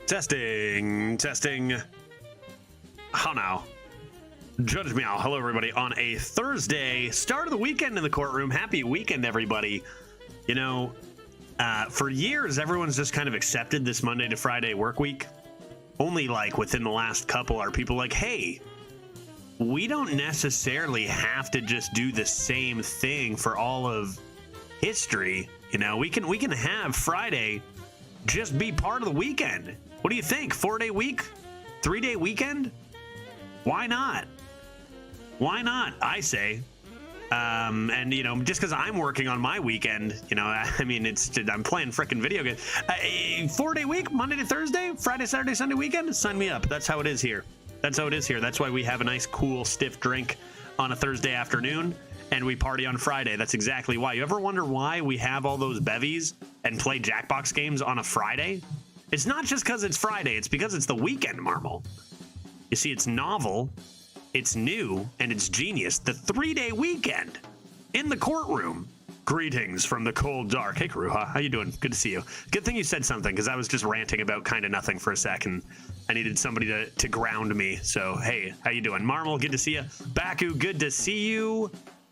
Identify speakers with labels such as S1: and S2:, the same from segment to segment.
S1: Testing. How now? Judge me out. Hello, everybody. On a Thursday, start of the weekend in the courtroom. Happy weekend, everybody. You know, for years, everyone's just kind of accepted this Monday to Friday work week. Only like within the last couple are people like, hey, we don't necessarily have to just do the same thing for all of history. You know, we can have Friday just be part of the weekend. What do you think? 4-day week? 3-day weekend? Why not? Why not? I say. And you know, just because I'm working on my weekend, you know, I mean, I'm playing frickin' video games. 4-day week, Monday to Thursday, Friday, Saturday, Sunday weekend. Sign me up. That's how it is here. That's how it is here. That's why we have a nice, cool, stiff drink on a Thursday afternoon, and we party on Friday. That's exactly why. You ever wonder why we have all those bevies and play Jackbox games on a Friday? It's not just because it's Friday. It's because it's the weekend, Marmal. You see, it's novel, it's new, and it's genius. The 3-day weekend in the courtroom. Greetings from the cold dark. Hey, Karuha, how you doing? Good to see you. Good thing you said something, because I was just ranting about kind of nothing for a second. I needed somebody to ground me. So, hey, how you doing? Marmal, good to see you. Baku, good to see you.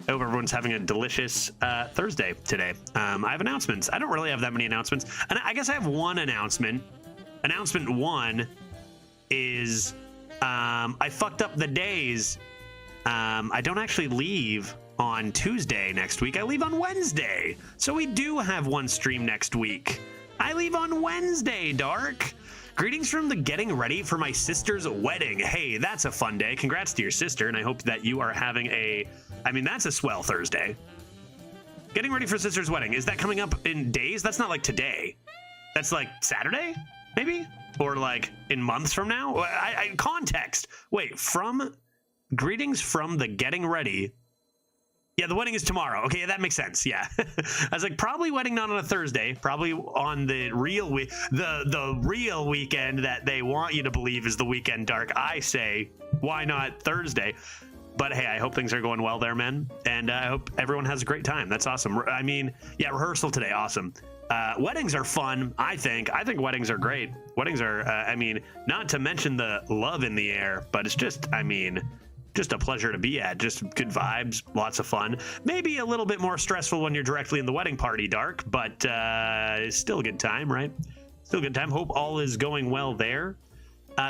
S1: I hope everyone's having a delicious Thursday today. I have announcements. I don't really have that many announcements. And I guess I have one announcement. Announcement one is I fucked up the days. I don't actually leave on Tuesday next week. I leave on Wednesday. So we do have one stream next week. I leave on Wednesday, Dark. Greetings from the getting ready for my sister's wedding. Hey, that's a fun day. Congrats to your sister, and I hope that you are having that's a swell Thursday. Getting ready for sister's wedding. Is that coming up in days? That's not like today. That's like Saturday, maybe? Or like in months from now? Context. Wait, greetings from the getting ready. Yeah, the wedding is tomorrow. Okay, that makes sense. Yeah. I was like, probably wedding not on a Thursday, probably on the real the real weekend that they want you to believe is the weekend, Dark. I say, why not Thursday? But hey, I hope things are going well there, man. And I hope everyone has a great time. That's awesome. I mean, yeah, rehearsal today. Awesome. Weddings are fun, I think. I think weddings are great. Weddings are, not to mention the love in the air, but it's just, just a pleasure to be at. Just good vibes, lots of fun. Maybe a little bit more stressful when you're directly in the wedding party, Dark, but it's still a good time, right? Still a good time. Hope all is going well there.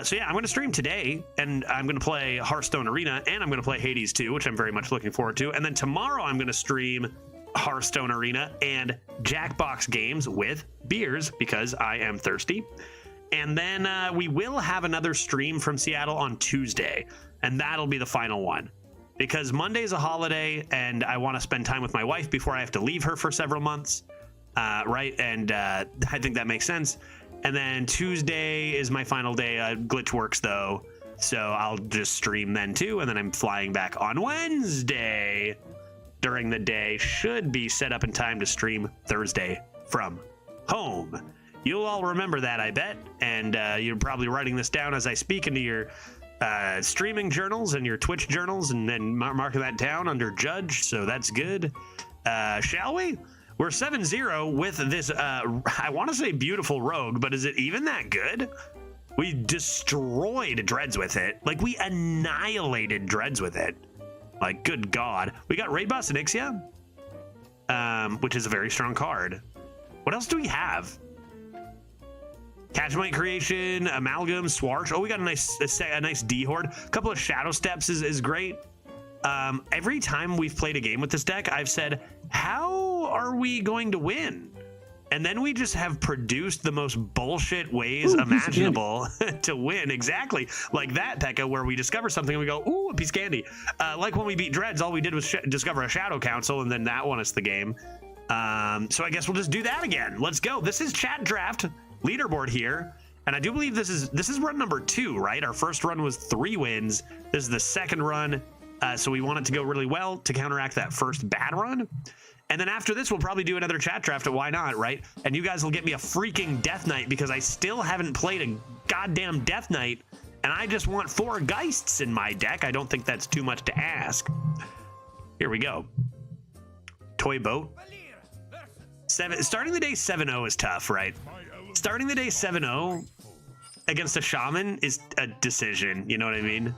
S1: So yeah, I'm going to stream today, and I'm going to play Hearthstone Arena, and I'm going to play Hades 2, which I'm very much looking forward to. And then tomorrow I'm going to stream Hearthstone Arena and Jackbox games with beers because I am thirsty. And then we will have another stream from Seattle on Tuesday, and that'll be the final one. Because Monday's a holiday, and I want to spend time with my wife before I have to leave her for several months, right? And I think that makes sense. And then Tuesday is my final day. Glitch works, though, so I'll just stream then, too. And then I'm flying back on Wednesday during the day. Should be set up in time to stream Thursday from home. You'll all remember that, I bet. And you're probably writing this down as I speak into your streaming journals and your Twitch journals, and then marking that down under Judge. So that's good. Shall we? We're 7-0 with this, I want to say beautiful rogue, but is it even that good? We destroyed Dreads with it. Like, we annihilated Dreads with it. Like, good God. We got Raid Boss and Ixia, which is a very strong card. What else do we have? Catchmite Creation, Amalgam, Swarch. Oh, we got a nice D-Horde. A couple of Shadow Steps is great. Every time we've played a game with this deck, I've said, how are we going to win? And then we just have produced the most bullshit ways imaginable to win. Exactly. Like that, Pekka, where we discover something and we go, ooh, a piece of candy. Like when we beat Dreads, all we did was discover a Shadow Council, and then that won us the game. So I guess we'll just do that again. Let's go. This is chat draft leaderboard here. And I do believe this is run number 2, right? Our first run was 3 wins. This is the second run. So we want it to go really well to counteract that first bad run. And then after this, we'll probably do another chat draft. Why not, right? And you guys will get me a freaking Death Knight because I still haven't played a goddamn Death Knight. And I just want 4 Geists in my deck. I don't think that's too much to ask. Here we go. Toy boat. Starting the day 7-0 is tough, right? Starting the day 7-0 against a shaman is a decision. You know what I mean?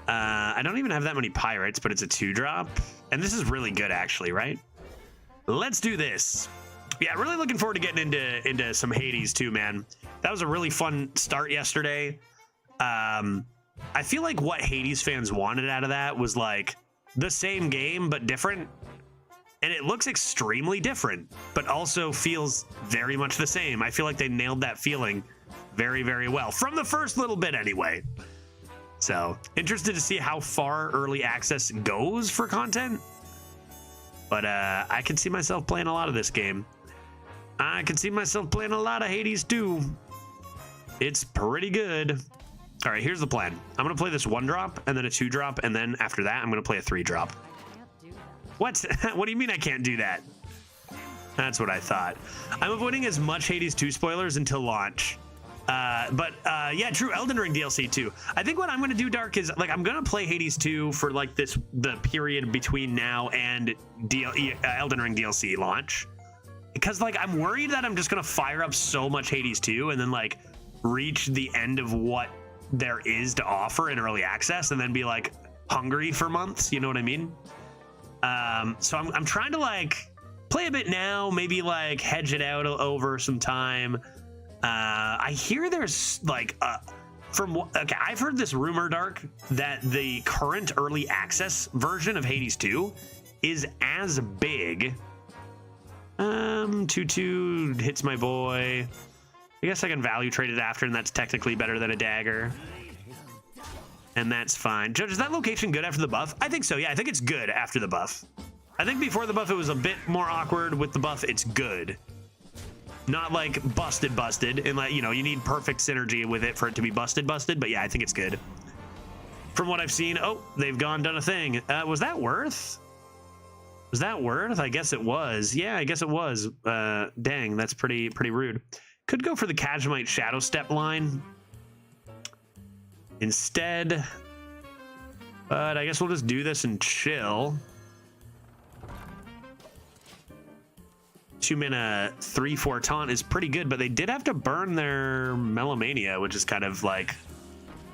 S1: I don't even have that many pirates, but it's a 2-drop. And this is really good, actually, right? Let's do this. Yeah, really looking forward to getting into some Hades too, man. That was a really fun start yesterday. I feel like what Hades fans wanted out of that was like the same game, but different. And it looks extremely different, but also feels very much the same. I feel like they nailed that feeling very, very well from the first little bit anyway. So interested to see how far early access goes for content. But I can see myself playing a lot of this game. I can see myself playing a lot of Hades too. It's pretty good. All right, here's the plan. I'm going to play this 1-drop and then a 2-drop. And then after that, I'm going to play a 3-drop. What? What do you mean I can't do that? That's what I thought. I'm avoiding as much Hades 2 spoilers until launch. Yeah, true. Elden Ring DLC too. I think what I'm going to do, Dark, is like I'm going to play Hades 2 for like the period between now and Elden Ring DLC launch. Because like I'm worried that I'm just going to fire up so much Hades 2 and then like reach the end of what there is to offer in early access and then be like hungry for months. You know what I mean? So I'm trying to like play a bit now, maybe like hedge it out over some time. I hear there's like okay, I've heard this rumor, Dark, that the current early access version of Hades 2 is as big. 2/2 hits my boy. I guess I can value trade it after, and that's technically better than a dagger. And that's fine. Judge, is that location good after the buff? I think so, yeah. I think it's good after the buff. I think before the buff, it was a bit more awkward. With the buff, it's good. Not like busted, and like, you know, you need perfect synergy with it for it to be busted. But yeah, I think it's good. From what I've seen, oh, they've done a thing. Was that worth? Was that worth? I guess it was. Yeah, I guess it was. Dang, that's pretty rude. Could go for the Kajamite Shadow Step line instead, but I guess we'll just do this and chill. 2-mana 3/4 taunt is pretty good, but they did have to burn their Melomania, which is kind of like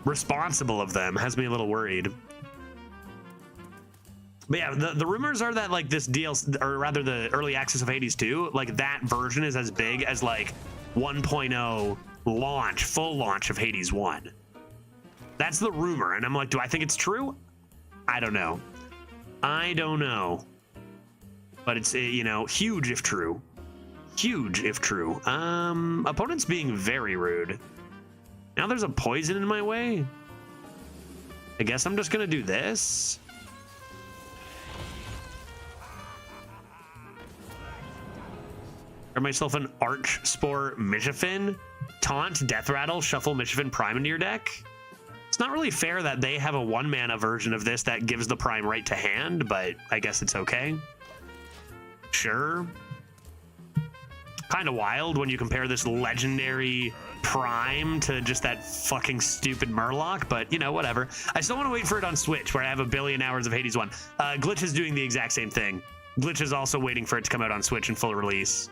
S1: responsible of them. Has me a little worried. But yeah, the rumors are that like this DLC, or rather the early access of Hades 2, like that version is as big as like 1.0 launch, full launch of Hades 1. That's the rumor, and I'm like, do I think it's true? I don't know. But it's, you know, huge if true. Huge if true. Opponent's being very rude. Now there's a poison in my way. I guess I'm just gonna do this. Grab myself an Arch Spore Mishafin, Taunt, Death Rattle, shuffle Mishafin Prime into your deck. It's not really fair that they have a 1-mana version of this that gives the Prime right to hand, but I guess it's okay. Sure. Kind of wild when you compare this legendary Prime to just that fucking stupid Murloc, but you know, whatever. I still want to wait for it on Switch, where I have a billion hours of Hades 1. Glitch is doing the exact same thing. Glitch is also waiting for it to come out on Switch in full release.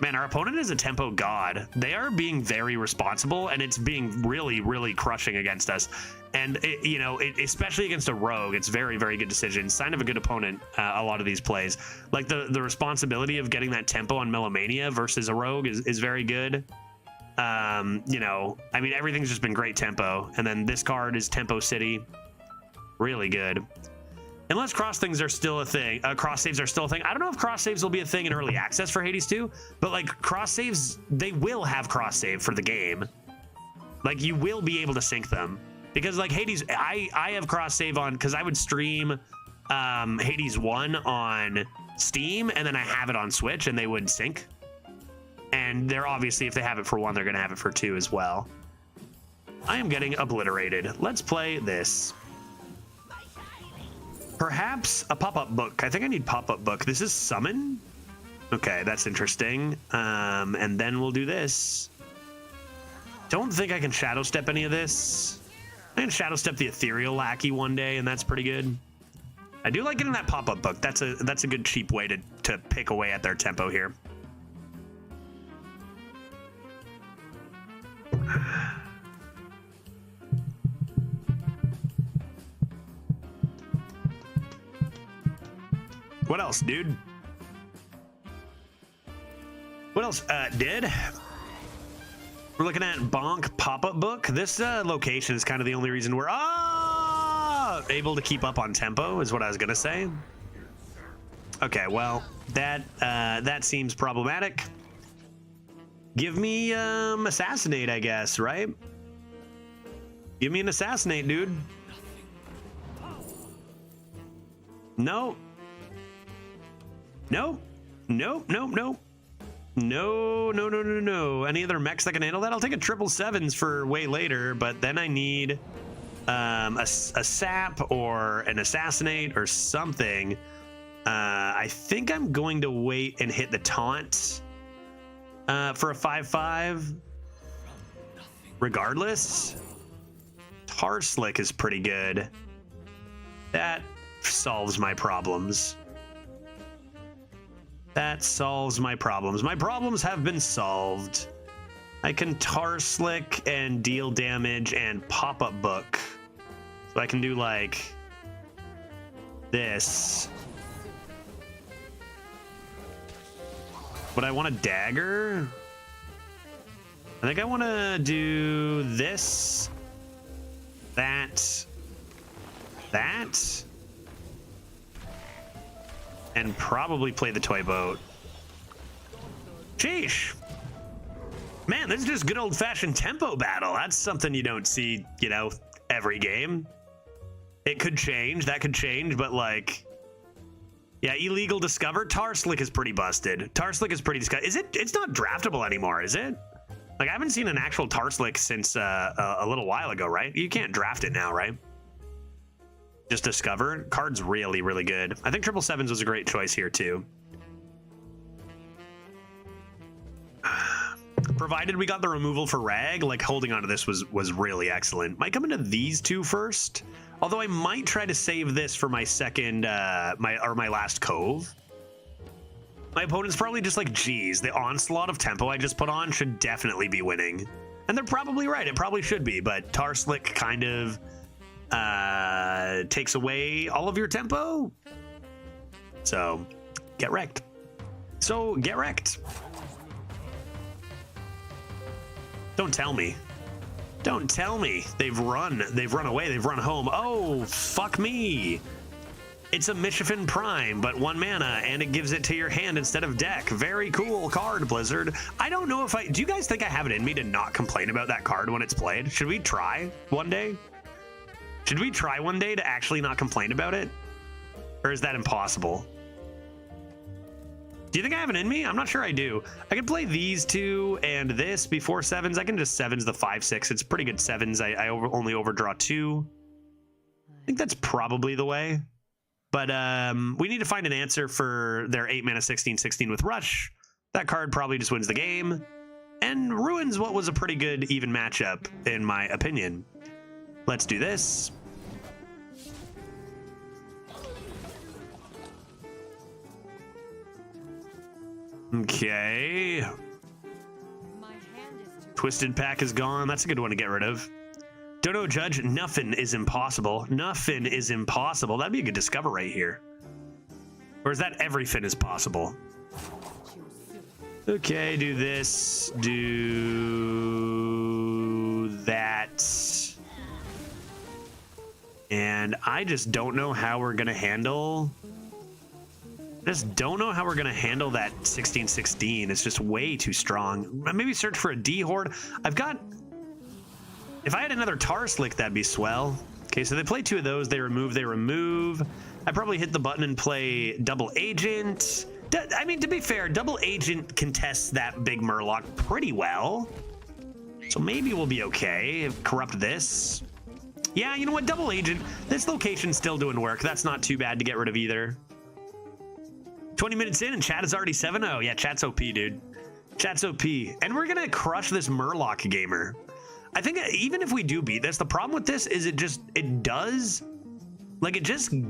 S1: Man, our opponent is a tempo god. They are being very responsible, and it's being really crushing against us. And, you know, especially against a rogue, it's very good decision. Sign of a good opponent, a lot of these plays. Like, the responsibility of getting that tempo on Melomania versus a rogue is very good. You know, I mean, everything's just been great tempo. And then this card is Tempo City. Really good. Unless cross things are still a thing, cross saves are still a thing. I don't know if cross saves will be a thing in early access for Hades 2, but like cross saves, they will have cross save for the game. Like you will be able to sync them because like Hades, I have cross save on because I would stream Hades 1 on Steam and then I have it on Switch, and they would sync. And they're obviously, if they have it for 1, they're going to have it for 2 as well. I am getting obliterated. Let's play this. Perhaps a pop-up book. I think I need pop-up book. This is summon. Okay, that's interesting. And then we'll do this. Don't think I can shadow step any of this. I can shadow step the ethereal lackey one day, and that's pretty good. I do like getting that pop-up book. That's a good cheap way to pick away at their tempo here. What else, dude? What else, did? We're looking at Bonk pop-up book. This location is kind of the only reason we're able to keep up on tempo, is what I was gonna say. Okay, well, that seems problematic. Give me assassinate, I guess, right? Give me an assassinate, dude. No. No. No, no, no. No, no, no, no, no. Any other mechs that can handle that? I'll take a 777s for way later, but then I need a sap or an assassinate or something. I think I'm going to wait and hit the taunt for a 5/5. Regardless, Tar Slick is pretty good. That solves my problems. That solves my problems. My problems have been solved. I can Tar Slick and deal damage and pop-up book. So I can do like this. But I want a dagger. I think I want to do this, that, and probably play the toy boat. Sheesh. Man, this is just good old-fashioned tempo battle. That's something you don't see, you know, every game. It could change. That could change, but like... Yeah, illegal discover. Tar Slick is pretty busted. Tar Slick is pretty disgusting. Is it? It's not draftable anymore, is it? Like, I haven't seen an actual Tar Slick since a little while ago, right? You can't draft it now, right? Just discover. Card's really, really good. I think 777s was a great choice here, too. Provided we got the removal for Rag, like, holding onto this was really excellent. Might come into these two first. Although I might try to save this for my second, my last Cove. My opponent's probably just like, geez, the onslaught of tempo I just put on should definitely be winning. And they're probably right, it probably should be, but Tar Slick kind of takes away all of your tempo. So, get wrecked. So, get wrecked. Don't tell me. Don't tell me. They've run away, they've run home. Oh, fuck me. It's a Michifin Prime, but 1 mana, and it gives it to your hand instead of deck. Very cool card, Blizzard. I don't know if do you guys think I have it in me to not complain about that card when it's played? Should we try one day? Should we try one day to actually not complain about it? Or is that impossible? Do you think I have it in me? I'm not sure I do. I can play these two and this before 7s. I can just 7s the 5/6. It's pretty good 7s. I only overdraw 2. I think that's probably the way. But we need to find an answer for their 8 mana 16/16 with Rush. That card probably just wins the game and ruins what was a pretty good even matchup, in my opinion. Let's do this. Okay. Twisted Pack is gone. That's a good one to get rid of. Dodo Judge, nothing is impossible. Nothing is impossible. That'd be a good discover right here. Or is that everything is possible? Okay, do this. Do that. And I just don't know how we're going to handle... Just don't know how we're going to handle that 16/16. It's just way too strong. Maybe search for a D-Horde. I've got... If I had another Tar Slick, that'd be swell. Okay, so they play 2 of those. They remove. I probably hit the button and play double agent. I mean, to be fair, double agent contests that big Murloc pretty well. So maybe we'll be okay. Corrupt this. Yeah, you know what? Double agent. This location's still doing work. That's not too bad to get rid of either. 20 minutes in and chat is already 7-0. Yeah, chat's OP, dude. Chat's OP. And we're going to crush this Murloc gamer. I think even if we do beat this, the problem with this is it just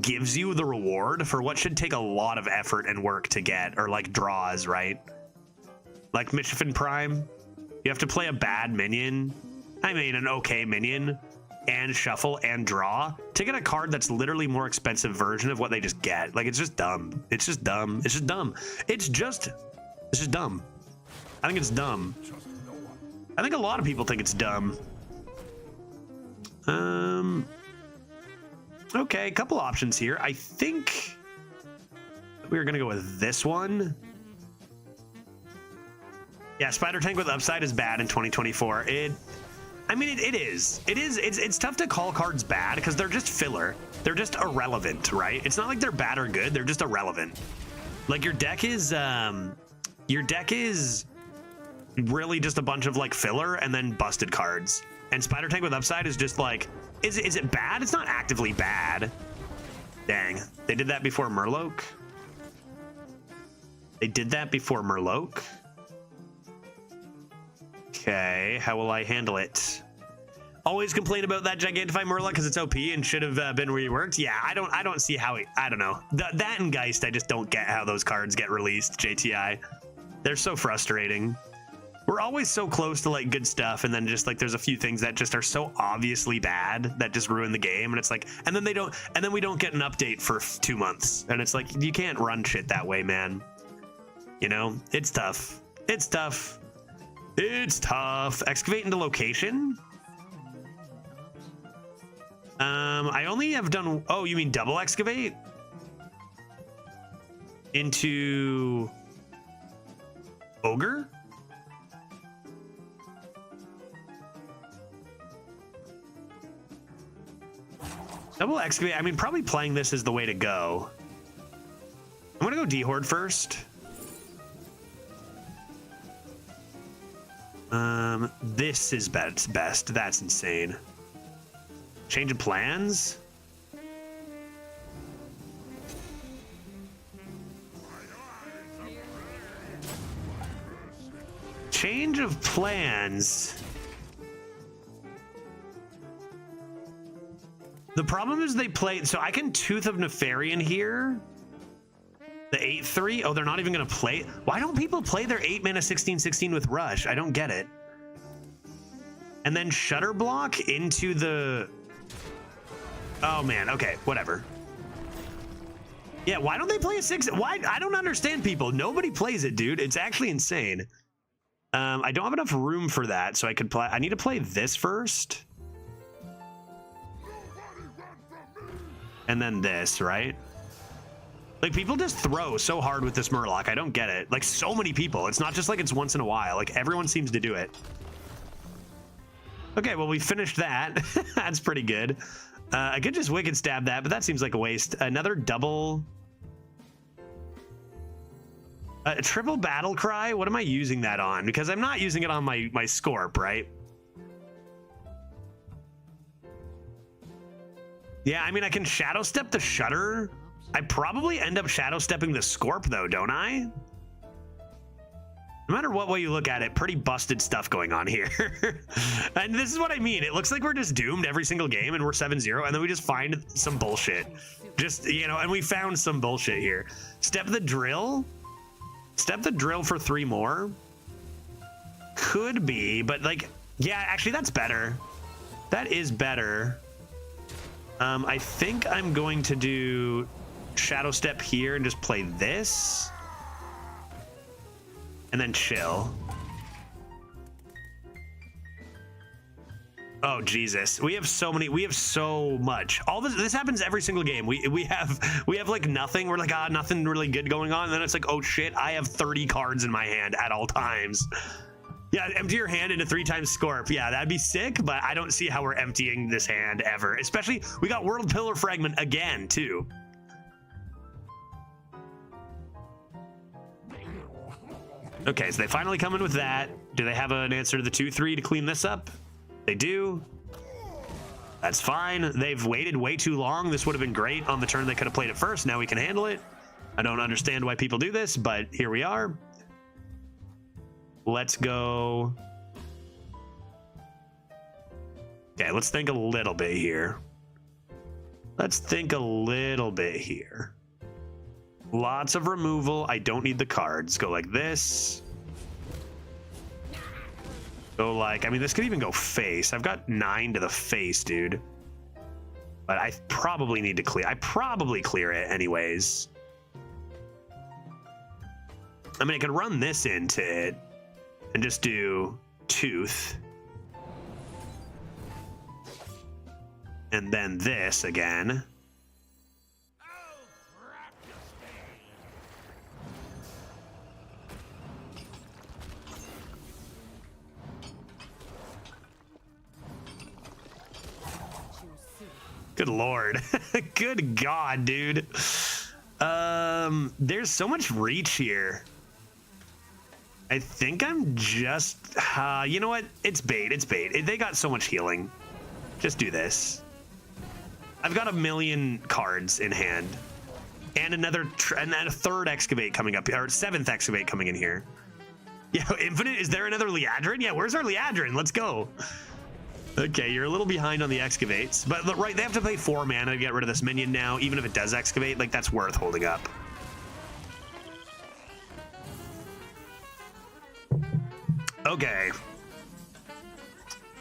S1: gives you the reward for what should take a lot of effort and work to get, or like draws, right? Like Mischiefin Prime. You have to play a bad minion. I mean, an okay minion. And shuffle and draw to get a card that's literally more expensive version of what they just get. Like, it's just dumb. It's just dumb. It's just dumb. It's just dumb. I think it's dumb. I think a lot of people think it's dumb. Okay, a couple options here. I think we're gonna go with this one. Yeah, Spider Tank with upside is bad in 2024. I mean, it is. It's tough to call cards bad because they're just filler. They're just irrelevant, right? It's not like they're bad or good. They're just irrelevant. Like your deck is really just a bunch of like filler and then busted cards. And Spider Tank with upside is just like, is it bad? It's not actively bad. Dang, they did that before Murloc. They did that before Murloc. Okay, how will I handle it? Always complain about that Gigantify Murloc because it's OP and should have been reworked. Yeah, I don't see how I don't know. That and Geist, I just don't get how those cards get released, JTI. They're so frustrating. We're always so close to like good stuff, and then just like there's a few things that just are so obviously bad that just ruin the game, and it's like, and then we don't get an update for 2 months, and it's like you can't run shit that way, man. You know, it's tough. It's tough. It's tough. Excavate into location. I only have done. Oh, you mean double excavate into ogre? Double excavate. I mean, probably playing this is the way to go. I'm gonna go dehorde first. This is best. That's insane. Change of plans. Change of plans. The problem is they play, so I can Tooth of Nefarian here. The 8/3. Oh, they're not even gonna play. Why don't people play their 8 mana 16/16 with Rush? I don't get it. And then Shutter Block into the. Oh man. Okay. Whatever. Yeah. Why don't they play a 6? Why? I don't understand people. Nobody plays it, dude. It's actually insane. I don't have enough room for that, so I could play. I need to play this first. And then this, right? Like, people just throw so hard with this Murloc. I don't get it. Like, so many people. It's not just like it's once in a while. Like, everyone seems to do it. Okay, well, we finished that. That's pretty good. I could just Wicked Stab that, but that seems like a waste. Another double... triple Battle Cry? What am I using that on? Because I'm not using it on my Scorp, right? Yeah, I mean, I can Shadow Step the Shutter. I probably end up Shadow Stepping the Scorp, though, don't I? No matter what way you look at it, pretty busted stuff going on here. And this is what I mean. It looks like we're just doomed every single game, and we're 7-0, and then we just find some bullshit. Just, you know, and we found some bullshit here. Step the Drill. Step the Drill for 3 more. Could be, but, like, yeah, actually, that's better. That is better. I think I'm going to do Shadow Step here and just play this. And then chill. Oh, Jesus. We have so much. All this happens every single game. We have like nothing. We're like, nothing really good going on. And then it's like, oh shit, I have 30 cards in my hand at all times. Yeah, empty your hand into 3 times Scorp. Yeah, that'd be sick, but I don't see how we're emptying this hand ever. Especially, we got World Pillar Fragment again, too. Okay, so they finally come in with that. Do they have an answer to the 2-3 to clean this up? They do. That's fine. They've waited way too long. This would have been great on the turn they could have played it first. Now we can handle it. I don't understand why people do this, but here we are. Let's go. Okay, let's think a little bit here. Let's think a little bit here. Lots of removal. I don't need the cards. Go like this. Go like, I mean, this could even go face. I've got 9 to the face, dude. But I probably need to clear. I probably clear it anyways. I mean, I could run this into it and just do Tooth. And then this again. Good Lord. Good God, dude. There's so much reach here. I think I'm just, you know what? It's bait. It's bait. They got so much healing. Just do this. I've got 1,000,000 cards in hand, and and then a 3rd excavate coming up, or 7th excavate coming in here. Yeah, infinite. Is there another Liadrin? Yeah, where's our Liadrin? Let's go. Okay, you're a little behind on the excavates, but look, right, they have to pay 4 mana to get rid of this minion now. Even if it does excavate, like, that's worth holding up. Okay.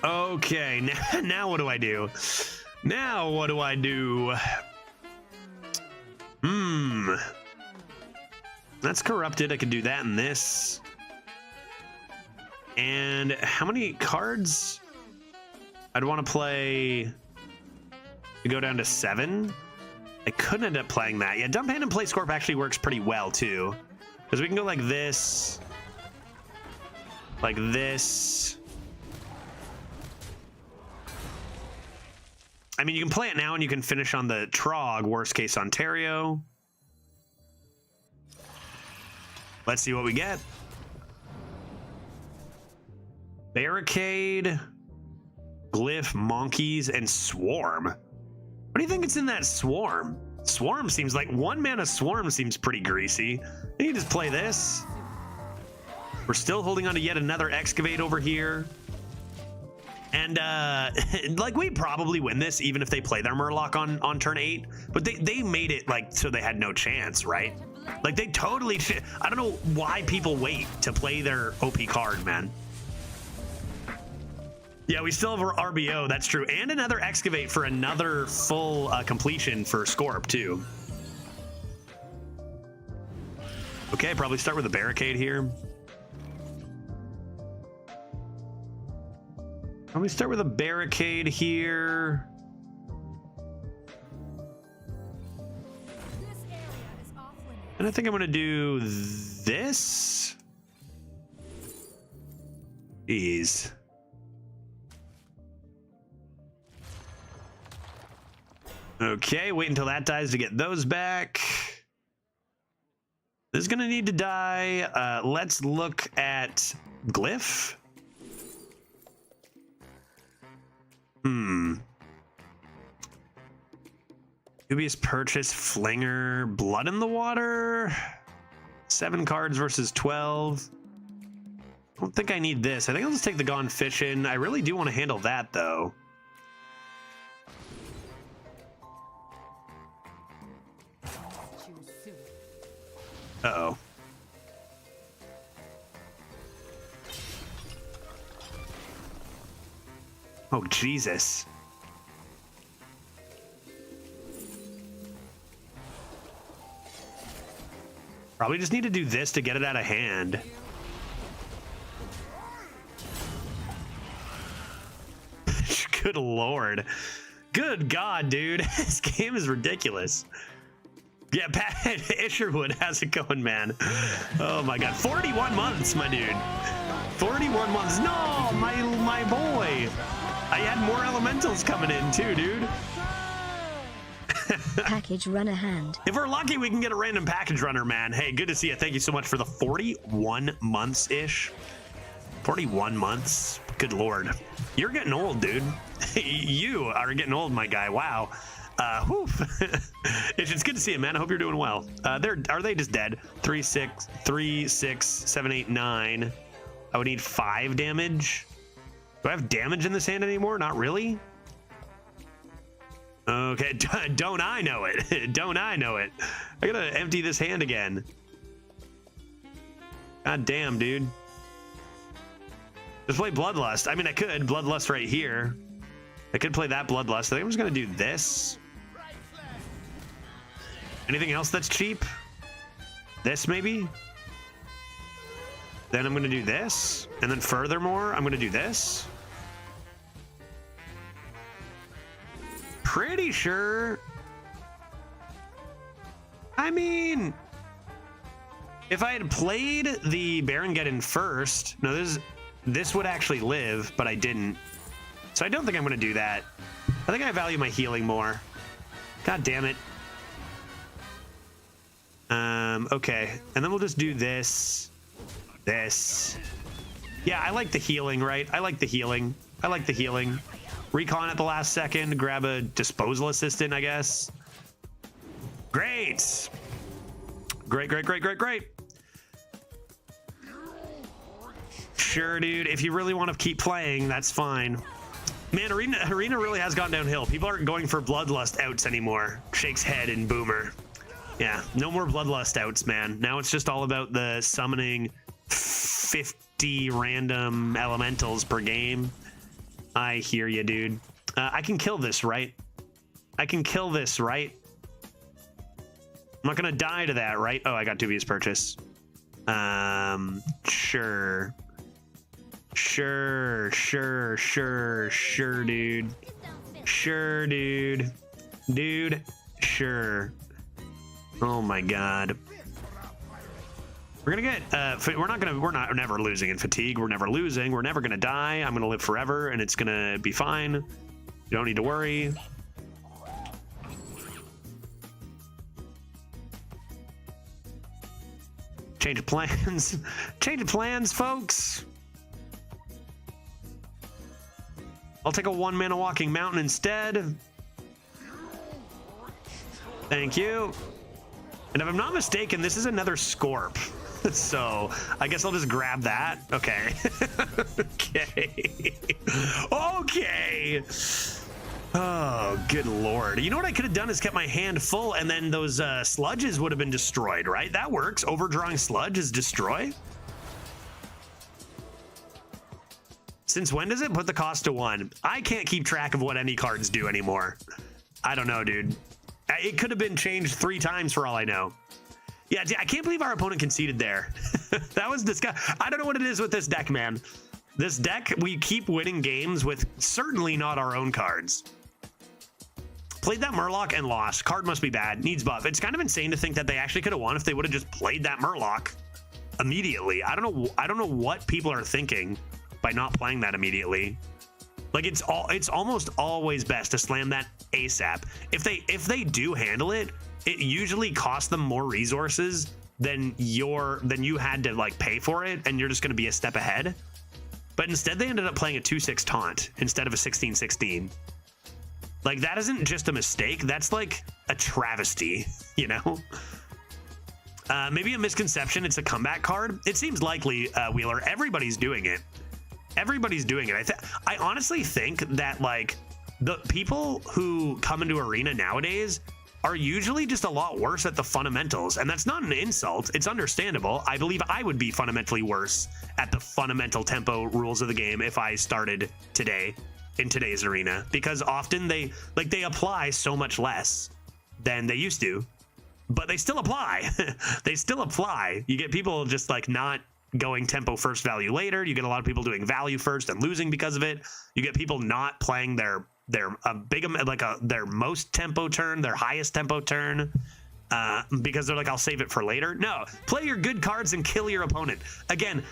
S1: Okay, now what do I do? Now what do I do? That's corrupted. I could do that and this. And how many cards? I'd want to play to go down to 7. I couldn't end up playing that. Yeah, dump hand and play Scorp actually works pretty well too, because we can go like this, like this. I mean, you can play it now and you can finish on the Trog, worst case Ontario. Let's see what we get. Barricade, Glyph, Monkeys, and Swarm. What do you think it's in that Swarm? Swarm seems like 1 mana Swarm seems pretty greasy. You just play this. We're still holding on to yet another Excavate over here. And like, we probably win this even if they play their Murloc on turn 8, but they made it like so they had no chance, right? Like, they totally, I don't know why people wait to play their OP card, man. Yeah, we still have our RBO, that's true, and another Excavate for another full completion for Scorp too. Okay, probably start with a Barricade here. Let me start with a Barricade here. And I think I'm going to do this. Jeez. Okay, wait until that dies to get those back. This is going to need to die. Let's look at Glyph. Dubious Purchase, Flinger, Blood in the Water. 7 cards versus 12. I don't think I need this. I think I'll just take the Gone Fishin'. I really do want to handle that, though. Uh-oh. Oh, Jesus. Probably just need to do this to get it out of hand. Good Lord. Good God, dude. This game is ridiculous. Yeah, Pat Isherwood, how's it going, man? Oh my God. 41 months, my dude. 41 months. No, my boy. I had more elementals coming in too, dude.
S2: Package runner hand.
S1: If we're lucky, we can get a random package runner, man. Hey, good to see you. Thank you so much for the 41 months-ish. 41 months. Good Lord. You're getting old, dude. You are getting old, my guy. Wow. It's good to see you, man. I hope you're doing well. Are they just dead? 3, 6, 3, 6, 7, 8, 9. I would need 5 damage. Do I have damage in this hand anymore? Not really. Okay, don't I know it? Don't I know it? I gotta empty this hand again. God damn, dude. Just play Bloodlust. I mean, I could. Bloodlust right here. I could play that Bloodlust. I think I'm just gonna do this. Anything else that's cheap? This, maybe? Then I'm gonna do this. And then furthermore, I'm gonna do this. Pretty sure. I mean, if I had played the Baron Geddon first, no, this would actually live, but I didn't. So I don't think I'm going to do that. I think I value my healing more. God damn it. Okay, and then we'll just do this. Yeah, I like the healing, right? I like the healing. Recon at the last second, grab a disposal assistant, I guess. Great. Great. Sure, dude. If you really want to keep playing, that's fine. Man, Arena really has gone downhill. People aren't going for Bloodlust outs anymore. Shakes head and Boomer. Yeah, no more Bloodlust outs, man. Now it's just all about the summoning 50 random elementals per game. I hear you, dude. I can kill this, right? I'm not gonna die to that, right? Oh, I got dubious purchase. Sure, dude. Sure. Oh my God. We're gonna get, we're never losing in fatigue. We're never losing. We're never gonna die. I'm gonna live forever and it's gonna be fine. You don't need to worry. Change of plans. Change of plans, folks. I'll take a 1-mana walking mountain instead. Thank you. And if I'm not mistaken, this is another Scorp. So I guess I'll just grab that. Okay. Okay. Oh, good Lord. You know what I could have done is kept my hand full and then those sludges would have been destroyed, right? That works. Overdrawing sludge is destroy. Since when does it put the cost to 1? I can't keep track of what any cards do anymore. I don't know, dude. It could have been changed 3 times for all I know. Yeah, I can't believe our opponent conceded there. That was disgusting. I don't know what it is with this deck, man. This deck, we keep winning games with certainly not our own cards. Played that Murloc and lost. Card must be bad. Needs buff. It's kind of insane to think that they actually could have won if they would have just played that Murloc immediately. I don't know what people are thinking by not playing that immediately. Like it's almost always best to slam that ASAP. If they do handle it, it usually costs them more resources than you had to like pay for it, and you're just going to be a step ahead. But instead, they ended up playing a 2/6 taunt instead of a 16/16. Like that isn't just a mistake. That's like a travesty, you know. Maybe a misconception. It's a comeback card. It seems likely, Wheeler. Everybody's doing it. I honestly think that like the people who come into Arena nowadays are usually just a lot worse at the fundamentals, and that's not an insult. It's understandable. I believe I would be fundamentally worse at the fundamental tempo rules of the game if I started today in today's Arena, because often they apply so much less than they used to, but they still apply. They still apply. You get people just like not going tempo first, value later. You get a lot of people doing value first and losing because of it. You get people not playing their most tempo turn, their highest tempo turn. because they're like, I'll save it for later. No, play your good cards and kill your opponent. Again,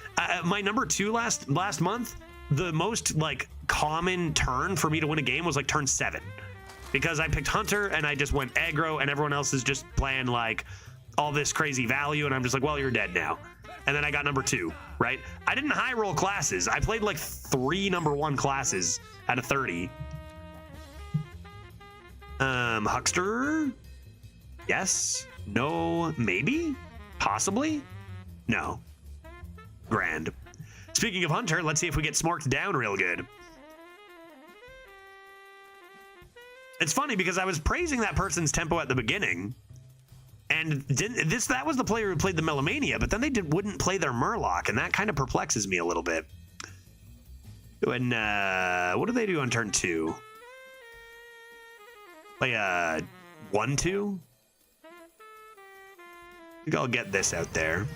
S1: my number 2 last month, the most like common turn for me to win a game was like turn 7, because I picked Hunter and I just went aggro, and everyone else is just playing like all this crazy value, and I'm just like, well, you're dead now. And then I got number 2, right? I didn't high roll classes. I played like 3 number 1 classes out of 30. Huckster. Yes. No. Maybe. Possibly. No. Grand. Speaking of Hunter, let's see if we get smorked down real good. It's funny because I was praising that person's tempo at the beginning, and that was the player who played the Melomania, but then they wouldn't play their Murloc, and that kind of perplexes me a little bit. And what do they do on turn 2? Play a 1/2. I think I'll get this out there.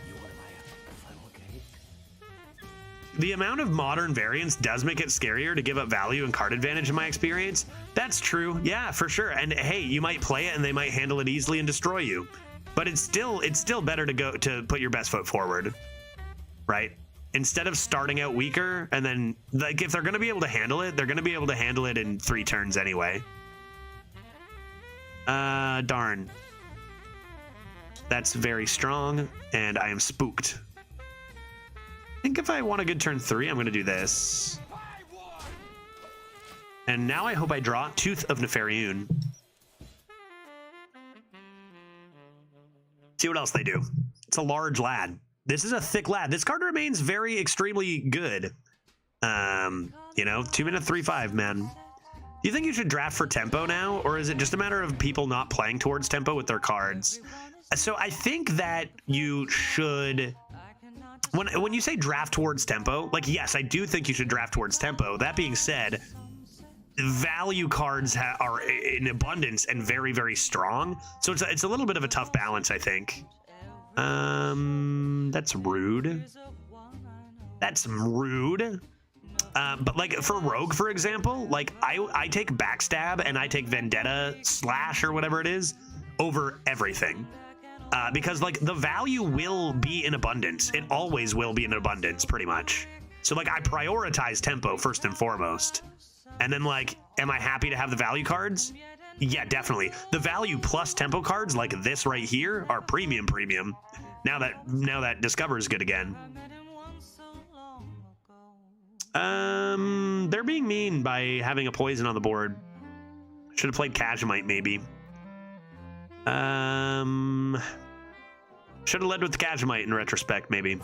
S1: The amount of modern variants does make it scarier to give up value and card advantage in my experience. That's true. Yeah, for sure. And hey, you might play it and they might handle it easily and destroy you. But it's still better to put your best foot forward, right? Instead of starting out weaker, and then like if they're going to be able to handle it, they're going to be able to handle it in 3 turns anyway. Darn. That's very strong, and I am spooked. I think if I want a good turn 3, I'm going to do this. And now I hope I draw Tooth of Nefariun. See what else they do. It's a large lad. This is a thick lad. This card remains very extremely good. You know, 2 minute 3/5, man. Do you think you should draft for tempo now, or is it just a matter of people not playing towards tempo with their cards? So I think that you should, when you say draft towards tempo, like, yes, I do think you should draft towards tempo. That being said, value cards are in abundance and very, very strong. So it's a little bit of a tough balance, I think. That's rude. That's rude. But like for Rogue, for example, like I take Backstab and I take Vendetta Slash or whatever it is over everything. Because like the value will be in abundance. It always will be in abundance, pretty much. So like I prioritize tempo first and foremost. And then like, am I happy to have the value cards? Yeah, definitely. The value plus tempo cards like this right here are premium. Now that Discover is good again. They're being mean by having a poison on the board. Should have played Kajamite maybe. Should have led with the Kajamite in retrospect, maybe.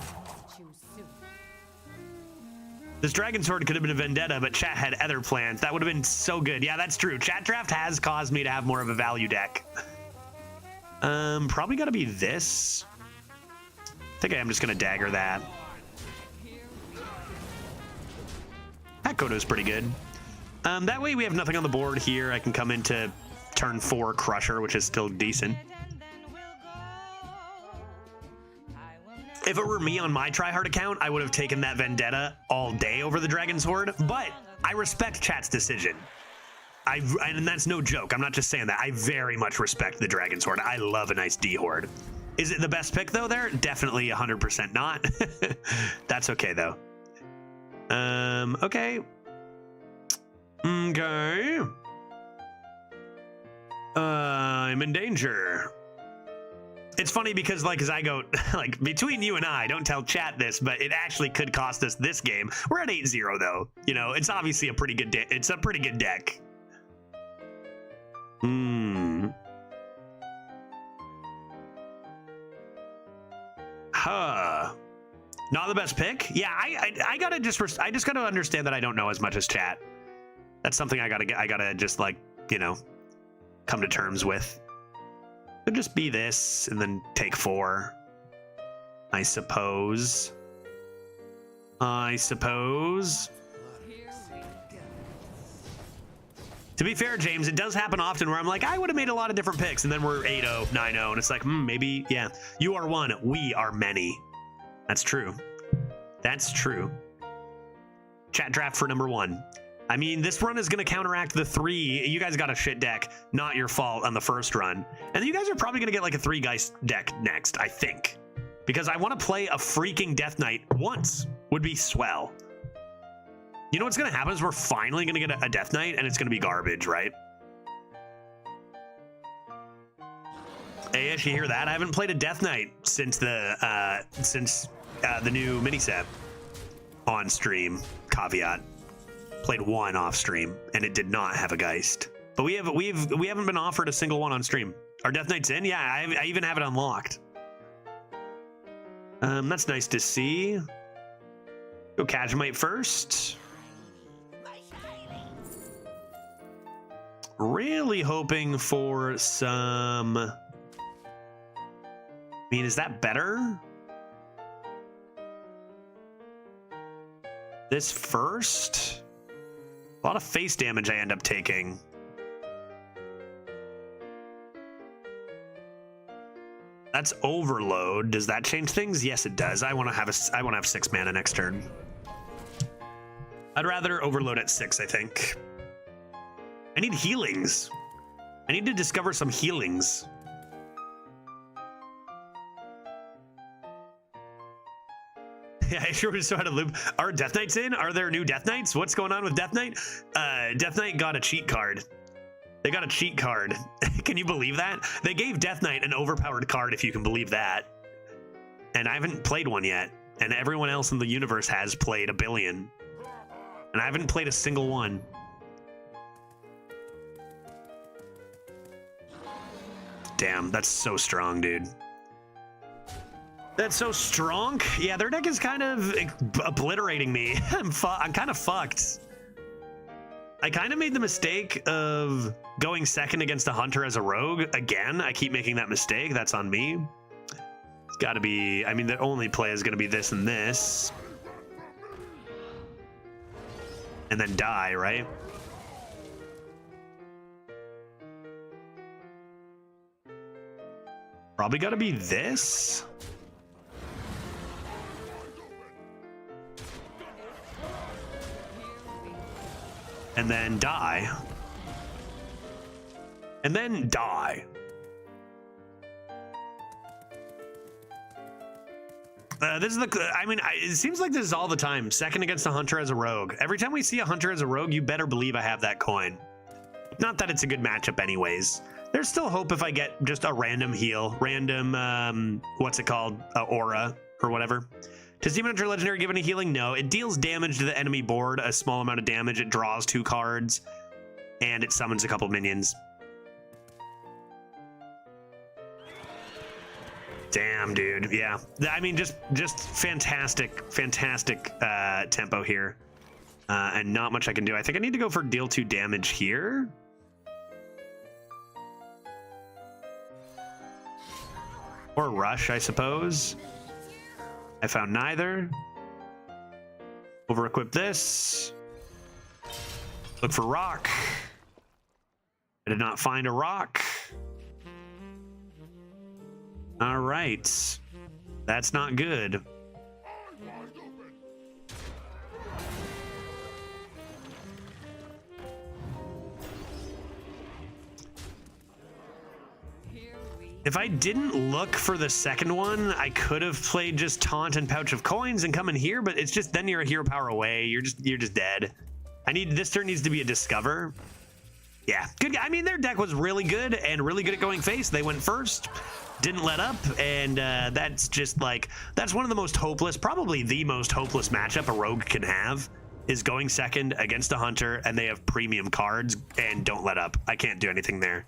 S1: This Dragon Sword could have been a Vendetta, but chat had other plans. That would have been so good. Yeah, that's true. Chat Draft has caused me to have more of a value deck. Probably gotta be this. I think I am just gonna dagger that. Hakoto's pretty good. That way we have nothing on the board here. I can come into turn 4 Crusher, which is still decent. If it were me on my tryhard account, I would have taken that Vendetta all day over the Dragon Sword, but I respect chat's decision. And that's no joke. I'm not just saying that. I very much respect the Dragon Sword. I love a nice D-Horde. Is it the best pick, though, there? Definitely 100% not. That's okay, though. Okay. Okay. I'm in danger. It's funny because, like, as I go, like, between you and I, don't tell chat this, but it actually could cost us this game. We're at 8-0, though. You know, it's obviously a pretty good it's a pretty good deck. Huh. Not the best pick? Yeah, I gotta I just gotta understand that I don't know as much as chat. That's something I gotta just, like, you know, come to terms with. Could just be this and then take 4. I suppose. To be fair, James, it does happen often where I'm like, I would have made a lot of different picks, and then we're 8-0, 9-0, and it's like, maybe, yeah. You are one, we are many. That's true. That's true. Chat draft for number 1. I mean, this run is going to counteract the 3. You guys got a shit deck, not your fault on the first run. And then you guys are probably going to get like a 3 Geist deck next, I think. Because I want to play a freaking Death Knight once. Would be swell. You know what's going to happen is we're finally going to get a Death Knight and it's going to be garbage, right? Hey, Ish, you hear that? I haven't played a Death Knight since the new mini set on stream. Caveat. Played one off stream and it did not have a Geist. But we haven't been offered a single one on stream. Our Death Knight's in? Yeah, I even have it unlocked. That's nice to see. Go Kajamite first. Really hoping for some... I mean, is that better? This first? A lot of face damage I end up taking. That's overload. Does that change things? Yes, it does. I want to have 6 mana next turn. I'd rather overload at 6, I think. I need healings. I need to discover some healings. Yeah, I sure just know how to loop. Are Death Knights in? Are there new Death Knights? What's going on with Death Knight? Death Knight got a cheat card. They got a cheat card. Can you believe that? They gave Death Knight an overpowered card, if you can believe that. And I haven't played one yet. And everyone else in the universe has played a billion. And I haven't played a single one. Damn, that's so strong, dude. That's so strong. Yeah, their deck is kind of obliterating me. I'm kind of fucked. I kind of made the mistake of going second against a hunter as a rogue. Again, I keep making that mistake. That's on me. It's got to be... I mean, the only play is going to be this and this. And then die, right? Probably got to be this. And then die. And then die. This is the... I mean, it seems like this is all the time. Second against a hunter as a rogue. Every time we see a hunter as a rogue, you better believe I have that coin. Not that it's a good matchup anyways. There's still hope if I get just a random heal. Random, what's it called? Aura or whatever. Does Demon Hunter Legendary give any healing? No. It deals damage to the enemy board, a small amount of damage. It draws 2 cards, and it summons a couple minions. Damn, dude. Yeah. I mean, just fantastic tempo here. And not much I can do. I think I need to go for deal 2 damage here. Or rush, I suppose. I found neither. Over-equip this. Look for rock. I did not find a rock. All right. That's not good. If I didn't look for the second one, I could have played just Taunt and Pouch of Coins and come in here, but it's just then you're a hero power away. You're just dead. This turn needs to be a Discover. Yeah, good. I mean, their deck was really good and really good at going face. They went first, didn't let up, and that's just like, that's one of the most hopeless, probably the most hopeless matchup a rogue can have, is going second against a hunter and they have premium cards and don't let up. I can't do anything there.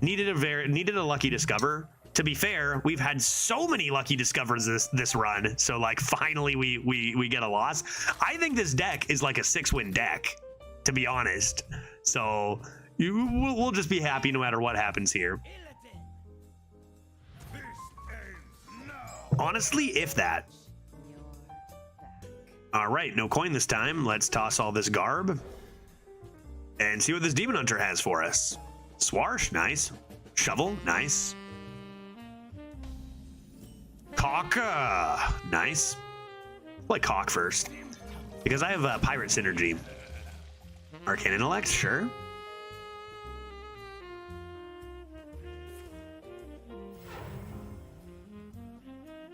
S1: Needed a lucky Discover. To be fair, we've had so many lucky Discovers this run, so like finally we get a loss. I think this deck is like a 6-win deck, to be honest. So we'll just be happy no matter what happens here. Honestly, if that. All right, no coin this time. Let's toss all this garb and see what this Demon Hunter has for us. Swarsh, nice. Shovel, nice. Cock, nice. Play Cock first because I have Pirate Synergy. Arcane Intellect, sure.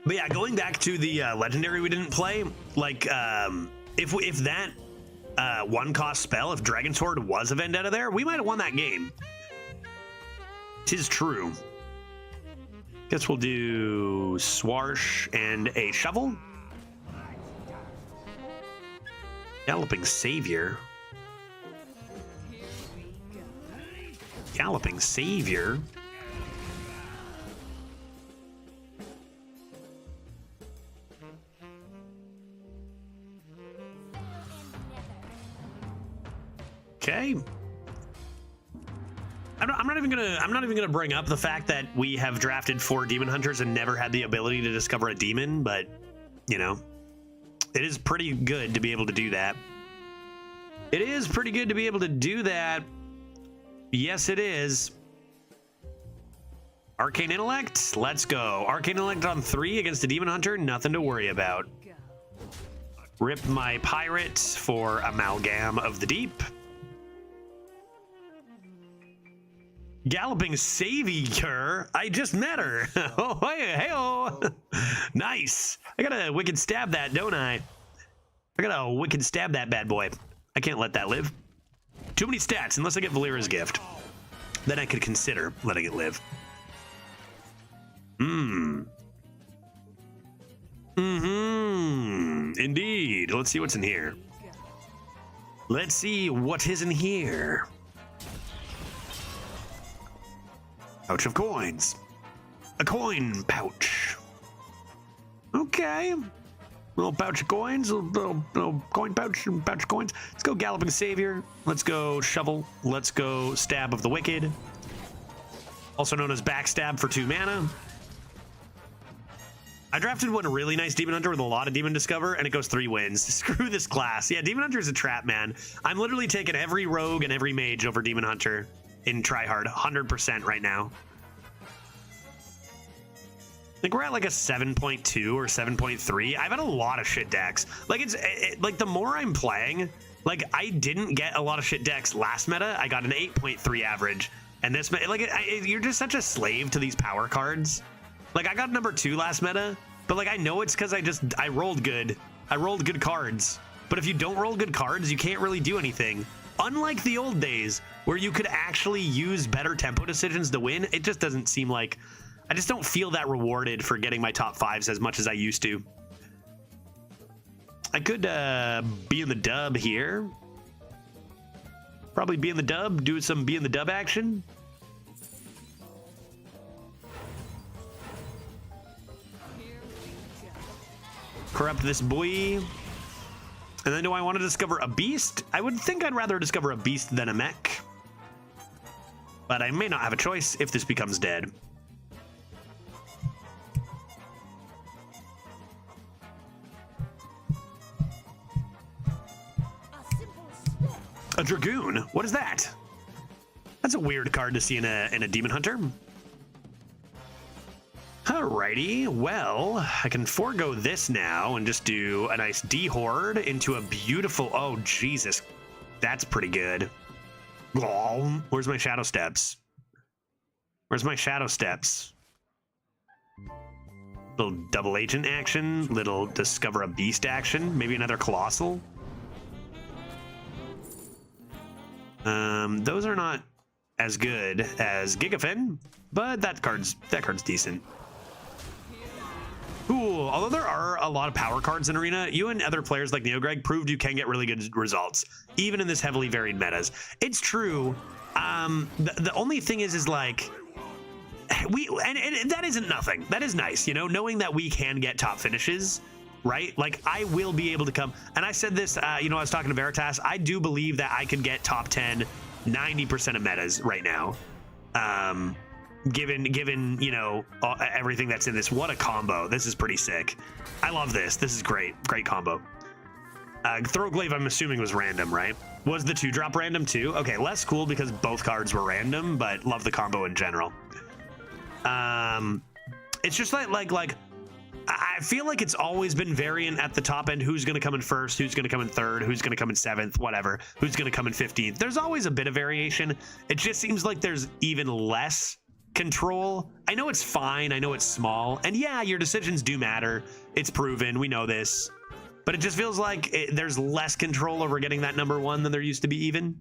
S1: But yeah, going back to the legendary we didn't play, like if that one cost spell, if Dragon Sword was a Vendetta there, we might have won that game. 'Tis true. Guess we'll do Swarsh and a Shovel. Galloping Savior. Galloping Savior. Okay. I'm not even gonna bring up the fact that we have drafted 4 Demon Hunters and never had the ability to discover a demon, but you know, it is pretty good to be able to do that. It is pretty good to be able to do that. Yes, it is. Arcane Intellect, let's go. Arcane Intellect on 3 against a Demon Hunter, nothing to worry about. Rip my Pirate for Amalgam of the Deep. Galloping Savior, I just met her. Oh, hey-oh. Nice. I gotta wicked stab that, don't I? I gotta wicked stab that bad boy. I can't let that live. Too many stats, unless I get Valera's Gift. Then I could consider letting it live. Indeed. Let's see what's in here. Let's see what is in here. Pouch of coins. A coin pouch. Okay. Little pouch of coins, little coin pouch and pouch of coins. Let's go Galloping Savior. Let's go Shovel. Let's go Stab of the Wicked. Also known as Backstab for 2 mana. I drafted one really nice Demon Hunter with a lot of Demon Discover, and it goes 3 wins. Screw this class. Yeah, Demon Hunter is a trap, man. I'm literally taking every Rogue and every Mage over Demon Hunter in tryhard, 100% right now. I think we're at like a 7.2 or 7.3. I've had a lot of shit decks. Like like the more I'm playing, like I didn't get a lot of shit decks last meta. I got an 8.3 average, and this like you're just such a slave to these power cards. Like I got number 2 last meta, but like I know it's because I rolled good. I rolled good cards. But if you don't roll good cards, you can't really do anything. Unlike the old days where you could actually use better tempo decisions to win, it just doesn't seem like. I just don't feel that rewarded for getting my top 5s as much as I used to. I could be in the dub here. Probably be in the dub, do some be in the dub action. Corrupt this boy. And then do I want to discover a beast? I would think I'd rather discover a beast than a mech. But I may not have a choice if this becomes dead. A Dragoon? What is that? That's a weird card to see in a Demon Hunter. Alrighty, well, I can forego this now and just do a nice D-Horde into a beautiful... Oh, Jesus. That's pretty good. Oh, where's my Shadow Steps? Where's my Shadow Steps? Little double agent action, little discover a beast action, maybe another Colossal. Those are not as good as Gigafin, but that card's decent. Cool. Although there are a lot of power cards in Arena, you and other players like NeoGreg proved you can get really good results, even in this heavily varied metas. It's true. The only thing is like, and that isn't nothing. That is nice, you know, knowing that we can get top finishes, right? Like I will be able to come, and I said this, you know, I was talking to Veritas, I do believe that I could get top 10, 90% of metas right now. Given you know everything that's in this. What a combo. This is pretty sick. I love this. This is great combo. Throwglaive I'm assuming was random, right? Was the 2-drop random too? Okay, less cool because both cards were random, but love the combo in general. It's just like I feel like it's always been variant at the top end. Who's going to come in first? Who's going to come in third? Who's going to come in seventh? Whatever. Who's going to come in 15th? There's always a bit of variation. It just seems like there's even less control. I know it's fine. I know it's small. And yeah, your decisions do matter. It's proven. We know this. But it just feels like there's less control over getting that number one than there used to be even.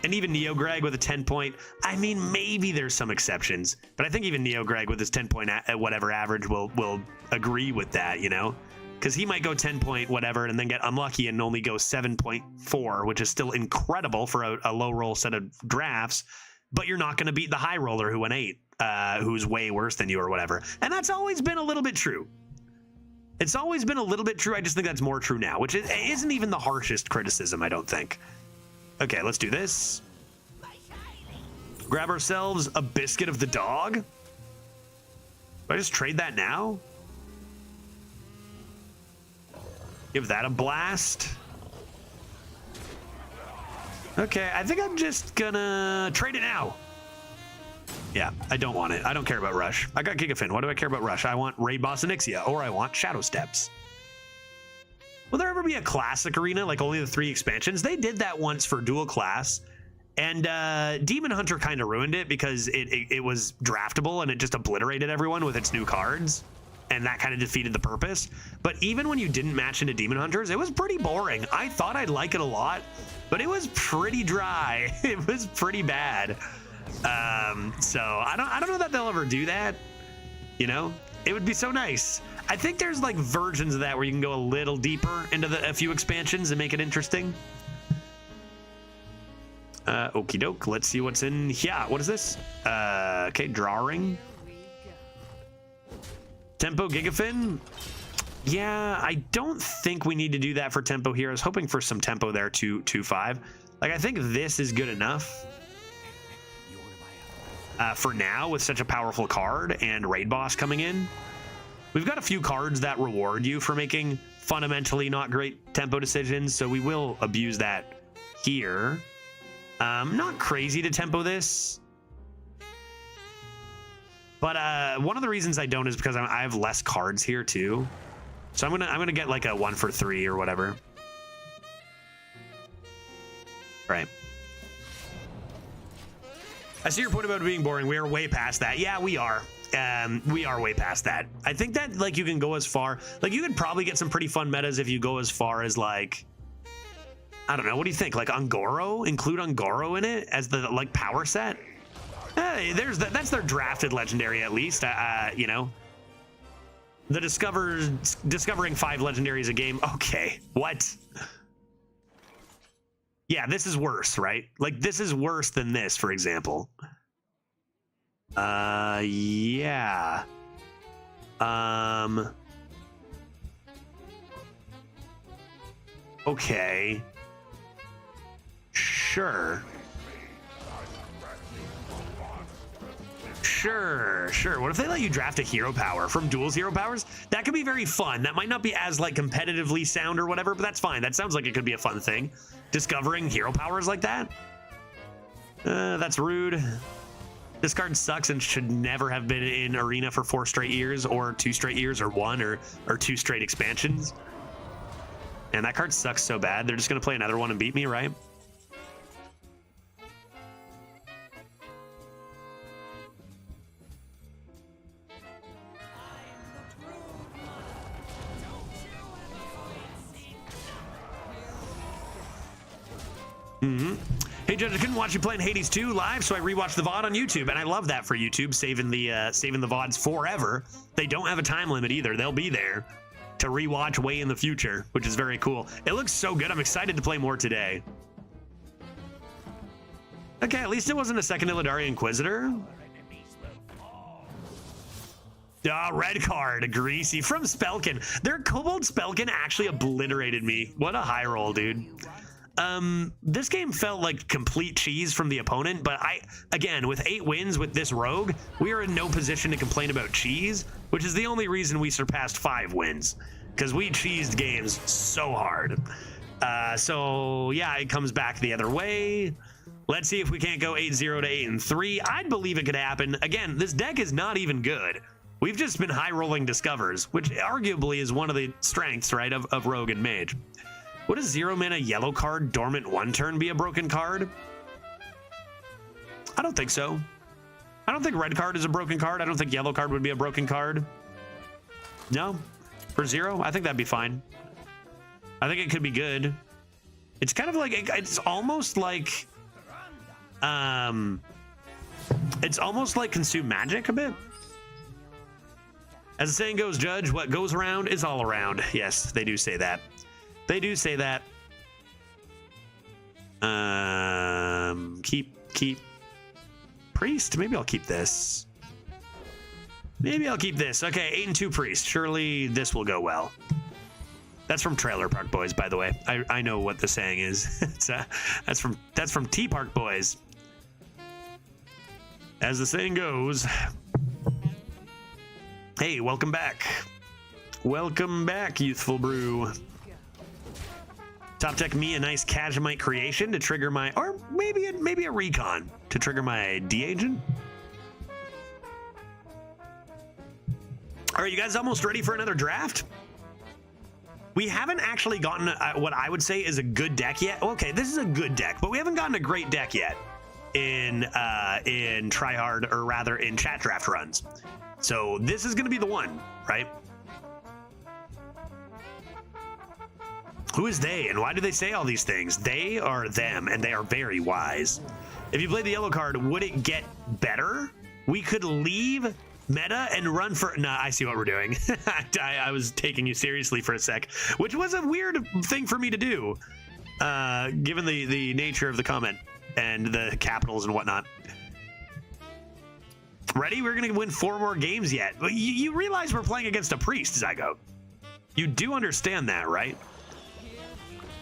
S1: And even Neo Greg with a 10 point, I mean, maybe there's some exceptions, but I think even Neo Greg with his 10 point whatever average will agree with that, you know, because he might go 10 point whatever and then get unlucky and only go 7.4, which is still incredible for a low roll set of drafts, but you're not going to beat the high roller who went 8, who's way worse than you or whatever. And that's always been a little bit true. It's always been a little bit true. I just think that's more true now, which isn't even the harshest criticism, I don't think. Okay, let's do this. Grab ourselves a biscuit of the dog. Do I just trade that now? Give that a blast. Okay, I think I'm just gonna trade it now. Yeah, I don't want it. I don't care about Rush. I got Gigafin. What do I care about Rush? I want Raid Boss Onyxia, or I want Shadow Steps. Will there ever be a classic arena, like only the 3 expansions? They did that once for dual class, and Demon Hunter kind of ruined it because it was draftable and it just obliterated everyone with its new cards, and that kind of defeated the purpose. But even when you didn't match into Demon Hunters, it was pretty boring. I thought I'd like it a lot, but it was pretty dry. It was pretty bad. So I don't know that they'll ever do that, you know? It would be so nice. I think there's like versions of that where you can go a little deeper into a few expansions and make it interesting. Okie doke. Let's see what's in here. What is this? Okay, drawing. Tempo Gigafin. Yeah, I don't think we need to do that for tempo here. I was hoping for some tempo there, 2-5. Like, I think this is good enough. For now, with such a powerful card and Raid Boss coming in. We've got a few cards that reward you for making fundamentally not great tempo decisions, so we will abuse that here. Not crazy to tempo this, but one of the reasons I don't is because I have less cards here too. So I'm gonna get like a 1 for 3 or whatever. Right. I see your point about it being boring. We are way past that. Yeah, we are. We are way past that. I think that like you can go as far, like you could probably get some pretty fun metas if you go as far as like, I don't know, what do you think? Like Ungoro, include Ungoro in it as the like power set. Hey, there's that. That's their drafted legendary at least. You know, the discovering 5 legendaries a game. Okay, what? Yeah, this is worse, right? Like this is worse than this, for example. Yeah. Okay. Sure. Sure. What if they let you draft a hero power from Duel's hero powers? That could be very fun. That might not be as like competitively sound or whatever, but that's fine. That sounds like it could be a fun thing. Discovering hero powers like that? That's rude. This card sucks and should never have been in Arena for 4 straight years, or 2 straight years, or 1 or 2 straight expansions. And that card sucks so bad. They're just gonna play another one and beat me, right? Hey Judge, I couldn't watch you playing Hades 2 live, so I rewatched the VOD on YouTube, and I love that for YouTube, saving the VODs forever. They don't have a time limit either. They'll be there to rewatch way in the future, which is very cool. It looks so good. I'm excited to play more today. Okay, at least it wasn't a second Illidari Inquisitor. Red card, Greasy from Spelkin. Their Kobold Spelkin actually obliterated me. What a high roll, dude. This game felt like complete cheese from the opponent, but again, with 8 wins with this rogue, we are in no position to complain about cheese, which is the only reason we surpassed 5 wins, because we cheesed games so hard. So yeah, it comes back the other way. Let's see if we can't go 8-0 to 8-3. I'd believe it could happen. Again, this deck is not even good. We've just been high rolling discovers, which arguably is one of the strengths, right, of Rogue and Mage. Would a 0 mana yellow card dormant 1 turn be a broken card? I don't think so. I don't think red card is a broken card. I don't think yellow card would be a broken card. No, for 0, I think that'd be fine. I think it could be good. It's kind of like, it's almost like Consume Magic a bit. As the saying goes, Judge, what goes around is all around. Yes, they do say that. They do say that. Keep Priest. Maybe I'll keep this. Maybe I'll keep this. Okay, 8 and 2 Priest. Surely this will go well. That's from Trailer Park Boys, by the way. I know what the saying is. That's from Tea Park Boys. As the saying goes. Hey, welcome back. Welcome back, Youthful Brew. Top deck me a nice Kajamite creation to trigger my, or maybe a recon to trigger my D-Agent. All right, you guys almost ready for another draft? We haven't actually gotten what I would say is a good deck yet. Okay, this is a good deck, but we haven't gotten a great deck yet in tryhard, or rather in chat draft runs. So this is going to be the one, right? Who is they, and why do they say all these things? They are them, and they are very wise. If you played the yellow card, would it get better? We could leave meta and run for... Nah, I see what we're doing. I was taking you seriously for a sec, which was a weird thing for me to do, given the nature of the comment and the capitals and whatnot. Ready? We're going to win 4 more games yet. You realize we're playing against a priest, Zygo. You do understand that, right?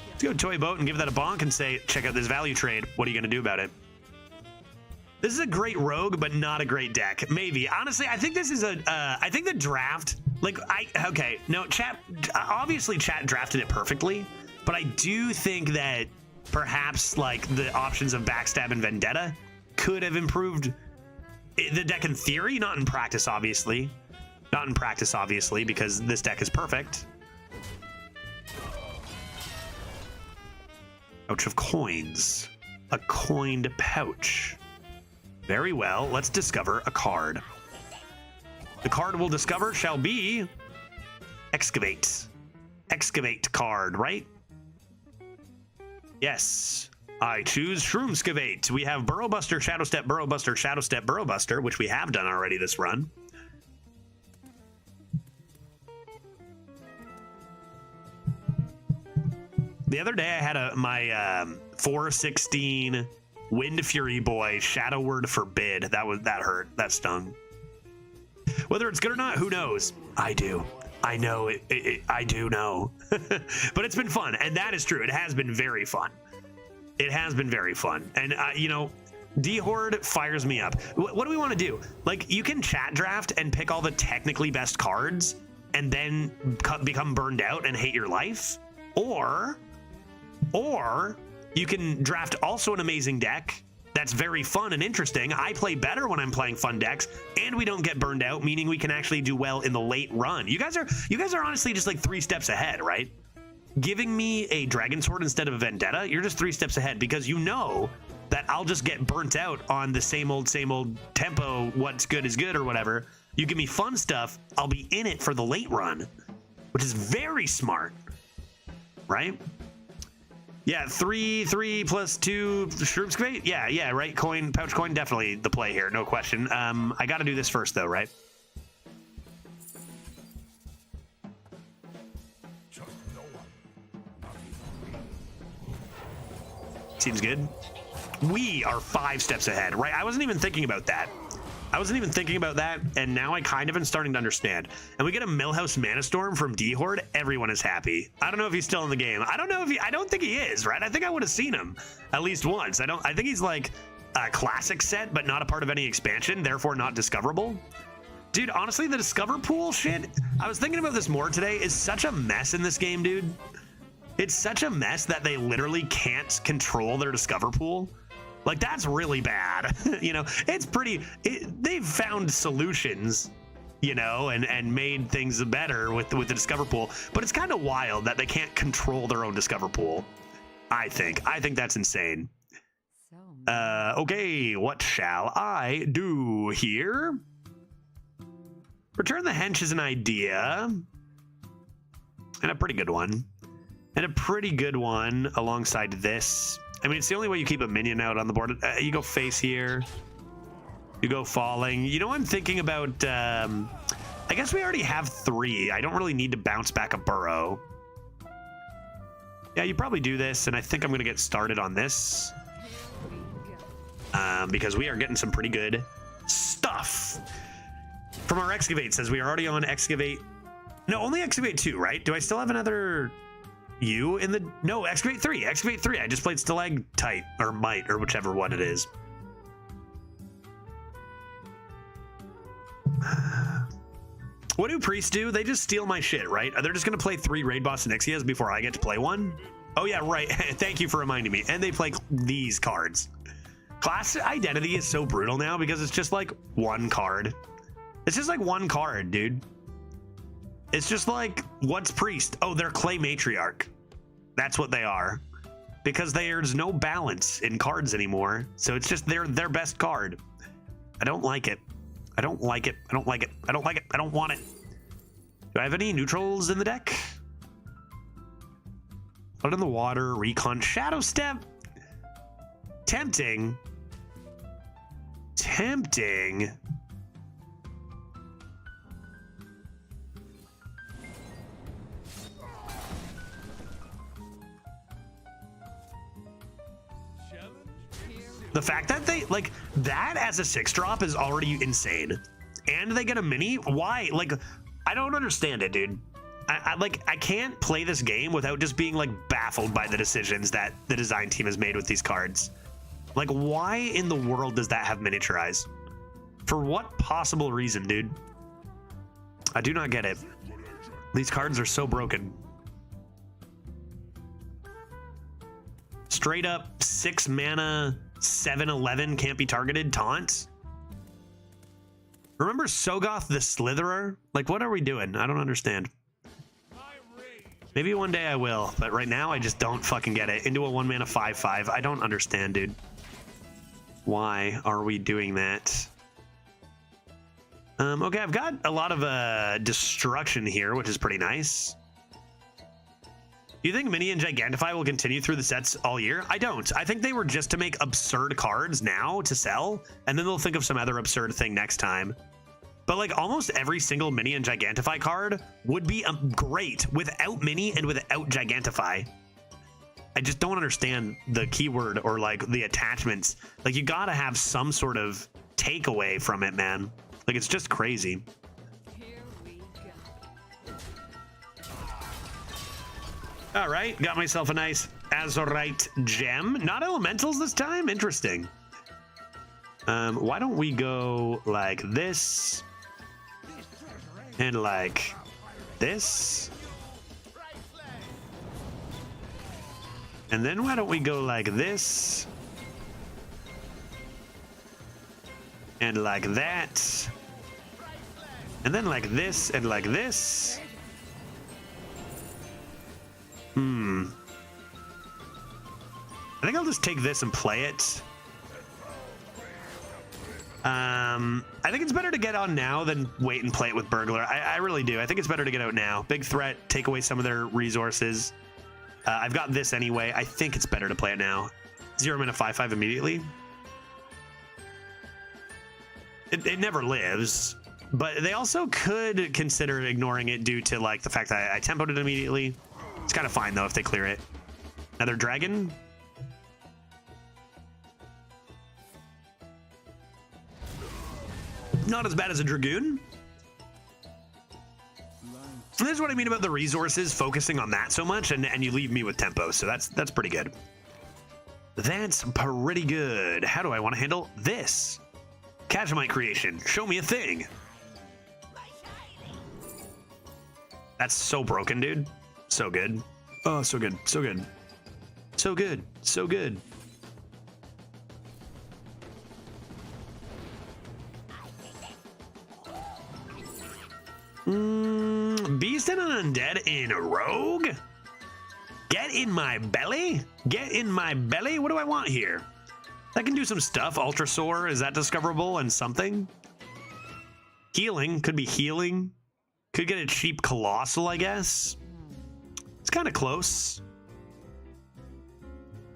S1: Let's go Toy Boat and give that a bonk and say, check out this value trade. What are you going to do about it? This is a great rogue, but not a great deck. Maybe. Honestly, I think this is I think the draft, okay, no, chat, obviously chat drafted it perfectly, but I do think that perhaps, the options of Backstab and Vendetta could have improved the deck in theory, not in practice, obviously. Not in practice, obviously, because this deck is perfect. Pouch of coins. A coined pouch. Very well. Let's discover a card. The card we'll discover shall be Excavate. Excavate card, right? Yes. I choose Shroomscavate. We have Burrowbuster, Shadowstep, Burrowbuster, Shadowstep, Burrowbuster, which we have done already this run. The other day I had my 416 Wind Fury Boy Shadow Word Forbid. That hurt. That stung. Whether it's good or not, who knows? I do. I know it. I do know. But it's been fun, and that is true. It has been very fun. It has been very fun. And, D-Horde fires me up. What do we want to do? You can chat draft and pick all the technically best cards and then become burned out and hate your life. Or you can draft also an amazing deck that's very fun and interesting. I play better when I'm playing fun decks, and we don't get burned out, meaning we can actually do well in the late run. You guys are honestly just 3 steps ahead, right? Giving me a Dragon Sword instead of a Vendetta, you're just 3 steps ahead, because you know that I'll just get burnt out on the same old tempo, what's good is good or whatever. You give me fun stuff, I'll be in it for the late run, which is very smart, right? Yeah, 3 plus 2 Shroomscavate? Yeah, right? Pouch coin, definitely the play here, no question. I gotta do this first though, right? Seems good. We are 5 steps ahead, right? I wasn't even thinking about that. And now I kind of am starting to understand. And we get a Millhouse Mana Storm from D-Horde. Everyone is happy. I don't know if he's still in the game. I don't think he is, right? I think I would have seen him at least once. I think he's a classic set, but not a part of any expansion, therefore not discoverable. Dude, honestly, the Discover Pool shit, I was thinking about this more today, is such a mess in this game, dude. It's such a mess that they literally can't control their Discover Pool. That's really bad. It's pretty... they've found solutions, you know, and made things better with the Discover pool. But it's kind of wild that they can't control their own Discover pool. I think that's insane. Okay, what shall I do here? Return the Hench is an idea. And a pretty good one. And a pretty good one alongside this. I mean, it's the only way you keep a minion out on the board. You go face here. You go falling. You know, I'm thinking about... I guess we already have 3. I don't really need to bounce back a burrow. Yeah, you probably do this, and I think I'm going to get started on this. Because we are getting some pretty good stuff. From our Excavate, says we are already on Excavate. No, only Excavate 2, right? Do I still have another U in the... No, Excavate 3. Excavate 3. I just played Stalactite, or Might, or whichever one it is. What do priests do? They just steal my shit, right? They're just going to play 3 Raid Boss Onyxias before I get to play one? Oh, yeah, right. Thank you for reminding me. And they play these cards. Class Identity is so brutal now because it's just like one card. It's just like one card, dude. It's just like, what's Priest? Oh, they're Clay Matriarch. That's what they are. Because there's no balance in cards anymore. So it's just their best card. I don't like it. I don't like it. I don't like it. I don't like it. I don't want it. Do I have any neutrals in the deck? Blood in the Water, Recon, Shadow Step. Tempting. Tempting. The fact that they, like, that as a 6-drop is already insane. And they get a mini? Why? Like, I don't understand it, dude. I can't play this game without just being, like, baffled by the decisions that the design team has made with these cards. Like, why in the world does that have miniaturize? For what possible reason, dude? I do not get it. These cards are so broken. Straight up 6 mana, 7/11 can't be targeted taunt. Remember Sogoth the Slitherer? Like, what are we doing? I don't understand. Maybe one day I will, but right now I just don't fucking get it. Into a 1 mana 5/5. I don't understand, dude. Why are we doing that? Okay, I've got a lot of destruction here, which is pretty nice. Do you think Mini and Gigantify will continue through the sets all year? I don't. I think they were just to make absurd cards now to sell, and then they'll think of some other absurd thing next time. But like almost every single Mini and Gigantify card would be great without Mini and without Gigantify. I just don't understand the keyword or like the attachments. Like you gotta have some sort of takeaway from it, man. Like it's just crazy. All right, got myself a nice Azurite gem. Not elementals this time? Interesting. Why don't we go like this and like this? And then why don't we go like this and like that? And then like this and like this? I think I'll just take this and play it. I think it's better to get on now than wait and play it with Burglar. I really do. I think it's better to get out now. Big threat, take away some of their resources. I've got this anyway. I think it's better to play it now. 0 mana 5/5 immediately. It never lives, but they also could consider ignoring it due to like the fact that I tempoed it immediately. It's kind of fine though if they clear it. Another dragon. Not as bad as a Dragoon. And this is what I mean about the resources, focusing on that so much, and you leave me with tempo, so that's pretty good. That's pretty good. How do I want to handle this? Cashmite creation, show me a thing. That's so broken, dude. So good. Oh, so good, so good. So good, so good. Beast and an undead in Rogue? Get in my belly? Get in my belly? What do I want here? I can do some stuff. Ultra Soar, is that discoverable and something? Healing, could be healing. Could get a cheap Colossal, I guess. It's kind of close.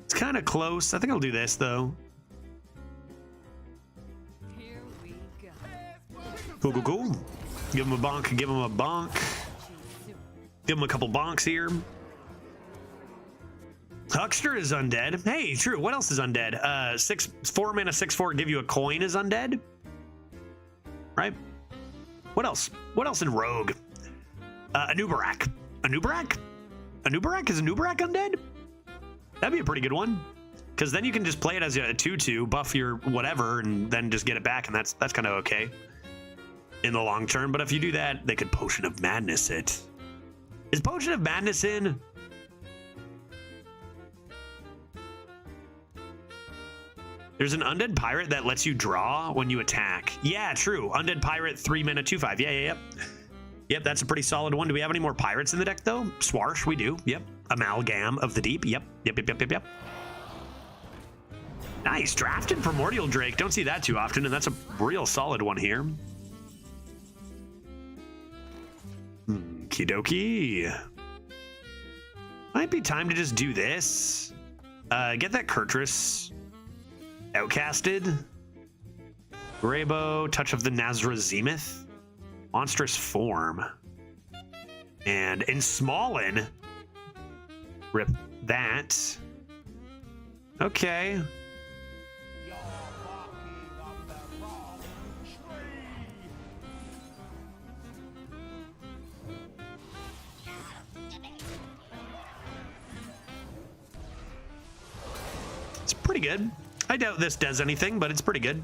S1: It's kind of close. I think I'll do this, though.
S2: Here we go.
S1: Cool, cool, cool. Give him a bonk, give him a bonk. Give him a couple bonks here. Huckster is undead. Hey, true. What else is undead? 4 mana, 6/4, give you a coin is undead. Right? What else? What else in Rogue? Anubarak. Anubarak? Anubarak? Is Anubarak undead? That'd be a pretty good one. Because then you can just play it as a 2/2, buff your whatever, and then just get it back, and that's kind of okay in the long term. But if you do that, they could Potion of Madness it. Is Potion of Madness in? There's an undead pirate that lets you draw when you attack. Yeah, true. Undead pirate, 3 mana, 2/5. Yeah. Yep, that's a pretty solid one. Do we have any more pirates in the deck, though? Swarsh, we do. Yep. Amalgam of the Deep. Yep. Nice. Drafted Primordial Drake. Don't see that too often, and that's a real solid one here. Okie-dokie. Might be time to just do this. Get that Kurtrus outcasted. Greybow, Touch of the Nazra Zenith. Monstrous Form. And in Smallin, rip that. Okay. It's pretty good. I doubt this does anything, but it's pretty good.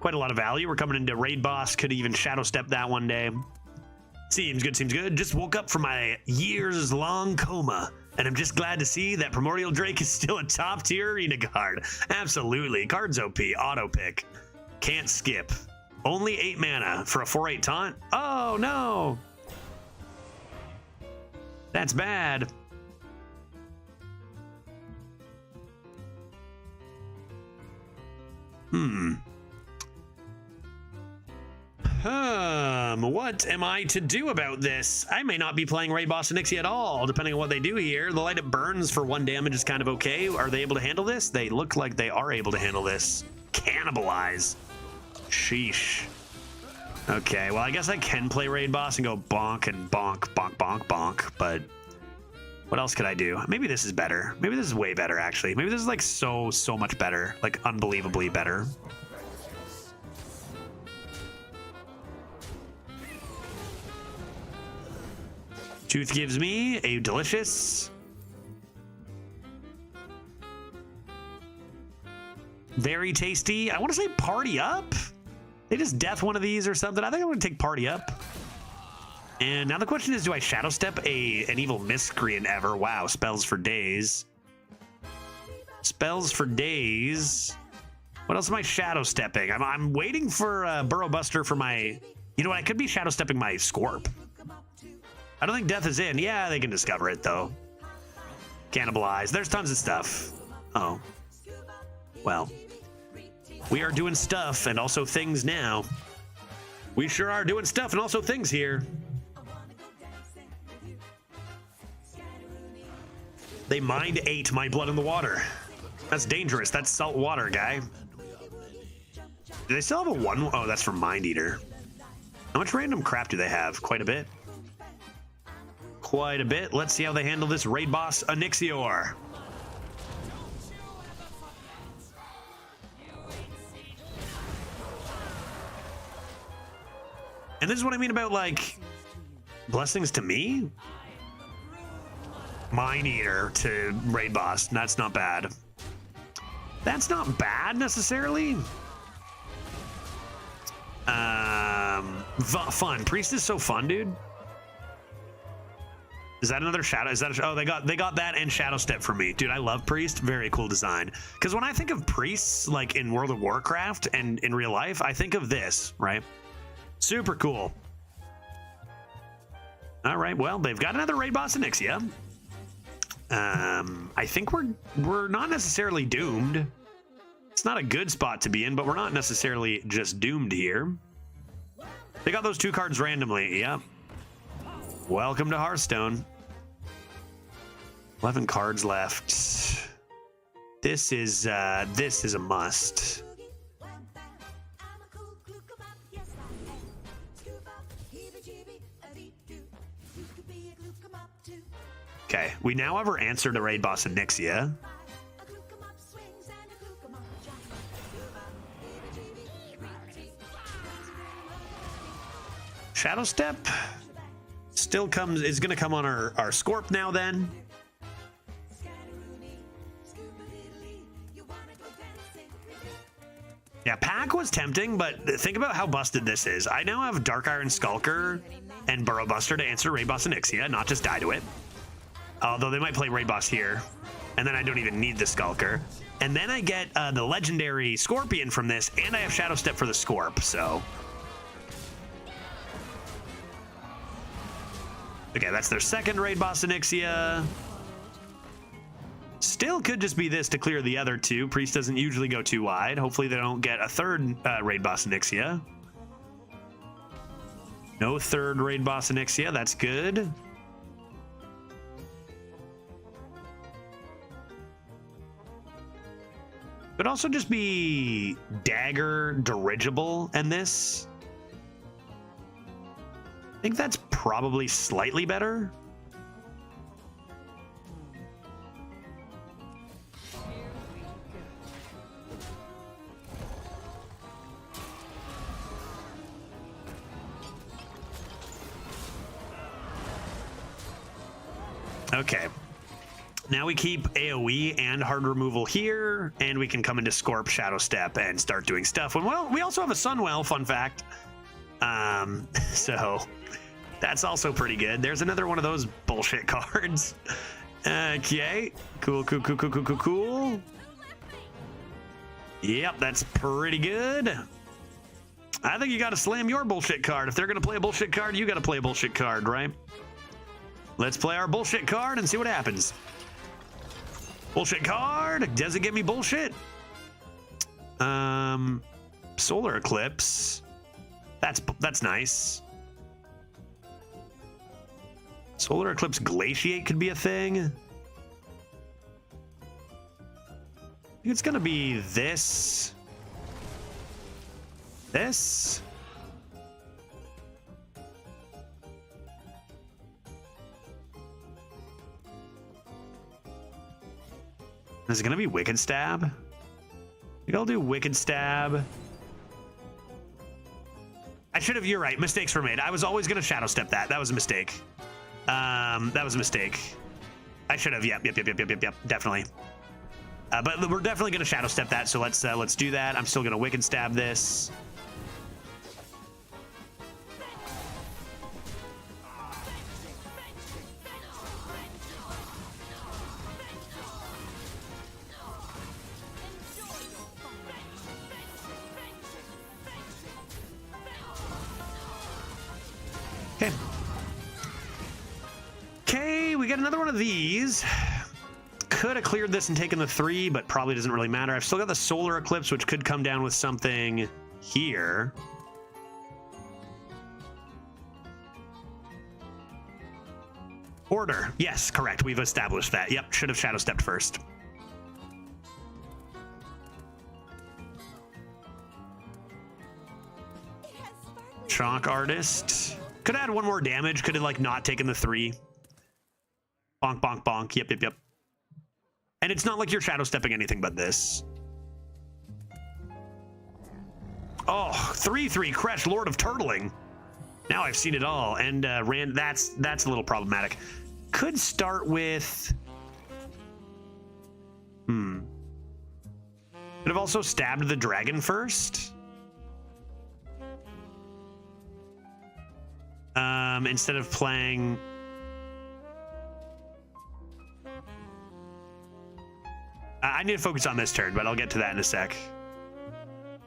S1: Quite a lot of value. We're coming into raid boss. Could even shadow step that one day. Seems good, seems good. Just woke up from my years-long coma, and I'm just glad to see that Primordial Drake is still a top-tier arena card. Absolutely. Card's OP. Auto pick. Can't skip. Only 8 mana for a 4/8 taunt? Oh, no. That's bad. What am I to do about this? I may not be playing Raid Boss and Nixie at all, depending on what they do here. The Light Up Burns for 1 damage is kind of okay. Are they able to handle this? They look like they are able to handle this. Cannibalize. Sheesh. Okay, well, I guess I can play Raid Boss and go bonk and bonk, bonk, bonk, bonk, but what else could I do? Maybe this is better. Maybe this is way better, actually. Maybe this is like so much better, like unbelievably better. Tooth gives me a delicious. Very tasty. I want to say Party Up. They just death one of these or something. I think I'm going to take Party Up. And now the question is, do I Shadow Step an Evil Miscreant ever? Wow, spells for days. Spells for days. What else am I Shadow Stepping? I'm waiting for Burrow Buster for my... You know what? I could be Shadow Stepping my Scorp. I don't think death is in. Yeah, they can discover it, though. Cannibalize. There's tons of stuff. Oh. Well. We are doing stuff and also things now. We sure are doing stuff and also things here. They mind ate my blood in the water. That's dangerous. That's salt water, guy. Do they still have a 1? Oh, that's from Mind Eater. How much random crap do they have? Quite a bit. Quite a bit. Let's see how they handle this raid boss Onyxior. And this is what I mean about, like, blessings to me? Mind Eater to raid boss. That's not bad. That's not bad, necessarily. Fun. Priest is so fun, dude. Is that another shadow? Is that oh, they got that and Shadow Step for me. Dude, I love Priest. Very cool design. Because when I think of priests, like in World of Warcraft and in real life, I think of this, right? Super cool. All right, well, they've got another raid boss Onyxia. I think we're not necessarily doomed. It's not a good spot to be in, but we're not necessarily just doomed here. They got those 2 cards randomly. Yep. Welcome to Hearthstone. 11 cards left. This is a must. Okay, we now have our answer to raid boss Onyxia. Shadow Step still is going to come on our Scorp now then. Yeah, Pack was tempting, but think about how busted this is. I now have Dark Iron Skulker and Burrow Buster to answer raid boss Onyxia, not just die to it. Although they might play raid boss here, and then I don't even need the Skulker. And then I get the legendary Scorpion from this, and I have Shadow Step for the Scorp, so... Okay, that's their second raid boss Onyxia. Still could just be this to clear the other 2. Priest doesn't usually go too wide. Hopefully they don't get a third raid boss Onyxia. No third raid boss Onyxia, that's good. Could also just be Dagger Dirigible and this. I think that's probably slightly better. Okay. Now we keep AoE and hard removal here, and we can come into Scorp, Shadow Step, and start doing stuff. And well, we also have a Sunwell, fun fact. So that's also pretty good. There's another one of those bullshit cards. Okay, cool. Yep, that's pretty good. I think you got to slam your bullshit card. If they're going to play a bullshit card, you got to play a bullshit card, right? Let's play our bullshit card and see what happens. Bullshit card. Does it give me bullshit? Solar Eclipse. That's nice. Solar Eclipse Glaciate could be a thing. I think it's gonna be this. This. Is it gonna be Wicked Stab? I think I'll do Wicked Stab. I should have, you're right, mistakes were made. I was always gonna Shadow Step that. That was a mistake. That was a mistake. I should have, yep, definitely. But we're definitely gonna Shadow Step that, so let's do that. I'm still gonna Wicked Stab this. Okay, we got another one of these. Could have cleared this and taken the 3, but probably doesn't really matter. I've still got the Solar Eclipse, which could come down with something here. Order. Yes, correct. We've established that. Yep, should have Shadow Stepped first. Shock Artist. Could have had 1 more damage. Could have, like, not taken the 3. Bonk, bonk, bonk. Yep. And it's not like you're Shadow Stepping anything but this. Oh, 3/3 Kresh, Lord of Turtling. Now I've seen it all. And Rand, that's a little problematic. Could start with... Could have also stabbed the dragon first. Instead of playing... I need to focus on this turn, but I'll get to that in a sec. I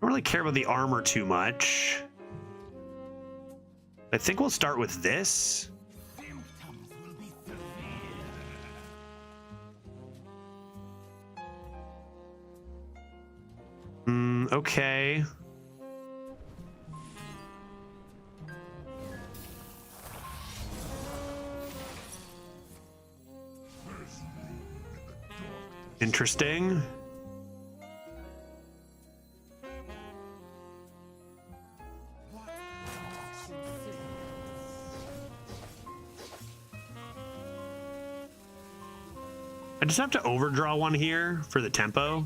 S1: don't really care about the armor too much. I think we'll start with this. Okay. Interesting. I just have to overdraw one here for the tempo.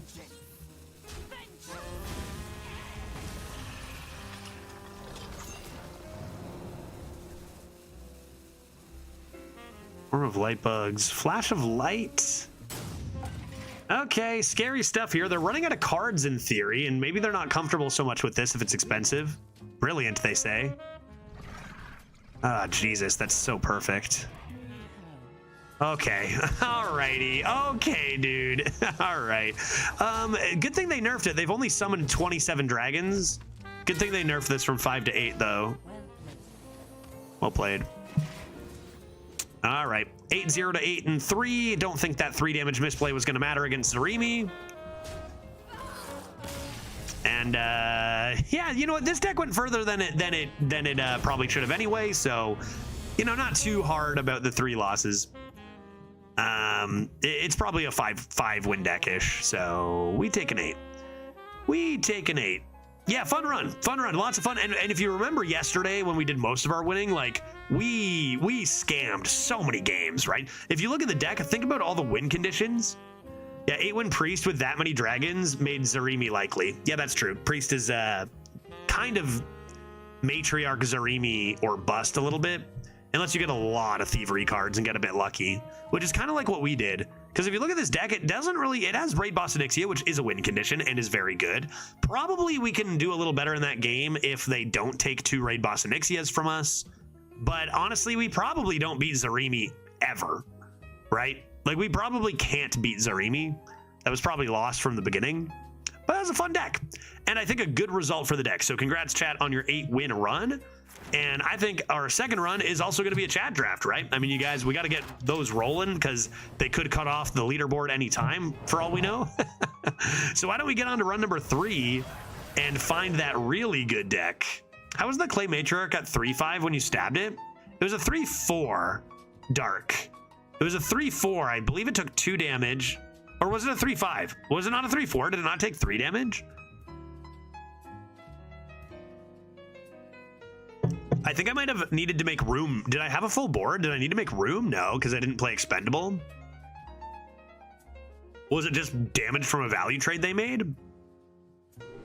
S1: Form of light bugs. Flash of light. Okay, scary stuff here. They're running out of cards in theory, and maybe they're not comfortable so much with this if it's expensive. Brilliant, they say. Ah, Jesus, that's so perfect. Okay, alrighty. Okay, dude. All right. Good thing they nerfed it. They've only summoned 27 dragons. Good thing they nerfed this from 5 to 8, though. Well played. All right, 8-0 to 8 and 3. Don't think that 3 damage misplay was going to matter against Zarimi. And yeah, you know what? This deck went further than it probably should have anyway. So, you know, not too hard about the 3 losses. It's probably a 5 win deck-ish. So we take an 8. We take an 8. Yeah, fun run, lots of fun. And if you remember yesterday when we did most of our winning, like we scammed so many games, right? If you look at the deck, think about all the win conditions. Yeah, 8-win Priest with that many dragons made Zarimi likely. Yeah, that's true. Priest is kind of matriarch Zarimi or bust a little bit, unless you get a lot of thievery cards and get a bit lucky, which is kind of like what we did. Because if you look at this deck, it has Raid Boss Onyxia, which is a win condition and is very good. Probably we can do a little better in that game if they don't take 2 Raid Boss Onyxias from us. But honestly, we probably don't beat Zarimi ever, right? Like, we probably can't beat Zarimi. That was probably lost from the beginning. But that was a fun deck. And I think a good result for the deck. So congrats, chat, on your 8-win run. And I think our second run is also going to be a chat draft, right? I mean, you guys, we got to get those rolling because they could cut off the leaderboard anytime for all we know. So why don't we get on to run number 3 and find that really good deck. How was the Clay Matriarch at 3-5 when you stabbed it? It was a 3-4 dark. It was a 3-4. I believe it took 2 damage. Or was it a 3-5? Was it not a 3-4? Did it not take 3 damage? I think I might have needed to make room. Did I have a full board? Did I need to make room? No, because I didn't play expendable. Was it just damage from a value trade they made?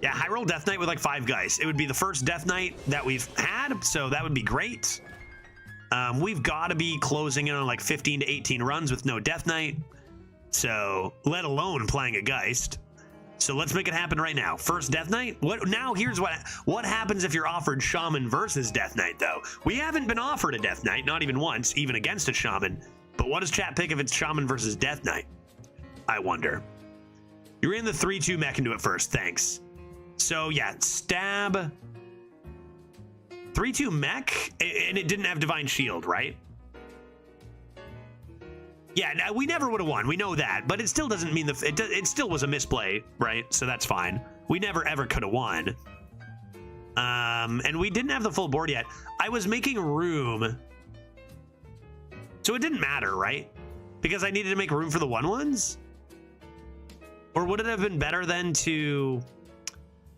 S1: Yeah, high roll Death Knight with like 5 guys. It would be the first Death Knight that we've had, so that would be great. We've got to be closing in on like 15 to 18 runs with no Death Knight. So, let alone playing a Geist. So let's make it happen right now. First Death Knight. Here's what happens if you're offered Shaman versus Death Knight, though. We haven't been offered a Death Knight, not even once, even against a Shaman. But what does chat pick if it's Shaman versus Death Knight? I wonder. You ran the 3-2 mech into it first. Thanks. So yeah, stab. 3-2 mech, and it didn't have Divine Shield, right? Yeah, we never would have won. We know that, but it still doesn't mean it still was a misplay, right? So that's fine. We never ever could have won. And we didn't have the full board yet. I was making room, so it didn't matter, right? Because I needed to make room for the 1/1s. Or would it have been better then to?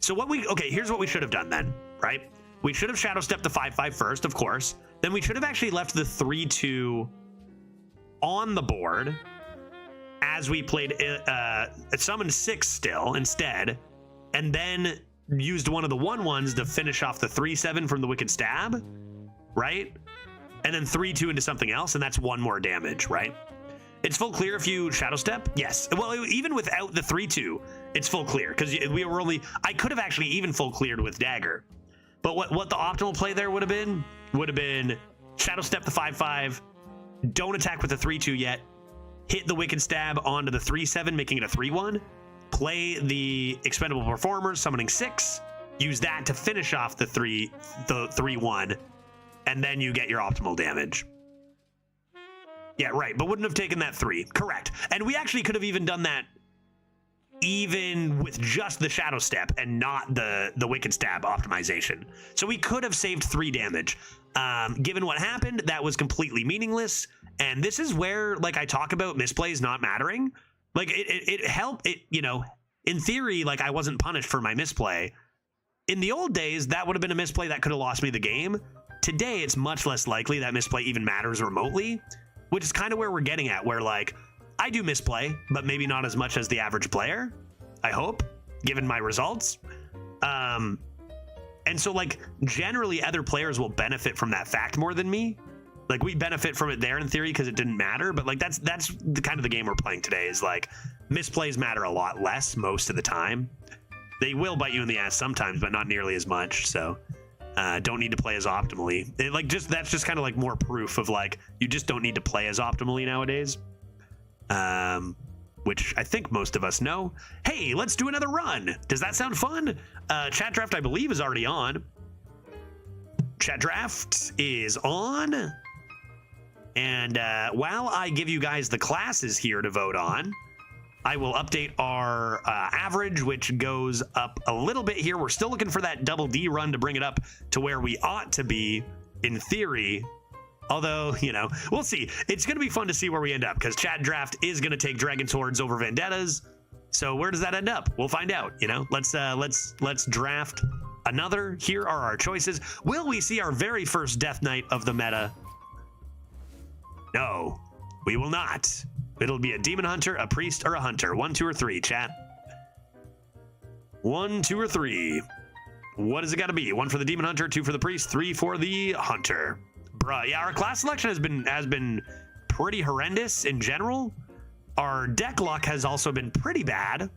S1: So here's what we should have done then, right? We should have Shadow Stepped the 5/5 first, of course. Then we should have actually left the 3-2 on the board as we played summoned 6 still instead, and then used one of the 1/1s to finish off the 3-7 from the Wicked Stab, right? And then 3-2 into something else, and that's 1 more damage, right? It's full clear if you Shadow Step? Yes. Well, even without the 3-2, it's full clear, because I could have actually even full cleared with Dagger. But what the optimal play there would have been Shadow Step the 5/5, don't attack with the 3-2 yet, hit the Wicked Stab onto the 3-7, making it a 3-1, play the Expendable Performers, summoning 6, use that to finish off the 3-1, and then you get your optimal damage. Yeah, right, but wouldn't have taken that 3. Correct. And we actually could have even done that even with just the Shadow Step and not the Wicked Stab optimization. So we could have saved 3 damage. Given what happened, that was completely meaningless. And this is where, like, I talk about misplays not mattering. Like, it helped, you know, in theory, like, I wasn't punished for my misplay. In the old days, that would have been a misplay that could have lost me the game. Today, it's much less likely that misplay even matters remotely, which is kind of where we're getting at, where, like, I do misplay, but maybe not as much as the average player, I hope, given my results. And so, like, generally, other players will benefit from that fact more than me. Like, we benefit from it there in theory because it didn't matter, but, like, that's the kind of the game we're playing today is, like, misplays matter a lot less most of the time. They will bite you in the ass sometimes, but not nearly as much, so don't need to play as optimally. That's just kind of, like, more proof of, like, you just don't need to play as optimally nowadays. Which I think most of us know. Hey, let's do another run. Does that sound fun? Chat draft, I believe, is already on. Chat draft is on. And while I give you guys the classes here to vote on, I will update our average, which goes up a little bit here. We're still looking for that double D run to bring it up to where we ought to be in theory. Although, you know, we'll see. It's going to be fun to see where we end up because chat draft is going to take Dragon Swords over Vendettas. So where does that end up? We'll find out. You know, let's draft another. Here are our choices. Will we see our very first Death Knight of the meta? No, we will not. It'll be a Demon Hunter, a Priest, or a Hunter. 1, 2, or 3, chat. 1, 2, or 3. What does it got to be? 1 for the Demon Hunter, 2 for the Priest, 3 for the Hunter. Bruh, yeah, our class selection has been pretty horrendous in general. Our deck luck has also been pretty bad.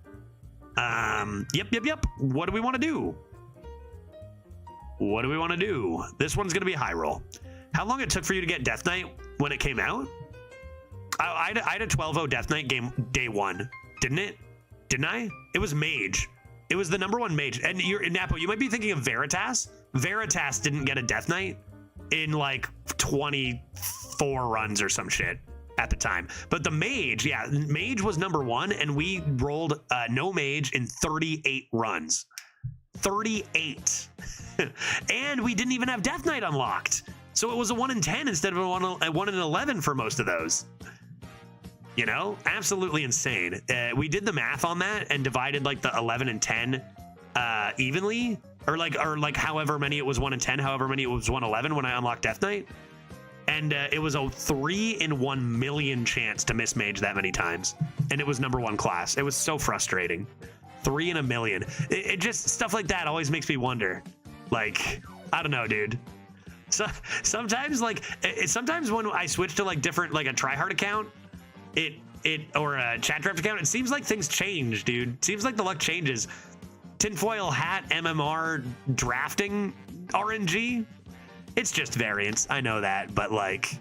S1: Yep. What do we want to do? What do we want to do? This one's going to be a high roll. How long it took for you to get Death Knight when it came out? I had a 12-0 Death Knight game day 1, didn't it? Didn't I? It was Mage. It was the #1 Mage. And Napo, you might be thinking of Veritas. Veritas didn't get a Death Knight in like 24 runs or some shit at the time. But the Mage, yeah, Mage was #1, and we rolled no Mage in 38 runs. 38. And we didn't even have Death Knight unlocked. So it was a 1 in 10 instead of a 1 in 11 for most of those. You know, absolutely insane. We did the math on that and divided like the 11 and 10 evenly, or like however many it was 1 in 10, however many it was 1 in 11 when I unlocked Death Knight. And it was a 3 in 1 million chance to miss Mage that many times. And it was #1 class. It was so frustrating. 3 in a million. It just, stuff like that always makes me wonder. Like, I don't know, dude. So sometimes sometimes when I switch to like different, like a tryhard account, or a chat draft account, it seems like things change, dude. It seems like the luck changes. Tinfoil hat MMR drafting RNG. It's just variance. I know that, but like,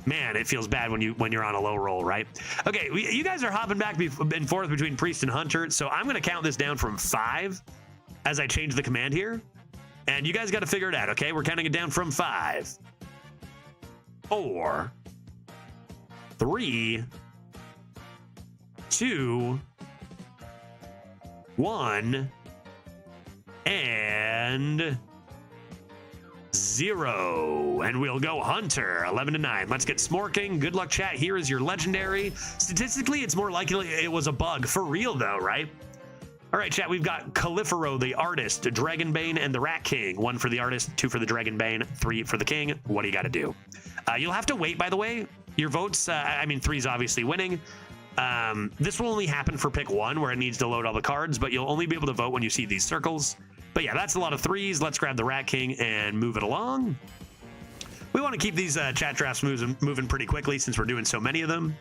S1: man, it feels bad when you're on a low roll, right? Okay, you guys are hopping back and forth between Priest and Hunter, so I'm gonna count this down from 5 as I change the command here. And you guys got to figure it out, okay? We're counting it down from 5, 4, 3, 2, 1, and 0. And we'll go Hunter, 11 to 9. Let's get smorking. Good luck, chat. Here is your legendary. Statistically, it's more likely it was a bug. For real, though, right? All right, chat, we've got Califero, the artist, Dragonbane, and the Rat King. 1 for the artist, 2 for the Dragonbane, 3 for the king. What do you got to do? You'll have to wait, by the way. Your votes, 3's obviously winning. This will only happen for pick 1, where it needs to load all the cards, but you'll only be able to vote when you see these circles. But yeah, that's a lot of 3s. Let's grab the Rat King and move it along. We want to keep these chat drafts moving pretty quickly since we're doing so many of them.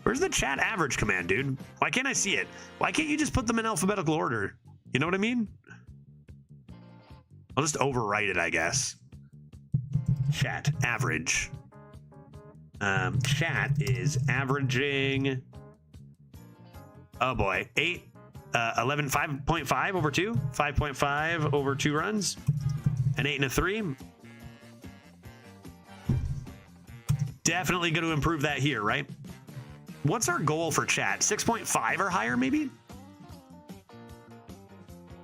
S1: Where's the chat average command, dude? Why can't I see it? Why can't you just put them in alphabetical order? You know what I mean? I'll just overwrite it, I guess. Chat average. Chat is averaging, oh boy, 11, 5.5 over 2, 5.5 over 2 runs, an 8 and a 3. Definitely going to improve that here, right? What's our goal for chat? 6.5 or higher, maybe?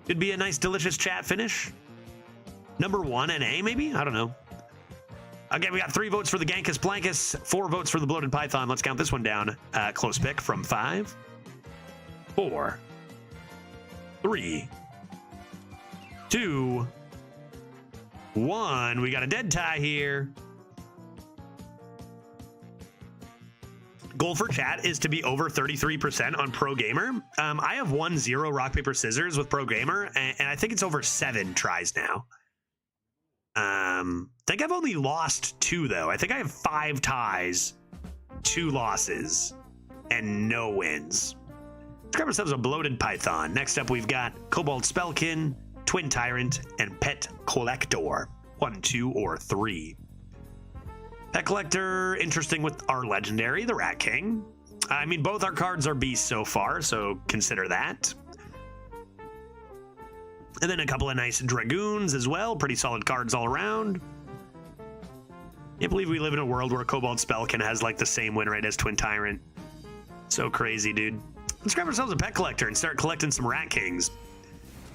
S1: Could be a nice, delicious chat finish. Number 1 NA, maybe? I don't know. Okay, we got 3 votes for the Gankus Blankus, 4 votes for the Bloated Python. Let's count this one down. Close pick from 5, 4, 3, 2, 1. We got a dead tie here. Goal for chat is to be over 33% on Pro Gamer. I have 1-0 rock, paper, scissors with Pro Gamer, and I think it's over 7 tries now. I think I've only lost 2, though. I think I have 5 ties, 2 losses, and no wins. Let's grab ourselves a Bloated Python. Next up, we've got Kobold Spellkin, Twin Tyrant, and Pet Collector. 1, 2, or 3. Pet Collector, interesting with our legendary, the Rat King. I mean, both our cards are beasts so far, so consider that. And then a couple of nice Dragoons as well. Pretty solid cards all around. Can't believe we live in a world where Kobold Spellkin has like the same win rate as Twin Tyrant. So crazy, dude. Let's grab ourselves a Pet Collector and start collecting some Rat Kings.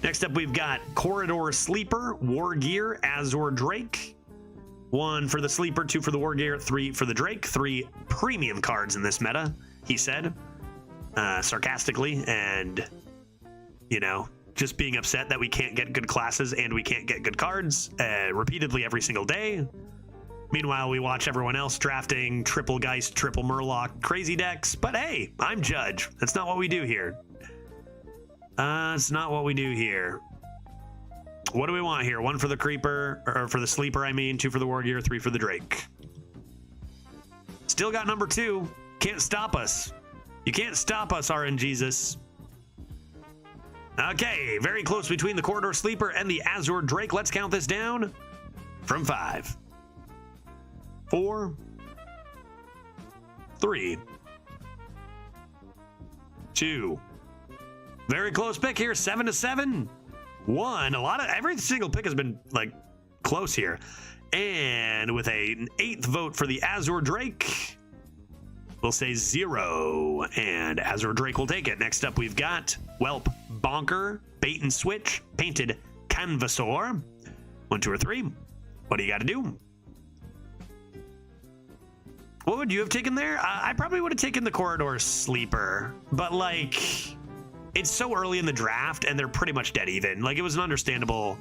S1: Next up, we've got Corridor Sleeper, War Gear, Azure Drake. 1 for the Sleeper, 2 for the War Gear, 3 for the Drake. 3 premium cards in this meta, he said, sarcastically, and, you know, just being upset that we can't get good classes and we can't get good cards repeatedly every single day. Meanwhile, we watch everyone else drafting triple Geist, triple Murloc, crazy decks. But hey, I'm Judge. That's not what we do here. It's not what we do here. What do we want here? 1 for the Creeper, or for the Sleeper, I mean. 2 for the War Gear, 3 for the Drake. Still got number 2. Can't stop us. You can't stop us, RNGesus. Okay, very close between the Corridor Sleeper and the Azure Drake. Let's count this down from 5, 4, 3, 2. Very close pick here, 7-7. 1. Every single pick has been like close here. And with an 8th vote for the Azure Drake, we'll say 0. And Azure Drake will take it. Next up, we've got Whelp, Bonker, Bait and Switch, Painted Canvasaur. 1, 2, or 3. What do you got to do? What would you have taken there? I probably would have taken the Corridor Sleeper, but like, it's so early in the draft and they're pretty much dead even. Like, it was an understandable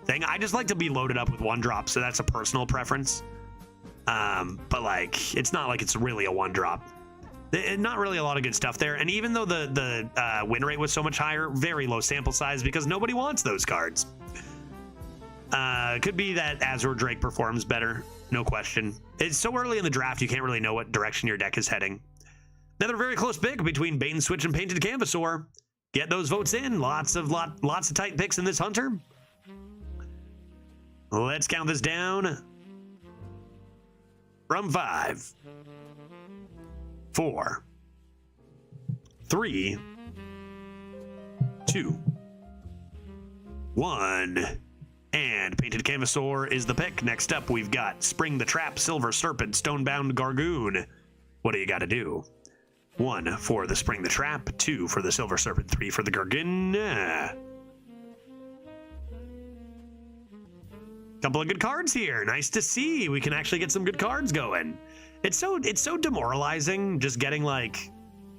S1: thing. I just like to be loaded up with 1-drop, so that's a personal preference. But like, it's not like it's really a 1-drop. Not really a lot of good stuff there. And even though the win rate was so much higher, very low sample size because nobody wants those cards. Could be that Azure Drake performs better, no question. It's so early in the draft, you can't really know what direction your deck is heading. Another very close pick between Bait and Switch and Painted Canvasaur. Get those votes in. Lots of tight picks in this Hunter. Let's count this down from 5, 4, 3, 2, 1. And Painted Canvasaur is the pick. Next up, we've got Spring the Trap, Silver Serpent, Stonebound Gargoon. What do you got to do? 1 for the Spring the Trap, 2 for the Silver Serpent, 3 for the Gargoon. Couple of good cards here. Nice to see. We can actually get some good cards going. It's so demoralizing just getting like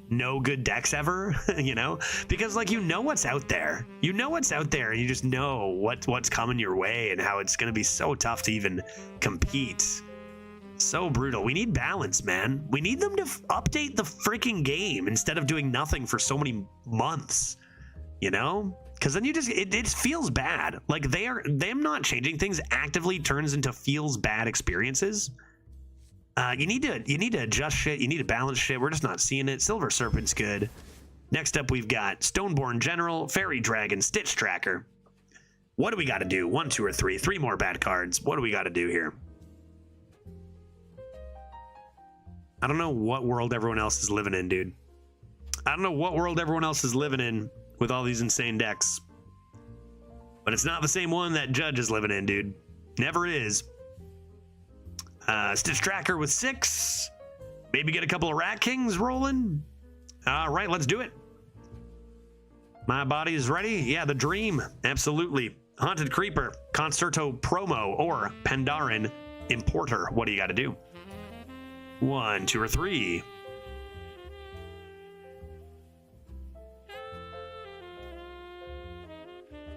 S1: no good decks ever, you know, because like, you know what's out there, and you just know what's coming your way and how it's going to be so tough to even compete. So brutal. We need balance, man. We need them to update the freaking game instead of doing nothing for so many months, you know, because then you just it feels bad. Like them not changing things actively turns into feels bad experiences. You need to adjust shit. You need to balance shit. We're just not seeing it. Silver Serpent's good. Next up, we've got Stoneborn General, Fairy Dragon, Stitch Tracker. What do we got to do? 1, 2, or 3? 3 more bad cards. What do we got to do here? I don't know what world everyone else is living in, dude. I don't know what world everyone else is living in with all these insane decks. But it's not the same one that Judge is living in, dude. Never is. Stitch Tracker with 6. Maybe get a couple of Rat Kings rolling. All right, let's do it. My body is ready. Yeah, the dream. Absolutely. Haunted Creeper, Concerto Promo, or Pandaren Importer. What do you got to do? 1, 2, or 3.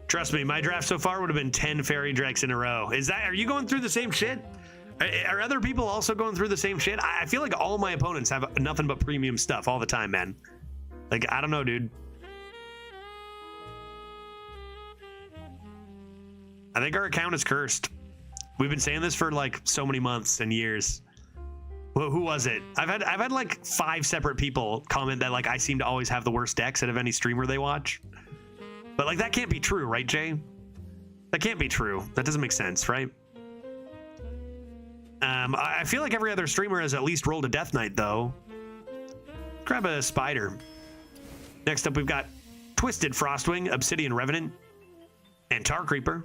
S1: Trust me, my draft so far would have been 10 Fairy Drakes in a row. Are you going through the same shit? Are other people also going through the same shit? I feel like all my opponents have nothing but premium stuff all the time, man. Like, I don't know, dude. I think our account is cursed. We've been saying this for like so many months and years. Well, who was it? I've had like 5 separate people comment that like I seem to always have the worst decks out of any streamer they watch. But like that can't be true, right, Jay? That can't be true. That doesn't make sense, right? I feel like every other streamer has at least rolled a Death Knight, though. Grab a Spider. Next up, we've got Twisted Frostwing, Obsidian Revenant, and Tar Creeper.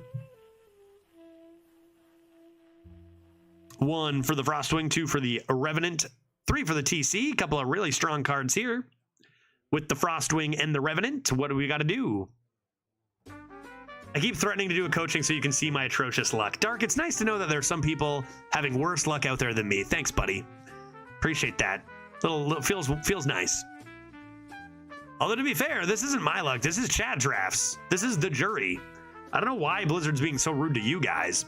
S1: 1 for the Frostwing, 2 for the Revenant, 3 for the TC. A couple of really strong cards here. With the Frostwing and the Revenant, what do we got to do? I keep threatening to do a coaching so you can see my atrocious luck. Dark, it's nice to know that there's some people having worse luck out there than me. Thanks, buddy. Appreciate that. Little feels nice. Although to be fair, this isn't my luck. This is Chad drafts. This is the jury. I don't know why Blizzard's being so rude to you guys.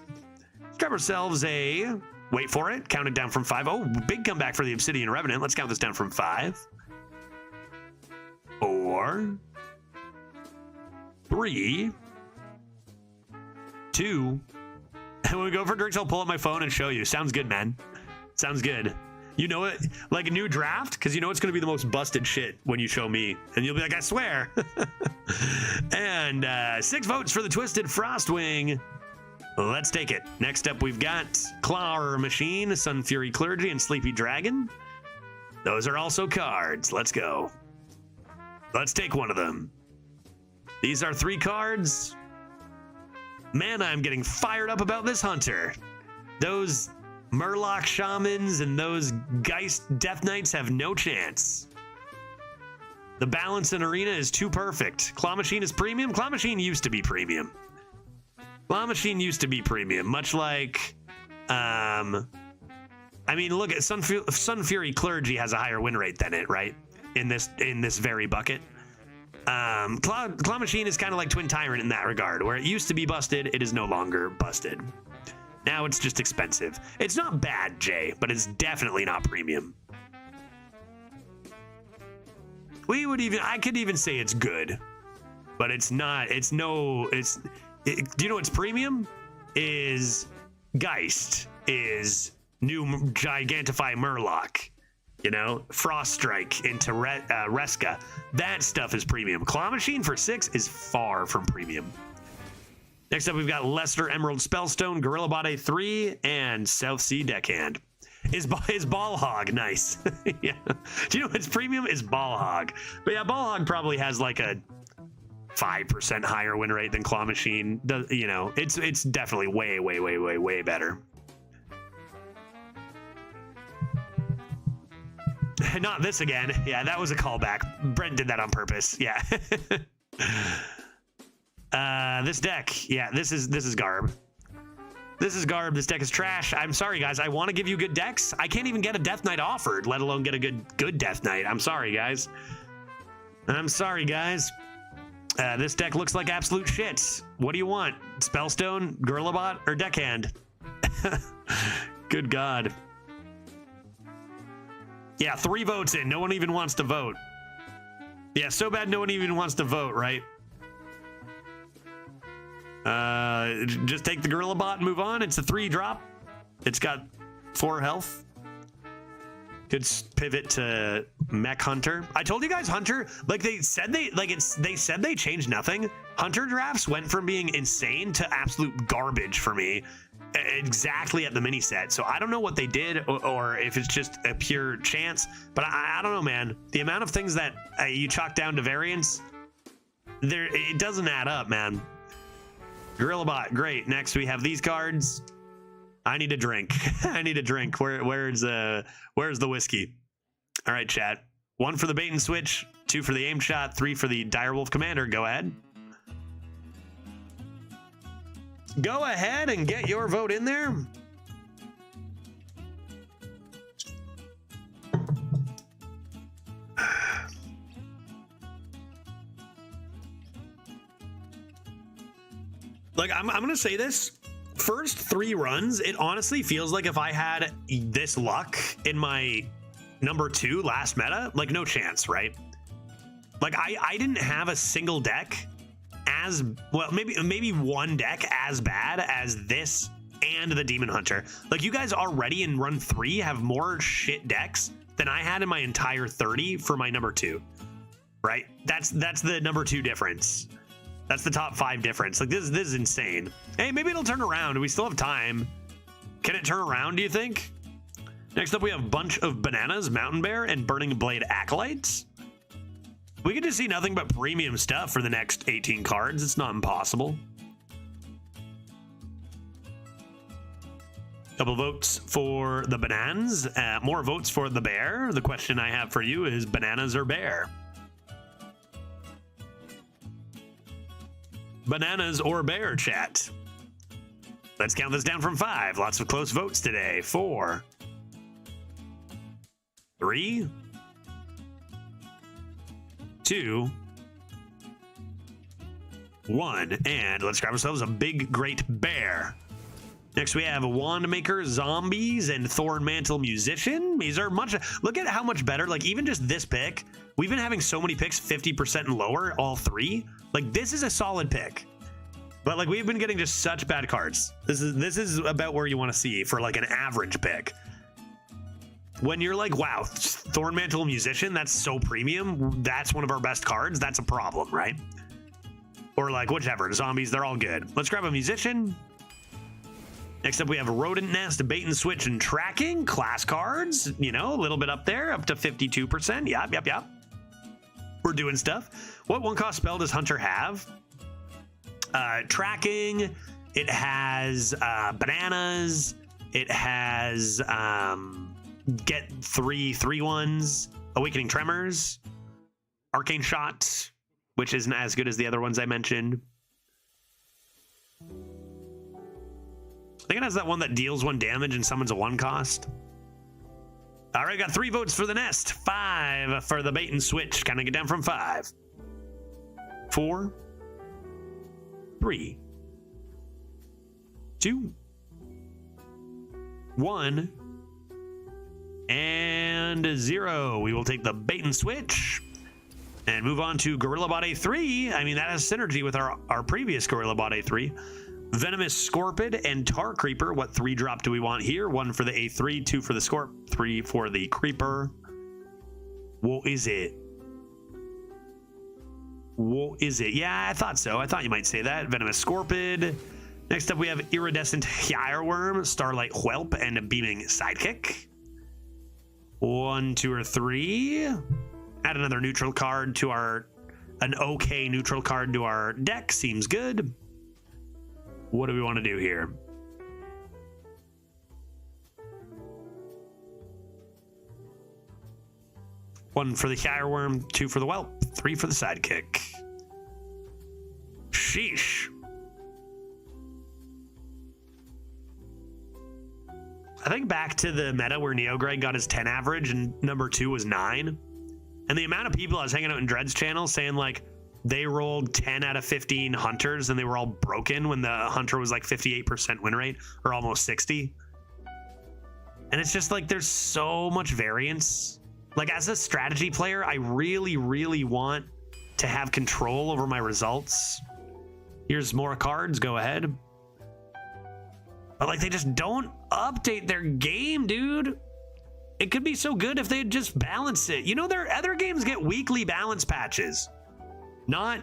S1: Let's grab ourselves a... Wait for it. Count it down from 5. Oh, big comeback for the Obsidian Revenant. Let's count this down from 5. 4. 3. 2. And when we go for drinks, I'll pull up my phone and show you. Sounds good, man. Sounds good. You know it, like a new draft, because you know it's going to be the most busted shit when you show me. And you'll be like, I swear. And 6 votes for the Twisted Frostwing. Let's take it. Next up, we've got Claw Machine, Sun Fury Clergy, and Sleepy Dragon. Those are also cards. Let's go. Let's take one of them. These are 3 cards. Man, I'm getting fired up about this Hunter. Those Murloc Shamans and those Geist Death Knights have no chance. The balance in Arena is too perfect. Claw Machine is premium. Claw Machine used to be premium. Claw Machine used to be premium, much like, I mean, look at Sun Fury Clergy has a higher win rate than it, right? In this very bucket. Claw Machine is kind of like Twin Tyrant in that regard, where it used to be busted, it is no longer busted. Now it's just expensive. It's not bad, Jay, but it's definitely not premium. I could even say it's good, but it's not. Do you know what's premium? Is Geist, is new Gigantify Murloc. You know, Frost Strike into Reska. That stuff is premium. Claw Machine for 6 is far from premium. Next up, we've got Lesser Emerald Spellstone, Gorilla Bot A3, and South Sea Deckhand. Is Ball Hog nice? Yeah. Do you know what's premium? Is Ball Hog. But yeah, Ball Hog probably has like a 5% higher win rate than Claw Machine. You know, it's definitely way better. Not this again. Yeah, that was a callback. Brent did that on purpose. Yeah. This deck. Yeah, this is garb. This is garb. This deck is trash. I'm sorry, guys. I want to give you good decks. I can't even get a Death Knight offered, let alone get a good Death Knight. I'm sorry, guys. I'm sorry, guys. This deck looks like absolute shit. What do you want? Spellstone, Gorilla Bot, or Deckhand? Good God. Yeah, 3 votes in. No one even wants to vote. Yeah, so bad no one even wants to vote, right? Just take the Gorilla Bot and move on. It's a 3-drop. It's got 4 health. Could pivot to Mech Hunter. I told you guys Hunter, like they said they changed nothing. Hunter drafts went from being insane to absolute garbage for me. Exactly at the mini set. So I don't know what they did or if it's just a pure chance, but I don't know, man. The amount of things that you chalk down to variance, it doesn't add up, man. Gorilla Bot, great. Next we have these cards. I need a drink. I need a drink. Where's the whiskey? All right, chat. 1 for the bait and switch, 2 for the aim shot, 3 for the Direwolf Commander. Go ahead. Go ahead and get your vote in there. Like, I'm going to say this. First 3 runs, it honestly feels like if I had this luck in my number 2 last meta, like, no chance, right? Like, I didn't have a single deck as well, maybe one deck as bad as this and the Demon Hunter. Like, you guys already in run 3 have more shit decks than I had in my entire 30 for my number 2, right? That's the number 2 difference. That's the top 5 difference. Like, this is insane. Hey, maybe it'll turn around. We still have time. Can it turn around, do you think? Next up, we have Bunch of Bananas, Mountain Bear, and Burning Blade Acolytes. We get to see nothing but premium stuff for the next 18 cards. It's not impossible. Couple votes for the bananas. More votes for the bear. The question I have for you is bananas or bear? Bananas or bear, chat? Let's count this down from 5. Lots of close votes today. 4, 3, 2, 1, and let's grab ourselves a big, great bear. Next, we have Wand Maker, Zombies, and Thorn Mantle Musician. These are much. Look at how much better. Like, even just this pick, we've been having so many picks 50% and lower, all 3. Like, this is a solid pick. But, like, we've been getting just such bad cards. This is about where you want to see for, like, an average pick. When you're like, wow, Thorn Mantle Musician, that's so premium. That's one of our best cards. That's a problem, right? Or, like, whichever. Zombies, they're all good. Let's grab a Musician. Next up, we have Rodent Nest, Bait and Switch, and Tracking. Class cards, you know, a little bit up there, up to 52%. Yep. We're doing stuff. What 1-cost spell does Hunter have? Tracking. It has bananas. It has get 3/3/1s. Awakening Tremors. Arcane Shot, which isn't as good as the other ones I mentioned. I think it has that one that deals 1 damage and summons a 1-cost. All right, got 3 votes for the nest. 5 for the bait and switch. Can I get down from 5? 4, 3, 2, 1, and 0. We will take the bait and switch and move on to Gorilla Bot A3. I mean, that has synergy with our previous Gorilla Bot A3. Venomous Scorpid and Tar Creeper. What 3-drop do we want here? 1 for the A3, 2 for the Scorp, 3 for the Creeper. What is it? What is it? Yeah, I thought so. I thought you might say that. Venomous Scorpid. Next up, we have Iridescent Hireworm, Starlight Whelp, and a Beaming Sidekick. 1, 2, or 3. Add another neutral card to an okay neutral card to our deck. Seems good. What do we want to do here? One for the Hireworm, 2 for the Whelp, 3 for the Sidekick. Sheesh. I think back to the meta where Neogreg got his 10 average and number 2 was 9. And the amount of people I was hanging out in Dread's channel saying, like, they rolled 10 out of 15 hunters and they were all broken when the hunter was like 58% win rate or almost 60. And it's just like, there's so much variance. Like, as a strategy player, I really, really want to have control over my results. Here's more cards. Go ahead. But, like, they just don't update their game, dude. It could be so good if they'd just balance it. You know, their other games get weekly balance patches. Not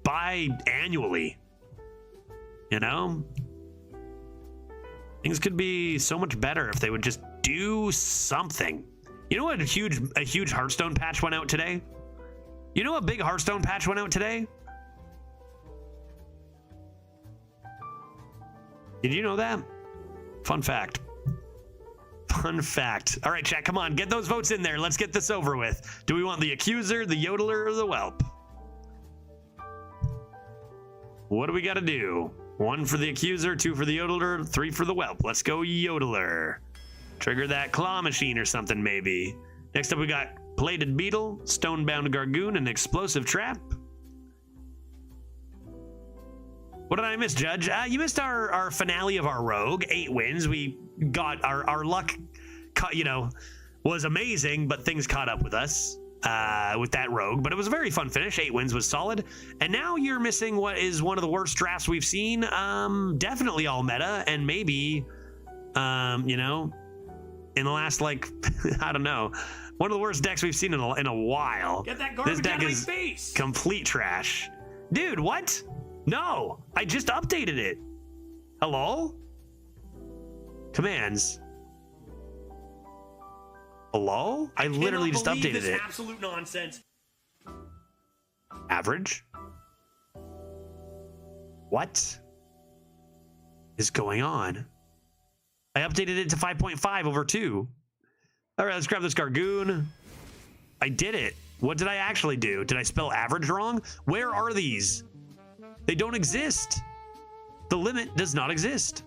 S1: bi-annually, you know? Things could be so much better if they would just do something. You know what? A huge Hearthstone patch went out today? You know a big Hearthstone patch went out today? Did you know that? Fun fact. Fun fact. All right, chat, come on. Get those votes in there. Let's get this over with. Do we want the accuser, the yodeler, or the whelp? What do we got to do? 1 for the accuser, 2 for the yodeler, 3 for the whelp. Let's go yodeler. Trigger that claw machine or something, maybe. Next up, we got plated beetle, stonebound gargoon, and explosive trap. What did I miss, Judge? You missed our finale of our rogue. 8 wins. We got our luck, was amazing, but things caught up with us with that rogue. But it was a very fun finish. 8 wins was solid. And now you're missing what is one of the worst drafts we've seen. Definitely all meta, and maybe, in the last, I don't know, one of the worst decks we've seen in a while.
S3: Get that garbage
S1: This deck
S3: out of my
S1: is
S3: face!
S1: complete trash. Dude, what? No, I just updated it. Hello? Commands. Hello? I literally just
S3: cannot believe
S1: updated
S3: this
S1: it.
S3: Absolute nonsense.
S1: Average? What is going on? I updated it to 5.5 over 2. All right, let's grab this Gargoon. I did it. What did I actually do? Did I spell average wrong? Where are these? They don't exist. The limit does not exist.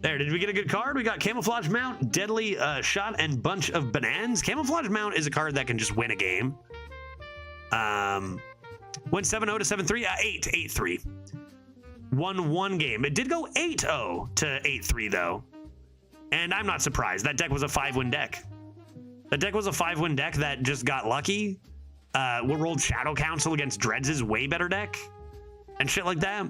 S1: There, did we get a good card? We got Camouflage Mount, Deadly Shot, and Bunch of Bananas. Camouflage Mount is a card that can just win a game. Went 7-0 to 7-3, 8-3. Won 1 game. It did go 8-0 to 8-3 though. And I'm not surprised. That deck was a 5-win deck. That deck was a 5-win deck that just got lucky. We rolled Shadow Council against Dreads' way better deck. And shit like that.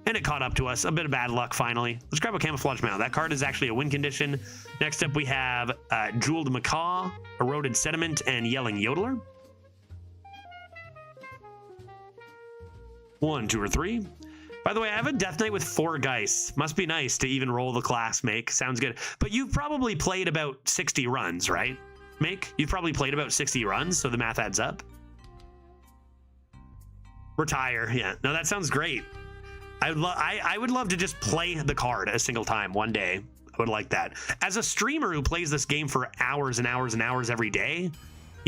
S1: And it caught up to us. A bit of bad luck finally. Let's grab a Camouflage Mount. That card is actually a win condition. Next up we have Jeweled Macaw, Eroded Sediment, and Yelling Yodeler. 1, 2, or 3. By the way, I have a Death Knight with 4 Geist. Must be nice to even roll the class, Make. Sounds good. But you've probably played about 60 runs, right, Make? You've probably played about 60 runs, so the math adds up. Retire. Yeah. No, that sounds great. I would love to just play the card a single time one day. I would like that. As a streamer who plays this game for hours and hours and hours every day,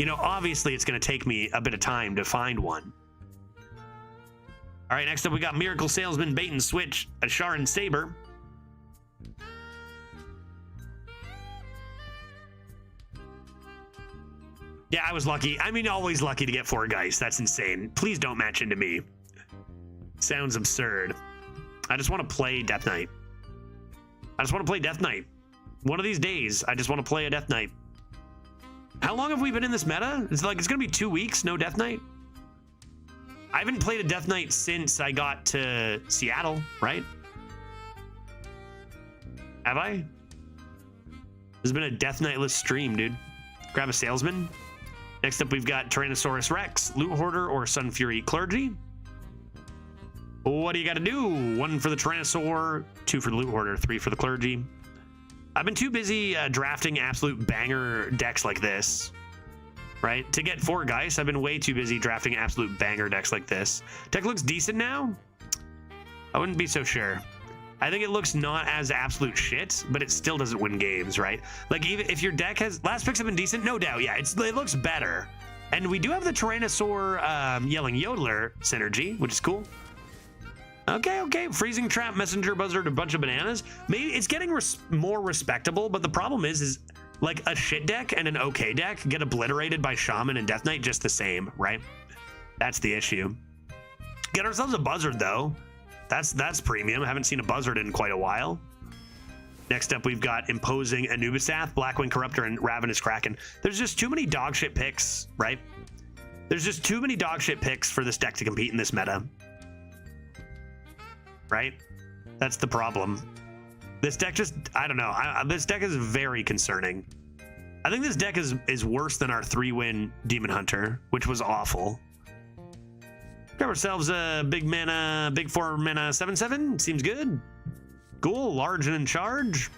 S1: obviously it's going to take me a bit of time to find one. All right, next up we got Miracle Salesman, Bait and Switch, Ashar and Saber. Yeah, I was lucky. I mean, always lucky to get 4 Geist. That's insane. Please don't match into me. Sounds absurd. I just want to play Death Knight. One of these days, I just want to play a Death Knight. How long have we been in this meta? It's going to be 2 weeks, no Death Knight? I haven't played a Death Knight since I got to Seattle, right? Have I? There's been a Death Knightless stream, dude. Grab a Salesman. Next up, we've got Tyrannosaurus Rex, Loot Hoarder, or Sun Fury Clergy. What do you got to do? 1 for the Tyrannosaur, 2 for the Loot Hoarder, 3 for the Clergy. I've been too busy drafting absolute banger decks like this, right? To get 4 Geist, I've been way too busy drafting absolute banger decks like this. Deck looks decent now. I wouldn't be so sure. I think it looks not as absolute shit, but it still doesn't win games, right? Like, even if your deck has... Last picks have been decent. No doubt, yeah. It looks better. And we do have the Tyrannosaur Yelling Yodeler synergy, which is cool. Okay. Freezing Trap, Messenger Buzzard, a bunch of bananas. Maybe it's getting more respectable, but the problem is like a shit deck and an okay deck get obliterated by Shaman and Death Knight just the same, right? That's the issue. Get ourselves a Buzzard, though. That's premium. I haven't seen a Buzzard in quite a while. Next up, we've got Imposing Anubisath, Blackwing Corruptor, and Ravenous Kraken. There's just too many dogshit picks, right? There's just too many dogshit picks for this deck to compete in this meta. Right? That's the problem. This deck just, I don't know. This deck is very concerning. I think this deck is worse than our 3-win Demon Hunter, which was awful. Grab ourselves a big 4 mana 7/7. Seems good. Cool. Large and in charge.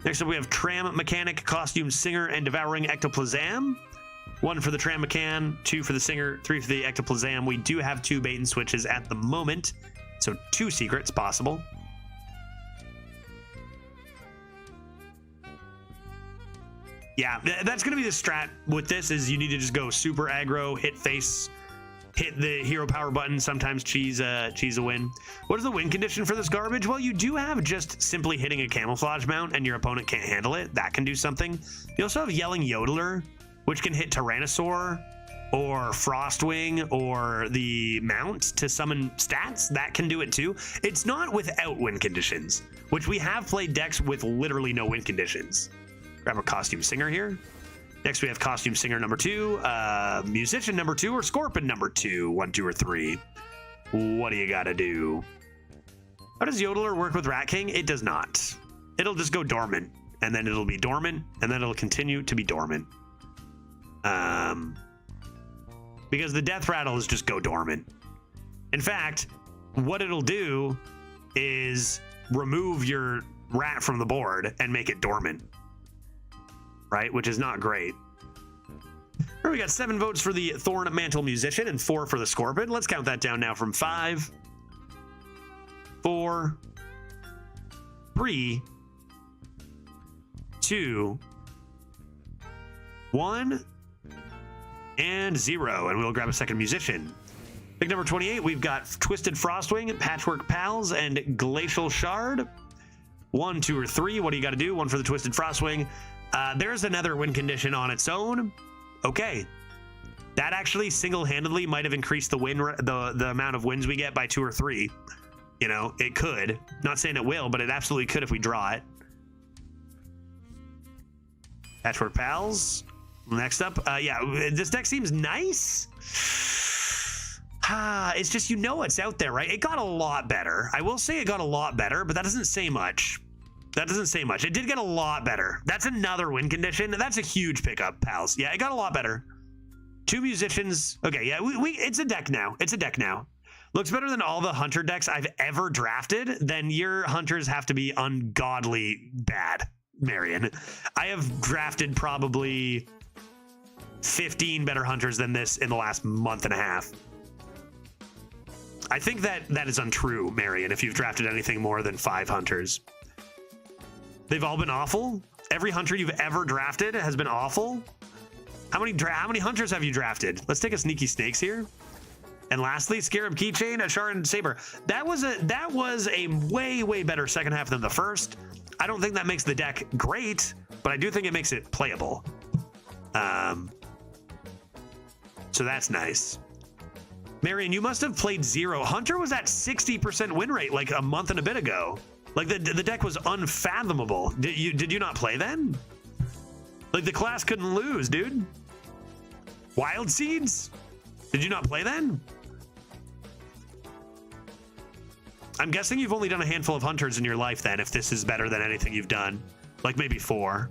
S1: Next up, we have Tram Mechanic, Costume Singer, and Devouring Ectoplasm. 1 for the Tram Mechan, 2 for the Singer, 3 for the Ectoplasm. We do have 2 bait and switches at the moment, so 2 secrets possible. Yeah, that's going to be the strat with this, is you need to just go super aggro, hit face, hit the hero power button, sometimes cheese a win. What is the win condition for this garbage? Well, you do have just simply hitting a camouflage mount and your opponent can't handle it. That can do something. You also have Yelling Yodeler, which can hit Tyrannosaur or Frostwing or the mount to summon stats. That can do it too. It's not without win conditions, which we have played decks with literally no win conditions. Grab a Costume Singer here. Next, we have Costume Singer number 2, Musician number 2, or Scorpion number 2, 1, 2, or 3. What do you gotta do? How does Yodeler work with Rat King? It does not. It'll just go dormant, and then it'll be dormant, and then it'll continue to be dormant. Because the Death Rattle is just go dormant. In fact, what it'll do is remove your rat from the board and make it dormant. Right, which is not great. We got 7 votes for the Thorn Mantle Musician and 4 for the Scorpion. Let's count that down now from 5, 4, 3, 2, 1, and 0. And we'll grab a second musician. Pick number 28, we've got Twisted Frostwing, Patchwork Pals, and Glacial Shard. 1, 2, or 3. What do you got to do? 1 for the Twisted Frostwing. There's another win condition on its own. Okay. That actually single-handedly might have increased the the amount of wins we get by 2 or 3. You know, it could. Not saying it will, but it absolutely could if we draw it. Patchwork Pals. Next up. Yeah, this deck seems nice. It's just, you know, it's out there, right? It got a lot better. I will say it got a lot better, but that doesn't say much. That doesn't say much. It did get a lot better. That's another win condition. That's a huge pickup, pals. Yeah, it got a lot better. 2 musicians. Okay, yeah, it's a deck now. It's a deck now. Looks better than all the hunter decks I've ever drafted. Then your hunters have to be ungodly bad, Marion. I have drafted probably 15 better hunters than this in the last month and a half. I think that is untrue, Marion, if you've drafted anything more than 5 hunters. They've all been awful. Every hunter you've ever drafted has been awful. How many hunters have you drafted? Let's take a Sneaky Snakes here. And lastly, Scarab Keychain, Ashar, and Saber. That was a way better second half than the first. I don't think that makes the deck great, but I do think it makes it playable. So that's nice. Marion, you must have played 0. Hunter was at 60% win rate like a month and a bit ago. Like the deck was unfathomable. Did you not play then? Like the class couldn't lose, dude. Wild Seeds? Did you not play then? I'm guessing you've only done a handful of hunters in your life then, if this is better than anything you've done. Like maybe 4.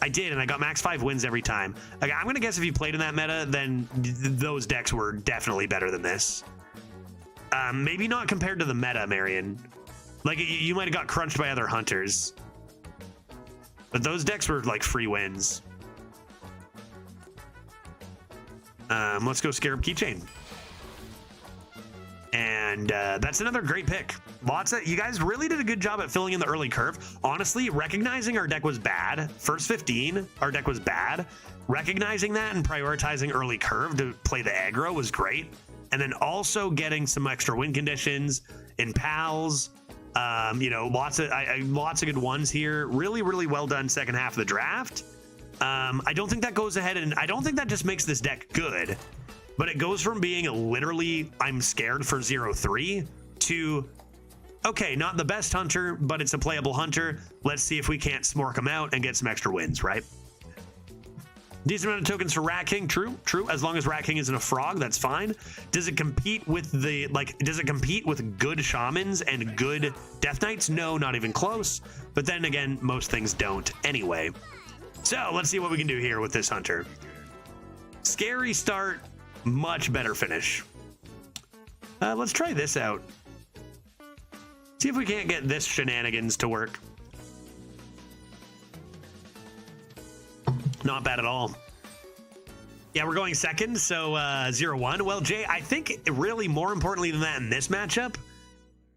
S1: I did, and I got max 5 wins every time. Like, I'm gonna guess if you played in that meta, then those decks were definitely better than this. Maybe not compared to the meta, Marion. Like, you might have got crunched by other hunters. But those decks were, like, free wins. Let's go Scarab Keychain. And that's another great pick. You guys really did a good job at filling in the early curve. Honestly, recognizing our deck was bad. First 15, our deck was bad. Recognizing that and prioritizing early curve to play the aggro was great. And then also getting some extra win conditions in pals. You know, lots of good ones here. Really well done second half of the draft. I don't think that goes ahead, and I don't think that just makes this deck good, but it goes from being literally I'm scared for 0-3 to okay, not the best hunter, but it's a playable hunter. Let's see if we can't smork him out and get some extra wins, right? Decent amount of tokens for Rat King, true. As long as Rat King isn't a frog, that's fine. Does it compete with does it compete with good shamans and good death knights? No, not even close. But then again, most things don't anyway. So let's see what we can do here with this hunter. Scary start, much better finish. Let's try this out. See if we can't get this shenanigans to work. Not bad at all. Yeah, we're going second, so 0-1. Well, Jay, I think really more importantly than that in this matchup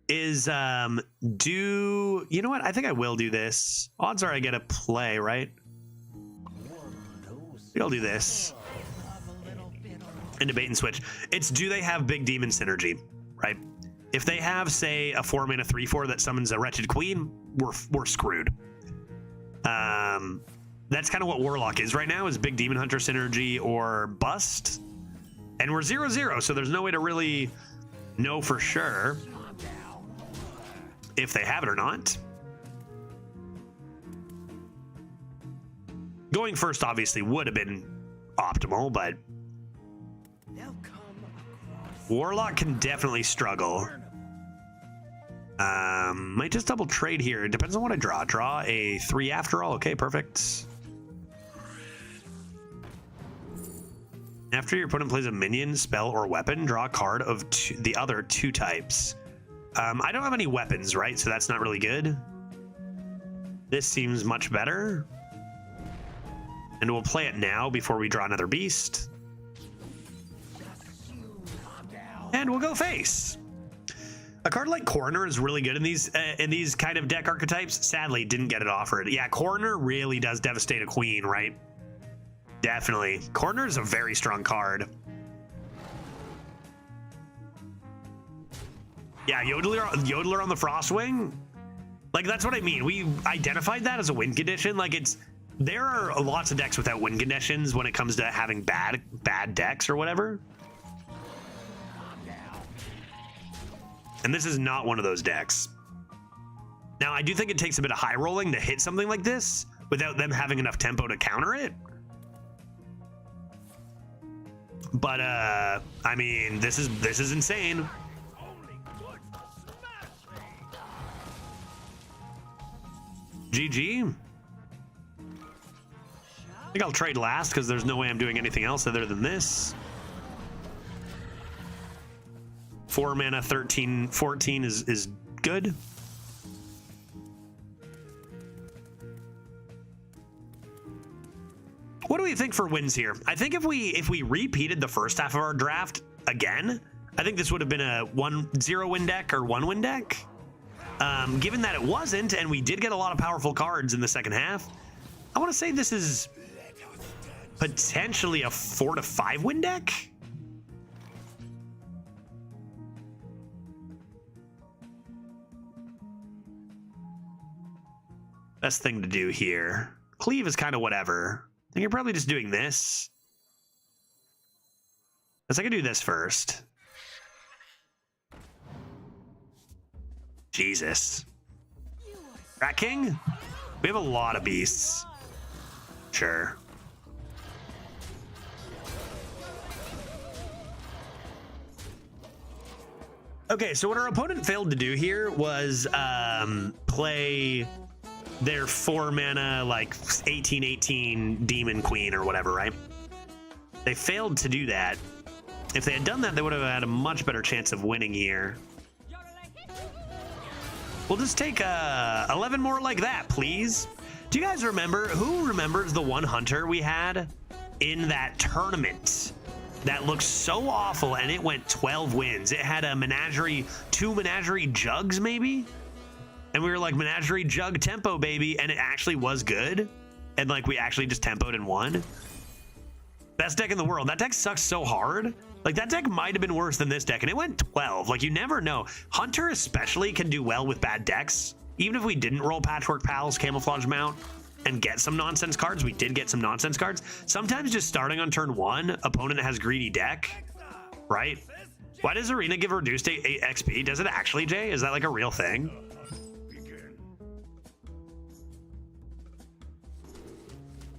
S1: is do you know what? I think I will do this. Odds are I get a play, right? I'll do this. And debate and switch. It's do they have big demon synergy, right? If they have, say, a 4-mana 3/4 that summons a Wretched Queen, we're screwed. That's kind of what Warlock is right now, is big Demon Hunter synergy or bust. And we're 0-0, so there's no way to really know for sure if they have it or not. Going first obviously would have been optimal, but Warlock can definitely struggle. Might just double trade here. It depends on what I draw. Draw a 3 after all. Okay, perfect. After your opponent plays a minion, spell, or weapon, draw a card of the other 2 types. I don't have any weapons, right? So that's not really good. This seems much better. And we'll play it now before we draw another beast. And we'll go face. A card like Coroner is really good in these kind of deck archetypes. Sadly, didn't get it offered. Yeah, Coroner really does devastate a queen, right? Definitely. Coroner is a very strong card. Yeah, Yodeler on the Frostwing. Like, that's what I mean. We identified that as a win condition. Like, there are lots of decks without win conditions when it comes to having bad decks or whatever. And this is not one of those decks. Now, I do think it takes a bit of high rolling to hit something like this without them having enough tempo to counter it. But I mean, this is insane. GG. I think I'll trade last because there's no way I'm doing anything else other than this. 4 mana, 13, 14 is good. What do we think for wins here? I think if we repeated the first half of our draft again, I think this would have been a 1-0 win deck or 1-win deck. Given that it wasn't, and we did get a lot of powerful cards in the second half, I want to say this is potentially a 4 to 5 win deck. Best thing to do here. Cleave is kind of whatever. I think you're probably just doing this. Guess I could do this first. Jesus. Rat King? We have a lot of beasts. Sure. Okay, so what our opponent failed to do here was play their 4 mana, like 18/18 Demon Queen or whatever, right? They failed to do that. If they had done that, they would have had a much better chance of winning here. We'll just take 11 more like that, please. Do you guys remember? Who remembers the one hunter we had in that tournament that looked so awful and it went 12 wins? It had a menagerie, 2 menagerie jugs maybe? And we were like, menagerie jug tempo, baby. And it actually was good. And like, we actually just tempoed and won. Best deck in the world. That deck sucks so hard. Like, that deck might have been worse than this deck. And it went 12. Like, you never know. Hunter especially can do well with bad decks. Even if we didn't roll Patchwork Pals, Camouflage Mount, and get some nonsense cards, we did get some nonsense cards. Sometimes just starting on turn 1, opponent has greedy deck, right? Why does Arena give reduced XP? Does it actually, Jay? Is that like a real thing?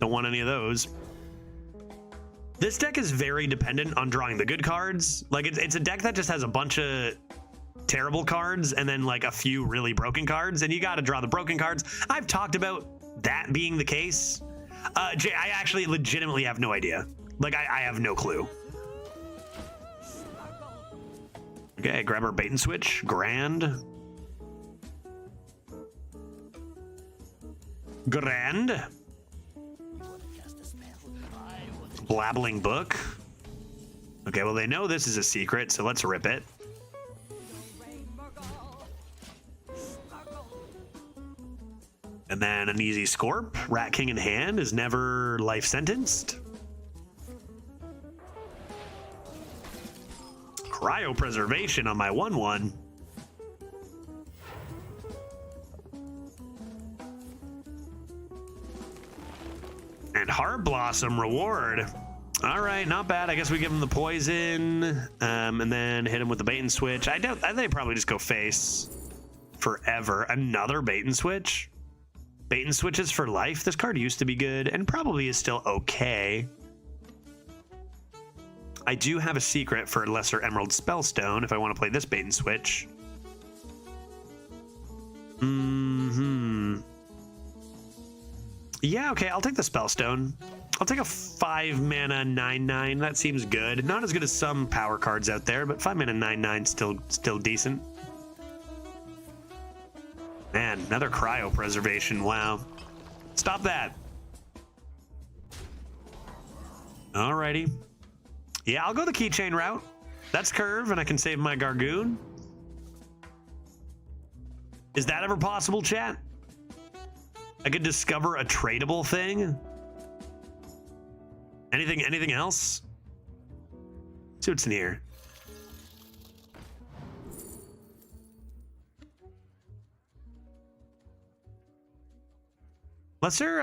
S1: Don't want any of those. This deck is very dependent on drawing the good cards. Like, it's a deck that just has a bunch of terrible cards and then like a few really broken cards, and you got to draw the broken cards. I've talked about that being the case. Jay, I actually legitimately have no idea. Like, I have no clue. Okay, grab our bait and switch. Grand. Blabbling book. Okay, well, they know this is a secret, so let's rip it. And then an easy Scorp. Rat King in hand is never life sentenced. Cryopreservation on my 1/1. And Heart Blossom reward. All right, not bad. I guess we give him the poison, and then hit him with the bait and switch. I doubt. They probably just go face forever. Another bait and switch. Bait and switches for life. This card used to be good and probably is still okay. I do have a secret for Lesser Emerald Spellstone if I want to play this bait and switch. Yeah, okay, I'll take the Spellstone. I'll take a 5 mana 9/9. That seems good. Not as good as some power cards out there, but 5 mana 9/9 still decent. Man, another cryopreservation. Wow. Stop that. Alrighty. Yeah, I'll go the keychain route. That's curve, and I can save my Gargoon. Is that ever possible, chat? I could discover a tradable thing? Anything else? See what's in here. Lesser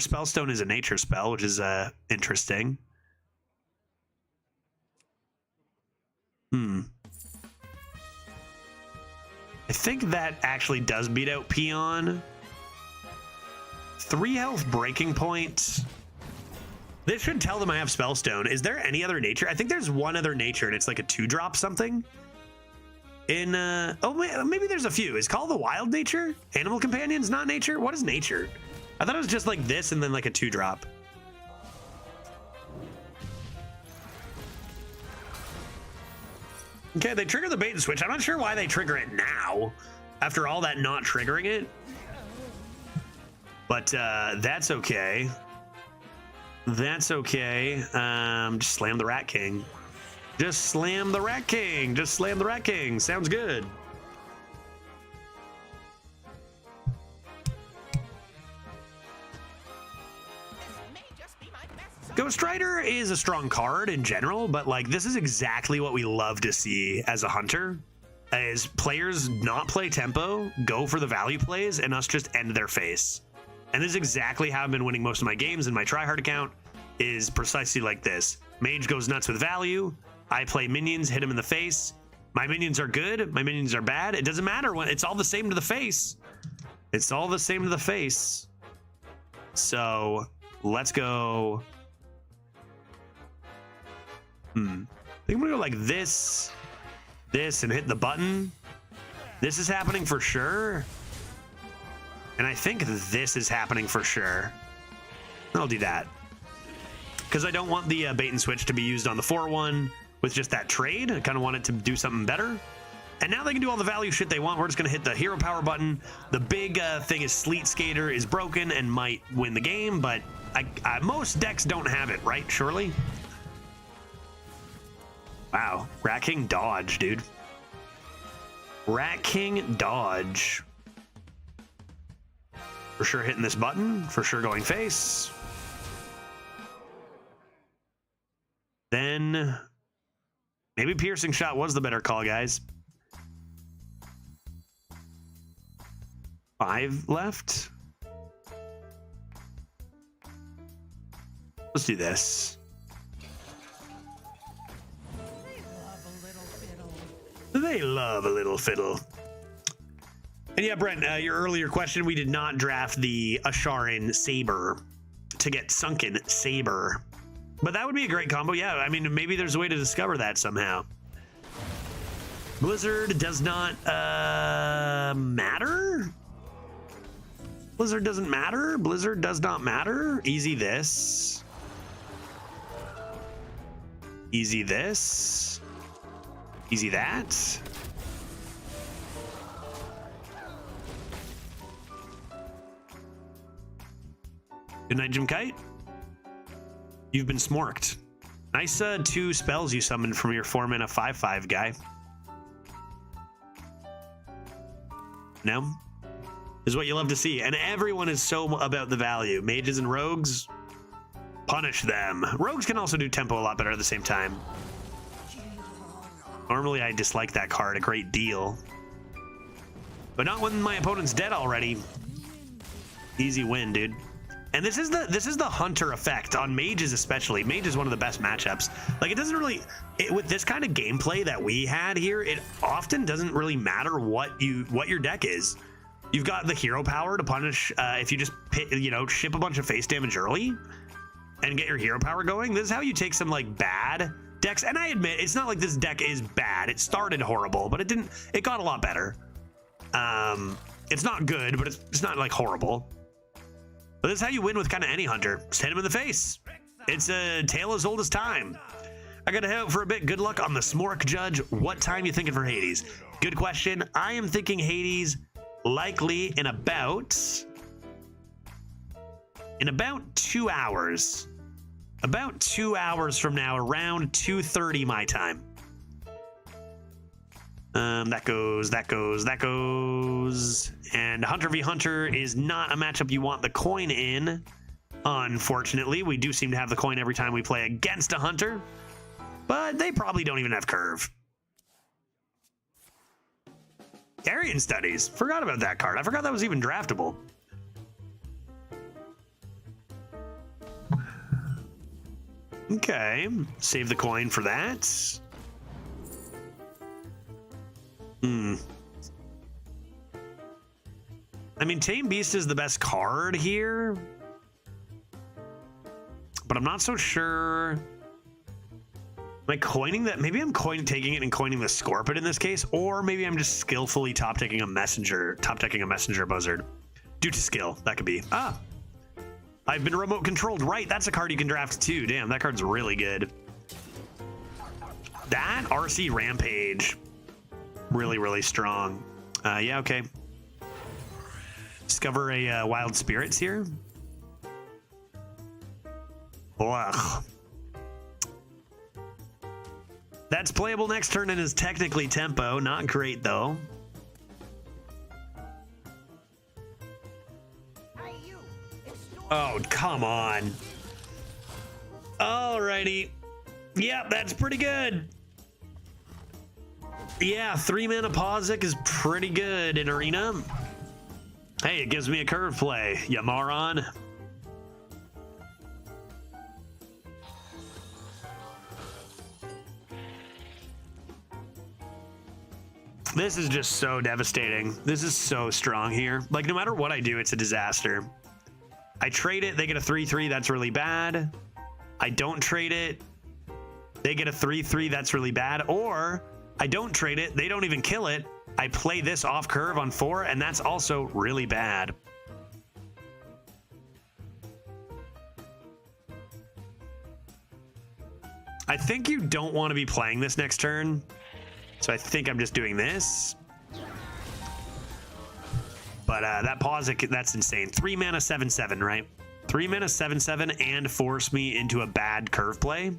S1: Spellstone is a nature spell, which is interesting. I think that actually does beat out Peon. 3 health breaking point. This should tell them I have Spellstone. Is there any other nature? I think there's one other nature, and it's like a 2-drop something. In oh, maybe there's a few. Is Call the Wild nature? Animal Companions not nature? What is nature? I thought it was just like this and then like a 2-drop. Okay, they trigger the bait and switch. I'm not sure why they trigger it now after all that not triggering it. But that's okay. That's okay. Just slam the Rat King. Just slam the Rat King. Just slam the Rat King. Sounds good. Ghost Rider is a strong card in general, but like this is exactly what we love to see as a hunter. Is players not play tempo, go for the value plays, and us just end their face. And this is exactly how I've been winning most of my games in my tryhard account, is precisely like this. Mage goes nuts with value. I play minions, hit him in the face. My minions are good, my minions are bad. It doesn't matter when it's all the same to the face. It's all the same to the face. So let's go. I think I'm gonna go like this, and hit the button. This is happening for sure. And I think this is happening for sure. I'll do that. Because I don't want the bait and switch to be used on the 4/1 with just that trade. I kind of want it to do something better. And now they can do all the value shit they want. We're just going to hit the hero power button. The big thing is Sleet Skater is broken and might win the game, but most decks don't have it, right? Surely? Wow. Rat King dodge, dude. Rat King dodge. For sure hitting this button. For sure going face. Then maybe Piercing Shot was the better call, guys. 5 left. Let's do this. They love a little fiddle. And yeah, Brent, your earlier question, we did not draft the Asharin Saber to get Sunken Saber. But that would be a great combo. Yeah, I mean, maybe there's a way to discover that somehow. Blizzard does not matter? Blizzard doesn't matter? Blizzard does not matter? Easy this. Easy this. Easy that. Good night, Jim Kite. You've been smorked. Nice 2 spells you summoned from your 4-mana 5/5 guy. No? Is what you love to see. And everyone is so about the value. Mages and rogues, punish them. Rogues can also do tempo a lot better at the same time. Normally I dislike that card a great deal. But not when my opponent's dead already. Easy win, dude. And this is the hunter effect on mages especially. Mage is one of the best matchups. Like it doesn't really with this kind of gameplay that we had here, it often doesn't really matter what your deck is. You've got the hero power to punish if you just ship a bunch of face damage early and get your hero power going. This is how you take some like bad decks. And I admit it's not like this deck is bad. It started horrible, but it got a lot better. It's not good, but it's not like horrible. But this is how you win with kind of any hunter. Just hit him in the face. It's a tale as old as time. I gotta head out for a bit. Good luck on the Smork Judge. What time you thinking for Hades? Good question. I am thinking Hades likely in about 2 hours. About 2 hours from now, around 2:30 my time. That goes. And Hunter v Hunter is not a matchup you want the coin in. Unfortunately, we do seem to have the coin every time we play against a Hunter, but they probably don't even have curve. Aryan Studies. Forgot about that card. I forgot that was even draftable. Okay. Save the coin for that. I mean, Tame Beast is the best card here, but I'm not so sure. Am I coining that? Maybe I'm taking it and coining the Scorpion in this case, or maybe I'm just skillfully top decking a messenger buzzard due to skill. That could be. I've been remote controlled. Right, that's a card you can draft too. Damn, that card's really good. That RC Rampage, really, really strong. Yeah, okay. Discover a Wild Spirits here. Ugh. That's playable next turn and is technically tempo. Not great, though. Oh, come on. Alrighty. Yep, that's pretty good. Yeah, 3-mana Pazic is pretty good in Arena. Hey, it gives me a curve play, you moron. This is just so devastating. This is so strong here. Like, no matter what I do, it's a disaster. I trade it, they get a 3/3, that's really bad. I don't trade it, they get a 3/3, that's really bad. Or I don't trade it, they don't even kill it. I play this off curve on 4, and that's also really bad. I think you don't want to be playing this next turn, so I think I'm just doing this. But that Pazic, that's insane. 3-mana 7/7, right? 3-mana 7/7 and force me into a bad curve play.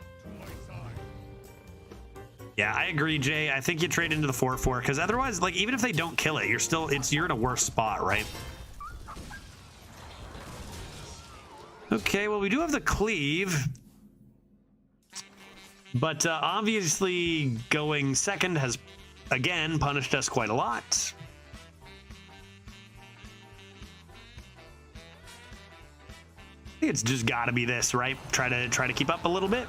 S1: Yeah, I agree, Jay. I think you trade into the 4/4 because otherwise, like, even if they don't kill it, you're in a worse spot, right? Okay, well, we do have the cleave, but obviously going second has again punished us quite a lot. I think it's just got to be this, right? Try to keep up a little bit.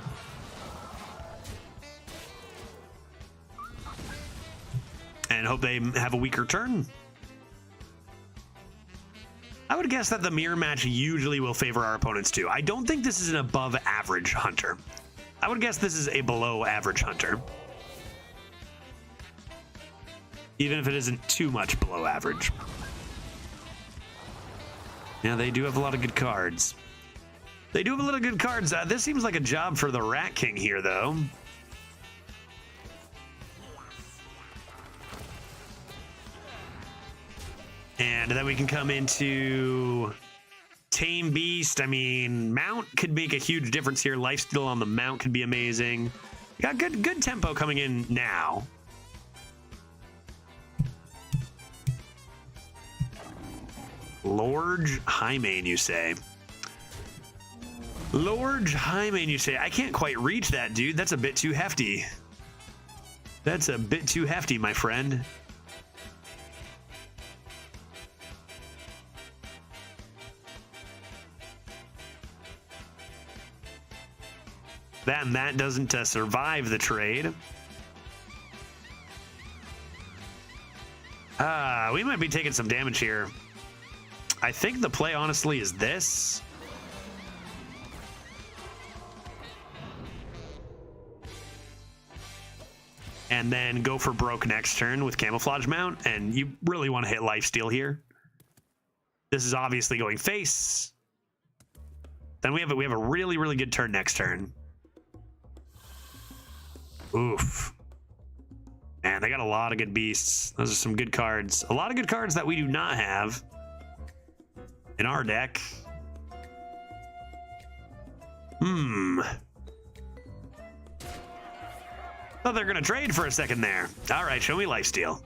S1: And hope they have a weaker turn. I would guess that the mirror match usually will favor our opponents too. I don't think this is an above average hunter. I would guess this is a below average hunter. Even if it isn't too much below average. Yeah, they do have a lot of good cards. They do have a lot of good cards. This seems like a job for the Rat King here, though. And then we can come into Tame Beast, I mean, Mount could make a huge difference here. Lifesteal on the Mount could be amazing. Got good tempo coming in now. Lorge Highmane, you say? Lorge Highmane, you say? I can't quite reach that, dude. That's a bit too hefty. That's a bit too hefty, my friend. Then that doesn't survive the trade. We might be taking some damage here. I think the play, honestly, is this. And then go for broke next turn with Camouflage Mount, and you really want to hit Lifesteal here. This is obviously going face. Then we have a really, really good turn next turn. Oof. Man, they got a lot of good beasts. Those are some good cards. A lot of good cards that we do not have in our deck. Thought they're gonna trade for a second there. All right, show me Lifesteal.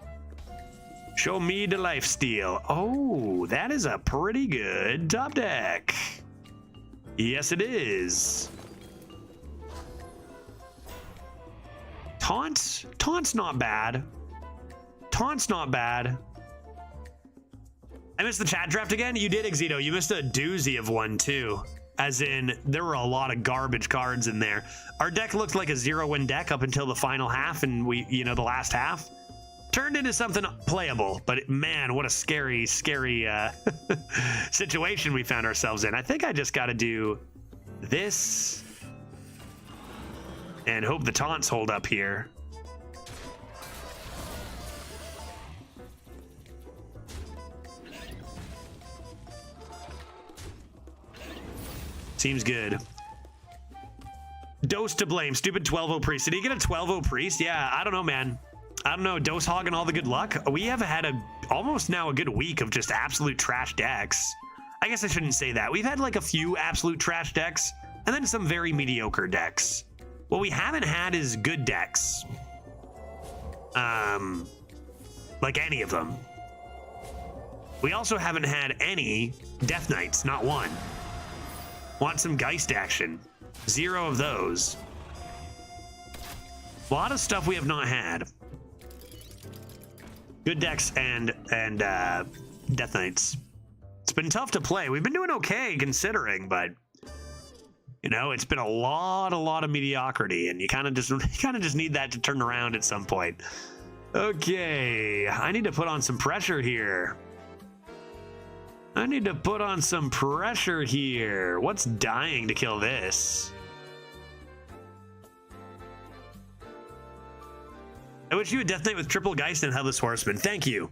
S1: Show me the Lifesteal. Oh, that is a pretty good top deck. Yes, it is. Taunt's not bad. Taunt's not bad. I missed the chat draft again. You did, Exito. You missed a doozy of one too. As in, there were a lot of garbage cards in there. Our deck looked like a 0-win deck up until the final half, and the last half turned into something playable. But man, what a scary situation we found ourselves in. I think I just got to do this and hope the taunts hold up here. Seems good. Dose to blame. Stupid 12-0 priest. Did he get a 12-0 priest? Yeah, I don't know, man. I don't know. Dose hogging all the good luck. We have had almost now a good week of just absolute trash decks. I guess I shouldn't say that. We've had like a few absolute trash decks and then some very mediocre decks. What we haven't had is good decks. Like any of them. We also haven't had any Death Knights, not one. Want some Geist action. 0 of those. A lot of stuff we have not had. Good decks and Death Knights. It's been tough to play. We've been doing okay considering, but it's been a lot of mediocrity, and you kind of just need that to turn around at some point. Okay, I need to put on some pressure here. What's dying to kill this? I wish you a Death Knight with triple Geist and Headless Horseman. Thank you.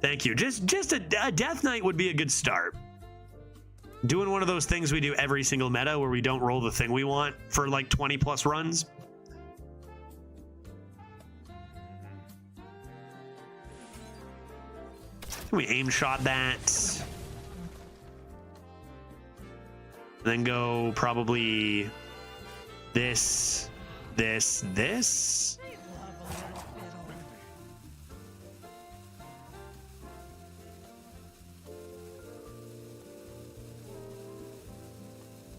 S1: Just a Death Knight would be a good start. Doing one of those things we do every single meta where we don't roll the thing we want for like 20 plus runs. We aim shot that. Then go probably this.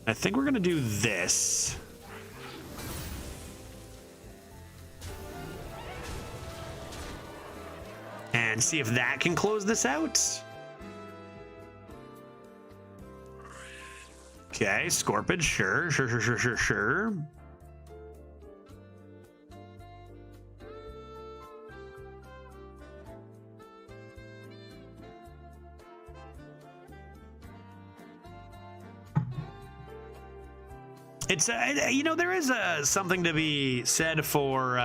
S1: I think we're gonna do this. And see if that can close this out. Okay, Scorpid, sure. It's there is something to be said for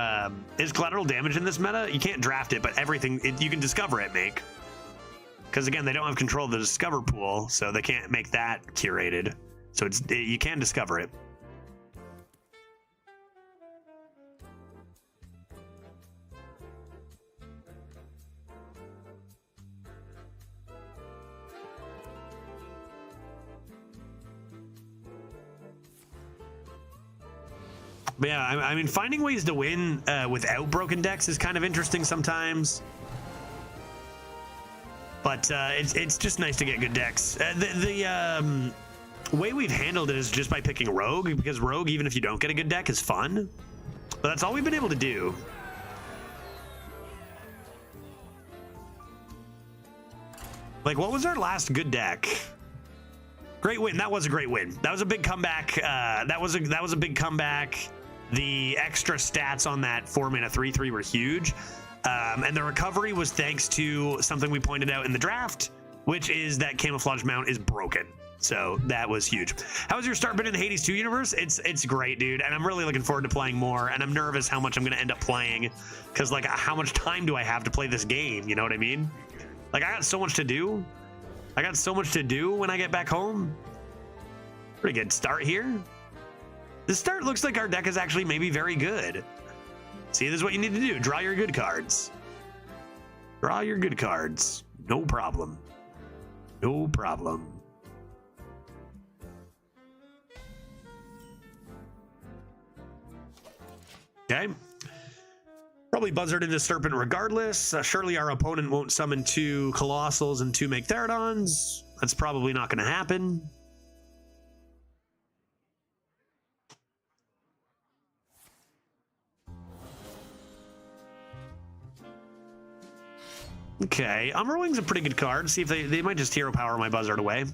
S1: is collateral damage in this meta. You can't draft it, but everything you can discover it make. Because again, they don't have control of the discover pool, so they can't make that curated. So you can discover it. But yeah, I mean, finding ways to win without broken decks is kind of interesting sometimes. But it's just nice to get good decks. The way we've handled it is just by picking Rogue, because Rogue, even if you don't get a good deck, is fun. But that's all we've been able to do. Like, what was our last good deck? Great win. That was a great win. That was a big comeback. That was a big comeback. The extra stats on that 4-mana 3/3 were huge. And the recovery was thanks to something we pointed out in the draft, which is that Camouflage Mount is broken. So that was huge. How was your start been in the Hades 2 universe? It's great, dude. And I'm really looking forward to playing more. And I'm nervous how much I'm going to end up playing. Because, like, how much time do I have to play this game? You know what I mean? Like, I got so much to do. I got so much to do when I get back home. Pretty good start here. This start looks like our deck is actually maybe very good. See, this is what you need to do. Draw your good cards. Draw your good cards. No problem. No problem. Okay. Probably buzzard into Serpent regardless. Surely our opponent won't summon 2 Colossals and 2 Make Therodons. That's probably not going to happen. Okay, Umberwing's a pretty good card. See if they might just hero power my buzzard away.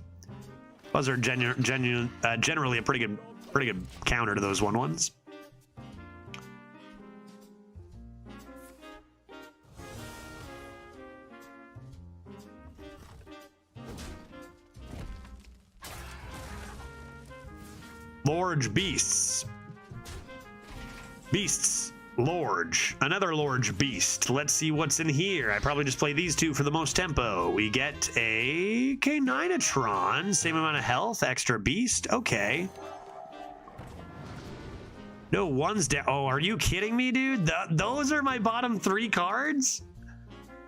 S1: Buzzard generally a pretty good counter to those 1/1s. Lorge Beasts. Beasts. Lorge. Another Lorge Beast. Let's see what's in here. I probably just play these 2 for the most tempo. We get a K9atron. Same amount of health. Extra Beast. Okay. No, one's down. Oh, are you kidding me, dude? Those are my bottom 3 cards?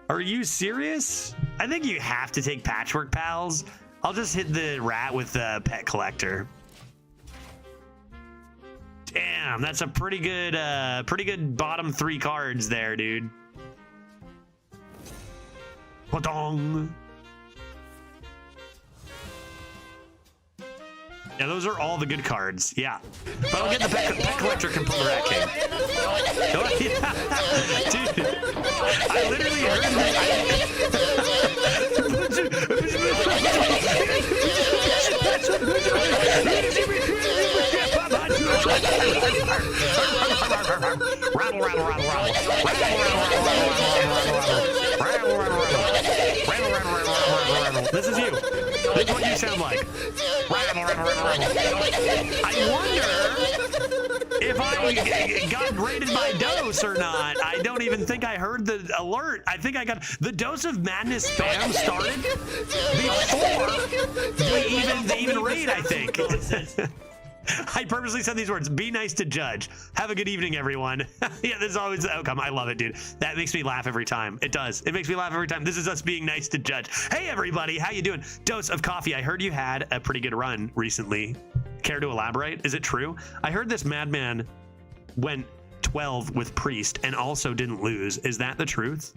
S1: Are you serious? I think you have to take Patchwork Pals. I'll just hit the rat with the Pet Collector. Damn, that's a pretty good bottom 3 cards there, dude. Padong. Yeah, those are all the good cards. Yeah, but I'll get the Pet Collector can pull the Rat King. Oh, yeah. Dude, I literally heard This is you. This is what you sound like. I wonder if I got rated by dose or not. I don't even think I heard the alert. I think I got the Dose of Madness spam started before they even raid, I think. I purposely said these words. Be nice to judge. Have a good evening, everyone. Yeah, this is always the outcome. I love it, dude. That makes me laugh every time. It does. It makes me laugh every time. This is us being nice to judge. Hey, everybody. How you doing? Dose of Coffee. I heard you had a pretty good run recently. Care to elaborate? Is it true? I heard this madman went 12 with Priest and also didn't lose. Is that the truth?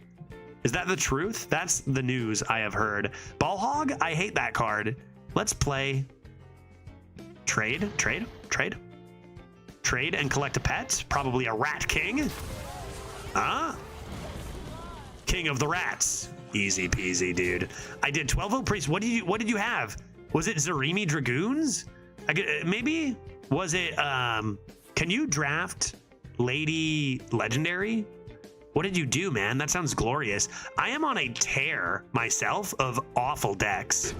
S1: Is that the truth? That's the news I have heard. Ball Hog? I hate that card. Let's play... Trade and collect a pet. Probably a Rat King. Huh? King of the Rats. Easy peasy, dude. I did 12 Priest. What did you have? Was it Zarimi Dragoons? Maybe? Was it can you draft Lady Legendary? What did you do, man? That sounds glorious. I am on a tear myself of awful decks.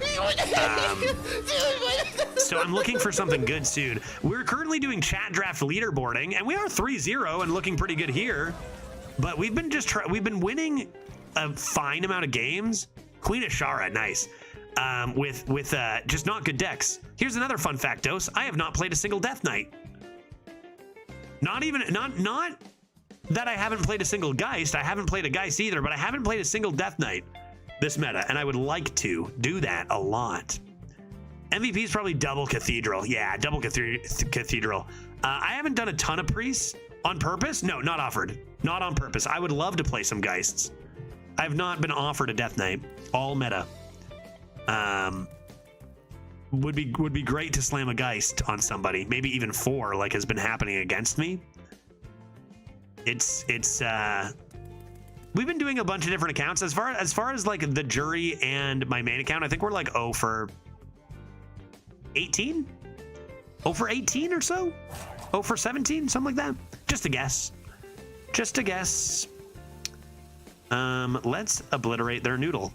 S1: So I'm looking for something good soon. We're currently doing chat draft leaderboarding, and we are 3-0 and looking pretty good here. But we've been we've been winning a fine amount of games. Queen of Shara, nice. With just not good decks. Here's another fun fact, Dose. I have not played a single Death Knight. Not that I haven't played a single Geist. I haven't played a Geist either, but I haven't played a single Death Knight this meta, and I would like to do that a lot. MVP is probably double Cathedral. Yeah, double Cathedral. I haven't done a ton of priests on purpose. No, not offered. Not on purpose. I would love to play some Geists. I've not been offered a Death Knight. All meta. Would be great to slam a Geist on somebody. Maybe even 4, like has been happening against me. It's we've been doing a bunch of different accounts. As far as like the jury and my main account, I think we're like 0 for 18? 0 for 18 or so? 0 for 17? Something like that. Just a guess. Just a guess. Let's obliterate their noodle.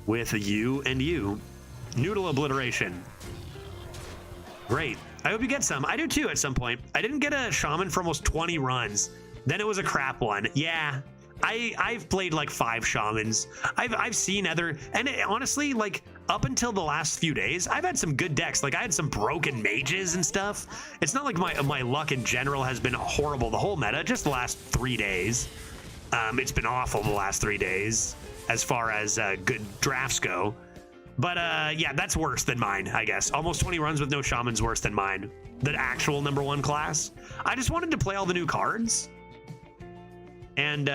S1: With you and you. Noodle obliteration. Great. I hope you get some. I do too at some point. I didn't get a shaman for almost 20 runs. Then it was a crap one. Yeah. I've played like 5 shamans. I've seen other, and honestly, like up until the last few days, I've had some good decks. Like I had some broken mages and stuff. It's not like my luck in general has been horrible the whole meta, just the last 3 days. It's been awful the last 3 days as far as good drafts go. But yeah, that's worse than mine, I guess. Almost 20 runs with no shaman's worse than mine. The actual #1 class. I just wanted to play all the new cards. And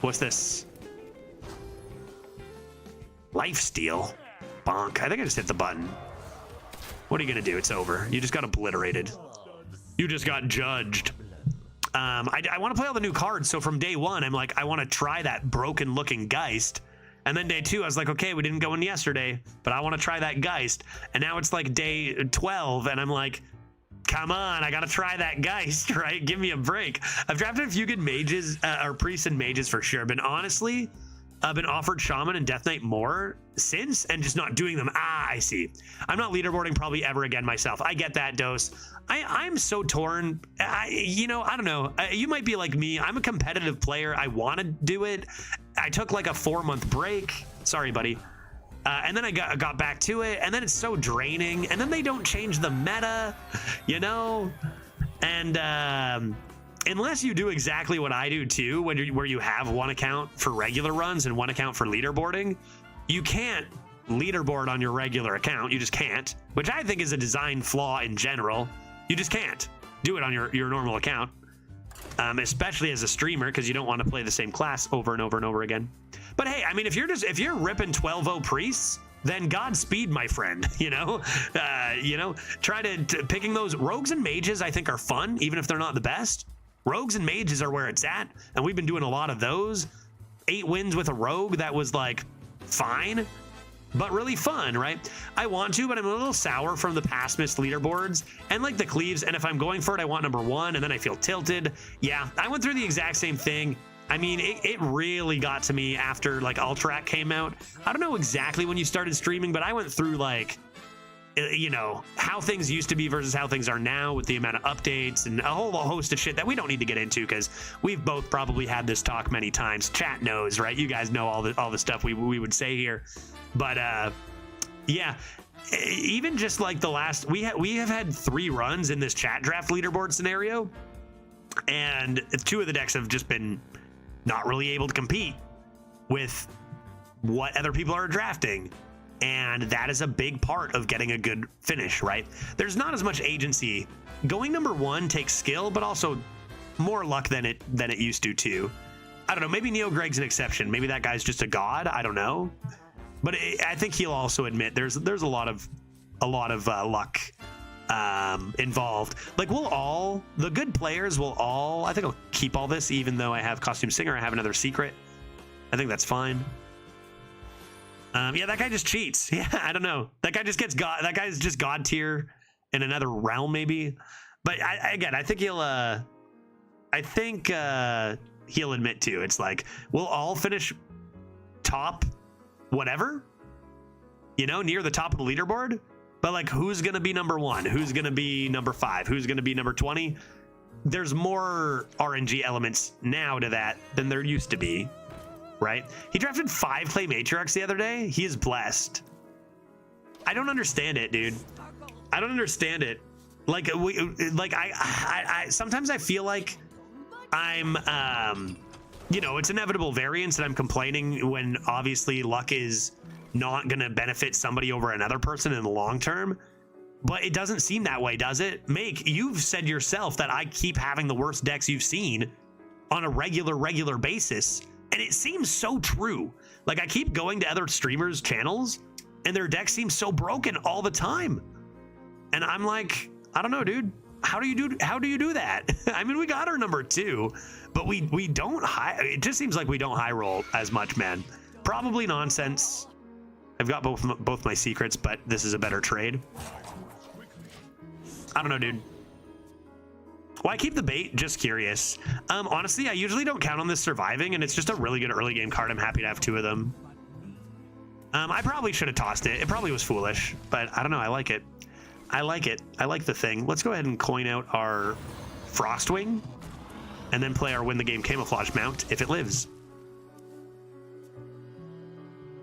S1: what's this? Lifesteal. Bonk. I think I just hit the button. What are you gonna do? It's over. You just got obliterated. You just got judged. I want to play all the new cards. So from day 1, I'm like, I want to try that broken looking Geist. And then day 2, I was like, okay, we didn't go in yesterday, but I want to try that Geist. And now it's like day 12, and I'm like, come on, I got to try that Geist, right? Give me a break. I've drafted a few good mages, or priests and mages for sure. But honestly, I've been offered Shaman and Death Knight more since, and just not doing them. I see. I'm not leaderboarding probably ever again myself. I get that, Dose. I'm so torn. I don't know. You might be like me. I'm a competitive player. I want to do it. I took like a 4-month break. Sorry, buddy. And then I got back to it, and then it's so draining. And then they don't change the meta, And unless you do exactly what I do too, where you have one account for regular runs and one account for leaderboarding, you can't leaderboard on your regular account. You just can't, which I think is a design flaw in general. You just can't do it on your normal account, especially as a streamer, because you don't want to play the same class over and over and over again. But hey, I mean, if you're ripping 12-0 priests, then Godspeed, my friend. Try to picking those rogues and mages. I think are fun, even if they're not the best. Rogues and mages are where it's at, and we've been doing a lot of those. 8 wins with a rogue that was like fine, but really fun, right? I want to, but I'm a little sour from the past missed leaderboards and like the cleaves. And if I'm going for it, I want #1, and then I feel tilted. Yeah, I went through the exact same thing. I mean, it really got to me after like Alterac came out. I don't know exactly when you started streaming, but I went through like, how things used to be versus how things are now with the amount of updates and a whole host of shit that we don't need to get into because we've both probably had this talk many times. Chat knows, right? You guys know all the stuff we would say here. But yeah, even just like the last, we have had 3 runs in this chat draft leaderboard scenario, and 2 of the decks have just been not really able to compete with what other people are drafting. And that is a big part of getting a good finish, right? There's not as much agency. Going #1 takes skill, but also more luck than it used to too. I don't know. Maybe Neo Greg's an exception. Maybe that guy's just a god. I don't know. But I think he'll also admit there's a lot of luck involved. Like the good players will all. I think I'll keep all this, even though I have Costume Singer. I have another secret. I think that's fine. Yeah, that guy just cheats. Yeah, I don't know. That guy just gets god. That guy's just god tier in another realm, maybe. But I think he'll admit too. It's like we'll all finish top, whatever, near the top of the leaderboard. But like, who's gonna be #1? Who's gonna be #5? Who's gonna be #20? There's more RNG elements now to that than there used to be. Right? He drafted 5 Clay Matriarchs the other day. He is blessed. I don't understand it, dude. I don't understand it. Like I sometimes I feel like I'm it's inevitable variance and I'm complaining when obviously luck is not going to benefit somebody over another person in the long term. But it doesn't seem that way, does it? Make, you've said yourself that I keep having the worst decks you've seen on a regular basis. And it seems so true. Like, I keep going to other streamers' channels and their decks seem so broken all the time. And I'm like, I don't know, dude. How do you do that? I mean, we got our number 2, but we don't it just seems like we don't high roll as much, man. Probably nonsense. I've got both my secrets, but this is a better trade. I don't know, dude. Why keep the bait? Just curious. Honestly, I usually don't count on this surviving, and it's just a really good early game card. I'm happy to have 2 of them. I probably should have tossed it. It probably was foolish, but I don't know. I like it. I like it. I like the thing. Let's go ahead and coin out our Frostwing and then play our win the game camouflage mount if it lives.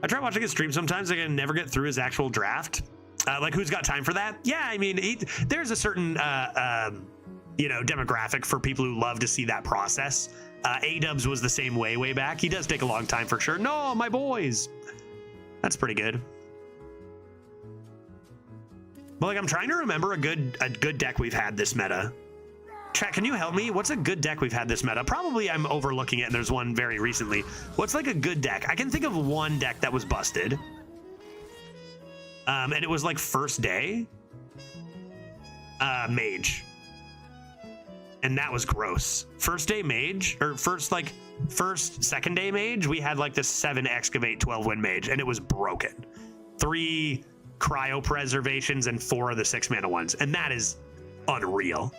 S1: I try watching his stream sometimes. I can never get through his actual draft. Like, who's got time for that? Yeah, I mean, there's a certain, you know, demographic for people who love to see that process. A-Dubs was the same way back. He does take a long time for sure. No, my boys. That's pretty good. But like, I'm trying to remember a good deck we've had this meta. Chat, can you help me? What's a good deck we've had this meta? Probably I'm overlooking it and there's one very recently. What's like a good deck? I can think of one deck that was busted. And it was like first day. Mage. And that was gross. First day Mage, or second day Mage, we had like the 7 Excavate 12 win Mage, and it was broken. 3 Cryo Preservations and 4 of the 6 mana ones, and that is unreal.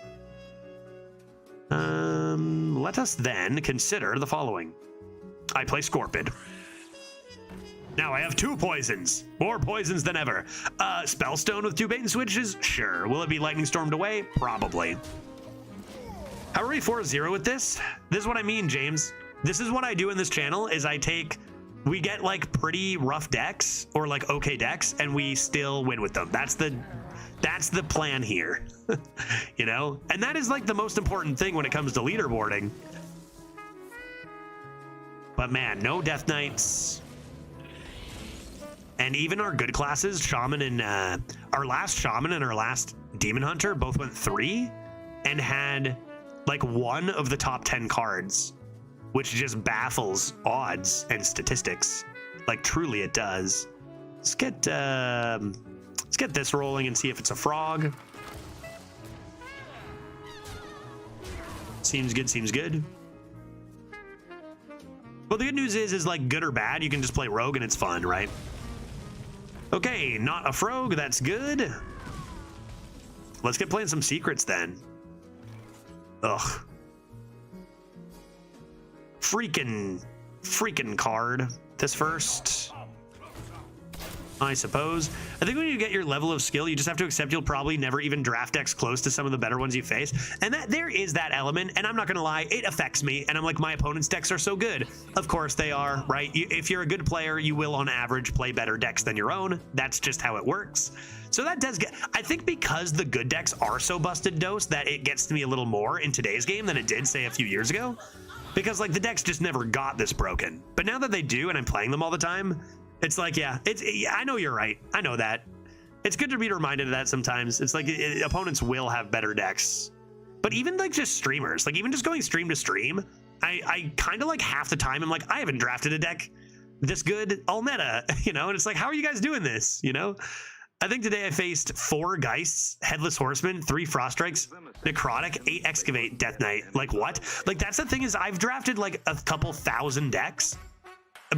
S1: Let us then consider the following. I play Scorpid. Now I have 2 poisons. More poisons than ever. Spellstone with 2 bait and switches? Sure. Will it be lightning stormed away? Probably. How are we 4-0 with this? This is what I mean, James. This is what I do in this channel, is we get like pretty rough decks or like okay decks and we still win with them. That's the plan here. You know? And that is like the most important thing when it comes to leaderboarding. But man, no Death Knights. And even our good classes, Shaman and our last Shaman and our last Demon Hunter both went 3 and had like 1 of the top 10 cards, which just baffles odds and statistics. Like, truly it does. Let's get this rolling and see if it's a frog. Seems good, seems good. Well, the good news is like, good or bad, you can just play rogue and it's fun, right? Okay, not a frog, that's good. Let's get playing some secrets then. Ugh. Freaking card. This first, I suppose. I think when you get your level of skill, you just have to accept you'll probably never even draft decks close to some of the better ones you face. And that there is that element, and I'm not gonna lie, it affects me. And I'm like, my opponent's decks are so good. Of course they are, right? If you're a good player, you will on average play better decks than your own. That's just how it works. So that does get, I think because the good decks are so busted dose that it gets to me a little more in today's game than it did, say, a few years ago. Because like the decks just never got this broken. But now that they do and I'm playing them all the time, it's like, yeah, I know you're right. I know that. It's good to be reminded of that sometimes. It's like opponents will have better decks. But even like just streamers, like even just going stream to stream, I kind of like half the time I'm like, I haven't drafted a deck this good all meta, you know? And it's like, how are you guys doing this, you know? I think today I faced 4 Geists, Headless Horseman, 3 Frost Strikes, Necrotic, 8 Excavate, Death Knight. Like what? Like that's the thing, is I've drafted like a couple thousand decks,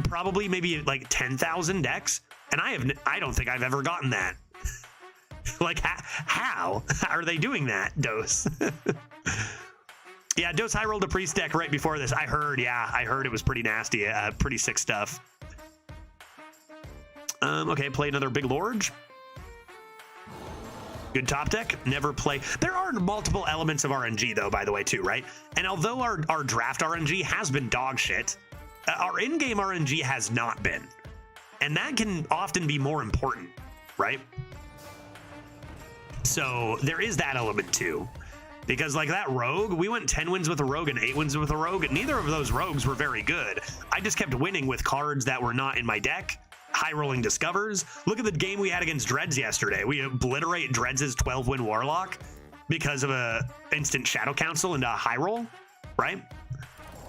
S1: probably maybe like 10,000 decks, and I don't think I've ever gotten that. Like how are they doing that, Dose? Yeah, Dose high rolled a priest deck right before this. I heard it was pretty nasty, pretty sick stuff. Okay, play another Big Lord. Good top deck, never play. There are multiple elements of RNG though, by the way, too, right? And although our draft RNG has been dog shit, our in-game RNG has not been. And that can often be more important, right? So there is that element too. Because like that rogue, we went 10 wins with a rogue and 8 wins with a rogue, and neither of those rogues were very good. I just kept winning with cards that were not in my deck. high rolling discovers. Look at the game we had against Dreads yesterday. We obliterate Dreads' 12-win Warlock because of a instant Shadow Council into a high roll, right?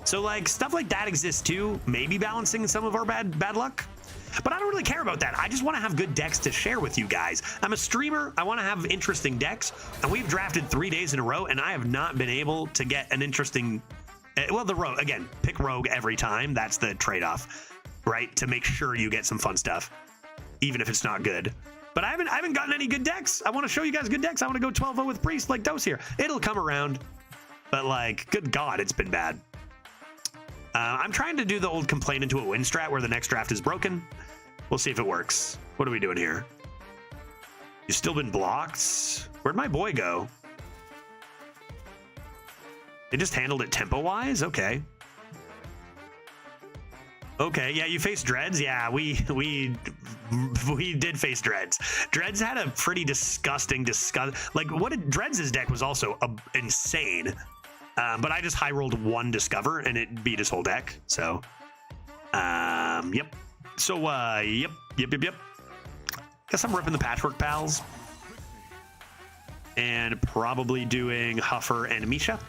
S1: So like stuff like that exists too, maybe balancing some of our bad luck. But I don't really care about that. I just want to have good decks to share with you guys. I'm a streamer. I want to have interesting decks. And we've drafted 3 days in a row, and I have not been able to get an interesting... well, the rogue, again, pick rogue every time. That's the trade-off, right? To make sure you get some fun stuff, even if it's not good. But I haven't gotten any good decks. I want to show you guys good decks. I want to go 12-0 with Priest like Dose here. It'll come around. But, like, good God, it's been bad. I'm trying to do the old complaint into a win strat where the next draft is broken. We'll see if it works. What are we doing here? You've still been blocked. Where'd my boy go? They just handled it tempo-wise? Okay. Okay, yeah, you faced Dreads? Yeah, we did face Dreads. Dreads had a pretty disgusting... Like, Dreads' deck was also insane. But I just high rolled 1 Discover and it beat his whole deck. So, yep. So, yep. Guess I'm ripping the Patchwork Pals. And probably doing Huffer and Misha.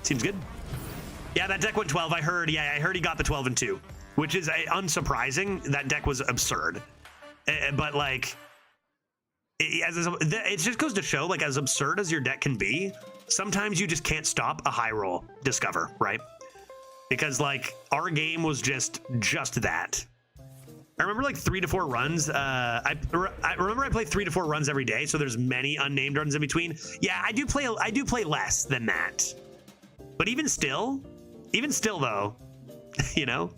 S1: Seems good. Yeah, that deck went 12. I heard he got the 12 and 2, which is unsurprising. That deck was absurd. But like, it just goes to show, like, as absurd as your deck can be, sometimes you just can't stop a high roll Discover, right? Because like our game was just that. I remember like 3 to 4 runs. I remember I play 3 to 4 runs every day, so there's many unnamed runs in between. Yeah, I do play less than that. But even still though, you know,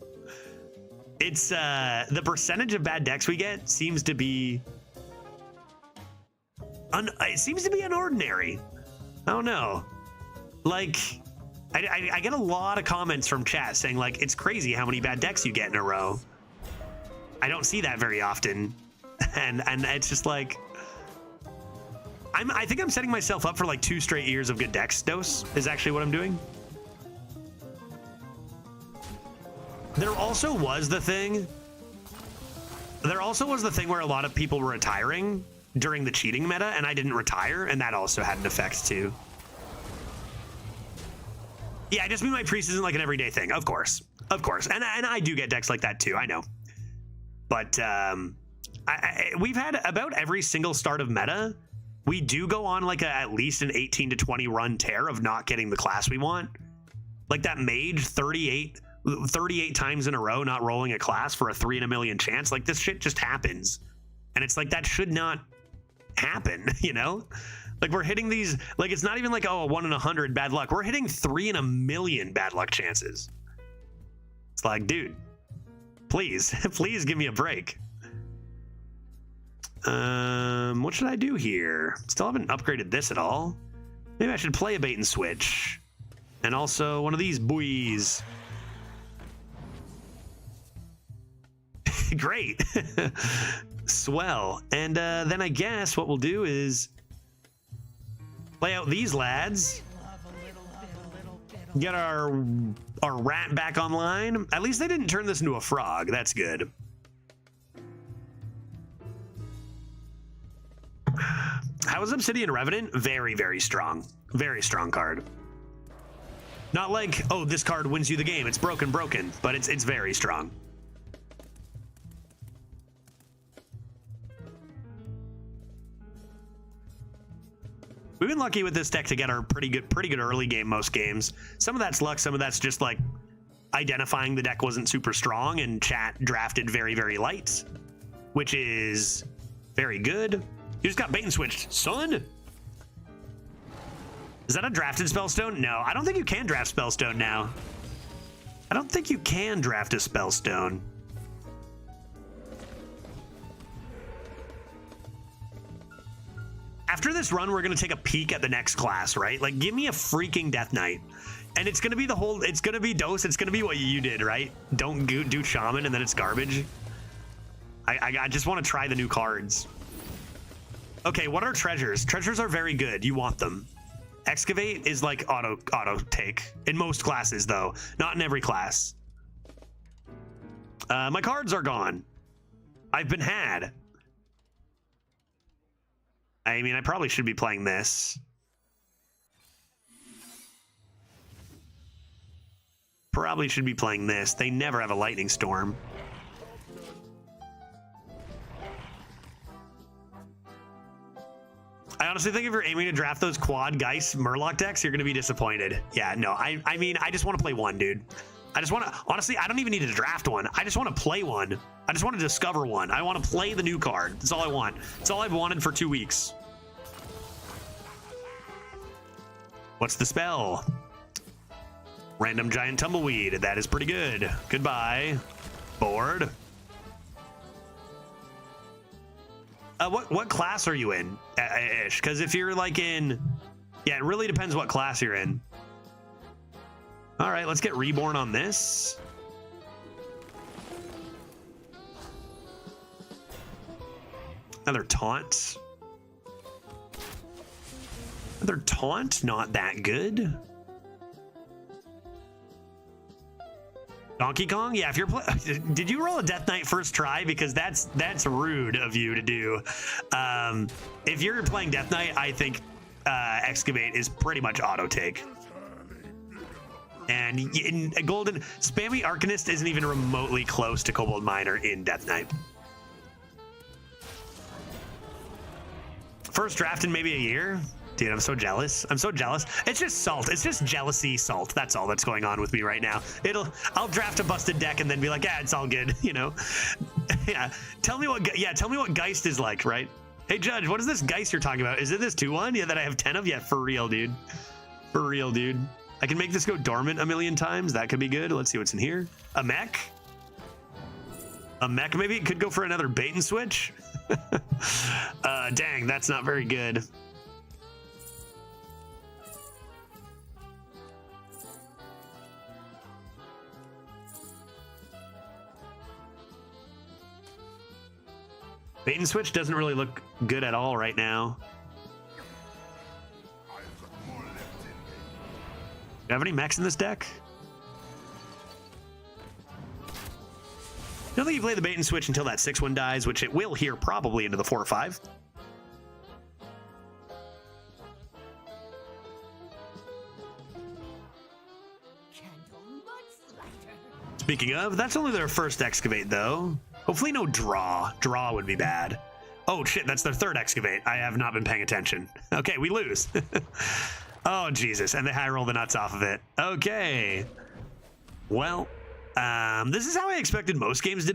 S1: it's the percentage of bad decks we get seems to be unordinary. I don't know. Like, I get a lot of comments from chat saying like it's crazy how many bad decks you get in a row. I don't see that very often, and it's just like I think I'm setting myself up for like 2 straight years of good decks. Dose is actually what I'm doing. There also was the thing where a lot of people were retiring during the cheating meta, and I didn't retire, and that also had an effect too. Yeah, I just mean my Priest isn't like an everyday thing, of course, and I do get decks like that too, I know. But we've had about every single start of meta, we do go on like at least an 18 to 20 run tear of not getting the class we want. Like that Mage 38 times in a row not rolling a class for a 3 in a million chance. Like this shit just happens, and it's like that should not happen, you know? Like we're hitting these, like it's not even like, oh, a 1 in 100 bad luck. We're hitting 3 in a million bad luck chances. It's like, dude, please give me a break. What should I do here? Still haven't upgraded this at all. Maybe I should play a bait and switch, and also one of these boys. Great. Swell. And then I guess what we'll do is play out these lads, get our rat back online. At least they didn't turn this into a frog. That's good. How is Obsidian Revenant? Very, very strong. Very strong card. Not like, oh, this card wins you the game. It's broken, but it's very strong. We've been lucky with this deck to get our pretty good early game most games. Some of that's luck, some of that's just like identifying the deck wasn't super strong and chat drafted very, very light, which is very good. You just got bait and switched, son. Is that a drafted Spellstone? No, I don't think you can draft Spellstone now. I don't think you can draft a Spellstone. After this run, we're going to take a peek at the next class, right? Like, give me a freaking Death Knight. And it's going to be it's going to be Dose. It's going to be what you did, right? Don't do Shaman and then it's garbage. I just want to try the new cards. Okay, what are treasures? Treasures are very good. You want them. Excavate is like auto take. In most classes, though. Not in every class. My cards are gone. I've been had. I mean, I probably should be playing this. Probably should be playing this. They never have a lightning storm. I honestly think if you're aiming to draft those quad Geist Murloc decks, you're going to be disappointed. Yeah, no, I mean, I just want to play one, dude. I just want to, honestly, I don't even need to draft one. I just want to play one. I just want to discover one. I want to play the new card. That's all I want. That's all I've wanted for 2 weeks. What's the spell? Random Giant Tumbleweed. That is pretty good. Goodbye. Board. What class are you in, Ish? Because if you're like in... Yeah, it really depends what class you're in. All right, let's get Reborn on this. Another Taunt. Another Taunt, not that good. Donkey Kong? Yeah, if you're did you roll a Death Knight first try? Because that's rude of you to do. If you're playing Death Knight, I think Excavate is pretty much auto take. And in Golden, Spammy Arcanist isn't even remotely close to Kobold Miner in Death Knight. First draft in maybe a year? Dude, I'm so jealous. I'm so jealous. It's just salt. It's just jealousy salt. That's all that's going on with me right now. I'll draft a busted deck and then be like, yeah, it's all good, you know? Yeah. Tell me what Geist is like, right? Hey, Judge, what is this Geist you're talking about? Is it this 2-1? Yeah, that I have 10 of? Yeah, for real, dude. For real, dude. I can make this go dormant a million times. That could be good. Let's see what's in here. A mech? A mech, maybe? It could go for another bait and switch. Dang, that's not very good. Bait and switch doesn't really look good at all right now. Do you have any mechs in this deck? I don't think you play the bait and switch until that 6-1 dies, which it will here probably into the 4 or 5. Speaking of, that's only their first Excavate, though. Hopefully no draw. Draw would be bad. Oh, shit, that's their third Excavate. I have not been paying attention. Okay, we lose. Oh, Jesus, and they high roll the nuts off of it. Okay. Well, this is how I expected most games to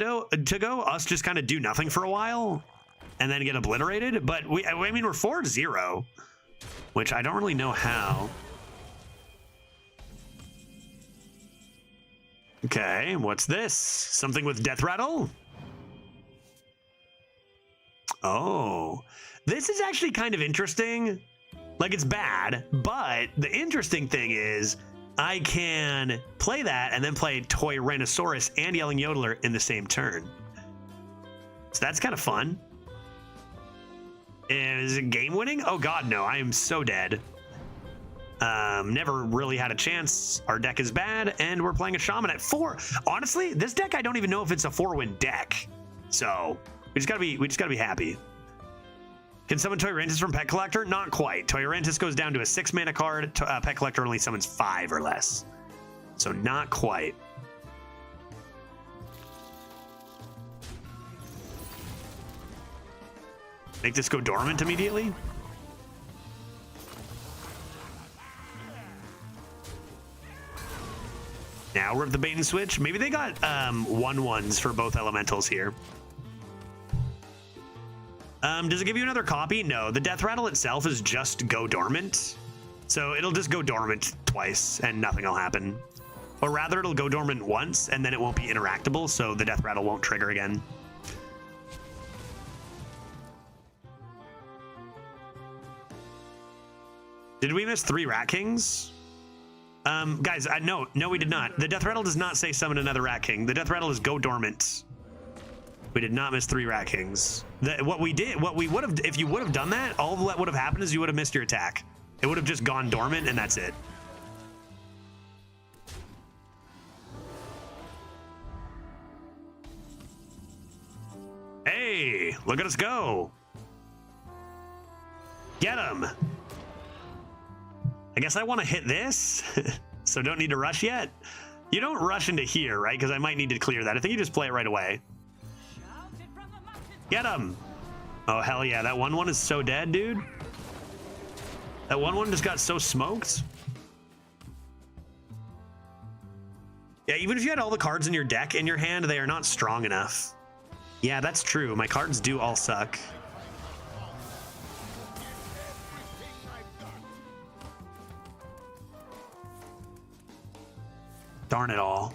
S1: go. Us just kind of do nothing for a while and then get obliterated. But I mean, we're 4-0, which I don't really know how. Okay, what's this? Something with Death Rattle? Oh, this is actually kind of interesting. Like, it's bad, but the interesting thing is I can play that and then play Toy Rhinoceros and Yelling Yodeler in the same turn. So that's kind of fun. Is it game winning? Oh God, no, I am so dead. Never really had a chance. Our deck is bad, and we're playing a Shaman at 4. Honestly, this deck, I don't even know if it's a 4-win deck. So we just gotta be happy. Can summon Toyrantis from Pet Collector? Not quite. Toyrantis goes down to a 6-mana card. Pet Collector only summons 5 or less. So not quite. Make this go dormant immediately? Now we're at the bait and switch. Maybe they got 1/1s for both elementals here. Does it give you another copy? No, the Death Rattle itself is just go dormant. So it'll just go dormant twice and nothing will happen. Or rather, it'll go dormant once and then it won't be interactable, so the Death Rattle won't trigger again. Did we miss 3 Rat Kings? Guys, no, we did not. The Death Rattle does not say summon another Rat King. The Death Rattle is go dormant. We did not miss 3 Rat Kings. What we would have, if you would have done that, all that would have happened is you would have missed your attack. It would have just gone dormant and that's it. Look at us go. Get him. I guess I want to hit this, so don't need to rush yet. You don't rush into here, right? Because I might need to clear that. I think you just play it right away. Get him. Oh, hell yeah. That 1/1 is so dead, dude. That 1/1 just got so smoked. Yeah, even if you had all the cards in your deck in your hand, they are not strong enough. Yeah, that's true. My cards do all suck. Darn it all.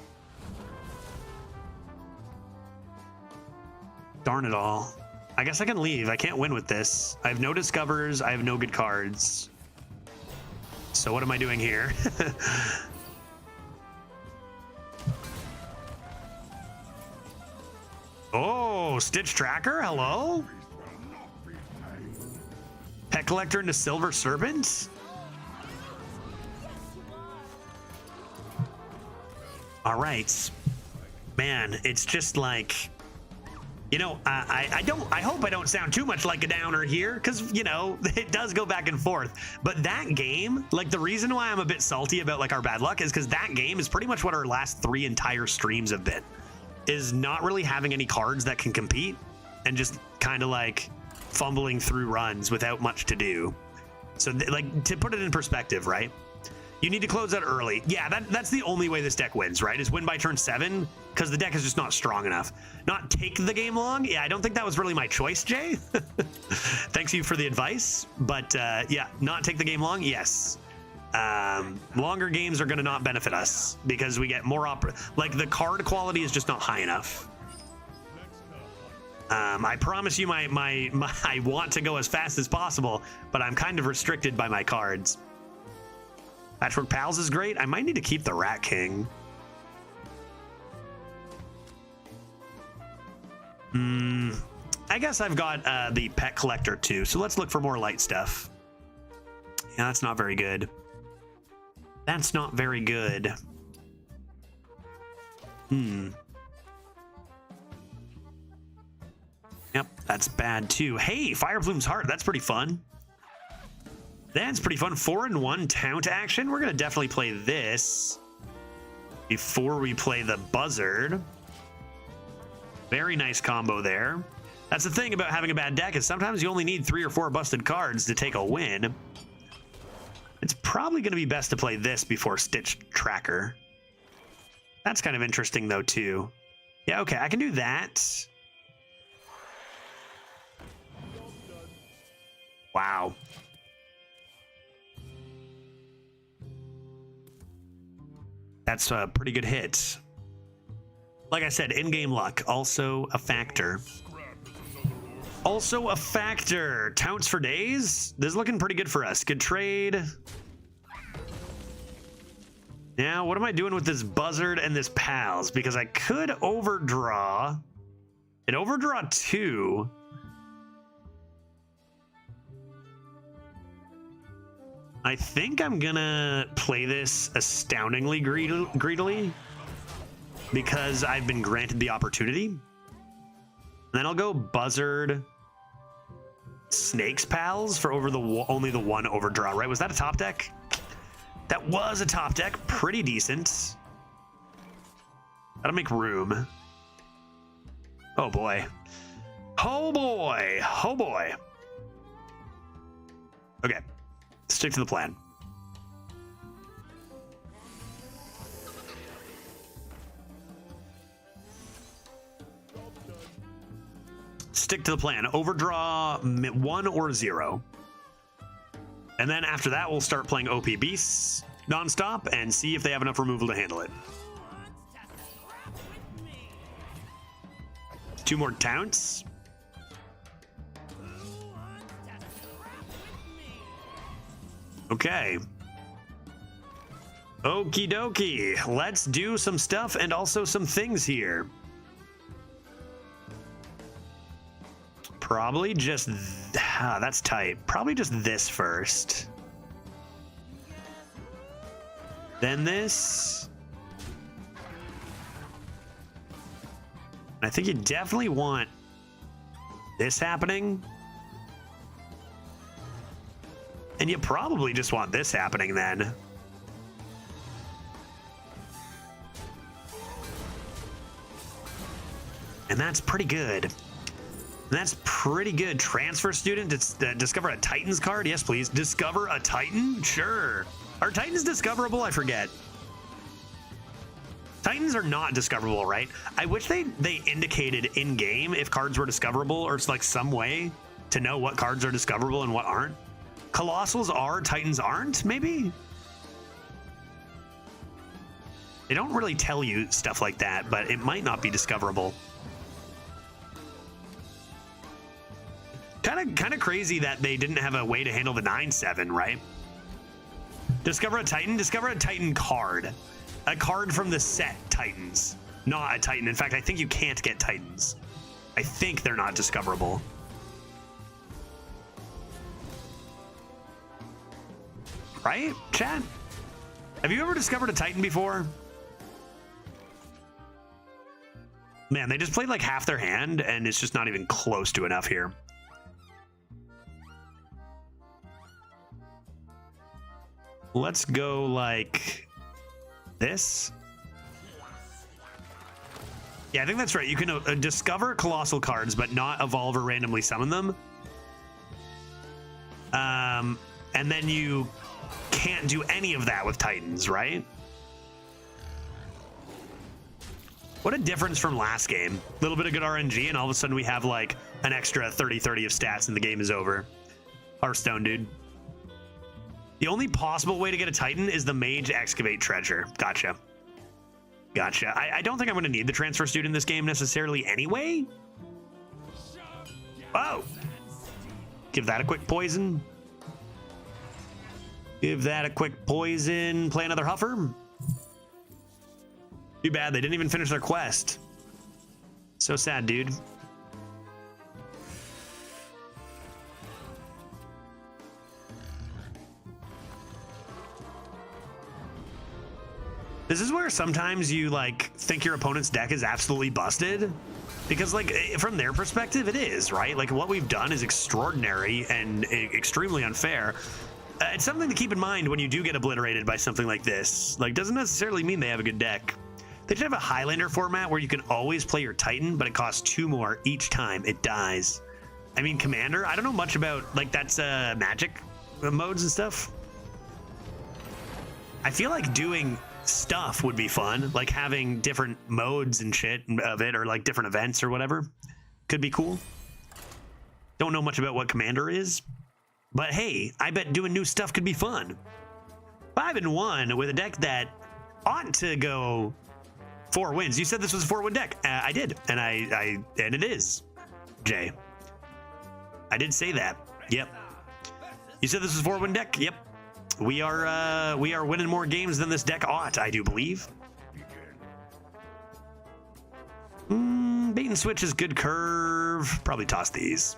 S1: Darn it all. I guess I can leave. I can't win with this. I have no discovers. I have no good cards. So what am I doing here? Oh, Stitch Tracker, hello? Pet Collector into Silver Serpent? All right. Man, it's just like, you know, I hope I don't sound too much like a downer here, because, you know, it does go back and forth. But that game, like, the reason why I'm a bit salty about, like, our bad luck is because that game is pretty much what our last 3 entire streams have been. Is not really having any cards that can compete and just kind of like fumbling through runs without much to do. So like, to put it in perspective, right? You need to close out early. Yeah, that's the only way this deck wins, right? Is win by turn 7, because the deck is just not strong enough. Not take the game long. Yeah, I don't think that was really my choice, Jay. Thanks you for the advice. But yeah, not take the game long. Yes. Longer games are going to not benefit us because we get more like the card quality is just not high enough. I promise you I want to go as fast as possible, but I'm kind of restricted by my cards. Patchwork Pals is great. I might need to keep the Rat King. I guess I've got the Pet Collector too, so let's look for more light stuff. Yeah, that's not very good. That's not very good. Yep, that's bad too. Hey, Firebloom's Heart. That's pretty fun. That's pretty fun. 4-in-1 Taunt action. We're going to definitely play this before we play the Buzzard. Very nice combo there. That's the thing about having a bad deck is sometimes you only need 3 or 4 busted cards to take a win. It's probably going to be best to play this before Stitch Tracker. That's kind of interesting, though, too. Yeah, okay, I can do that. Wow. That's a pretty good hit. Like I said, in-game luck, also a factor. Also a factor. Taunts for days. This is looking pretty good for us. Good trade. Now, what am I doing with this Buzzard and this Pals? Because I could overdraw. And overdraw 2. I think I'm gonna play this astoundingly greedily. Because I've been granted the opportunity. And then I'll go Buzzard, Snakes Pals for only the 1 overdraw, right? Was that a top deck? That was a top deck. Pretty decent. That'll make room. Oh boy. Oh boy. Oh boy. Okay. Stick to the plan. Stick to the plan. Overdraw 1 or 0. And then after that, we'll start playing OP Beasts nonstop and see if they have enough removal to handle it. 2 more Taunts. Okay. Okie dokie. Let's do some stuff and also some things here. Probably just... that's tight. Probably just this first. Then this. I think you definitely want this happening. And you probably just want this happening then. And that's pretty good. That's pretty good. Transfer student, discover a Titans card? Yes, please. Discover a Titan? Sure. Are Titans discoverable? I forget. Titans are not discoverable, right? I wish they indicated in-game if cards were discoverable, or it's like some way to know what cards are discoverable and what aren't. Colossals are, Titans aren't, maybe? They don't really tell you stuff like that, but it might not be discoverable. Kind of crazy that they didn't have a way to handle the 9/7, right? Discover a Titan card. A card from the set Titans, not a Titan. In fact, I think you can't get Titans. I think they're not discoverable. Right, chat? Have you ever discovered a Titan before? Man, they just played like half their hand, and it's just not even close to enough here. Let's go like this. Yeah, I think that's right. You can discover colossal cards, but not evolve or randomly summon them. And then you can't do any of that with Titans, right? What a difference from last game. A little bit of good RNG, and all of a sudden we have like an extra 30-30 of stats, and the game is over. Hearthstone, dude. The only possible way to get a Titan is the Mage Excavate Treasure. Gotcha. Gotcha. I don't think I'm going to need the Transfer Student in this game necessarily anyway. Oh! Give that a quick poison. Give that a quick poison. Play another Huffer. Too bad. They didn't even finish their quest. So sad, dude. This is where sometimes you like think your opponent's deck is absolutely busted, because like from their perspective it is, right? Like what we've done is extraordinary and extremely unfair. It's something to keep in mind when you do get obliterated by something like this. Like doesn't necessarily mean they have a good deck. They should have a Highlander format where you can always play your Titan, but it costs 2 more each time it dies. I mean, Commander, I don't know much about like that's Magic modes and stuff. I feel like doing stuff would be fun, like having different modes and shit of it, or like different events or whatever. Could be cool. Don't know much about what Commander is, but hey, I bet doing new stuff could be fun. 5-1 with a deck that ought to go 4 wins. You said this was a 4-win deck. I did, and and it is. Jay, I did say that. Yep. You said this was a 4-win deck. Yep. We are winning more games than this deck ought, I do believe. Bait and switch is good curve. Probably toss these.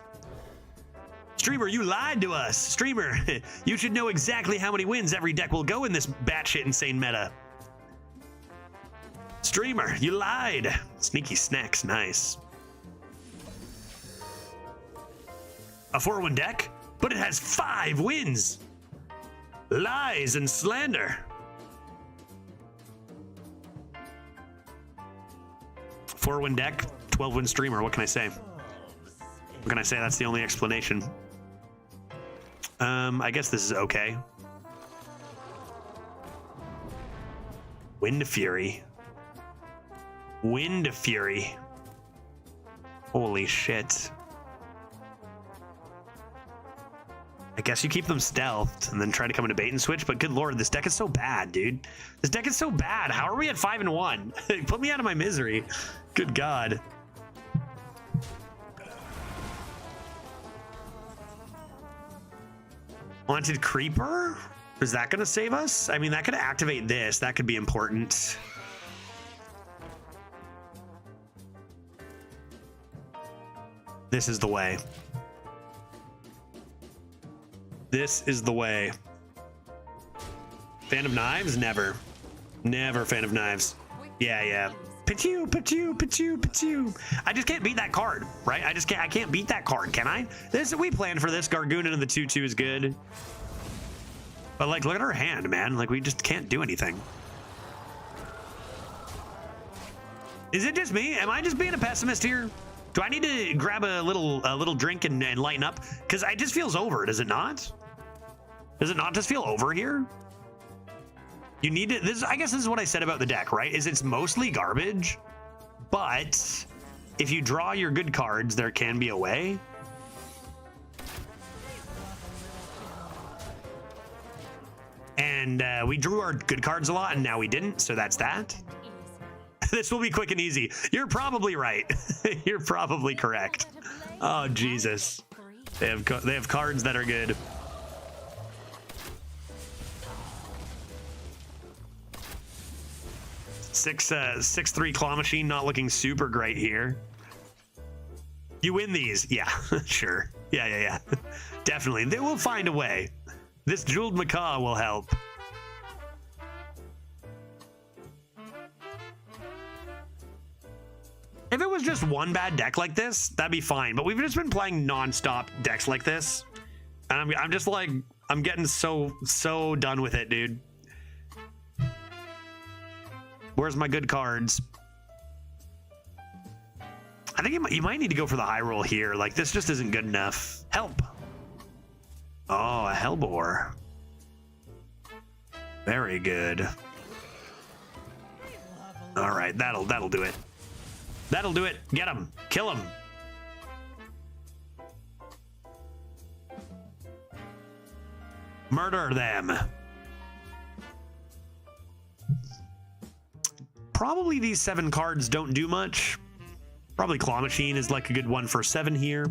S1: Streamer, you lied to us. Streamer, you should know exactly how many wins every deck will go in this batshit insane meta. Streamer, you lied. Sneaky snacks, nice. A 4-win deck, but it has 5 wins. Lies and slander. 4-win deck, 12-win streamer. What can I say? What can I say? That's the only explanation. I guess this is okay. Wind Fury. Wind Fury. Holy shit. I guess you keep them stealthed and then try to come into bait and switch, but good lord, this deck is so bad, dude. This deck is so bad. How are we at 5-1? Put me out of my misery. Good god. Haunted Creeper? Is that going to save us? I mean, that could activate this. That could be important. This is the way. This is the way. Fan of knives? Never. Never fan of knives. Yeah, yeah. Pachu, pachu, pachu, pachu. I just can't beat that card, right? I can't beat that card, can I? We planned for this. Gargoonin and the 2/2 is good. But like, look at our hand, man. Like, we just can't do anything. Is it just me? Am I just being a pessimist here? Do I need to grab a little drink and lighten up? Because it just feels over, does it not? Does it not just feel over here? You need to, I guess this is what I said about the deck, right? Is it's mostly garbage, but if you draw your good cards, there can be a way. And we drew our good cards a lot, and now we didn't, so that's that. This will be quick and easy. You're probably right. You're probably correct. Oh, Jesus. They have cards that are good. Six 6/3 claw machine not looking super great here. You win these. Yeah, sure. Yeah. Definitely. They will find a way. This jeweled macaw will help. If it was just one bad deck like this, that'd be fine. But we've just been playing non-stop decks like this. And I'm just like, I'm getting so done with it, dude. Where's my good cards? I think you might need to go for the high roll here. Like, this just isn't good enough. Help. Oh, a Hellbore. Very good. All right, that'll do it. That'll do it. Get him. Kill him. Murder them. Probably these 7 cards don't do much. Probably Claw Machine is like a good one for 7 here.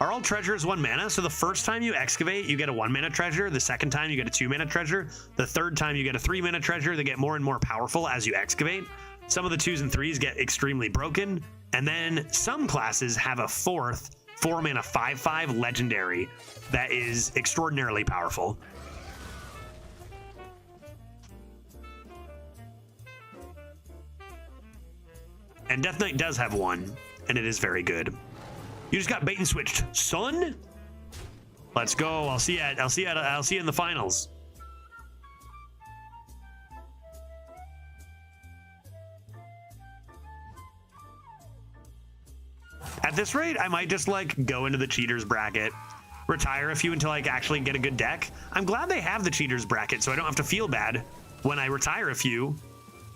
S1: Are all treasures 1 mana? So the first time you excavate, you get a 1 mana treasure. The second time you get a 2 mana treasure. The third time you get a 3 mana treasure. They get more and more powerful as you excavate. Some of the 2s and 3s get extremely broken. And then some classes have a 4th 4 mana 5/5 legendary that is extraordinarily powerful. And Death Knight does have 1, and it is very good. You just got bait and switched, son. Let's go. I'll see you in the finals. At this rate, I might just like go into the cheaters bracket, retire a few until I actually get a good deck. I'm glad they have the cheaters bracket, so I don't have to feel bad when I retire a few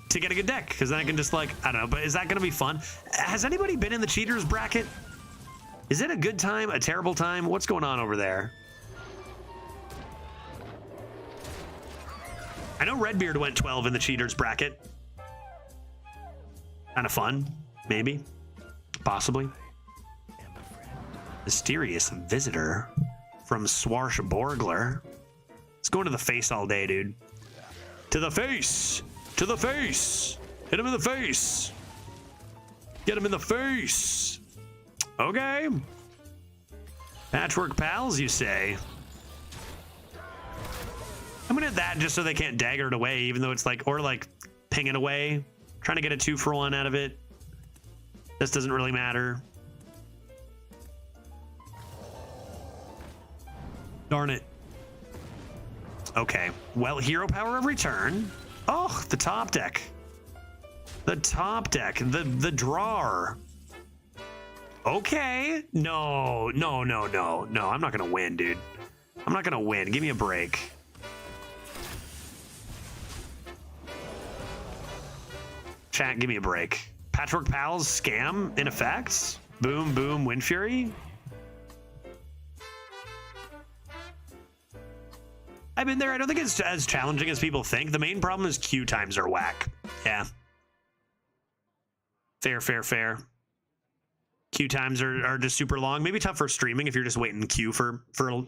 S1: to get a good deck, because then I can just like, I don't know, but is that going to be fun? Has anybody been in the cheaters bracket? Is it a good time, a terrible time? What's going on over there? I know Redbeard went 12 in the cheaters bracket. Kind of fun, maybe, possibly. Mysterious visitor from Swarshborgler. Let's go into the face all day, dude. To the face! To the face! Hit him in the face! Get him in the face! Okay. Patchwork pals, you say? I'm gonna hit that just so they can't dagger it away, even though it's like, or like ping it away. Trying to get a 2-for-1 out of it. This doesn't really matter. Darn it. Okay. Well, hero power of return. Oh, the top deck. The top deck. The drawer. Okay. No. I'm not gonna win, dude. I'm not gonna win. Give me a break. Chat, give me a break. Patchwork Pals scam in effect. Boom, boom, Wind Fury. I've been there. I don't think it's as challenging as people think. The main problem is queue times are whack. Yeah. Fair. Queue times are just super long. Maybe tough for streaming if you're just waiting in queue for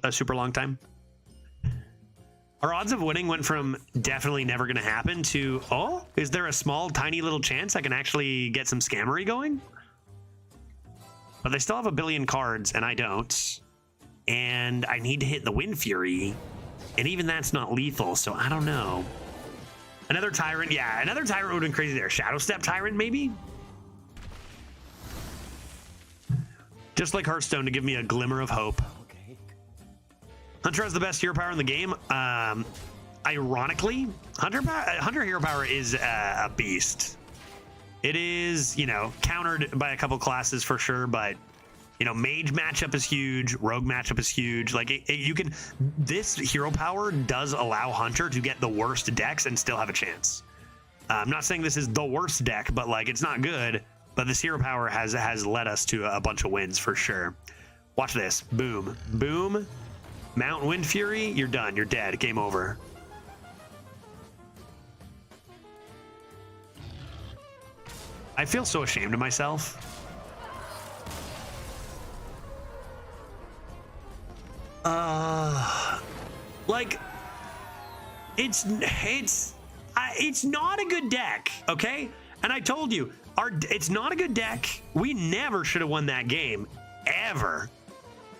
S1: a super long time. Our odds of winning went from definitely never going to happen to, oh, is there a small, tiny little chance I can actually get some scammery going? But they still have a billion cards, and I don't. And I need to hit the Wind Fury. And even that's not lethal, so I don't know. Another Tyrant. Yeah, another Tyrant would have been crazy there. Shadow Step Tyrant, maybe? Just like Hearthstone to give me a glimmer of hope.
S3: Okay.
S1: Hunter has the best hero power in the game. Ironically, Hunter hero power is a beast. It is, you know, countered by a couple classes for sure, but you know, mage matchup is huge, rogue matchup is huge. Like you can, this hero power does allow Hunter to get the worst decks and still have a chance. I'm not saying this is the worst deck, but like it's not good. But this hero power has led us to a bunch of wins for sure. Watch this, boom, boom, Mount Wind Fury. You're done. You're dead. Game over. I feel so ashamed of myself. Like, it's not a good deck, okay? And I told you, it's not a good deck. We never should have won that game, ever.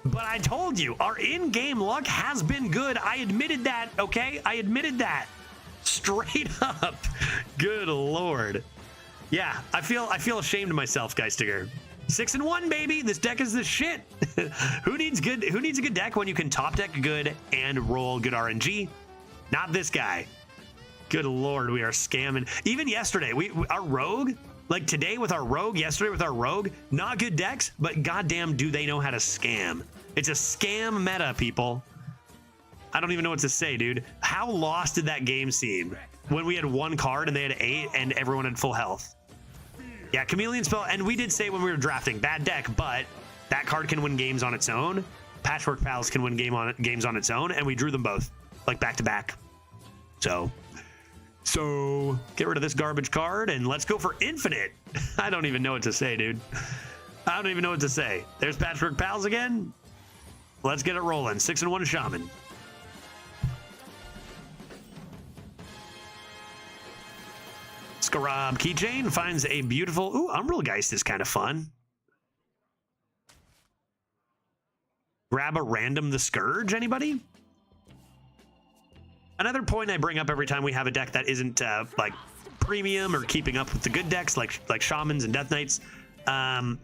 S1: But I told you, our in-game luck has been good. I admitted that, okay? I admitted that. Straight up. Good Lord. Yeah, I feel ashamed of myself, Geistiger. 6-1, baby. This deck is the shit. Who needs a good deck when you can top deck good and roll good RNG? Not this guy. Good Lord, we are scamming. Even yesterday, our rogue, like today with our rogue, yesterday with our rogue, not good decks, but goddamn do they know how to scam. It's a scam meta, people. I don't even know what to say, dude. How lost did that game seem when we had one card and they had 8 and everyone had full health? Yeah, Chameleon Spell, and we did say when we were drafting, bad deck, but that card can win games on its own. Patchwork Pals can win games on its own, and we drew them both, like back to back. So get rid of this garbage card, and let's go for Infinite. I don't even know what to say, dude. I don't even know what to say. There's Patchwork Pals again. Let's get it rolling. 6-1 Shaman. Scarab Keychain finds a beautiful... Ooh, Umbralgeist is kind of fun. Grab a random The Scourge, anybody? Another point I bring up every time we have a deck that isn't like premium or keeping up with the good decks like Shamans and Death Knights.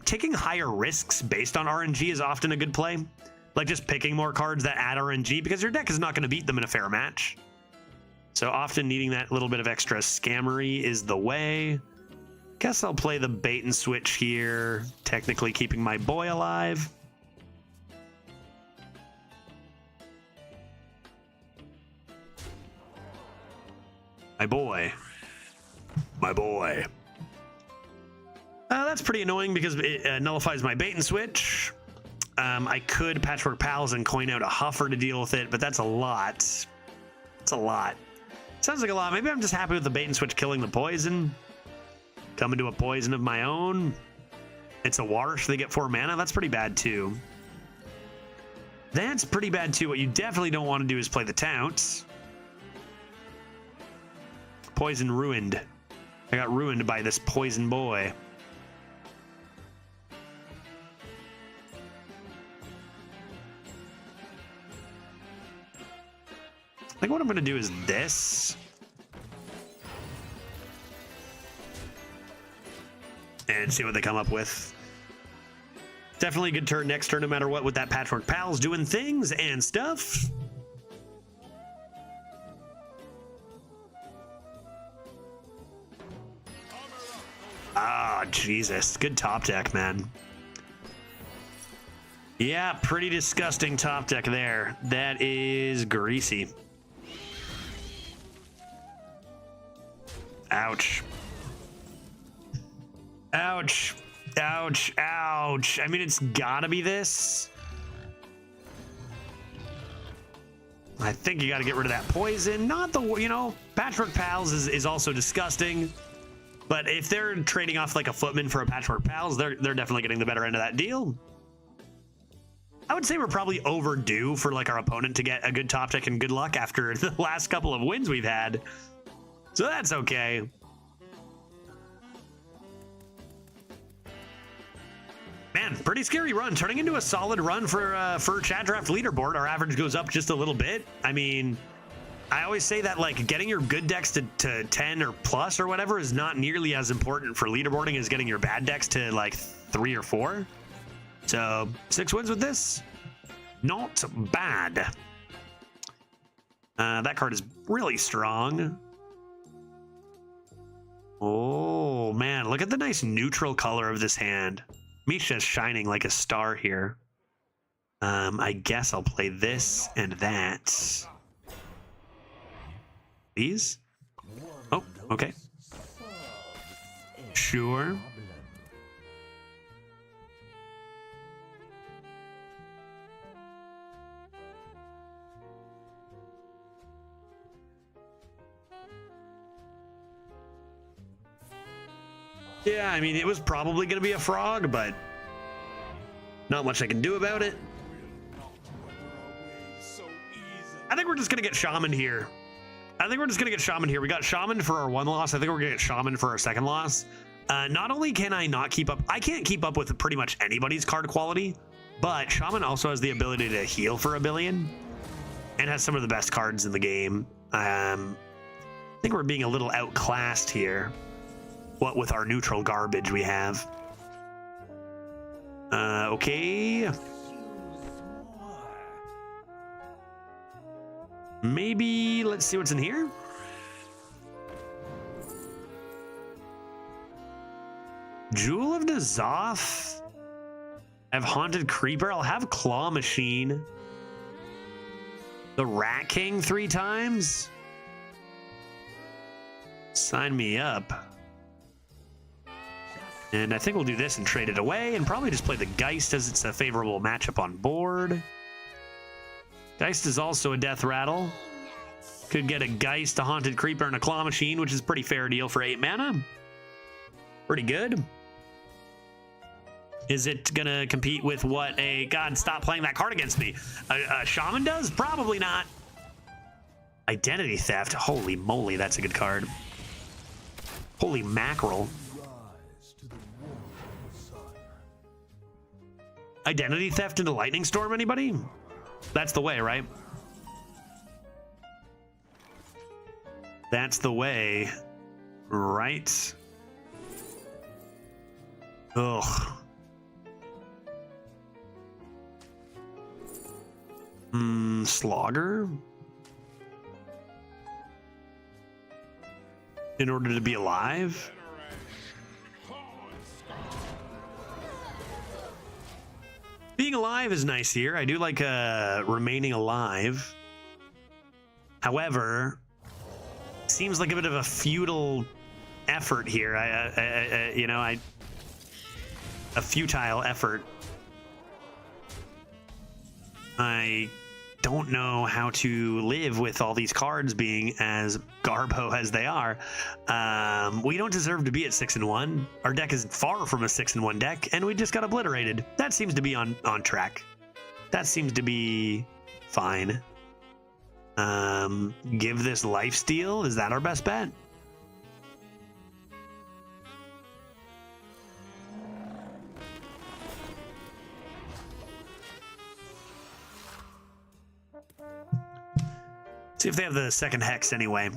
S1: Taking higher risks based on RNG is often a good play. Like just picking more cards that add RNG because your deck is not going to beat them in a fair match. So often needing that little bit of extra scammery is the way. Guess I'll play the bait and switch here, technically keeping my boy alive. My boy. My boy. That's pretty annoying because it nullifies my bait and switch. I could Patchwork Pals and coin out a Huffer to deal with it, but that's a lot. It's a lot. Sounds like a lot. Maybe I'm just happy with the bait and switch killing the poison. Coming to a poison of my own. It's a Warsh. They get 4 mana. That's pretty bad too. That's pretty bad too. What you definitely don't want to do is play the Taunt. Poison ruined. I got ruined by this poison boy. I think what I'm going to do is this. And see what they come up with. Definitely a good turn next turn, no matter what, with that Patchwork Pals doing things and stuff. Ah, Jesus. Good top deck, man. Yeah, pretty disgusting top deck there. That is greasy. Ouch. Ouch. Ouch. Ouch. I mean, it's gotta be this. I think you gotta get rid of that poison. Not the, you know, Patchwork Pals is also disgusting. But if they're trading off like a Footman for a Patchwork Pals, they're definitely getting the better end of that deal. I would say we're probably overdue for like our opponent to get a good top deck and good luck after the last couple of wins we've had. So that's okay. Man, pretty scary run. Turning into a solid run for Chat Draft leaderboard. Our average goes up just a little bit. I mean, I always say that like getting your good decks to 10 or plus or whatever is not nearly as important for leaderboarding as getting your bad decks to like 3 or 4. So 6 wins with this, not bad. That card is really strong. Oh man, look at the nice neutral color of this hand. Misha's shining like a star here. I guess I'll play this and that. These? Oh, okay. Sure. Yeah, I mean, it was probably going to be a frog, but not much I can do about it. I think we're just going to get Shaman here. We got Shaman for our 1 loss. I think we're going to get Shaman for our 2nd loss. Not only can I not keep up, I can't keep up with pretty much anybody's card quality, but Shaman also has the ability to heal for 1 billion and has some of the best cards in the game. I think we're being a little outclassed here. What with our neutral garbage we have. Okay. Maybe let's see what's in here. Jewel of N'Zoth. I have Haunted Creeper. I'll have Claw Machine. The Rat King 3 times. Sign me up. And I think we'll do this and trade it away and probably just play the Geist as it's a favorable matchup on board. Geist is also a death rattle. Could get a Geist, a Haunted Creeper, and a Claw Machine, which is a pretty fair deal for 8 mana. Pretty good. Is it going to compete with what a... God, stop playing that card against me. A Shaman does? Probably not. Identity Theft. Holy moly, that's a good card. Holy mackerel. Identity Theft into Lightning Storm, anybody? That's the way, right? That's the way, right? Ugh. Slogger? In order to be alive? Being alive is nice here. I do like remaining alive. However, seems like a bit of a futile effort here. A futile effort. I don't know how to live with all these cards being as garbo as they are. We don't deserve to be at 6-1. Our deck is far from a 6-1 deck, and we just got obliterated. That seems to be on track. That seems to be fine. Give this lifesteal. Is that our best bet? See if they have the 2nd Hex anyway.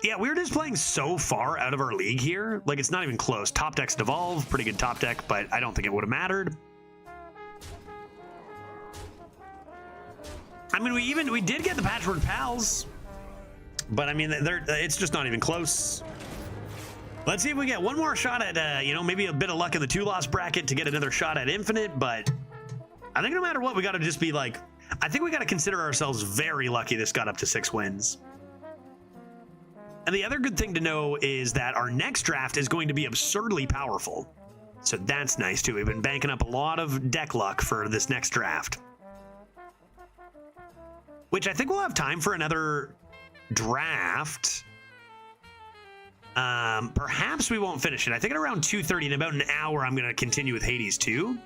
S1: Yeah, we're just playing so far out of our league here. Like, it's not even close. Top deck's Devolve, pretty good top deck, but I don't think it would have mattered. I mean, we did get the Patchwork Pals, but I mean, it's just not even close. Let's see if we get one more shot at, maybe a bit of luck in the 2-loss bracket to get another shot at Infinite, but I think no matter what, we got to just be like, I think we got to consider ourselves very lucky this got up to 6 wins. And the other good thing to know is that our next draft is going to be absurdly powerful. So that's nice too. We've been banking up a lot of deck luck for this next draft. Which I think we'll have time for another draft. Perhaps we won't finish it. I think at around 2:30 in about an hour, I'm going to continue with Hades 2.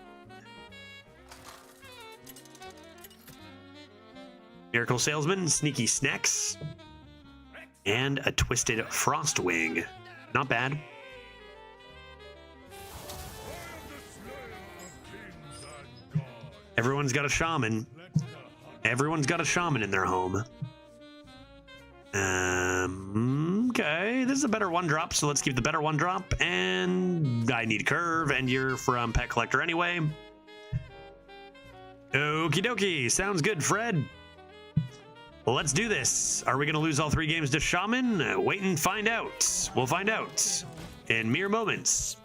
S1: Miracle Salesman, Sneaky Snacks, and a Twisted Frostwing. Not bad. Everyone's got a shaman. Everyone's got a shaman in their home. Okay, this is a better one drop, so let's keep the better one drop. And I need curve, and you're from Pet Collector anyway. Okie dokie, sounds good, Fred. Well, let's do this. Are we going to lose all 3 games to Shaman? Wait and find out. We'll find out in mere moments.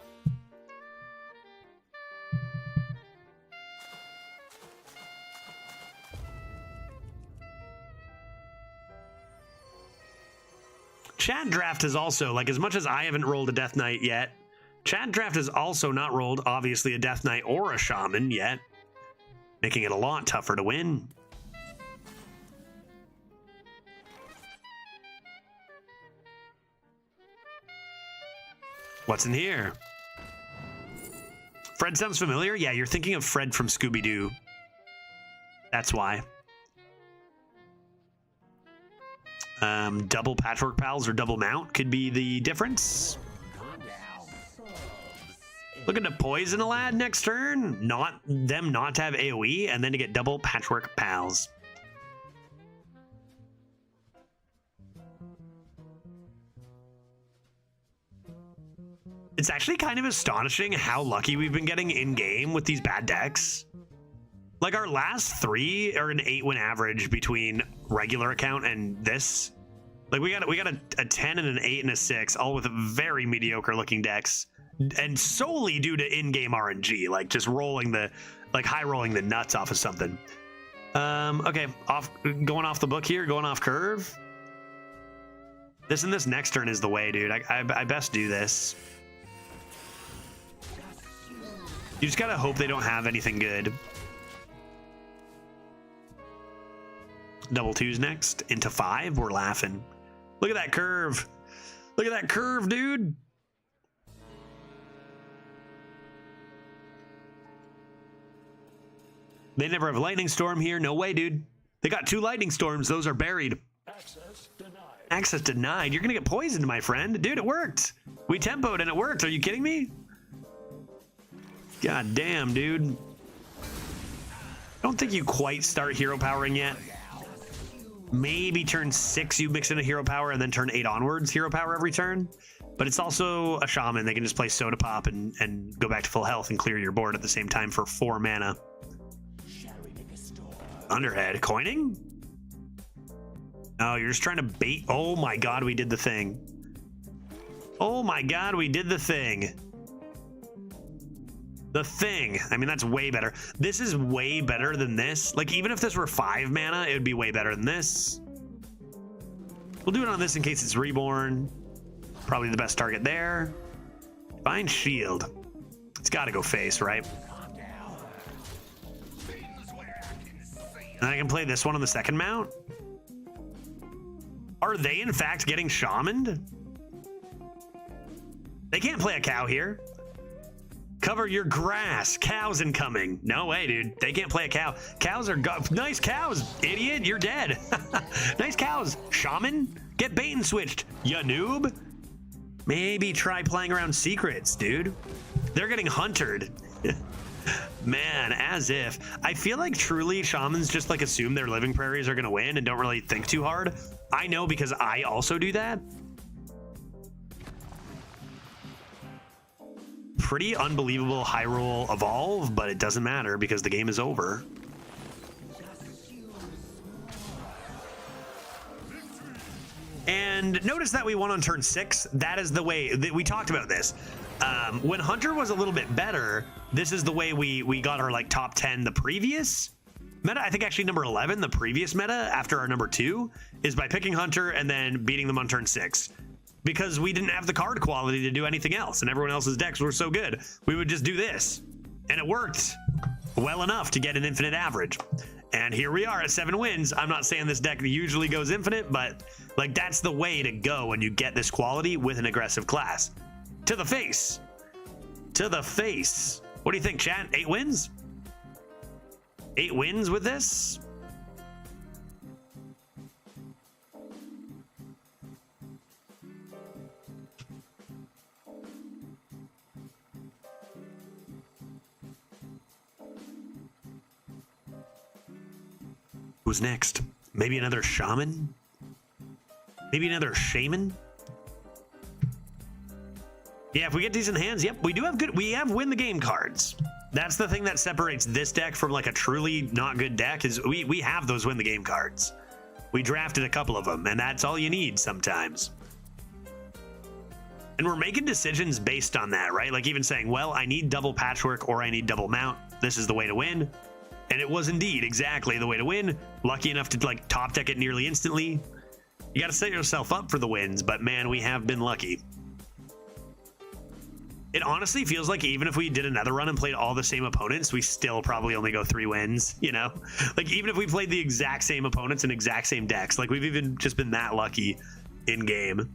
S1: Chat Draft is also, like, as much as I haven't rolled a Death Knight yet, Chat Draft has also not rolled, obviously, a Death Knight or a Shaman yet, making it a lot tougher to win. What's in here? Fred sounds familiar? Yeah, you're thinking of Fred from Scooby-Doo. That's why. Double Patchwork Pals or double mount could be the difference. Looking to poison a lad next turn, not to have AoE, and then to get double Patchwork Pals. It's actually kind of astonishing how lucky we've been getting in game with these bad decks. Like, our last 3 are an 8-win average between regular account and this. Like, we got a 10 and an 8 and a 6, all with very mediocre looking decks, and solely due to in-game RNG, like just rolling the, like, high rolling the nuts off of something. Okay, going off the book here, going off curve. This and this next turn is the way, dude. I best do this. You just gotta hope they don't have anything good. Double 2s next into 5. We're laughing. Look at that curve. Look at that curve, dude. They never have lightning storm here. No way, dude. They got 2 lightning storms. Those are buried. Access denied. Access denied. You're gonna get poisoned, my friend. Dude, it worked. We tempoed and it worked. Are you kidding me? God damn, dude. I don't think you quite start hero powering yet. Maybe turn 6 you mix in a hero power, and then turn 8 onwards hero power every turn. But it's also a shaman. They can just play soda pop and go back to full health and clear your board at the same time for 4 mana. Underhead. Coining? Oh, you're just trying to bait. Oh my god, we did the thing. Oh my god, we did the thing. The thing. I mean, that's way better. This is way better than this. Like, even if this were 5 mana, it would be way better than this. We'll do it on this in case it's reborn. Probably the best target there. Divine Shield. It's got to go face, right? And I can play this one on the second mount. Are they, in fact, getting shamaned? They can't play a cow here. Cover your grass. Cows incoming. No way, dude. They can't play a cow. Cows are nice cows, idiot. You're dead. Nice cows. Shaman? Get bait and switched, ya noob. Maybe try playing around secrets, dude. They're getting huntered. Man, as if. I feel like truly shamans just like assume their living prairies are going to win and don't really think too hard. I know because I also do that. Pretty unbelievable high roll evolve, but it doesn't matter because the game is over. And notice that we won on turn 6. That is the way that we talked about this. When Hunter was a little bit better, this is the way we got our like top 10 the previous meta. I think actually number 11, the previous meta after our number 2 is by picking Hunter and then beating them on turn 6. Because we didn't have the card quality to do anything else, and everyone else's decks were so good. We would just do this, and it worked well enough to get an infinite average. And here we are at 7 wins. I'm not saying this deck usually goes infinite, but like that's the way to go when you get this quality with an aggressive class. To the face. To the face. What do you think, chat? 8 wins? 8 wins with this? Who's next? Maybe another shaman? Maybe another shaman. Yeah, if we get decent hands, yep, we do have good. We have win the game cards. That's the thing that separates this deck from like a truly not good deck is we have those win the game cards. We drafted a couple of them, and that's all you need sometimes. And we're making decisions based on that, right? Like even saying, well, I need double patchwork or I need double mount. This is the way to win. And it was indeed exactly the way to win. Lucky enough to like top deck it nearly instantly. You got to set yourself up for the wins, but man, we have been lucky. It honestly feels like even if we did another run and played all the same opponents, we still probably only go 3 wins, you know? Like even if we played the exact same opponents and exact same decks, like we've even just been that lucky in game.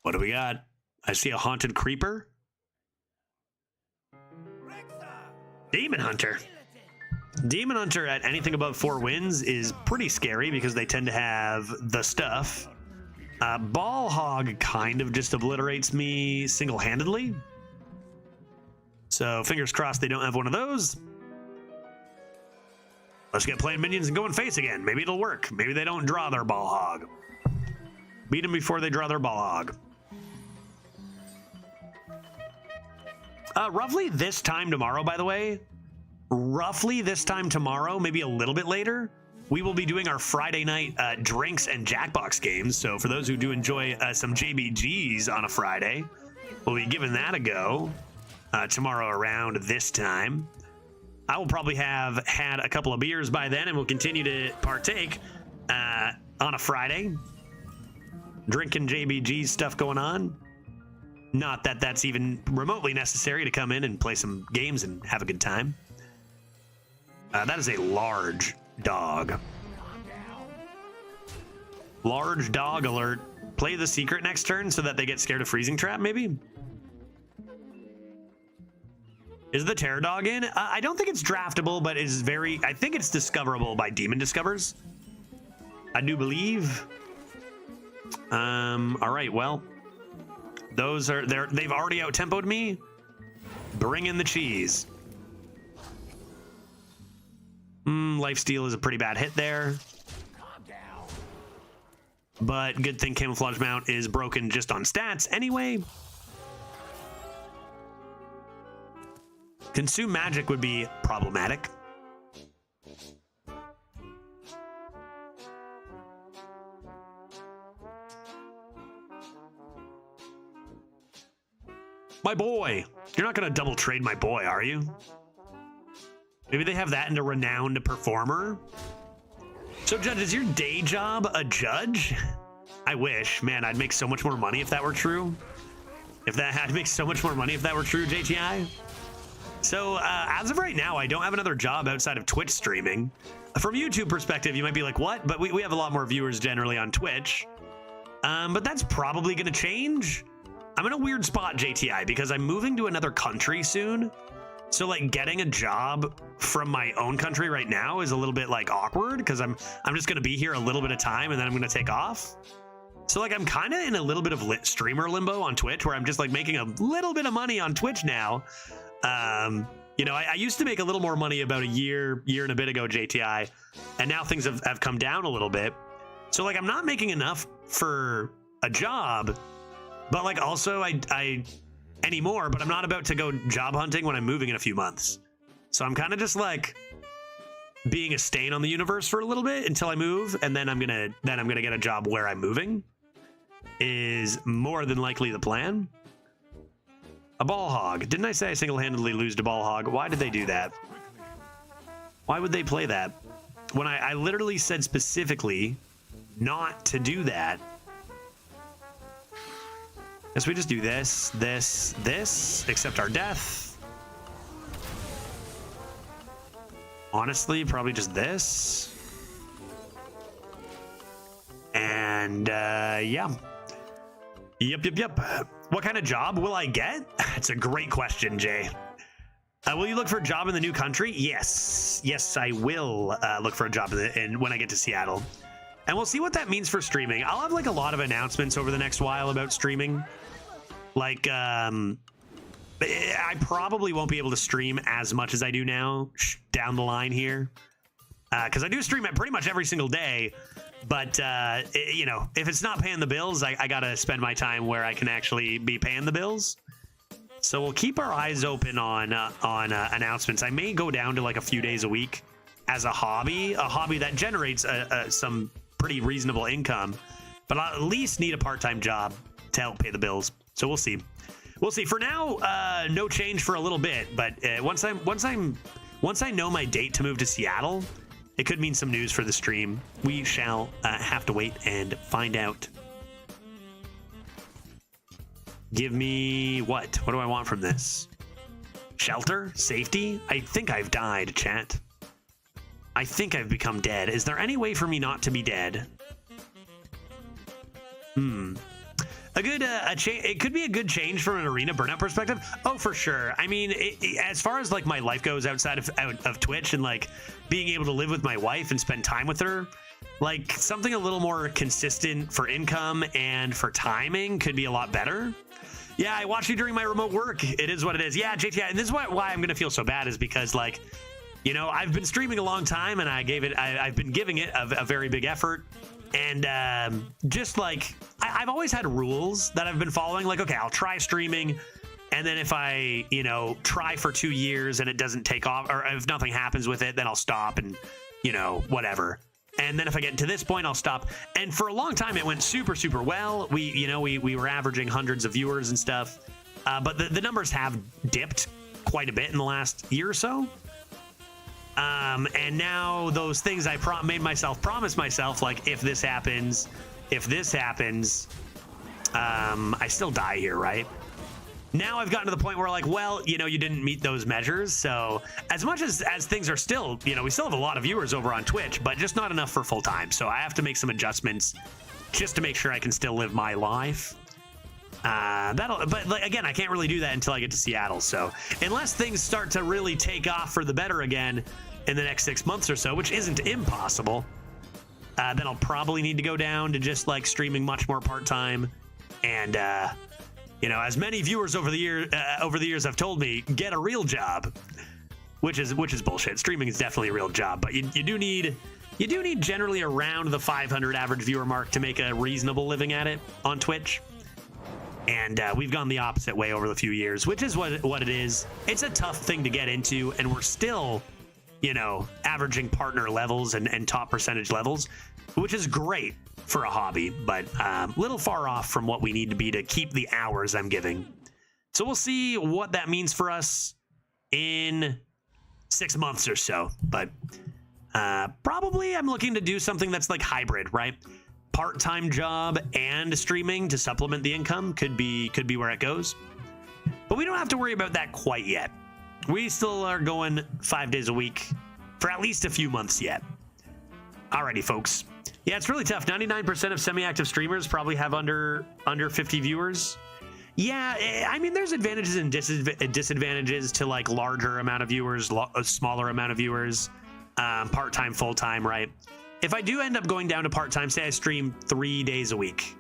S1: What do we got? I see a haunted creeper. Demon Hunter. Demon Hunter at anything above 4 wins is pretty scary because they tend to have the stuff. Ball Hog kind of just obliterates me single-handedly. So fingers crossed they don't have one of those. Let's get playing minions and going face again. Maybe it'll work. Maybe they don't draw their Ball Hog. Beat them before they draw their Ball Hog. Roughly this time tomorrow, by the way, roughly this time tomorrow, maybe a little bit later, we will be doing our Friday night drinks and Jackbox games. So for those who do enjoy some JBGs on a Friday, we'll be giving that a go tomorrow around this time. I will probably have had a couple of beers by then and will continue to partake on a Friday. Drinking JBG stuff going on. Not that that's even remotely necessary to come in and play some games and have a good time. That is a large dog. Large dog alert. Play the secret next turn so that they get scared of freezing trap, maybe? Is the Terror Dog in? I don't think it's draftable, but is very... I think it's discoverable by Demon Discovers. I do believe. All right, well... Those are... They've already out-tempoed me. Bring in the cheese. Lifesteal is a pretty bad hit there. But good thing Camouflage Mount is broken just on stats anyway. Consume Magic would be problematic. My boy. You're not going to double trade my boy, are you? Maybe they have that into Renowned Performer. So, Judge, is your day job a judge? I wish. Man, I'd make so much more money if that were true. I'd make so much more money if that were true, JTI. So, as of right now, I don't have another job outside of Twitch streaming. From a YouTube perspective, you might be like, what? But we have a lot more viewers generally on Twitch. But that's probably going to change. I'm in a weird spot, JTI, because I'm moving to another country soon. So like getting a job from my own country right now is a little bit like awkward because I'm just going to be here a little bit of time and then I'm going to take off. So like I'm kind of in a little bit of streamer limbo on Twitch where I'm just like making a little bit of money on Twitch now. You know, I used to make a little more money about a year and a bit ago, JTI, and now things have come down a little bit. So like I'm not making enough for a job, but like also I anymore, but I'm not about to go job hunting when I'm moving in a few months. So I'm kind of just like being a stain on the universe for a little bit until I move, and then I'm gonna get a job where I'm moving. Is more than likely the plan. A Ball Hog. Didn't I say I single-handedly lose to Ball Hog? Why did they do that? Why would they play that? When I literally said specifically not to do that. Guess we just do this, accept our death. Honestly, probably just this. And, yeah. Yep. What kind of job will I get? It's a great question, Jay. Will you look for a job in the new country? Yes, I will look for a job when I get to Seattle. And we'll see what that means for streaming. I'll have like a lot of announcements over the next while about streaming. Like, I probably won't be able to stream as much as I do now down the line here. because I do stream it pretty much every single day. But you know, if it's not paying the bills, I gotta spend my time where I can actually be paying the bills. So we'll keep our eyes open on announcements. I may go down to like a few days a week as a hobby that generates some pretty reasonable income, but I'll at least need a part-time job to help pay the bills. So we'll see. We'll see. For now, no change for a little bit, but once I know my date to move to Seattle, it could mean some news for the stream. We shall have to wait and find out. Give me what? What do I want from this? Shelter? Safety? I think I've died, chat. I think I've become dead. Is there any way for me not to be dead? A good it could be a good change from an arena burnout perspective. Oh, for sure. I mean, as far as like my life goes outside of Twitch and like being able to live with my wife and spend time with her, like something a little more consistent for income and for timing could be a lot better. Yeah, I watch you during my remote work. It is what it is. Yeah, JTI, and this is why I'm gonna feel so bad is because, like, you know, I've been streaming a long time and I've been giving it a very big effort. And just like, I've always had rules that I've been following. Like, okay, I'll try streaming. And then if I, you know, try for 2 years and it doesn't take off, or if nothing happens with it, then I'll stop and, you know, whatever. And then if I get to this point, I'll stop. And for a long time, it went super, super well. We were averaging hundreds of viewers and stuff. But the numbers have dipped quite a bit in the last year or so. And now those things I promised myself, like if this happens, I still die here, right? Now I've gotten to the point where like, well, you know, you didn't meet those measures. So as much as things are still, you know, we still have a lot of viewers over on Twitch, but just not enough for full time. So I have to make some adjustments just to make sure I can still live my life. But like, again, I can't really do that until I get to Seattle. So unless things start to really take off for the better again in the next 6 months or so, which isn't impossible, then I'll probably need to go down to just like streaming much more part-time. And, you know, as many viewers over the years have told me, get a real job, which is bullshit. Streaming is definitely a real job, but you do need generally around the 500 average viewer mark to make a reasonable living at it on Twitch. And we've gone the opposite way over the few years, which is what it is. It's a tough thing to get into, and we're still, you know, averaging partner levels and top percentage levels, which is great for a hobby, but a little far off from what we need to be to keep the hours I'm giving. So we'll see what that means for us in 6 months or so. But probably I'm looking to do something that's like hybrid, right? Part-time job and streaming to supplement the income could be where it goes. But we don't have to worry about that quite yet. We still are going 5 days a week for at least a few months yet. Alrighty, folks. Yeah, it's really tough. 99% of semi-active streamers probably have under 50 viewers. Yeah, I mean, there's advantages and disadvantages to like larger amount of viewers, a smaller amount of viewers, part-time, full-time, right? If I do end up going down to part-time, say I stream 3 days a week,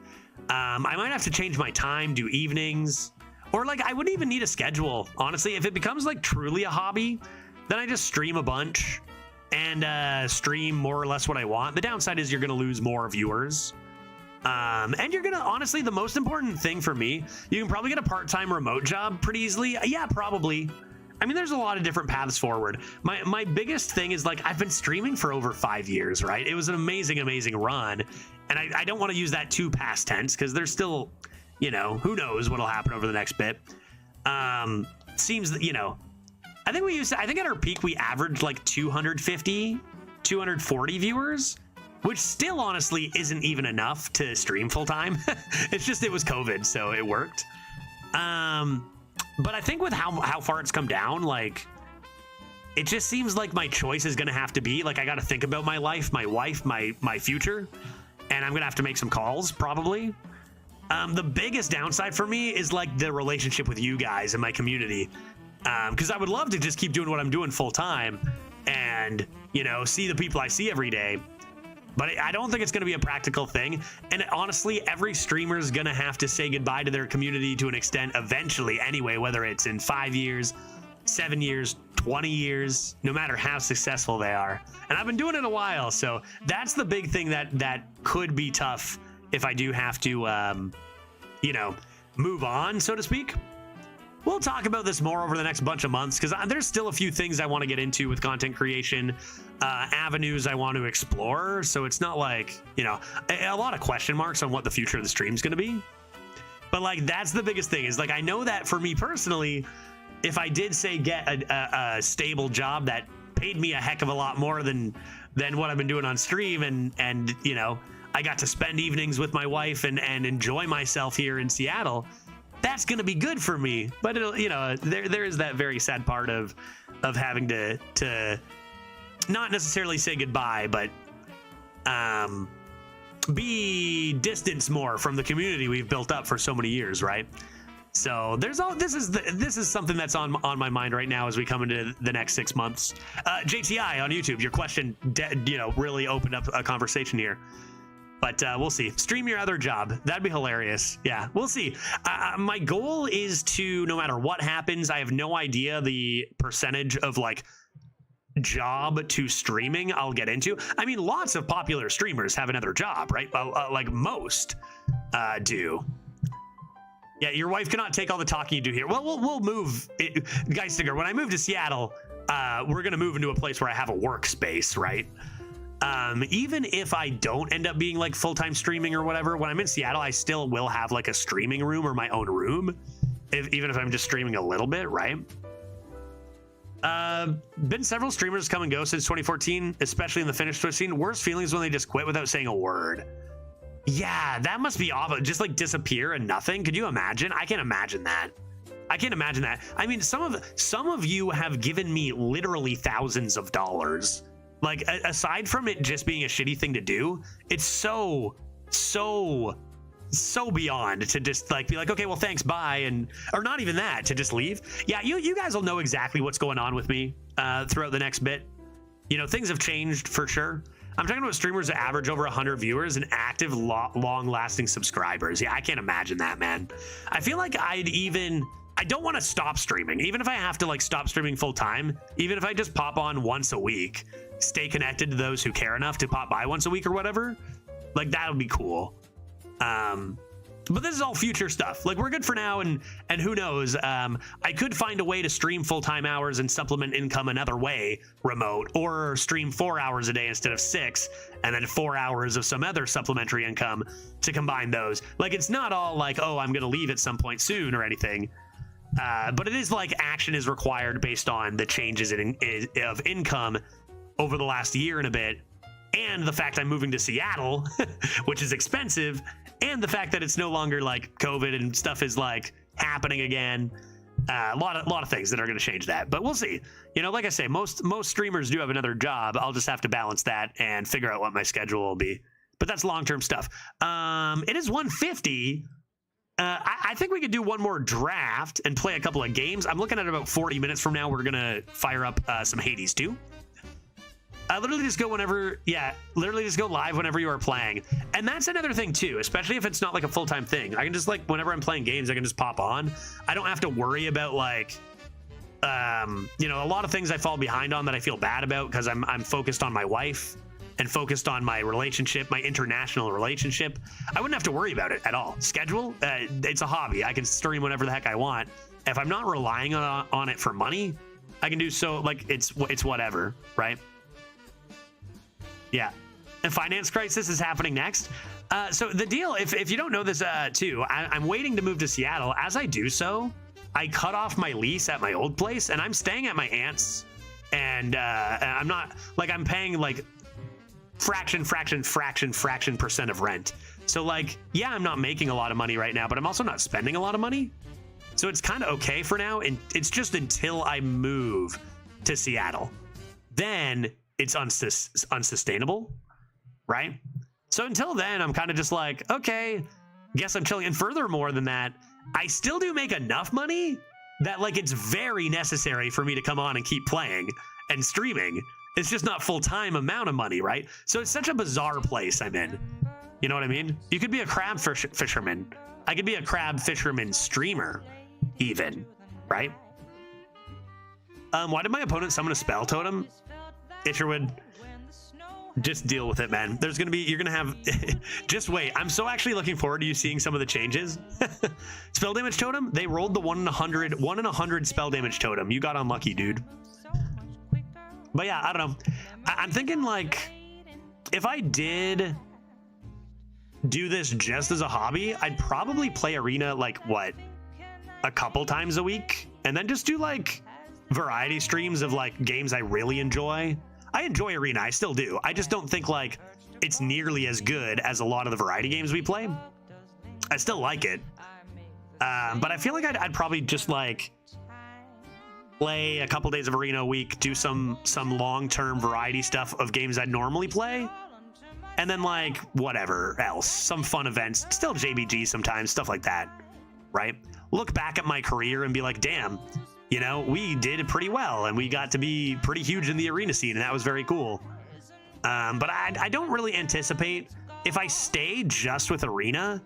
S1: I might have to change my time, do evenings, or like I wouldn't even need a schedule. Honestly, if it becomes like truly a hobby, then I just stream a bunch and stream more or less what I want. The downside is you're going to lose more viewers. And you're going to, honestly, the most important thing for me, you can probably get a part-time remote job pretty easily. Yeah, probably. I mean, there's a lot of different paths forward. My biggest thing is like I've been streaming for over 5 years, right? It was an amazing, amazing run. And I don't want to use that too past tense because there's still, you know, who knows what'll happen over the next bit. Seems that, you know, I think at our peak, we averaged like 250, 240 viewers, which still honestly isn't even enough to stream full time. It's just, it was COVID, so it worked. But I think with how far it's come down, like, it just seems like my choice is going to have to be, like, I got to think about my life, my wife, my future, and I'm going to have to make some calls, probably. The biggest downside for me is, like, the relationship with you guys and my community. Because I would love to just keep doing what I'm doing full time and, you know, see the people I see every day. But I don't think it's going to be a practical thing. And honestly, every streamer is going to have to say goodbye to their community to an extent eventually anyway, whether it's in 5 years, 7 years, 20 years, no matter how successful they are. And I've been doing it a while, so that's the big thing that could be tough if I do have to, you know, move on, so to speak. We'll talk about this more over the next bunch of months because there's still a few things I want to get into with content creation, avenues I want to explore. So it's not like, you know, a lot of question marks on what the future of the stream is going to be. But like, that's the biggest thing is like, I know that for me personally, if I did say get a stable job that paid me a heck of a lot more than what I've been doing on stream and you know, I got to spend evenings with my wife and enjoy myself here in Seattle, that's going to be good for me. But it'll, you know, there is that very sad part of having to not necessarily say goodbye, but be distanced more from the community we've built up for so many years, right? So this is something that's on my mind right now as we come into the next 6 months. JTI on YouTube, your question, you know, really opened up a conversation here. But we'll see. Stream your other job. That'd be hilarious. Yeah, we'll see. My goal is to, no matter what happens, I have no idea the percentage of like job to streaming I'll get into. I mean, lots of popular streamers have another job, right? Like most do. Yeah, your wife cannot take all the talking you do here. Well, we'll move. Geistinger, when I move to Seattle, we're going to move into a place where I have a workspace, right? Even if I don't end up being like full-time streaming or whatever, when I'm in Seattle, I still will have like a streaming room or my own room, even if I'm just streaming a little bit, right? Been several streamers come and go since 2014, especially in the Finnish Twitch scene. Worst feelings when they just quit without saying a word. Yeah, that must be awful. Just like disappear and nothing. Could you imagine? I can't imagine that. I can't imagine that. I mean, some of you have given me literally thousands of dollars. Like, aside from it just being a shitty thing to do, it's so beyond to just like be like, okay, well, thanks, bye, or not even that, to just leave. Yeah, you guys will know exactly what's going on with me throughout the next bit. You know, things have changed for sure. I'm talking about streamers that average over 100 viewers and active, long-lasting subscribers. Yeah, I can't imagine that, man. I feel like I don't want to stop streaming, even if I have to like stop streaming full time, even if I just pop on once a week, stay connected to those who care enough to pop by once a week or whatever. Like, that would be cool. But this is all future stuff. Like, we're good for now, and who knows? I could find a way to stream full-time hours and supplement income another way, remote, or stream 4 hours a day instead of 6, and then 4 hours of some other supplementary income to combine those. Like, it's not all like, oh, I'm gonna leave at some point soon or anything. But it is like action is required based on the changes of income over the last year and a bit, and the fact I'm moving to Seattle, which is expensive, and the fact that it's no longer like COVID and stuff is like happening again. A lot of things that are going to change that, but we'll see. You know, like I say, most streamers do have another job. I'll just have to balance that and figure out what my schedule will be. But that's long-term stuff. It is 1:50. I think we could do one more draft and play a couple of games. I'm looking at about 40 minutes from now. We're gonna fire up some Hades 2. Literally just go whenever, literally just go live whenever you are playing. And that's another thing too, especially if it's not like a full-time thing. I can just like, whenever I'm playing games, I can just pop on. I don't have to worry about like, you know, a lot of things I fall behind on that I feel bad about because I'm focused on my wife and focused on my relationship, my international relationship. I wouldn't have to worry about it at all. Schedule, it's a hobby. I can stream whenever the heck I want. If I'm not relying on it for money, I can do so, like, it's whatever, right? Yeah. And finance crisis is happening next. So the deal, if you don't know this too, I'm waiting to move to Seattle. As I do so, I cut off my lease at my old place, and I'm staying at my aunt's, and I'm not, like, I'm paying like fraction percent of rent. So like, yeah, I'm not making a lot of money right now, but I'm also not spending a lot of money. So it's kind of okay for now, and it's just until I move to Seattle. Then it's unsustainable, right? So until then, I'm kind of just like, okay, guess I'm chilling. And furthermore than that, I still do make enough money that like it's very necessary for me to come on and keep playing and streaming. It's just not full-time amount of money, right? So it's such a bizarre place I'm in. You know what I mean? You could be a crab fisherman. I could be a crab fisherman streamer, even, right? Why did my opponent summon a spell totem? Isherwood, just deal with it, man. There's gonna be, you're gonna have, just wait. I'm so actually looking forward to you seeing some of the changes. Spell damage totem, they rolled the 1 in 100 spell damage totem. You got unlucky, dude. But yeah, I don't know. I'm thinking like, if I did do this just as a hobby, I'd probably play Arena like what, a couple times a week, and then just do like variety streams of like games I really enjoy. I enjoy Arena, I still do. I just don't think like it's nearly as good as a lot of the variety games we play. I still like it, but I feel like I'd probably just like play a couple days of Arena a week, do some long-term variety stuff of games I'd normally play, and then like whatever else, some fun events, still JBG sometimes, stuff like that, right? Look back at my career and be like, damn, you know, we did it pretty well and we got to be pretty huge in the Arena scene, and that was very cool. But I don't really anticipate, if I stay just with Arena,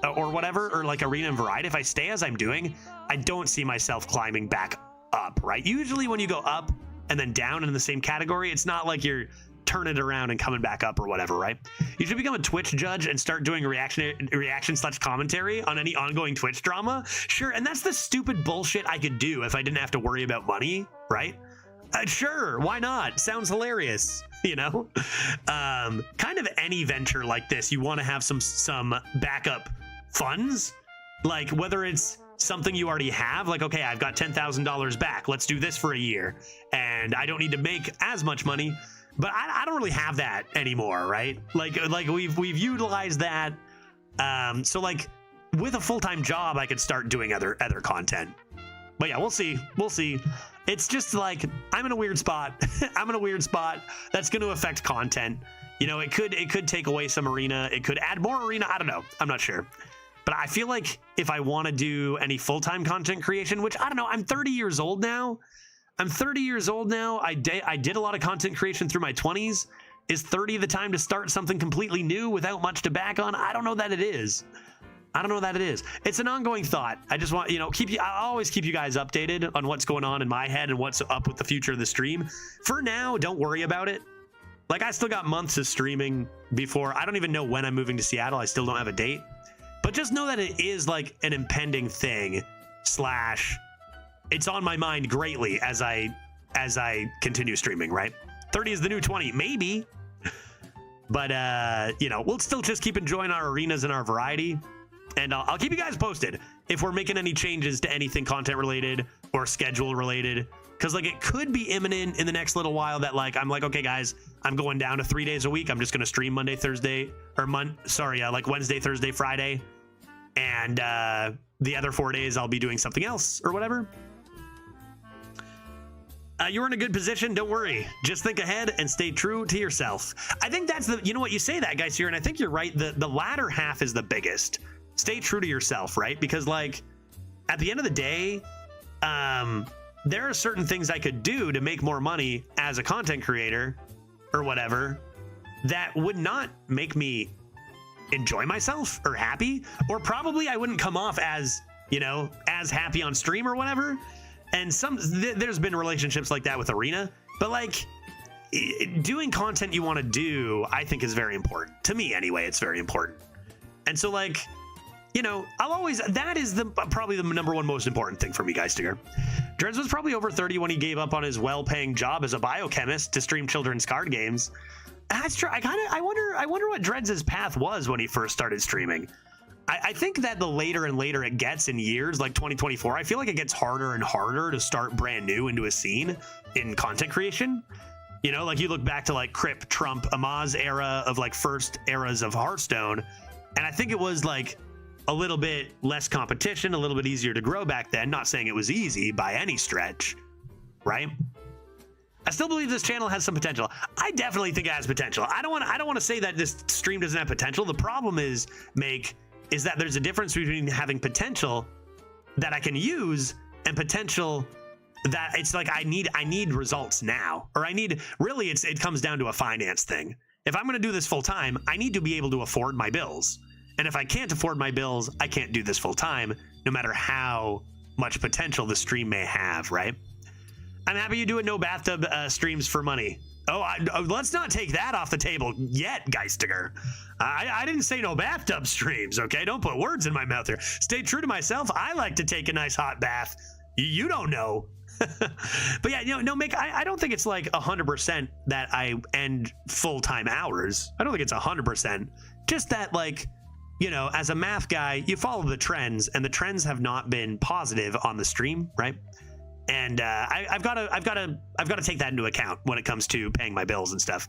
S1: or whatever, or like Arena and variety, if I stay as I'm doing, I don't see myself climbing back up, right? Usually when you go up and then down in the same category, it's not like you're turning it around and coming back up or whatever, right? You should become a Twitch judge and start doing reaction/commentary on any ongoing Twitch drama. Sure, and that's the stupid bullshit I could do if I didn't have to worry about money, right? Sure, why not? Sounds hilarious, you know? Kind of any venture like this, you want to have some backup funds, like whether it's something you already have, like, okay, I've got $10,000 back, let's do this for a year, and I don't need to make as much money. But I don't really have that anymore, right? Like we've utilized that. So like with a full-time job, I could start doing other content. But yeah, we'll see. We'll see. It's just like, I'm in a weird spot. I'm in a weird spot that's going to affect content. You know, it could take away some Arena. It could add more Arena. I don't know. I'm not sure. But I feel like if I want to do any full-time content creation, which I don't know, I'm 30 years old now. I did a lot of content creation through my 20s. Is 30 the time to start something completely new without much to back on? I don't know that it is. It's an ongoing thought. I just want, you know, I'll always keep you guys updated on what's going on in my head and what's up with the future of the stream. For now, don't worry about it. Like, I still got months of streaming before. I don't even know when I'm moving to Seattle. I still don't have a date. But just know that it is like an impending thing, / it's on my mind greatly as I continue streaming, right? 30 is the new 20, maybe. But, you know, we'll still just keep enjoying our arenas and our variety. And I'll keep you guys posted if we're making any changes to anything content related or schedule related. Because, like, it could be imminent in the next little while that, like, I'm like, okay, guys, I'm going down to 3 days a week. I'm just going to stream Monday, Thursday, or like Wednesday, Thursday, Friday. And the other 4 days I'll be doing something else or whatever. You're in a good position. Don't worry. Just think ahead and stay true to yourself. I think that's you know what, you say that, guys, here, and I think you're right. The latter half is the biggest. Stay true to yourself, right? Because, like, at the end of the day, there are certain things I could do to make more money as a content creator or whatever that would not make me enjoy myself or happy, or probably I wouldn't come off as, you know, as happy on stream or whatever. And there's been relationships like that with Arena, but like doing content you want to do, I think is very important to me anyway. It's very important. And so, like, you know, that is probably the number one most important thing for me, guys. Dreads was probably over 30 when he gave up on his well-paying job as a biochemist to stream children's card games. That's true. I wonder what Dreads' path was when he first started streaming. I think that the later and later it gets in years, like 2024, I feel like it gets harder and harder to start brand new into a scene in content creation. You know, like you look back to like Crip, Trump, Amaz era of like first eras of Hearthstone, and I think it was like a little bit less competition, a little bit easier to grow back then. Not saying it was easy by any stretch, right? I still believe this channel has some potential. I definitely think it has potential. I don't want to say that this stream doesn't have potential. The problem is that there's a difference between having potential that I can use and potential that it's like I need results now, or it comes down to a finance thing. If I'm going to do this full time, I need to be able to afford my bills. And if I can't afford my bills, I can't do this full time, no matter how much potential the stream may have, right? I'm happy you do no bathtub streams for money. Oh, let's not take that off the table yet, Geistiger. I didn't say no bathtub streams, okay? Don't put words in my mouth here. Stay true to myself. I like to take a nice hot bath. You don't know. But yeah, no, Mick, I don't think it's like 100% that I end full-time hours. I don't think it's 100%. Just that, like, you know, as a math guy, you follow the trends, and the trends have not been positive on the stream, right? And I've got to take that into account when it comes to paying my bills and stuff.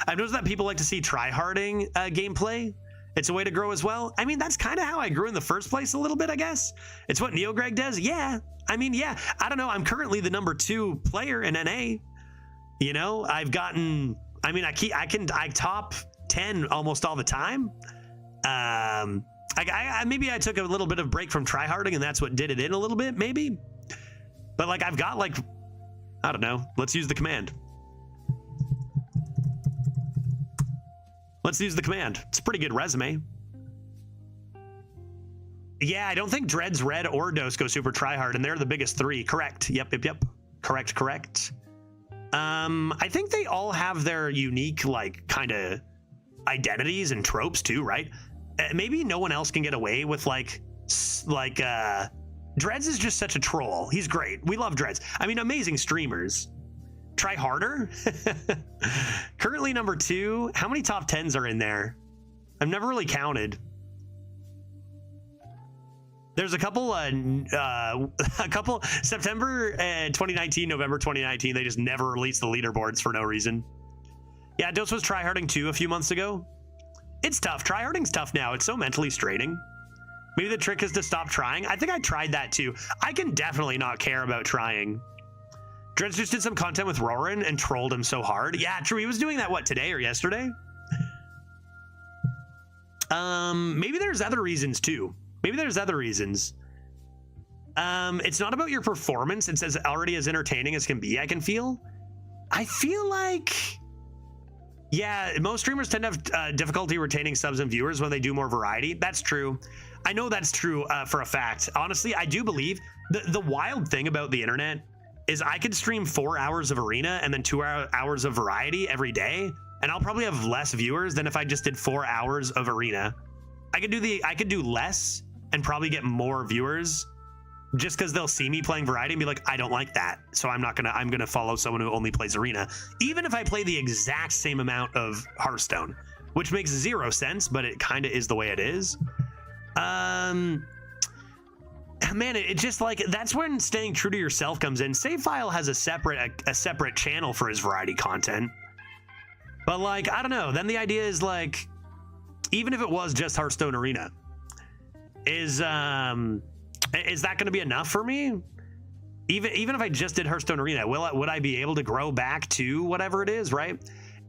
S1: I've noticed that people like to see tryharding gameplay. It's a way to grow as well. I mean, that's kind of how I grew in the first place a little bit, I guess. It's what NeoGreg does. Yeah. I mean, yeah. I don't know. I'm currently the number 2 player in NA. You know, I've gotten. I mean, I top 10 almost all the time. Maybe I took a little bit of break from tryharding, and that's what did it in a little bit, maybe. But like I've got like, I don't know. Let's use the command. Let's use the command. It's a pretty good resume. Yeah, I don't think Dreads Red or Dose go super tryhard, and they're the biggest 3. Correct. Yep. Correct. I think they all have their unique like kind of identities and tropes too, right? Maybe no one else can get away with like Dreads is just such a troll. He's great. We love Dreads. I mean, amazing streamers. Try harder. Currently number 2. How many top 10s are in there? I've never really counted. There's a couple September 2019, November 2019. They just never released the leaderboards for no reason. Yeah, Dose was tryharding too a few months ago. It's tough. Tryharding's tough now. It's so mentally straining. Maybe the trick is to stop trying. I think I tried that too. I can definitely not care about trying. Dreads just did some content with Roran and trolled him so hard. Yeah, true. He was doing that, what, today or yesterday? Maybe there's other reasons too. It's not about your performance. It's as already as entertaining as can be, I feel like, yeah, most streamers tend to have difficulty retaining subs and viewers when they do more variety. That's true. I know that's true for a fact. Honestly, I do believe the wild thing about the internet is I could stream 4 hours of arena and then 2 hours of variety every day, and I'll probably have less viewers than if I just did 4 hours of arena. I could do less and probably get more viewers just because they'll see me playing variety and be like, I don't like that, so I'm gonna follow someone who only plays arena, even if I play the exact same amount of Hearthstone, which makes 0 sense, but it kind of is the way it is. Man, it just like, that's when staying true to yourself comes in. SaveFile has a separate channel for his variety content, but like, I don't know. Then the idea is like, even if it was just Hearthstone Arena, is that going to be enough for me? Even if I just did Hearthstone Arena, would I be able to grow back to whatever it is, right?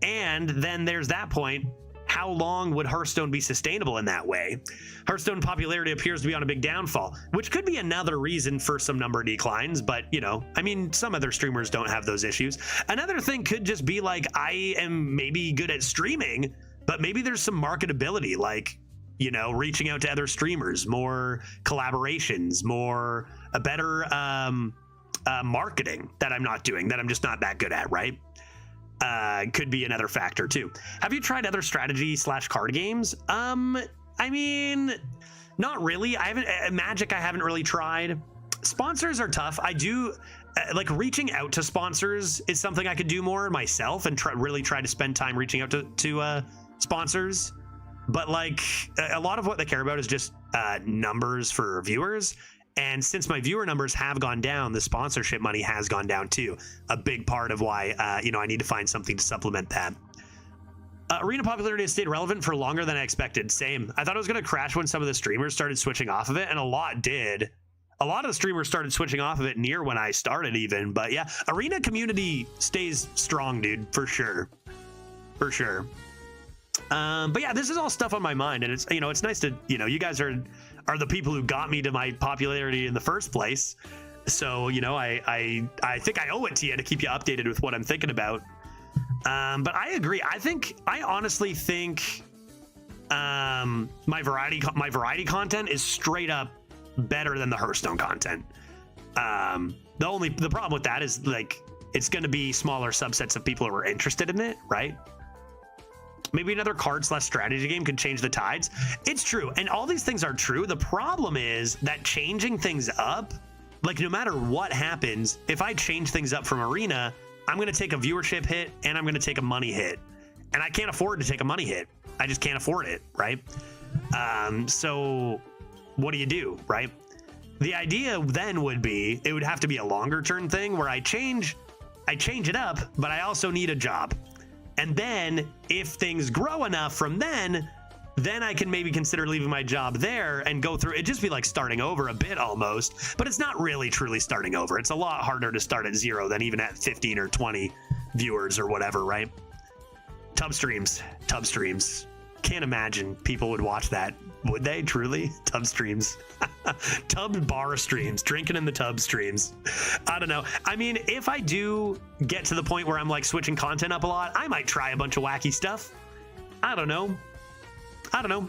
S1: And then there's that point. How long would Hearthstone be sustainable in that way? Hearthstone popularity appears to be on a big downfall, which could be another reason for some number declines, but you know, I mean, some other streamers don't have those issues. Another thing could just be like, I am maybe good at streaming, but maybe there's some marketability, like, you know, reaching out to other streamers, more collaborations, a better marketing that I'm not doing, that I'm just not that good at, right? Could be another factor too. Have you tried other strategy/card games? I mean, not really. Magic I haven't really tried. Sponsors are tough. I do like reaching out to sponsors is something I could do more myself and really try to spend time reaching out to sponsors. But like a lot of what they care about is just numbers for viewers. And since my viewer numbers have gone down, the sponsorship money has gone down too. A big part of why, I need to find something to supplement that. Arena popularity has stayed relevant for longer than I expected. Same. I thought it was going to crash when some of the streamers started switching off of it, and a lot did. A lot of the streamers started switching off of it near when I started even. But yeah, Arena community stays strong, dude, for sure. For sure. But yeah, this is all stuff on my mind, and it's nice to, you guys are the people who got me to my popularity in the first place. So, I think I owe it to you to keep you updated with what I'm thinking about. But I agree. I honestly think my variety content is straight up better than the Hearthstone content. The problem with that is like it's going to be smaller subsets of people who are interested in it, right? Maybe another card/strategy game could change the tides. It's true, and all these things are true. The problem is that changing things up, like no matter what happens, if I change things up from Arena, I'm going to take a viewership hit and I'm going to take a money hit. And I can't afford to take a money hit. I just can't afford it, right? So what do, right? The idea then would be, it would have to be a longer term thing where I change it up, but I also need a job. And then if things grow enough from then I can maybe consider leaving my job there and go through. It'd just be like starting over a bit almost, but it's not really truly starting over. It's a lot harder to start at 0 than even at 15 or 20 viewers or whatever, right? Tub streams. Can't imagine people would watch that. Would they truly? Tub streams. Tub bar streams. Drinking in the tub streams. I don't know. I mean, if I do get to the point where I'm like switching content up a lot, I might try a bunch of wacky stuff. I don't know.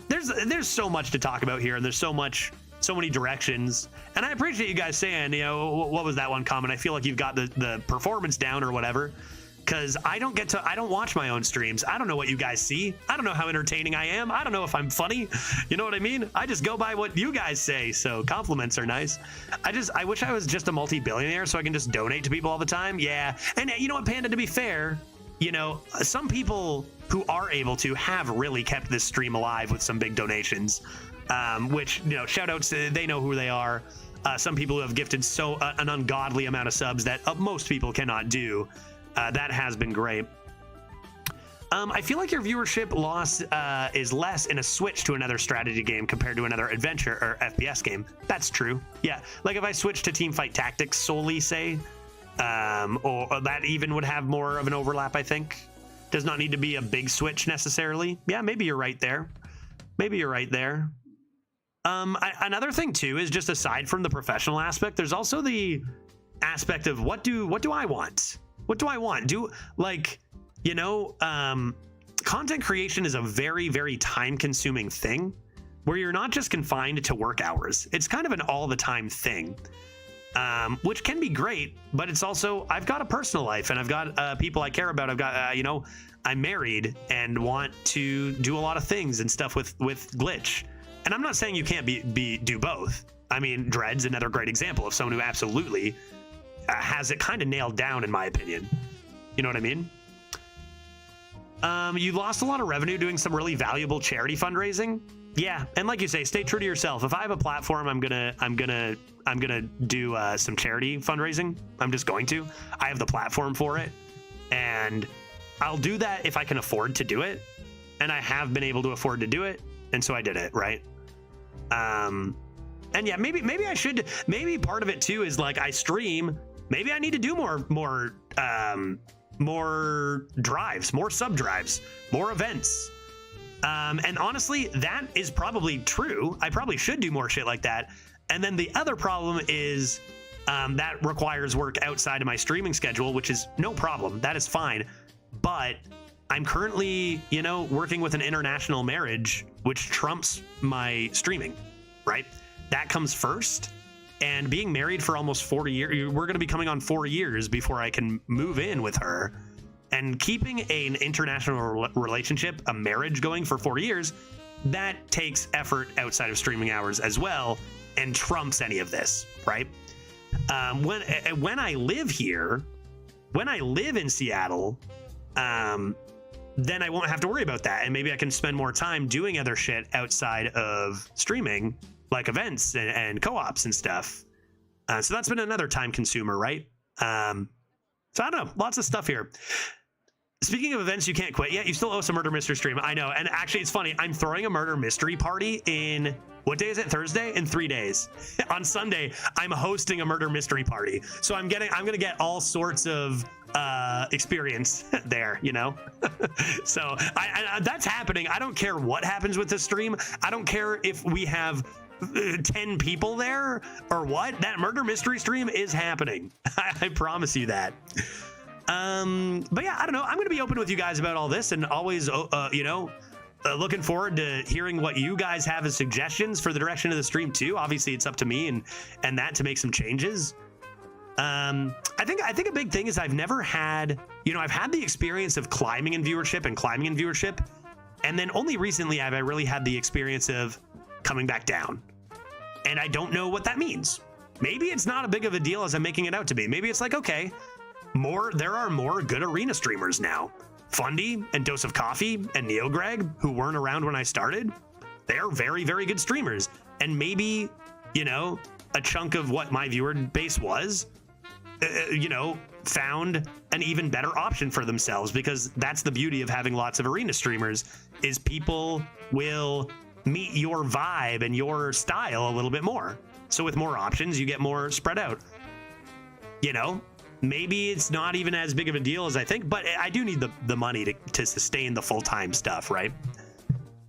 S1: There's so much to talk about here, and there's so many directions. And I appreciate you guys saying, you know, what was that one comment? I feel like you've got the performance down or whatever. Because I don't watch my own streams. I don't know what you guys see. I don't know how entertaining I am. I don't know if I'm funny. You know what I mean? I just go by what you guys say. So compliments are nice. I wish I was just a multi-billionaire so I can just donate to people all the time. Yeah. And you know what, Panda, to be fair, you know, some people who are able to have really kept this stream alive with some big donations, which, you know, shout outs, they know who they are. Some people who have gifted an ungodly amount of subs that most people cannot do. That has been great. I feel like your viewership loss is less in a switch to another strategy game compared to another adventure or FPS game. That's true. Yeah, like if I switch to Teamfight Tactics solely, say, or that even would have more of an overlap, I think. Does not need to be a big switch necessarily. Yeah, maybe you're right there. Another thing too is just aside from the professional aspect, there's also the aspect of what do I want? What do I want? Content creation is a very, very time-consuming thing where you're not just confined to work hours. It's kind of an all-the-time thing, which can be great, but it's also, I've got a personal life and I've got people I care about. I've got, I'm married and want to do a lot of things and stuff with Glitch. And I'm not saying you can't do both. I mean, Dread's another great example of someone who absolutely has it kind of nailed down, in my opinion. You know what I mean? You lost a lot of revenue doing some really valuable charity fundraising. Yeah, and like you say, stay true to yourself. If I have a platform, I'm gonna do some charity fundraising. I'm just going to. I have the platform for it, and I'll do that if I can afford to do it. And I have been able to afford to do it, and so I did it, right? And yeah, maybe I should. Maybe part of it too is like I stream. Maybe I need to do more drives, more sub drives, more events. And honestly, that is probably true. I probably should do more shit like that. And then the other problem is that requires work outside of my streaming schedule, which is no problem. That is fine. But I'm currently, working with an international marriage, which trumps my streaming, right? That comes first. And being married for almost 4 years, we're going to be coming on 4 years before I can move in with her. And keeping an international relationship, a marriage going for 4 years, that takes effort outside of streaming hours as well and trumps any of this, right? When I live here, when I live in Seattle, then I won't have to worry about that. And maybe I can spend more time doing other shit outside of streaming, like events and co-ops and stuff. So that's been another time consumer, right? So I don't know, lots of stuff here. Speaking of events you can't quit, yeah, you still owe some murder mystery stream. I know, and actually it's funny, I'm throwing a murder mystery party in, what day is it? Thursday? In 3 days. On Sunday, I'm hosting a murder mystery party. So I'm gonna get all sorts of experience there, So that's happening. I don't care what happens with this stream. I don't care if we have 10 people there or what. That murder mystery stream is happening. I promise you that. But yeah, I don't know. I'm going to be open with you guys about all this, and always, looking forward to hearing what you guys have as suggestions for the direction of the stream too. Obviously, it's up to me and that to make some changes. I think a big thing is I've never had, I've had the experience of climbing in viewership, and then only recently have I really had the experience of coming back down. And I don't know what that means. Maybe it's not a big of a deal as I'm making it out to be. Maybe it's like, okay, there are more good arena streamers now. Fundy and Dose of Coffee and Neo Greg, who weren't around when I started, they are very, very good streamers. And maybe, a chunk of what my viewer base was, found an even better option for themselves, because that's the beauty of having lots of arena streamers, is people will meet your vibe and your style a little bit more. So with more options, you get more spread out. Maybe it's not even as big of a deal as I think, but I do need the money to sustain the full-time stuff, right?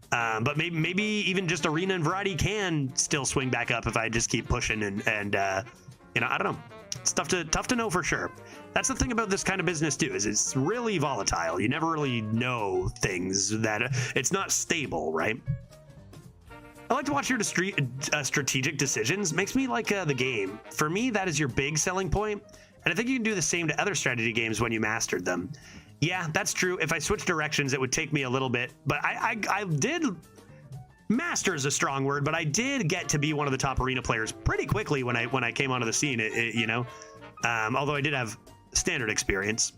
S1: But maybe even just arena and variety can still swing back up if I just keep pushing and I don't know. It's tough to know for sure. That's the thing about this kind of business too, is it's really volatile. You never really know things, that it's not stable, right? I like to watch your strategic decisions. Makes me like the game. For me, that is your big selling point. And I think you can do the same to other strategy games when you mastered them. Yeah, that's true. If I switch directions, it would take me a little bit. But I did... Master is a strong word, but I did get to be one of the top arena players pretty quickly when I came onto the scene, although I did have standard experience.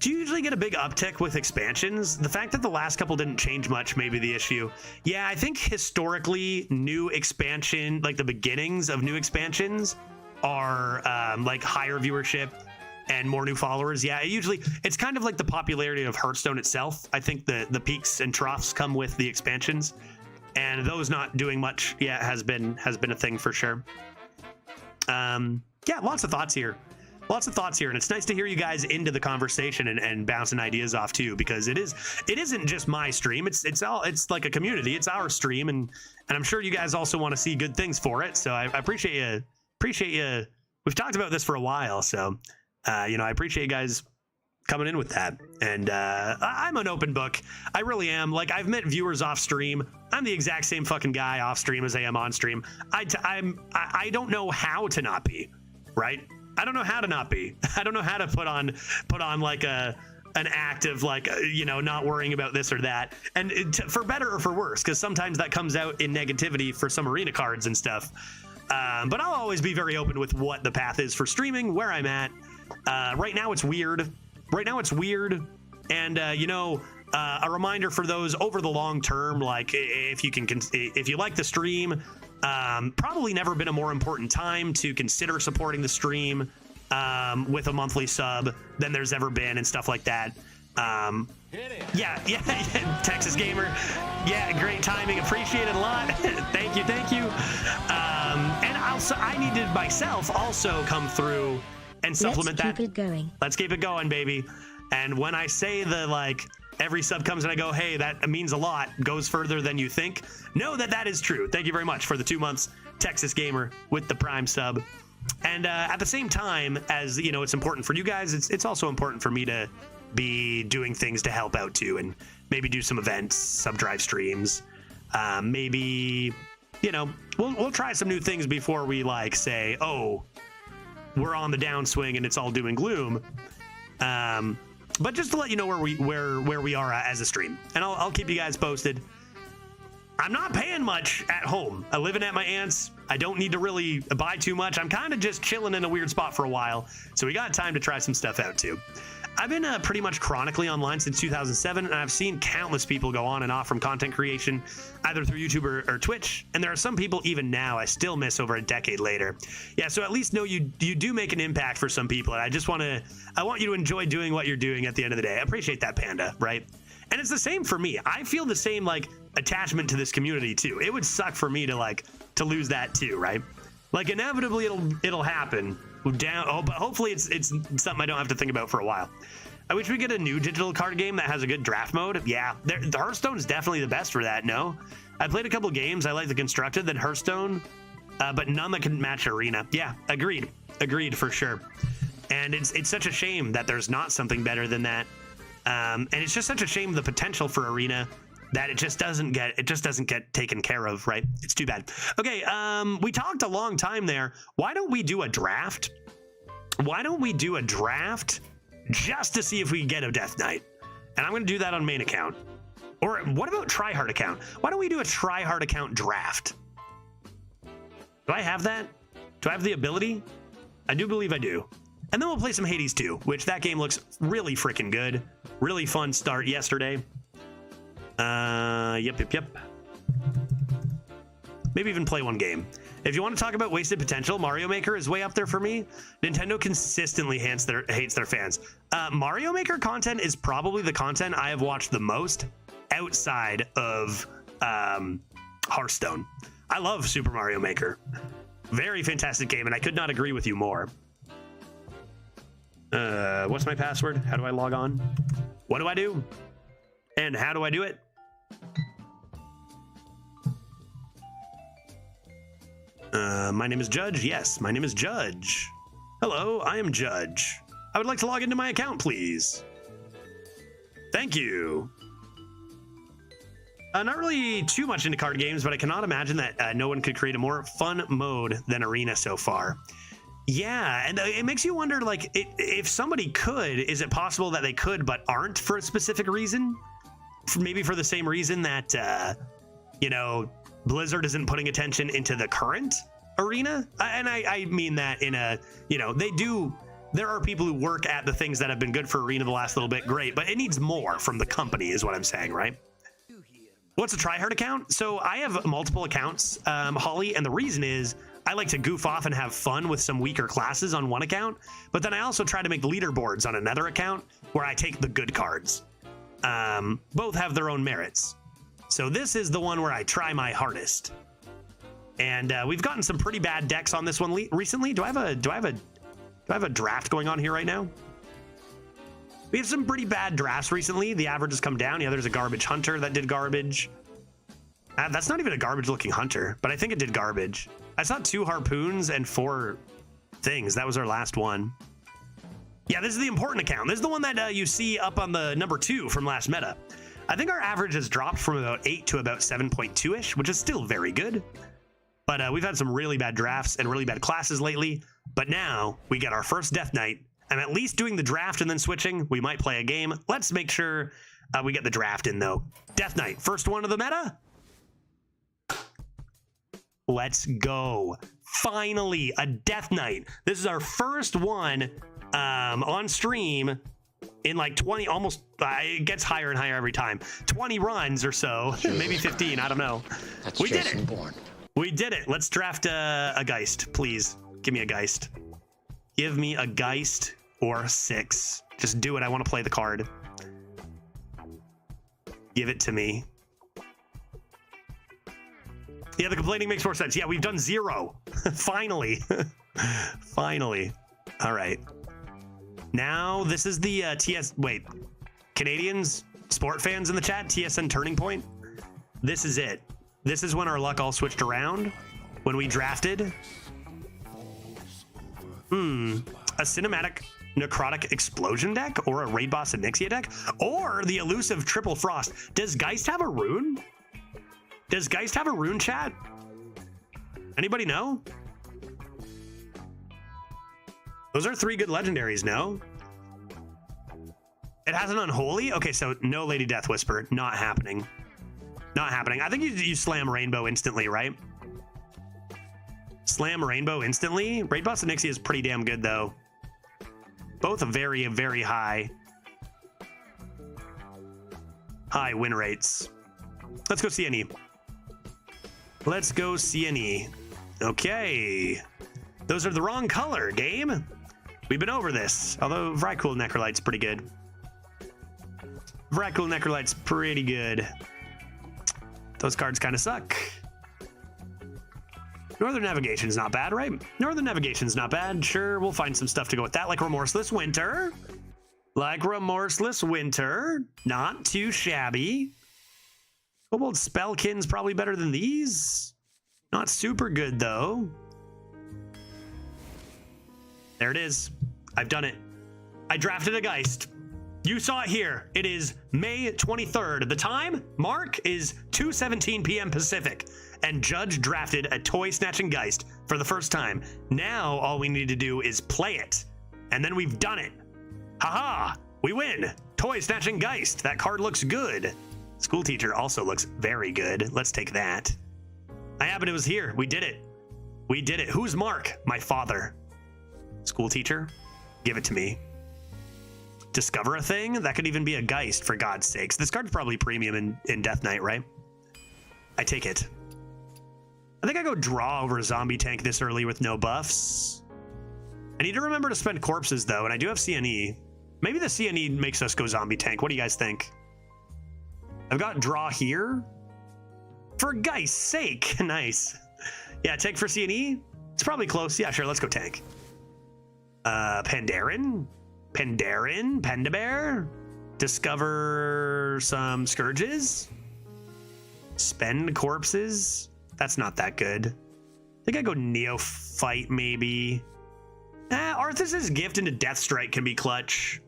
S1: Do you usually get a big uptick with expansions? The fact that the last couple didn't change much may be the issue. Yeah, I think historically, new expansion, like the beginnings of new expansions, are like higher viewership and more new followers. Yeah, it's kind of like the popularity of Hearthstone itself. I think the peaks and troughs come with the expansions, and those not doing much, yeah, has been a thing for sure. Yeah, lots of thoughts here. And it's nice to hear you guys into the conversation and bouncing ideas off too, because it isn't just my stream. It's like a community. It's our stream, and I'm sure you guys also want to see good things for it. So I appreciate you. We've talked about this for a while, so I appreciate you guys coming in with that. And I'm an open book. I really am. Like, I've met viewers off stream. I'm the exact same fucking guy off stream as I am on stream. I don't know how to not be, right? I don't know how to not be. I don't know how to put on like an act of like, not worrying about this or that. And for better or for worse, because sometimes that comes out in negativity for some arena cards and stuff. But I'll always be very open with what the path is for streaming, where I'm at. Right now it's weird. And, a reminder for those over the long term, like if you like the stream, probably never been a more important time to consider supporting the stream with a monthly sub than there's ever been and stuff like that. Yeah, Texas Gamer. Yeah, great timing. Appreciate it a lot. Thank you. And also, I needed myself also come through and supplement that.
S3: Let's keep it going.
S1: Let's keep it going, baby. And when I say every sub comes and I go, hey, that means a lot, goes further than you think, know that is true. Thank you very much for the 2 months, Texas Gamer, with the Prime sub. And at the same time, as it's important for you guys, it's also important for me to be doing things to help out too, and maybe do some events, sub drive streams. Maybe we'll try some new things before we say, oh, we're on the downswing and it's all doom and gloom. But just to let you know where we are as a stream, and I'll keep you guys posted. I'm not paying much at home. I'm living at my aunt's. I don't need to really buy too much. I'm kind of just chilling in a weird spot for a while, so we got time to try some stuff out too. I've been pretty much chronically online since 2007, and I've seen countless people go on and off from content creation, either through YouTube or Twitch, and there are some people even now I still miss over a decade later. Yeah, so at least know you do make an impact for some people, and I want you to enjoy doing what you're doing at the end of the day. I appreciate that, Panda, right? And it's the same for me. I feel the same attachment to this community too. It would suck for me to lose that too, right? Inevitably it'll happen. But hopefully it's something I don't have to think about for a while. I wish we get a new digital card game that has a good draft mode. Yeah, the Hearthstone is definitely the best for that. No, I played a couple games. I like the Constructed than Hearthstone, but none that can match Arena. Yeah, agreed for sure. And it's such a shame that there's not something better than that. And it's just such a shame the potential for Arena that it just doesn't get taken care of, right? It's too bad. Okay, we talked a long time there. Why don't we do a draft? why don't we do a draft just to see if we can get a Death Knight? And I'm going to do that on main account. Or what about tryhard account? Why don't we do a tryhard account draft? Do I have that? Do I have the ability? I do believe I do. And then we'll play some Hades 2, which that game looks really freaking good. Really fun start yesterday. Yep. Maybe even play one game. If you want to talk about wasted potential, Mario Maker is way up there for me. Nintendo consistently hates their fans. Mario Maker content is probably the content I have watched the most outside of Hearthstone. I love Super Mario Maker. Very fantastic game, and I could not agree with you more. What's my password? How do I log on? What do I do? And how do I do it? My name is Judge. Yes, my name is Judge. Hello, I am Judge. I would like to log into my account, please. Thank you. Not really too much into card games, but I cannot imagine that no one could create a more fun mode than Arena so far. Yeah, and it makes you wonder, like, if somebody could, is it possible that they could but aren't for a specific reason? Maybe for the same reason that, you know, Blizzard isn't putting attention into the current Arena? And I mean that in a, you know, there are people who work at the things that have been good for Arena the last little bit, great, but it needs more from the company is what I'm saying, right? What's a tryhard account? So I have multiple accounts, Holly, and the reason is I like to goof off and have fun with some weaker classes on one account, but then I also try to make leaderboards on another account where I take the good cards. Both have their own merits. So this is the one where I try my hardest. And we've gotten some pretty bad decks on this one recently. Do I have a draft going on here right now? We have some pretty bad drafts recently. The average has come down. Yeah, there's a garbage hunter that did garbage. That's not even a garbage looking hunter, but I think it did garbage. I saw 2 harpoons and 4 things. That was our last one. Yeah, this is the important account. This is the one that you see up on the number 2 from last meta. I think our average has dropped from about 8 to about 7.2-ish, which is still very good. But we've had some really bad drafts and really bad classes lately. But now we get our first Death Knight. I'm at least doing the draft and then switching. We might play a game. Let's make sure we get the draft in, though. Death Knight, first one of the meta. Let's go. Finally, a Death Knight. This is our first one on stream in like 20, almost, it gets higher and higher every time. 20 runs or so, maybe 15, I don't know.
S3: That's
S1: we did
S3: Jason
S1: it.
S3: Bourne.
S1: We did it. Let's draft a Geist, please. Give me a Geist. Give me a Geist or 6. Just do it. I want to play the card. Give it to me. Yeah, the complaining makes more sense. Yeah, we've done 0. Finally. Finally. All right. Now, this is the wait, Canadians, sport fans in the chat, TSN Turning Point. This is it. This is when our luck all switched around. When we drafted. A cinematic necrotic explosion deck or a raid boss Onyxia deck or the elusive triple frost. Does Geist have a rune? Does Geist have a rune, chat? Anybody know? Those are 3 good legendaries, no? It has an unholy? Okay, so no Lady Death Whisper. Not happening. Not happening. I think you slam Rainbow instantly, right? Slam Rainbow instantly? Raid Boss Onyxia is pretty damn good, though. Both very, very high win rates. Let's go CNE. Let's go CNE. Okay. Those are the wrong color, game. We've been over this. Although Vrykul Necrolight's pretty good. Vrykul Necrolight's pretty good. Those cards kind of suck. Northern Navigation's not bad, right? Northern Navigation's not bad. Sure, we'll find some stuff to go with that, like Remorseless Winter. Like Remorseless Winter. Not too shabby. Kobold Spellkin's probably better than these. Not super good, though. There it is. I've done it. I drafted a Geist. You saw it here. It is May 23rd. The time, mark, is 2:17 p.m. Pacific. And Judge drafted a toy snatching Geist for the first time. Now all we need to do is play it. And then we've done it. Haha, we win. Toy snatching Geist. That card looks good. School teacher also looks very good. Let's take that. It was here. We did it. We did it. Who's Mark? My father. School teacher, give it to me. Discover a thing? That could even be a Geist, for God's sakes. This card's probably premium in Death Knight, right? I take it. I think I go draw over a zombie tank this early with no buffs. I need to remember to spend corpses, though, and I do have CNE. Maybe the CNE makes us go zombie tank. What do you guys think? I've got draw here. For Geist's sake. Nice. Yeah, tank for CNE? It's probably close. Yeah, sure, let's go tank. Pandaren? Pandaren? Pendabear? Discover some Scourges? Spend corpses? That's not that good. I think I go Neophyte, maybe. Arthas's Gift into Death Strike can be clutch.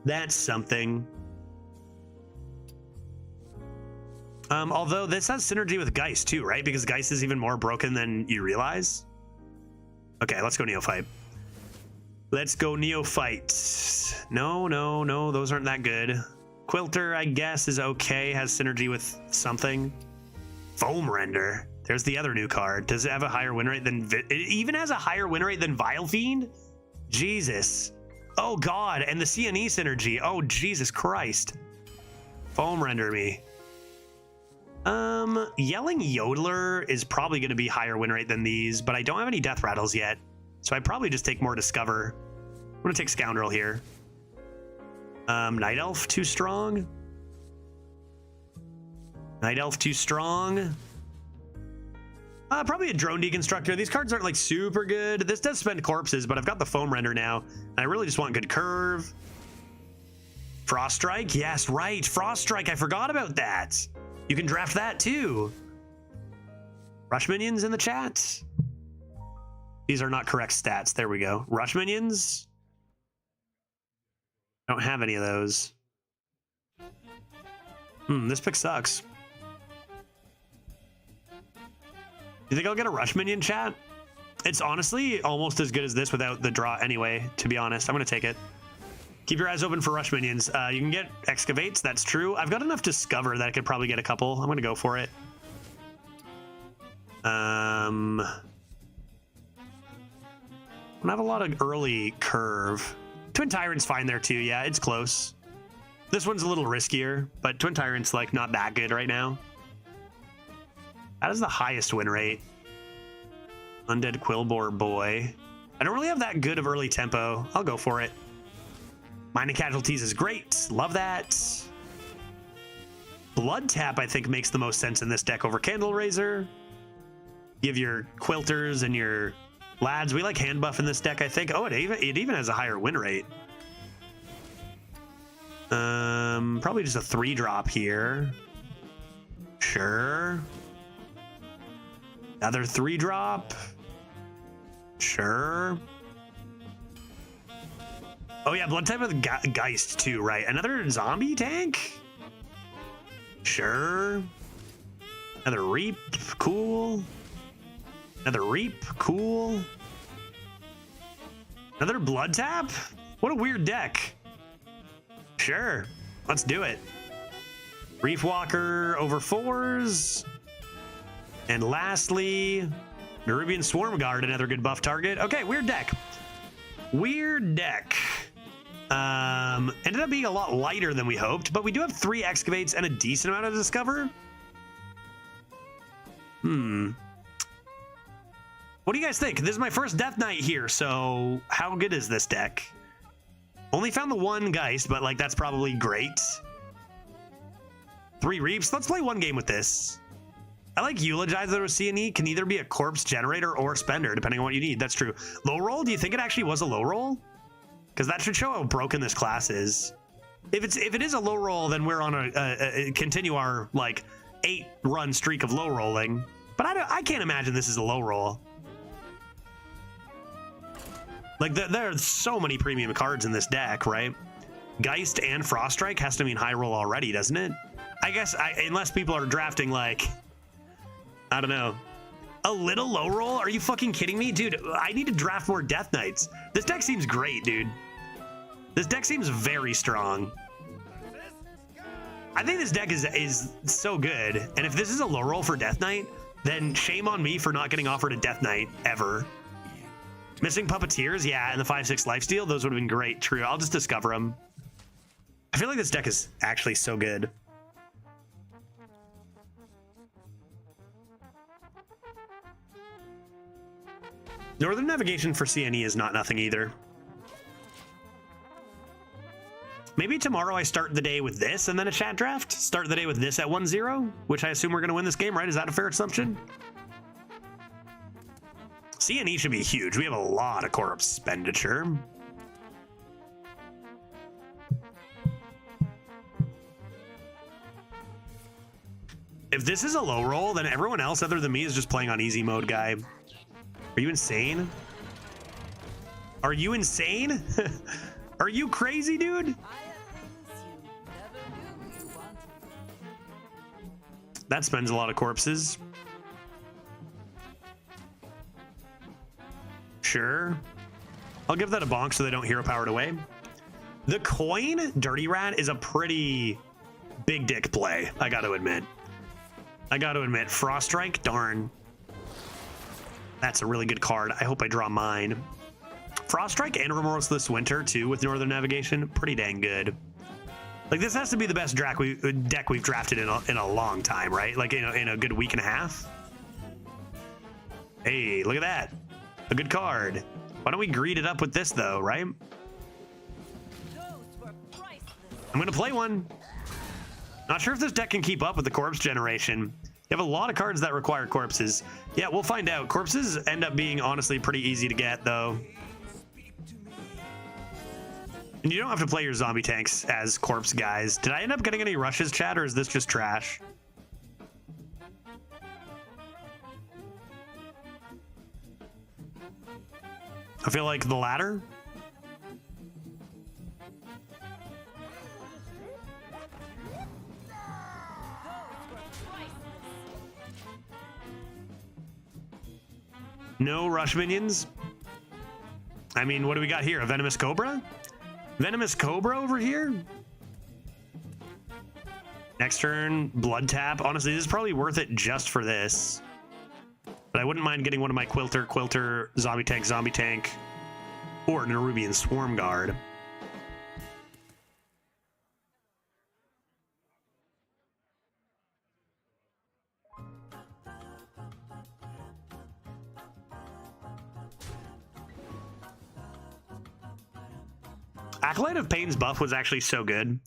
S1: That's something. Although this has synergy with Geist too, right? Because Geist is even more broken than you realize. Okay, let's go Neophyte. Let's go Neophyte. No, no, no, those aren't that good. Quilter, I guess, is okay. Has synergy with something. Foam Render. There's the other new card. Does it have a higher win rate than... It even has a higher win rate than Vile Fiend? Jesus. Oh, God. And the CNE synergy. Oh, Jesus Christ. Foam Render me. Yelling Yodeler is probably going to be higher win rate than these, but I don't have any Death Rattles yet. So I'd probably just take more Discover. I'm going to take Scoundrel here. Night Elf, too strong. Night Elf, too strong. Probably a Drone Deconstructor. These cards aren't like super good. This does spend corpses, but I've got the Foam Render now. And I really just want good curve. Frost Strike? Yes, right. Frost Strike. I forgot about that. You can draft that too. Rush Minions in the chat. These are not correct stats. There we go. Rush Minions. I don't have any of those. This pick sucks. You think I'll get a Rush Minion, chat? It's honestly almost as good as this without the draw anyway, to be honest. I'm going to take it. Keep your eyes open for Rush Minions. You can get Excavates, that's true. I've got enough Discover that I could probably get a couple. I'm going to go for it. I don't have a lot of early curve. Twin Tyrant's fine there too. Yeah, it's close. This one's a little riskier, but Twin Tyrant's like not that good right now. That is the highest win rate. Undead Quillbore Boy. I don't really have that good of early tempo. I'll go for it. Mining Casualties is great. Love that. Blood Tap, I think, makes the most sense in this deck over Candle Raiser. You have your Quilters and your Lads. We like hand buff in this deck, I think. Oh, it even has a higher win rate. Probably just a 3-drop here. Sure. Another 3-drop. Sure. Oh yeah, Blood type with Geist too, right? Another zombie tank? Sure. Another Reap, cool. Another Reap, cool. Another Blood tap? What a weird deck. Sure, let's do it. Reef Walker over 4s. And lastly, Nerubian Swarm Guard, another good buff target. Okay, weird deck. Weird deck. Ended up being a lot lighter than we hoped, but we do have 3 Excavates and a decent amount of Discover. What do you guys think? This is my first Death Knight here, so how good is this deck? Only found the 1 Geist, but like that's probably great. 3 Reaps. Let's play 1 game with this. I like Eulogizer with CNE. Can either be a corpse generator or spender, depending on what you need. That's true. Low roll? Do you think it actually was a low roll? Because that should show how broken this class is. If it is a low roll, then we're on a continue our like 8-run streak of low rolling. But I can't imagine this is a low roll. Like there are so many premium cards in this deck, right? Geist and Frost Strike has to mean high roll already, doesn't it? I guess unless people are drafting like, I don't know, A little low roll? Are you fucking kidding me? Dude, I need to draft more Death Knights. This deck seems great, dude. This deck seems very strong. I think this deck is so good. And if this is a low roll for Death Knight, then shame on me for not getting offered a Death Knight ever. Missing Puppeteers, yeah, and the 5/6 lifesteal, those would have been great. True, I'll just discover them. I feel like this deck is actually so good. Northern Navigation for CNE is not nothing either. Maybe tomorrow I start the day with this and then a chat draft? Start the day with this at 1-0, which I assume we're going to win this game, right? Is that a fair assumption? CNE should be huge. We have a lot of core expenditure. If this is a low roll, then everyone else other than me is just playing on easy mode, guy. Are you insane? Are you insane? Are you crazy, dude? That spends a lot of corpses. Sure. I'll give that a bonk so they don't hero power it away. The coin, Dirty Rat, is a pretty big dick play, I gotta admit. Frost Strike, darn. That's a really good card. I hope I draw mine. Frost Strike and Remorseless Winter, too, with Northern Navigation. Pretty dang good. Like, this has to be the best deck we've drafted in a long time, right? Like, in a good week and a half. Hey, look at that. A good card. Why don't we greet it up with this, though, right? I'm going to play one. Not sure if this deck can keep up with the corpse generation. You have a lot of cards that require corpses. Yeah, we'll find out. Corpses end up being, honestly, pretty easy to get, though. And you don't have to play your zombie tanks as corpse guys. Did I end up getting any rushes, chat, or is this just trash? I feel like the latter. No rush minions. I mean, what do we got here? A Venomous Cobra? Venomous Cobra over here? Next turn, Blood Tap. Honestly, this is probably worth it just for this. But I wouldn't mind getting one of my Quilter, Zombie Tank, or Nerubian Swarm Guard. Acolyte of Pain's buff was actually so good.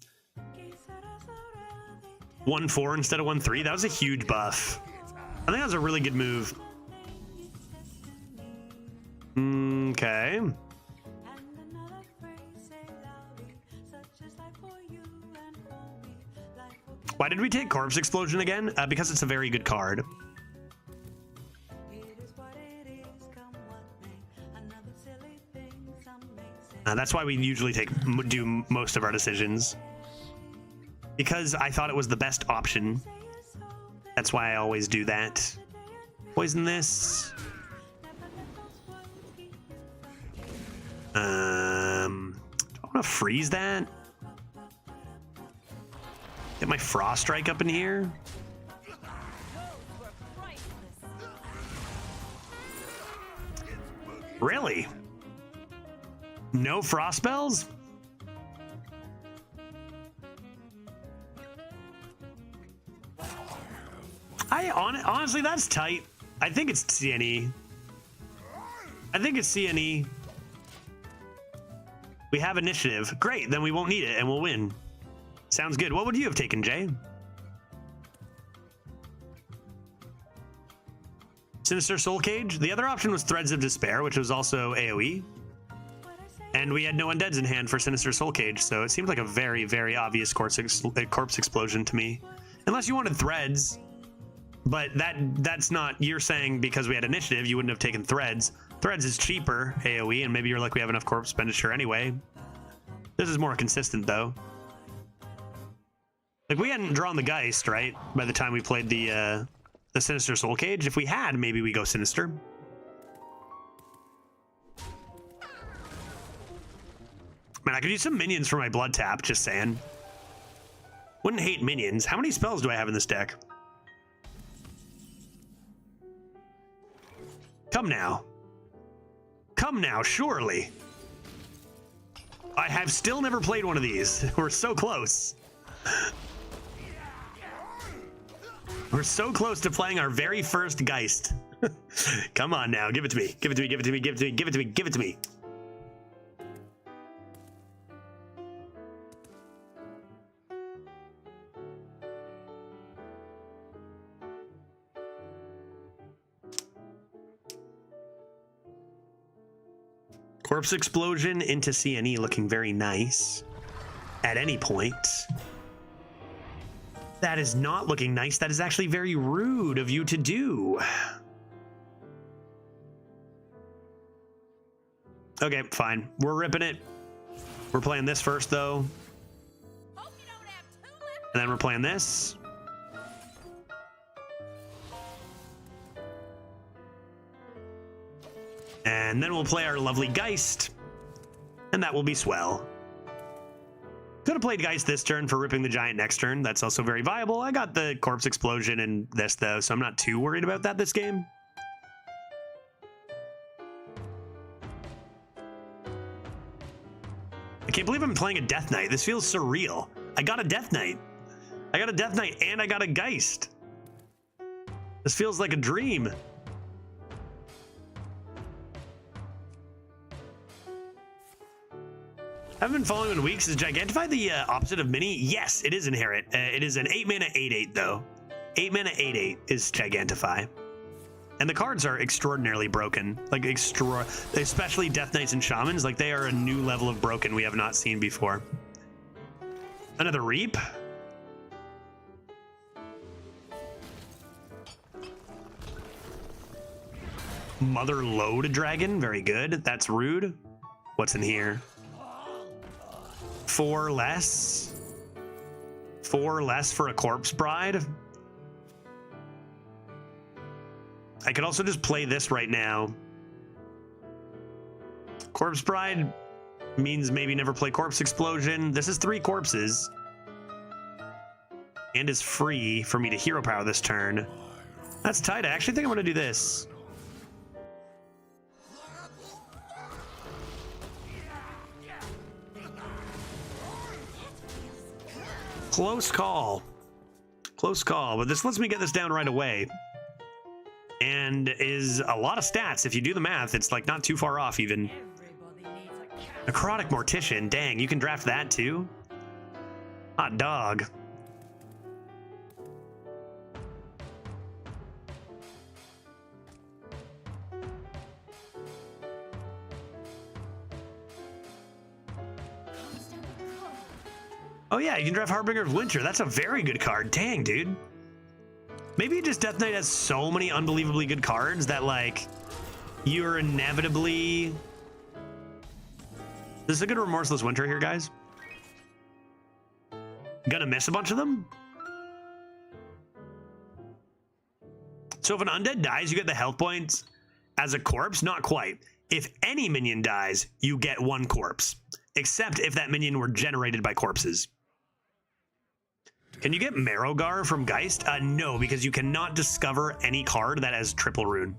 S1: 1-4 instead of 1-3. That was a huge buff. I think that was a really good move. Okay. Why did we take Corpse Explosion again? Because it's a very good card. That's why we usually do most of our decisions. Because I thought it was the best option. That's why I always do that. Poison this. Do I want to freeze that? Get my Frost Strike up in here. Really? No frost spells? Honestly, that's tight. I think it's CNE. We have initiative. Great, then we won't need it and we'll win. Sounds good. What would you have taken, Jay? Sinister Soul Cage. The other option was Threads of Despair, which was also AoE. And we had no undeads in hand for Sinister Soul Cage, so it seemed like a very, very obvious corpse explosion to me. Unless you wanted Threads, but that's not, you're saying because we had initiative, you wouldn't have taken Threads. Threads is cheaper AoE, and maybe you're like, we have enough corpse expenditure anyway. This is more consistent, though. Like, we hadn't drawn the Geist, right? By the time we played the the Sinister Soul Cage. If we had, maybe we go Sinister. Man, I could use some minions for my blood tap, just saying. Wouldn't hate minions. How many spells do I have in this deck? Come now. Come now, surely. I have still never played one of these. We're so close. We're so close to playing our very first Geist. Come on now, give it to me. Give it to me, give it to me, give it to me, give it to me, give it to me. Corpse Explosion into CNE looking very nice at any point. That is not looking nice. That is actually very rude of you to do. Okay, fine. We're ripping it. We're playing this first, though. And then we're playing this. And then we'll play our lovely Geist. And that will be swell. Could have played Geist this turn for ripping the Giant next turn. That's also very viable. I got the Corpse Explosion in this, though, so I'm not too worried about that this game. I can't believe I'm playing a Death Knight. This feels surreal. I got a Death Knight. I got a Death Knight and I got a Geist. This feels like a dream. I haven't been following in weeks. Is Gigantify the opposite of Mini? Yes, it is Inherit. It is an 8-mana 8/8 though. 8-mana 8/8 is Gigantify. And the cards are extraordinarily broken. Like especially Death Knights and Shamans. Like they are a new level of broken we have not seen before. Another Reap. Mother Load Dragon. Very good. That's rude. What's in here? 4 less. 4 less for a Corpse Bride. I could also just play this right now. Corpse Bride means maybe never play Corpse Explosion. This is 3 corpses. And is free for me to hero power this turn. That's tight. I actually think I'm going to do this. Close call. Close call, but this lets me get this down right away. And is a lot of stats. If you do the math, it's like not too far off even. Necrotic Mortician, dang, you can draft that too? Hot dog. Oh yeah, you can draft Harbinger of Winter. That's a very good card. Dang, dude. Maybe just Death Knight has so many unbelievably good cards that, like, you're inevitably... This is a good Remorseless Winter here, guys. Gonna miss a bunch of them? So if an undead dies, you get the health points as a corpse? Not quite. If any minion dies, you get 1 corpse. Except if that minion were generated by corpses. Can you get Marrowgar from Geist? No, because you cannot discover any card that has triple rune.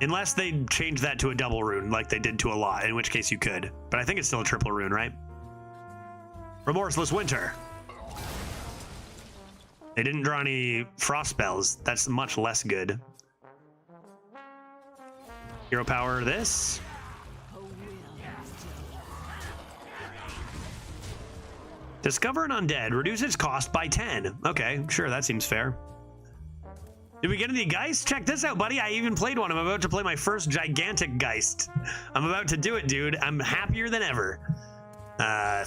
S1: Unless they change that to a double rune, like they did to a lot, in which case you could. But I think it's still a triple rune, right? Remorseless Winter. They didn't draw any frost spells. That's much less good. Hero power this. Discover an undead. Reduce its cost by 10. Okay, sure, that seems fair. Did we get any Geist? Check this out, buddy. I even played one. I'm about to play my first gigantic Geist. I'm about to do it, dude. I'm happier than ever.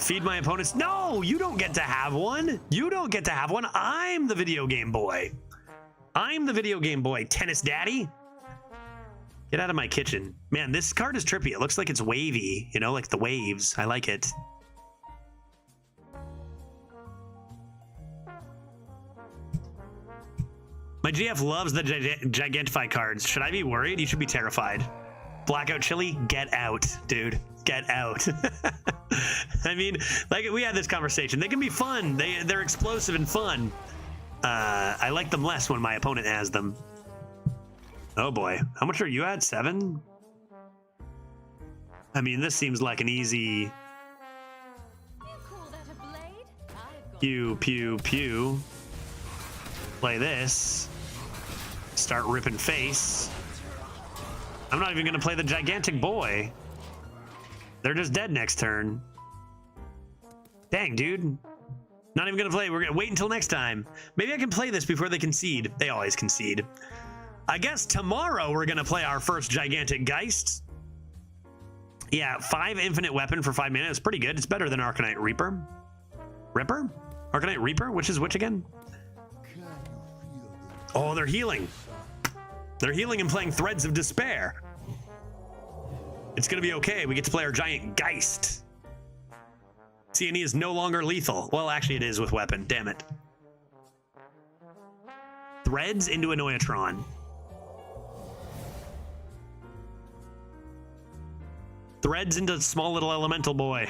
S1: Feed my opponents. No, you don't get to have one. You don't get to have one. I'm the video game boy. I'm the video game boy. Tennis daddy. Get out of my kitchen. Man, this card is trippy. It looks like it's wavy, you know, like the waves. I like it. My GF loves the Gigantify cards. Should I be worried? You should be terrified. Blackout Chili, get out, dude. Get out. I mean, like, we had this conversation. They can be fun. They're explosive and fun. I like them less when my opponent has them. Oh boy. How much are you at? 7? I mean, this seems like an easy... Pew, pew, pew. Play this. Start ripping face. I'm not even going to play the gigantic boy. They're just dead next turn. Dang, dude. Not even going to play. We're going to wait until next time. Maybe I can play this before they concede. They always concede. I guess tomorrow we're going to play our first gigantic Geist. Yeah, 5 infinite weapon for 5 mana. It's pretty good. It's better than Arcanite Reaper. Ripper? Arcanite Reaper? Which is which again? Oh, they're healing. They're healing and playing Threads of Despair. It's going to be okay. We get to play our giant Geist. See, and he is no longer lethal. Well, actually, it is with weapon. Damn it. Threads into Annoyatron. Threads into small little elemental boy.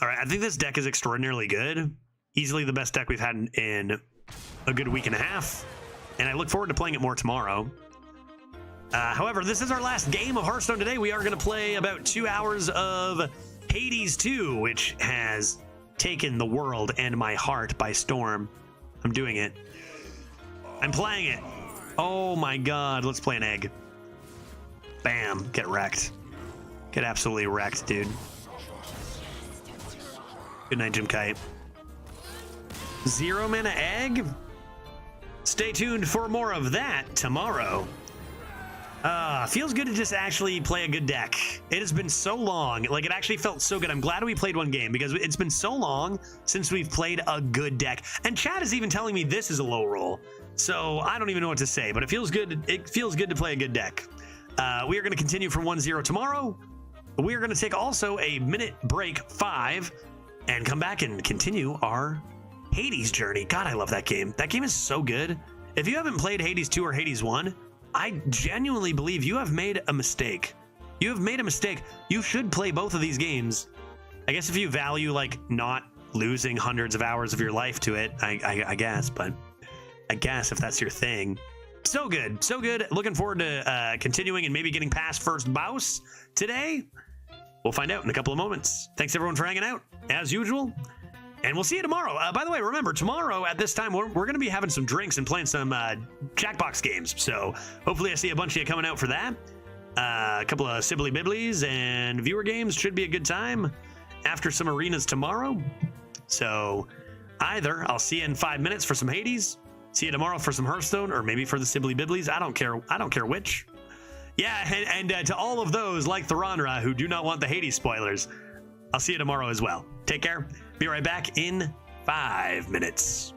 S1: All right, I think this deck is extraordinarily good. Easily the best deck we've had in a good week and a half. And I look forward to playing it more tomorrow. However, this is our last game of Hearthstone today. We are going to play about 2 hours of Hades 2, which has taken the world and my heart by storm. I'm doing it. I'm playing it. Oh my god, let's play an egg. Bam, get wrecked. Get absolutely wrecked, dude. Good night, Jim Kite. 0 mana egg? Stay tuned for more of that tomorrow. Feels good to just actually play a good deck. It has been so long. Like, it actually felt so good. I'm glad we played one game because it's been so long since we've played a good deck. And Chad is even telling me this is a low roll. So I don't even know what to say, but it feels good. It feels good to play a good deck. We are going to continue from 1-0 tomorrow. We are going to take also a minute break, 5, and come back and continue our Hades journey. God, I love that game. That game is so good. If you haven't played Hades 2 or Hades 1, I genuinely believe you have made a mistake. You have made a mistake. You should play both of these games. I guess if you value, like, not losing hundreds of hours of your life to it, I guess, but I guess if that's your thing. So good. So good. Looking forward to continuing and maybe getting past first boss today. We'll find out in a couple of moments. Thanks, everyone, for hanging out, as usual. And we'll see you tomorrow. By the way, remember, tomorrow at this time, we're going to be having some drinks and playing some Jackbox games. So hopefully I see a bunch of you coming out for that. A couple of Sibbly Bibblies and viewer games. Should be a good time after some arenas tomorrow. So either I'll see you in 5 minutes for some Hades. See you tomorrow for some Hearthstone, or maybe for the Sibbly Bibblies. I don't care. I don't care which. Yeah, and to all of those like Tharanra who do not want the Hades spoilers, I'll see you tomorrow as well. Take care. Be right back in 5 minutes.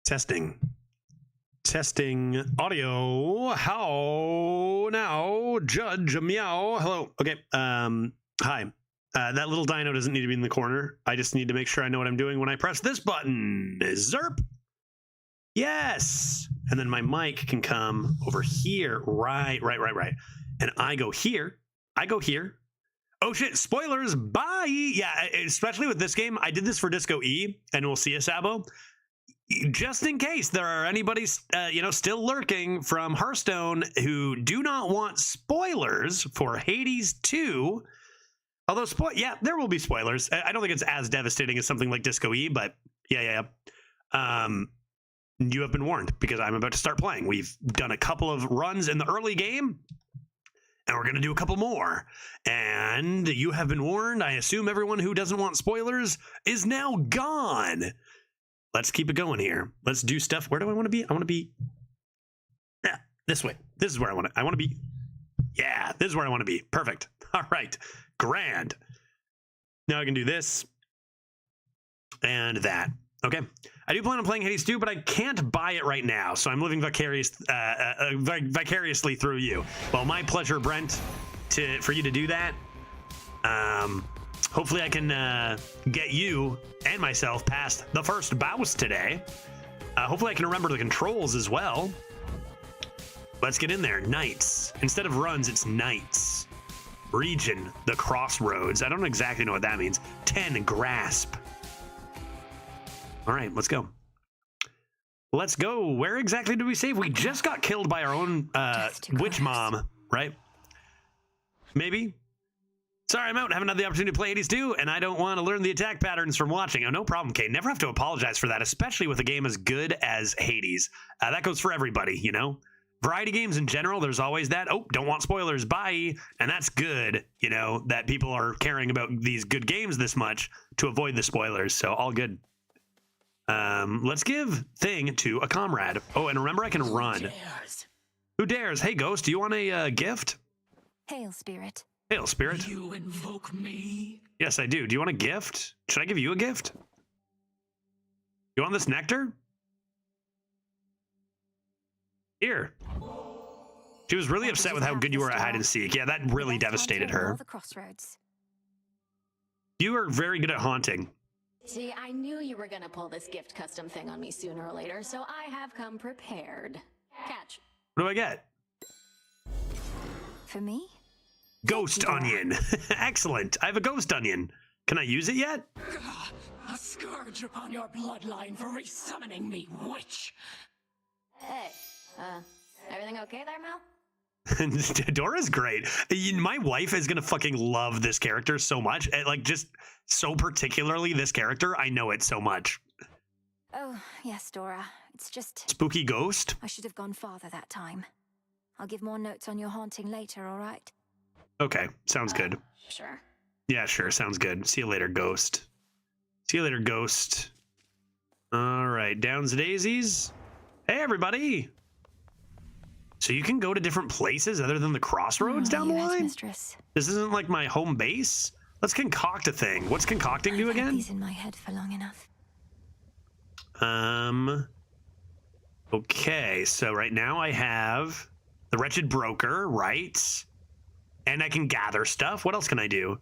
S1: Testing. Testing audio. How now? Judge meow. Hello. Okay. Hi. That little dino doesn't need to be in the corner. I just need to make sure I know what I'm doing when I press this button. Zerp. Yes. And then my mic can come over here. Right. And I go here. Oh shit, spoilers. Bye. Yeah, especially with this game. I did this for Disco E, and we'll see a Sabo. Just in case there are anybody, still lurking from Hearthstone who do not want spoilers for Hades 2. Although, there will be spoilers. I don't think it's as devastating as something like Disco E, but yeah. You have been warned because I'm about to start playing. We've done a couple of runs in the early game, and we're going to do a couple more. And you have been warned. I assume everyone who doesn't want spoilers is now gone. Let's keep it going here. Let's do stuff. Where do I want to be? I want to be this way. This is where I want to be. Yeah, this is where I want to be. Perfect. All right. Grand. Now I can do this and that. Okay. I do plan on playing Hades 2, but I can't buy it right now, so I'm living vicariously through you. Well, my pleasure, Brent, for you to do that. Hopefully I can get you and myself past the first boss today. Hopefully I can remember the controls as well. Let's get in there. Nights. Instead of runs, it's nights. Region, the crossroads. I don't exactly know what that means. 10, grasp. All right, let's go. Let's go. Where exactly did we save? We just got killed by our own witch mom, right? Maybe? Sorry, I'm out. Haven't had the opportunity to play Hades 2, and I don't want to learn the attack patterns from watching. Oh, no problem, Kate. Never have to apologize for that, especially with a game as good as Hades. That goes for everybody, you know? Variety games in general, there's always that, oh, don't want spoilers, bye. And that's good, you know, that people are caring about these good games this much to avoid the spoilers, so all good. Let's give Thing to a comrade. Oh, and remember I can run. Who dares? Hey, Ghost, do you want a gift?
S3: Hail, Spirit.
S1: Hail, Spirit.
S4: You invoke me?
S1: Yes, I do. Do you want a gift? Should I give you a gift? You want this nectar? Here. She was really upset with how good you were at hide and seek. Yeah, that really devastated her.
S3: The crossroads.
S1: You are very good at haunting.
S5: See, I knew you were gonna pull this gift custom thing on me sooner or later, so I have come prepared. Catch.
S1: What do I get?
S3: For me?
S1: Ghost onion. Excellent. I have a ghost onion. Can I use it yet?
S4: A scourge upon your bloodline for resummoning me, witch.
S5: Hey, everything okay there, Mel?
S1: Dora's great. My wife is gonna fucking love this character so much. Like, just so particularly this character. I know it so much.
S3: Oh, yes, Dora. It's just...
S1: Spooky ghost?
S3: I should have gone farther that time. I'll give more notes on your haunting later, all right?
S1: Okay, sounds good.
S5: Sure.
S1: Yeah, sure, sounds good. See you later, ghost. See you later, ghost. All right, downs daisies. Hey, everybody. So you can go to different places other than the crossroads down the line?
S3: Mistress.
S1: This isn't like my home base? Let's concoct a thing. What's concocting do again?
S3: These in my head for long enough.
S1: Okay, so right now I have the Wretched Broker, right? And I can gather stuff. What else can I do?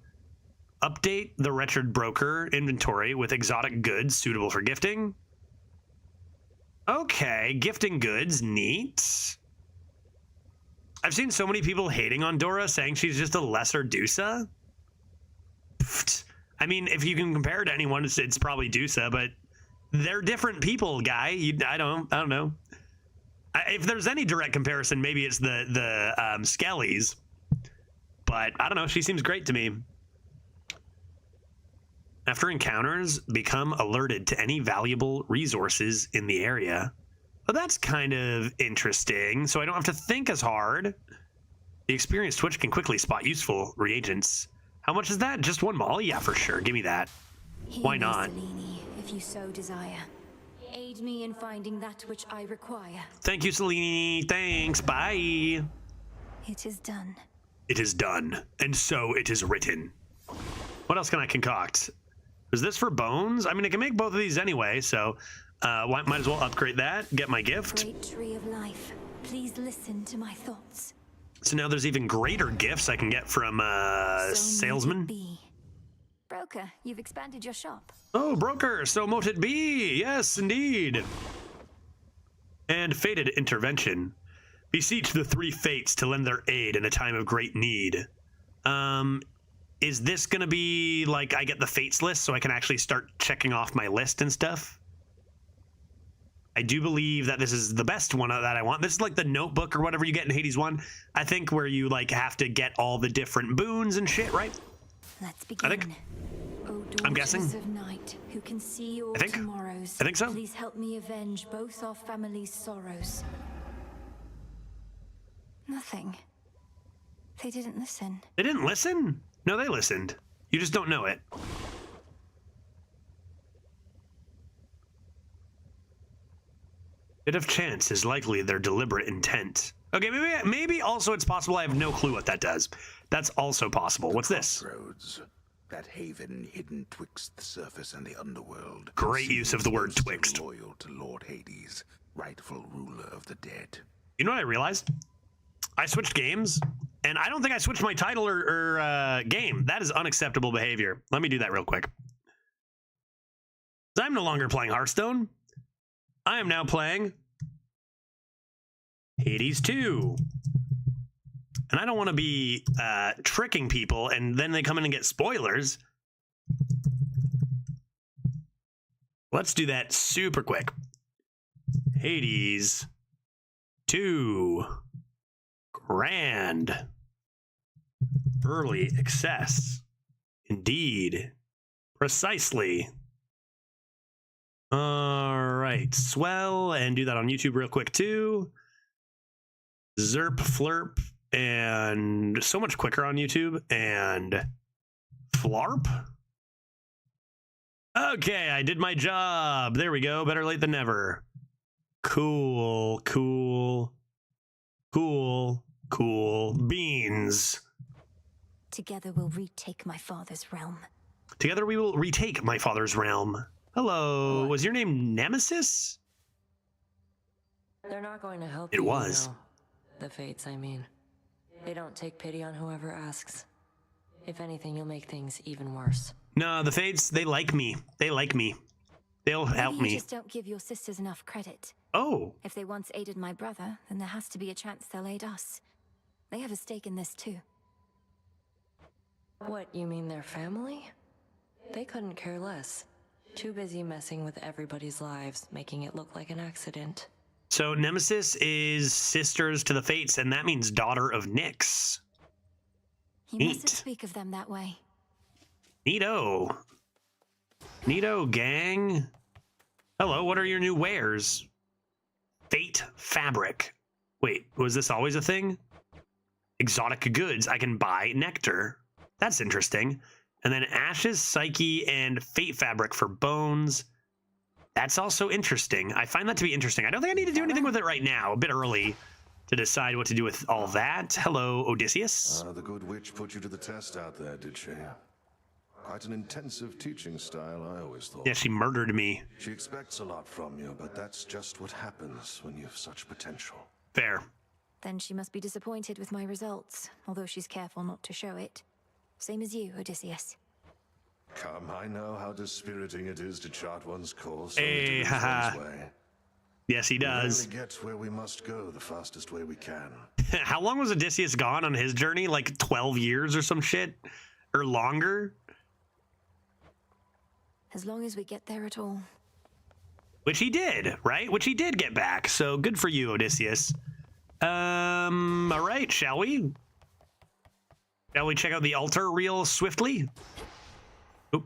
S1: Update the Wretched Broker inventory with exotic goods suitable for gifting. Okay, gifting goods, neat. I've seen so many people hating on Dora, saying she's just a lesser Dusa. I mean, if you can compare her to anyone, it's probably Dusa, but they're different people, guy. I don't know. If there's any direct comparison, maybe it's the Skellies. But I don't know. She seems great to me. After encounters, become alerted to any valuable resources in the area. Well, that's kind of interesting, so I don't have to think as hard. The experienced Twitch can quickly spot useful reagents. How much is that? Just one molly? Yeah, for sure. Give me that. Why not?
S3: Selene, if you so desire. Aid me in finding that which I require.
S1: Thank you, Selene. Thanks. Bye.
S3: It is done.
S1: It is done, and so it is written. What else can I concoct? Is this for bones? I mean, I can make both of these anyway, so Might as well upgrade that. Get my gift.
S3: Great tree of life, please listen to my thoughts.
S1: So now there's even greater gifts I can get from
S3: So may it
S1: salesman.
S3: be. Broker, you've expanded your shop.
S1: Oh, broker, so mote it be. Yes, indeed. And fated intervention. Beseech the three fates to lend their aid in a time of great need. Is this gonna be like I get the fates list so I can actually start checking off my list and stuff? I do believe that this is the best one that I want. This is like the notebook or whatever you get in Hades 1, I think, where you like have to get all the different boons and shit, right?
S3: Let's begin.
S1: I think.
S3: O
S1: I'm guessing.
S3: daughters of night, who can see all
S1: I think.
S3: tomorrows.
S1: I think so.
S3: Please help me avenge both our families' sorrows. Nothing. They didn't listen.
S1: They didn't listen? No, they listened. You just don't know it. Bit of chance is likely their deliberate intent. Okay, maybe also it's possible I have no clue what that does. That's also possible. What's this?
S6: Crossroads, that haven hidden twixt the surface and the underworld.
S1: Great use of the word
S6: Conceals
S1: twixt.
S6: Loyal to Lord Hades, rightful ruler of the dead.
S1: You know what I realized? I switched games, and I don't think I switched my title or game. That is unacceptable behavior. Let me do that real quick. I'm no longer playing Hearthstone. I am now playing Hades 2. And I don't want to be tricking people, and then they come in and get spoilers. Let's do that super quick. Hades 2. Grand. Early access. Indeed. Precisely. All right. Swell, and do that on YouTube real quick too. Zerp, flurp, and so much quicker on YouTube. And flarp. Okay, I did my job. There we go. Better late than never. Cool, cool, cool, cool. Beans.
S3: Together we'll retake my father's realm.
S1: Together we will retake my father's realm. Hello.
S7: What?
S1: Was your name Nemesis?
S7: They're not going to help
S1: It
S7: you,
S1: was.
S7: you know. The fates, I mean. They don't take pity on whoever asks. If anything, you'll make things even worse.
S1: No, the Fates, they like me. They like me. They'll help
S3: Maybe you
S1: me.
S3: just don't give your sisters enough credit.
S1: Oh,
S3: If they once aided my brother, then there has to be a chance they'll aid us. They have a stake in this too.
S7: What, you mean their family? They couldn't care less. Too busy messing with everybody's lives, making it look like an accident.
S1: so Nemesis is sisters to the Fates, and that means daughter of Nyx.
S3: You
S1: Neat.
S3: mustn't speak of them that way.
S1: Neato. Neato, gang. Hello, what are your new wares? Fate fabric. Wait, was this always a thing? Exotic goods. I can buy nectar. That's interesting. And then ashes, psyche, and fate fabric for bones. That's also interesting. I find that to be interesting. I don't think I need to do anything with it right now. A bit early to decide what to do with all that. Hello, Odysseus.
S8: The good witch put you to the test out there, did she? Quite an intensive teaching style, I always thought.
S1: Yeah, she murdered me.
S8: She expects a lot from you, but that's just what happens when you've such potential.
S1: Fair.
S3: Then she must be disappointed with my results, although she's careful not to show it. Same as you, Odysseus.
S8: Come, I know how dispiriting it is to chart one's course.
S1: Hey,
S8: only to lose
S1: haha.
S8: one's way.
S1: Yes, he
S8: We
S1: does.
S8: rarely get where we must go the fastest way we can.
S1: How long was Odysseus gone on his journey? Like 12 years or some shit? Or longer?
S3: As long as we get there at all.
S1: Which he did, right? Which he did get back. So good for you, Odysseus. All right, shall we? Shall we check out the altar real swiftly? Oop.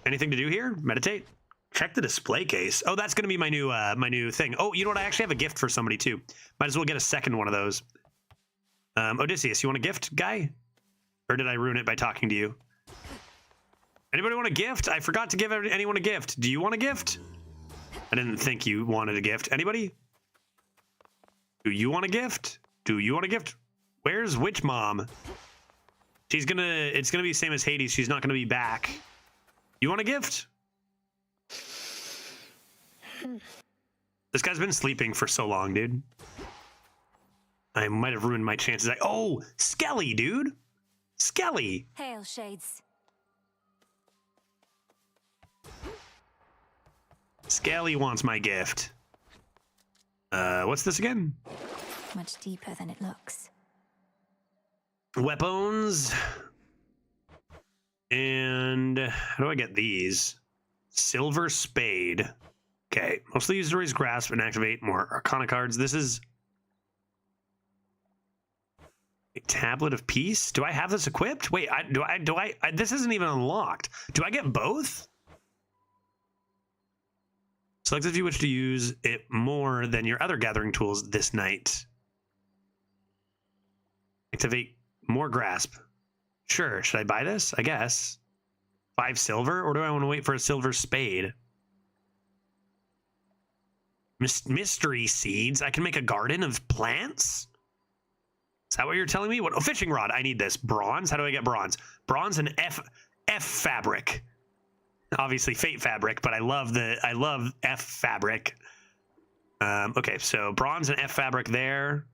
S1: Anything to do here? Meditate? Check the display case. Oh, that's going to be my new thing. Oh, you know what? I actually have a gift for somebody too. Might as well get a second one of those. Odysseus, you want a gift, guy? Or did I ruin it by talking to you? Anybody want a gift? I forgot to give anyone a gift. Do you want a gift? I didn't think you wanted a gift. Anybody? Do you want a gift? Do you want a gift? Where's Witch Mom? It's gonna be the same as Hades. She's not gonna be back. You want a gift? This guy's been sleeping for so long, dude. I might have ruined my chances. Oh, Skelly, dude. Skelly.
S3: Hail, Shades.
S1: Skelly wants my gift. What's this again?
S3: Much deeper than it looks.
S1: Weapons. And how do I get these? Silver Spade. Okay, mostly use to raise grasp and activate more Arcana cards. This is a Tablet of Peace. Do I have this equipped? Wait, this isn't even unlocked. Do I get both? Select if you wish to use it more than your other gathering tools this night. Activate more grasp. Sure, should I buy this? I guess. 5 silver, or do I want to wait for a silver spade? Mystery seeds. I can make a garden of plants? Is that what you're telling me? What? Oh, fishing rod. I need this. Bronze. How do I get bronze? Bronze and F fabric. Obviously fate fabric, but I love F fabric. Okay, so bronze and F fabric there.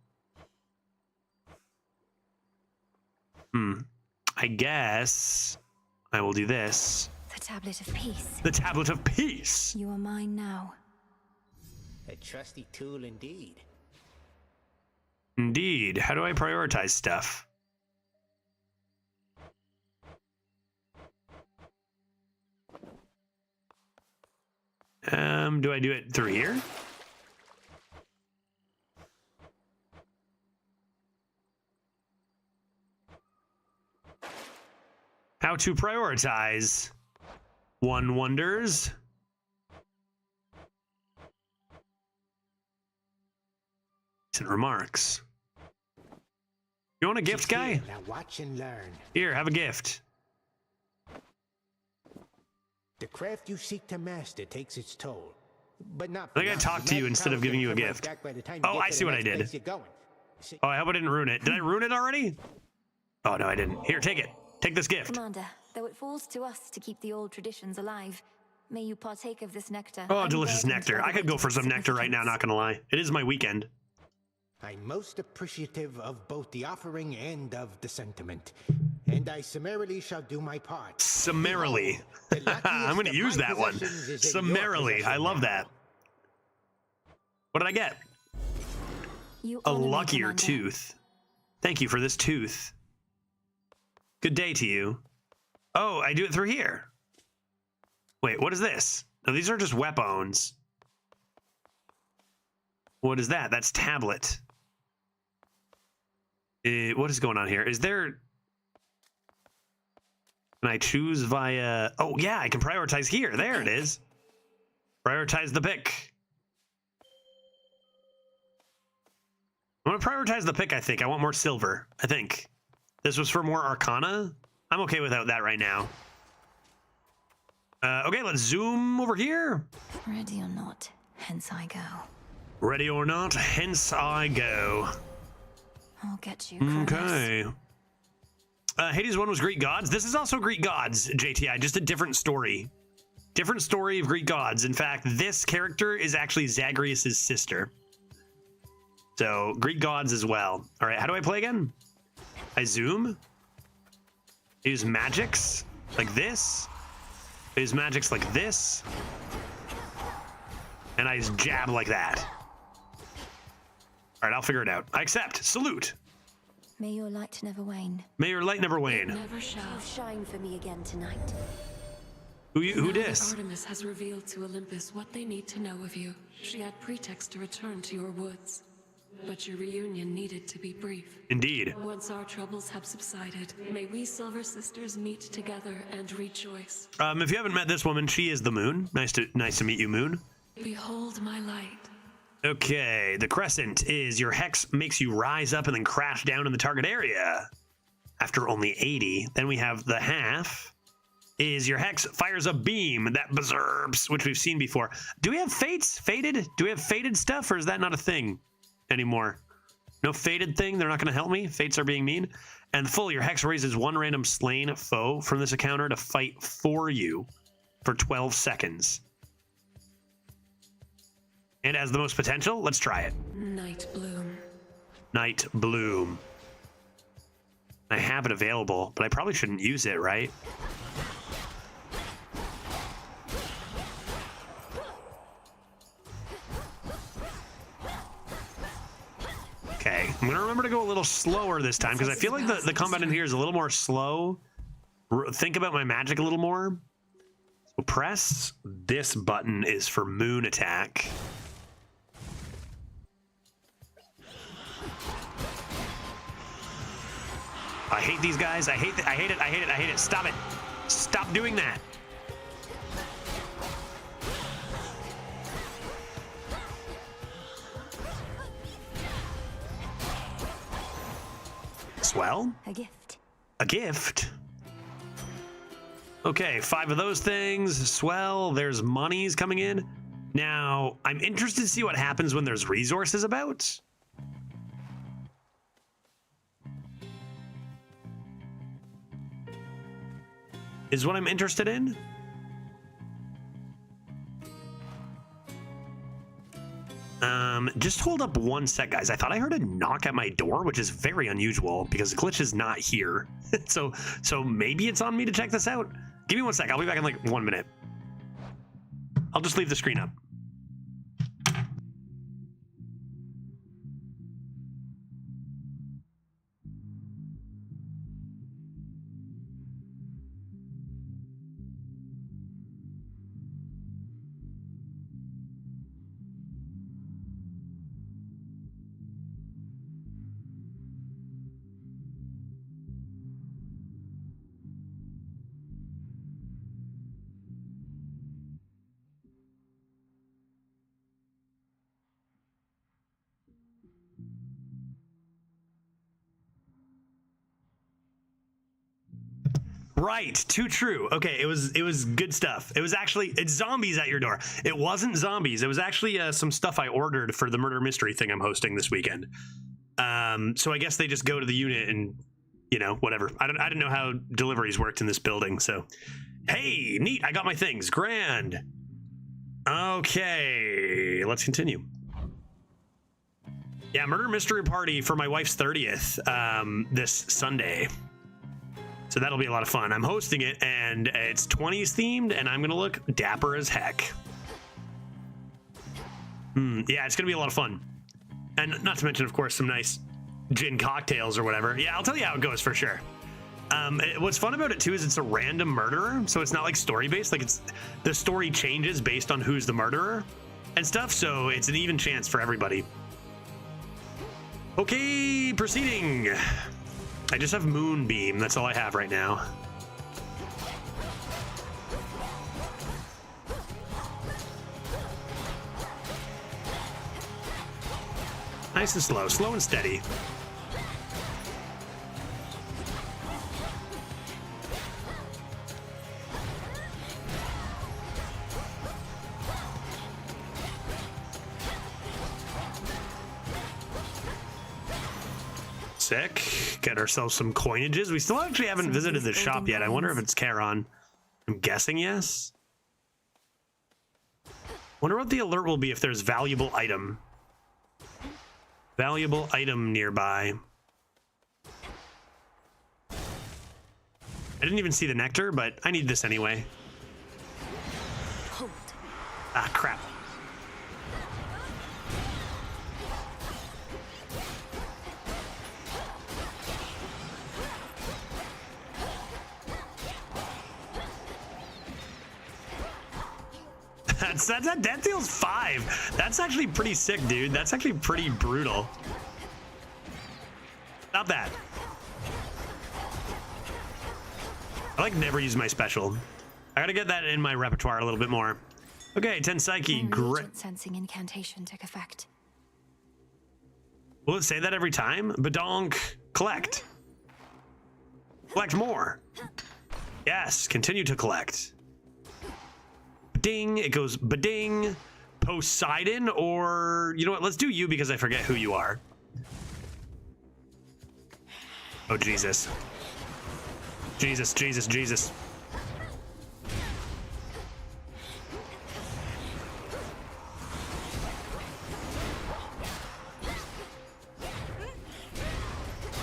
S1: I guess I will do this.
S3: The Tablet of Peace.
S1: The Tablet of Peace.
S3: You are mine now.
S9: A trusty tool indeed.
S1: Indeed. How do I prioritize stuff? Do I do it through here? How to prioritize. One wonders. Recent remarks. You want a gift, guy?
S9: Now watch and learn.
S1: Here, have a gift.
S9: The craft you seek to master takes its toll, but not.
S1: I think I talked to you instead of giving you a gift. Oh, I see what I did. Oh, I hope I didn't ruin it. Did I ruin it already? Oh, no, I didn't. Here, take it. Take this gift.
S3: Commander, though it falls to us to keep the old traditions alive, may you partake of this nectar.
S1: Oh, delicious nectar. I could go for some nectar right now, not gonna lie. It is my weekend.
S9: I'm most appreciative of both the offering and of the sentiment, and I summarily shall do my part.
S1: Summarily. I'm going to use that one. Summarily. I love that. What did I get? A luckier tooth. Thank you for this tooth. Good day to you. Oh, I do it through here. Wait, what is this? No, these are just weapons. What is that? That's tablet. What is going on here? Is there... Can I choose via... Oh, yeah, I can prioritize here. There it is. Prioritize the pick. I'm going to prioritize the pick, I think. I want more silver, I think. This was for more Arcana. I'm okay without that right now. Okay, let's zoom over here.
S3: Ready or not, hence I go.
S1: Ready or not, hence I go.
S3: I'll get you, Cronus.
S1: Okay. Hades 1 was Greek gods. This is also Greek gods, JTI, just a different story. Different story of Greek gods. In fact, this character is actually Zagreus' sister. So, Greek gods as well. All right, how do I play again? I zoom. I use magics like this. I use magics like this. And I just jab like that. All right, I'll figure it out. I accept. Salute.
S3: May your light never wane.
S1: May your light never wane.
S2: Never shall.
S3: Shine for me again tonight.
S1: Who
S2: Now that
S1: dis?
S2: Artemis has revealed to Olympus what they need to know of you. She had pretext to return to your woods. But your reunion needed to be brief.
S1: Indeed.
S2: Once our troubles have subsided, may we Silver Sisters meet together and rejoice.
S1: If you haven't met this woman, she is the Moon. Nice to meet you, Moon.
S2: Behold my light.
S1: Okay, the crescent is your hex makes you rise up and then crash down in the target area after only 80. Then we have the half is your hex fires a beam that berserks, which we've seen before. Do we have fates? Fated? Do we have fated stuff, or is that not a thing anymore? No fated thing? They're not going to help me? Fates are being mean? And full, your hex raises one random slain foe from this encounter to fight for you for 12 seconds. and has the most potential. Let's try it.
S2: Night Bloom.
S1: Night Bloom. I have it available, but I probably shouldn't use it, right? Okay, I'm gonna remember to go a little slower this time because I feel like the combat in here is a little more slow. Think about my magic a little more. So press this button is for moon attack. I hate these guys. I hate it. I hate it. I hate it. I hate it. Stop it. Stop doing that. Swell.
S3: A gift.
S1: A gift. Okay, 5 of those things. Swell. There's monies coming in. Now, I'm interested to see what happens when there's resources about. Is what I'm interested in. Just hold up one sec, guys. I thought I heard a knock at my door, which is very unusual because the glitch is not here. so maybe it's on me to check this out. Give me one sec. I'll be back in like 1 minute. I'll just leave the screen up. Right, too true. Okay, it was good stuff. It was actually, it's zombies at your door. It wasn't zombies. It was actually some stuff I ordered for the murder mystery thing I'm hosting this weekend. So I guess they just go to the unit and, you know, whatever. I didn't know how deliveries worked in this building. So, hey, neat. I got my things. Grand. Okay, let's continue. Yeah, murder mystery party for my wife's 30th this Sunday. So that'll be a lot of fun. I'm hosting it, and it's 20s themed, and I'm going to look dapper as heck. Yeah, it's going to be a lot of fun. And not to mention, of course, some nice gin cocktails or whatever. Yeah, I'll tell you how it goes for sure. What's fun about it, too, is it's a random murderer, so it's not like story-based. Like, the story changes based on who's the murderer and stuff, so it's an even chance for everybody. Okay, proceeding. I just have Moonbeam. That's all I have right now. Nice and slow. Slow and steady. Sick. Get ourselves some coinages. We still actually haven't visited the shop yet. I wonder if it's Charon. I'm guessing yes. Wonder what the alert will be if there's valuable item. Valuable item nearby. I didn't even see the nectar, but I need this anyway.
S3: Hold.
S1: Ah, crap. That deals 5. That's actually pretty sick, dude. That's actually pretty brutal. Not bad. I like never use my special. I gotta get that in my repertoire a little bit more. Okay, 10 psyche. Great.
S3: Sensing incantation took effect.
S1: Will it say that every time? Badonk. Collect. Collect more. Yes, continue to collect. Ding, it goes bading, Poseidon, or you know what? Let's do you because I forget who you are. Oh, Jesus. Jesus, Jesus, Jesus.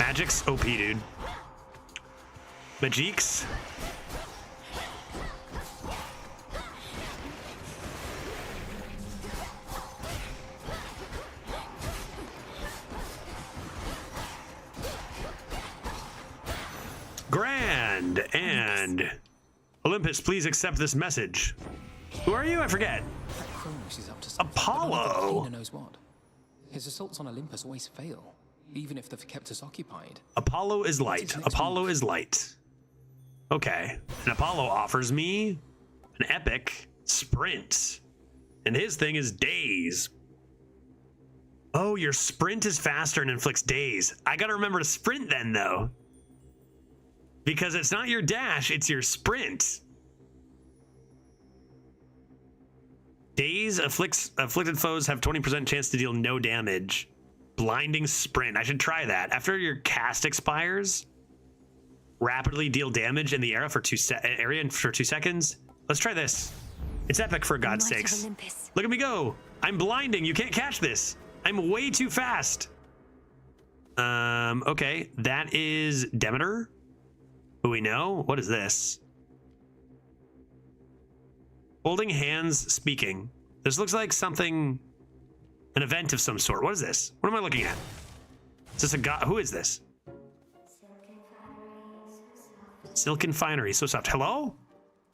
S1: Magic's OP, dude. Magic's. Grand and Olympus, please accept this message. Who are you? I forget.
S10: Kronos is up to something,
S1: Apollo.
S10: but knows what. His assaults on Olympus always fail, even if they've kept us occupied.
S1: Apollo is light. Apollo is light. Okay. And Apollo offers me an epic sprint. And his thing is daze. Oh, your sprint is faster and inflicts daze. I gotta remember to sprint then, though. Because it's not your dash, it's your sprint. Daze afflicted foes have 20% chance to deal no damage. Blinding sprint. I should try that. After your cast expires, rapidly deal damage in the area for 2 seconds. Let's try this. It's epic, for God's sakes. Look at me go. I'm blinding. You can't catch this. I'm way too fast. Okay. That is Demeter, who we know. What is this? Holding hands, speaking. This looks like something, an event of some sort. What is this? What am I looking at? Is this a god? Who is this? Silken finery, so soft. Hello?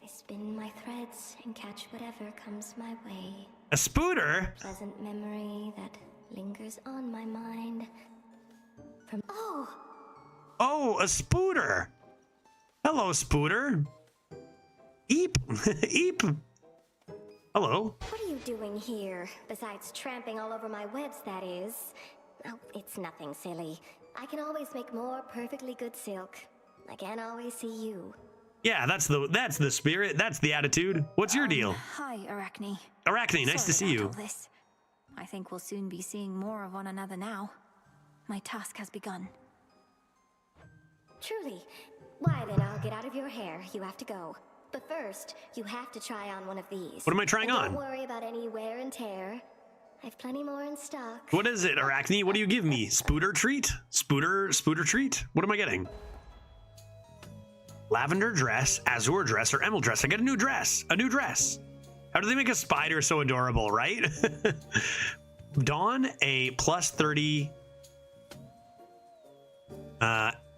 S11: I spin my threads and catch whatever comes my way.
S1: A spooter?
S11: Pleasant memory that lingers on my mind. From
S1: Oh, a spooter. Hello, spooter. Eep. Eep. Hello.
S11: What are you doing here? Besides tramping all over my webs, that is. Oh, it's nothing silly. I can always make more perfectly good silk. I can't always see you.
S1: Yeah, that's the spirit. That's the attitude. What's your deal?
S3: Hi, Arachne.
S1: Arachne, nice to see you.
S3: All this. I think we'll soon be seeing more of one another now. My task has begun.
S11: Truly. Why then, I'll get out of your hair. You have to go. But first, you have to try on one of these.
S1: What am I trying
S11: and
S1: on?
S11: Don't worry about any wear and tear. I've plenty more in stock.
S1: What is it, Arachne? What do you give me? Spooter treat? Spooter treat? What am I getting? Lavender dress, azure dress, or emerald dress. I get a new dress. A new dress. How do they make a spider so adorable, right? Don a plus 30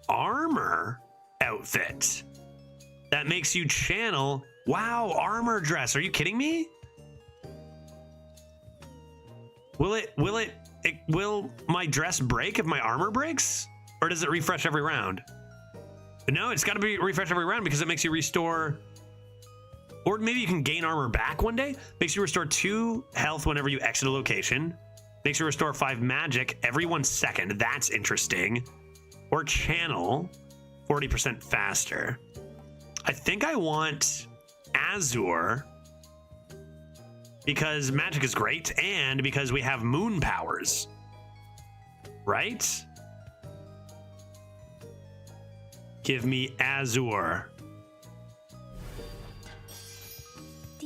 S1: armor outfit. That makes you channel. Wow, armor dress. Are you kidding me? Will my dress break if my armor breaks? Or does it refresh every round? No, it's got to be refresh every round because it makes you restore. Or maybe you can gain armor back one day. Makes you restore 2 health whenever you exit a location. Makes you restore 5 magic every 1 second. That's interesting. Or channel 40% faster. I think I want Azure because magic is great and because we have moon powers. Right? Give me Azure.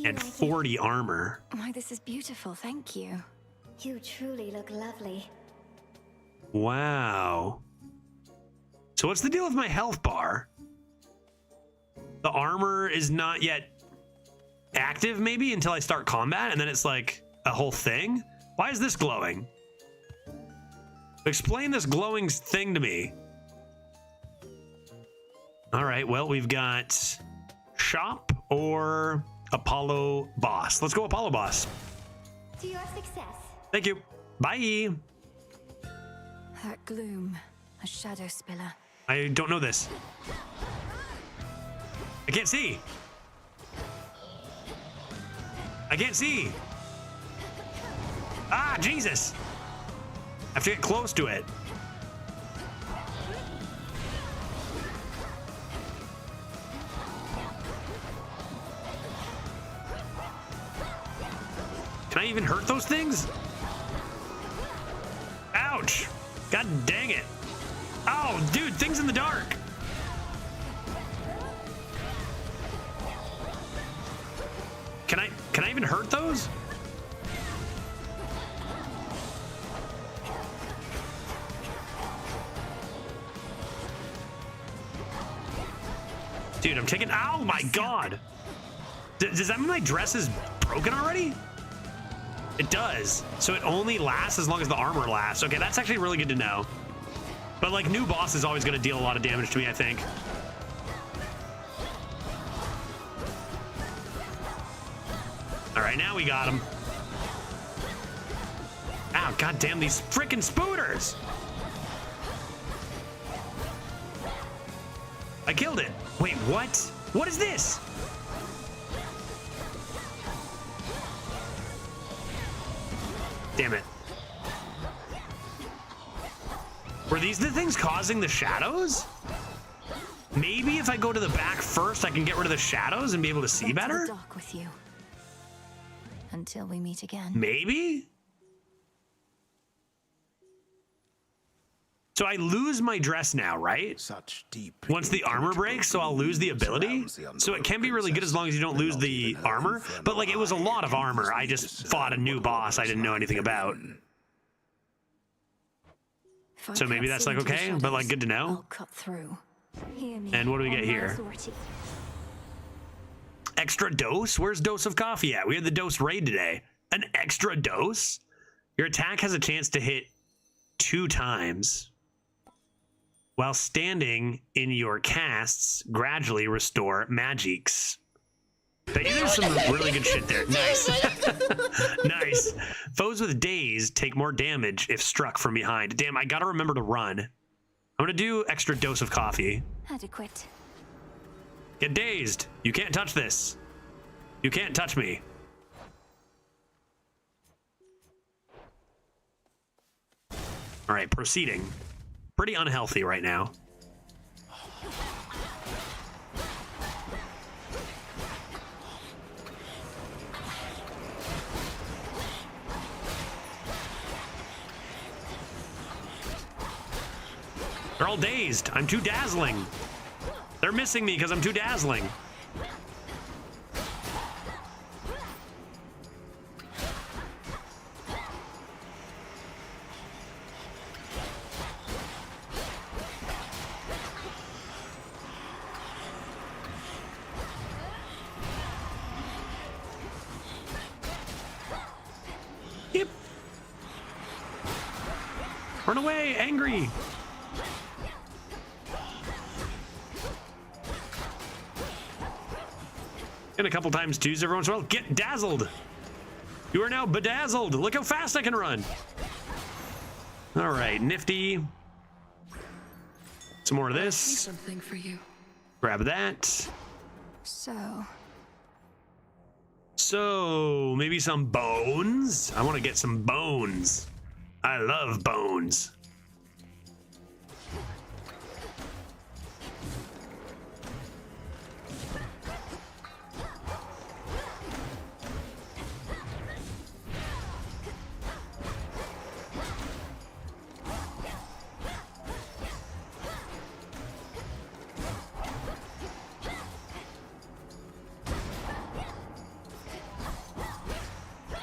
S1: And 40 armor.
S3: Why, this is beautiful, thank you.
S11: You truly look lovely.
S1: Wow. So what's the deal with my health bar? The armor is not yet active, maybe, until I start combat, and then it's like a whole thing? Why is this glowing? Explain this glowing thing to me. All right, well, we've got shop or Apollo boss. Let's go Apollo boss.
S11: To your success.
S1: Thank you. Bye.
S3: That gloom, a shadow spiller.
S1: I don't know this. I can't see. I can't see. Ah, Jesus. I have to get close to it. Can I even hurt those things? Ouch. God dang it. Oh, dude, things in the dark. Can I even hurt those? take it. Oh my god. Does that mean my dress is broken already? It does. So it only lasts as long as the armor lasts. Okay, that's actually really good to know. But like new boss is always going to deal a lot of damage to me, I think. All right, now we got him. Ow, goddamn these frickin' spooters! I killed it. Wait, what? What is this? Damn it. Were these the things causing the shadows? Maybe if I go to the back first, I can get rid of the shadows and be able to see better?
S3: Dock with you. Until we meet again.
S1: Maybe? So I lose my dress now, right?
S6: Such deep.
S1: Once the armor breaks, so I'll lose the ability. So it can be really good as long as you don't lose the armor. But like, it was a lot of armor. I just fought a new boss I didn't know anything about. So maybe that's like okay, but like good to know.
S3: I'll cut through.
S1: And what do we get here? Extra dose? Where's dose of coffee at? We had the dose raid today. An extra dose? Your attack has a chance to hit 2 times. While standing in your casts, gradually restore magics. Bet you there's some really good shit there. Nice. Nice. Foes with daze take more damage if struck from behind. Damn, I gotta remember to run. I'm gonna do extra dose of coffee.
S3: Adequate.
S1: Get dazed. You can't touch this. You can't touch me. All right, proceeding. Pretty unhealthy right now. They're all dazed. I'm too dazzling. They're missing me because I'm too dazzling. Yep. Run away, angry. And a couple times twos every once in a while. Get dazzled. You are now bedazzled. Look how fast I can run. All right, nifty. Some more of this.
S2: Something for you.
S1: Grab that. So maybe some bones. I want to get some bones. I love bones.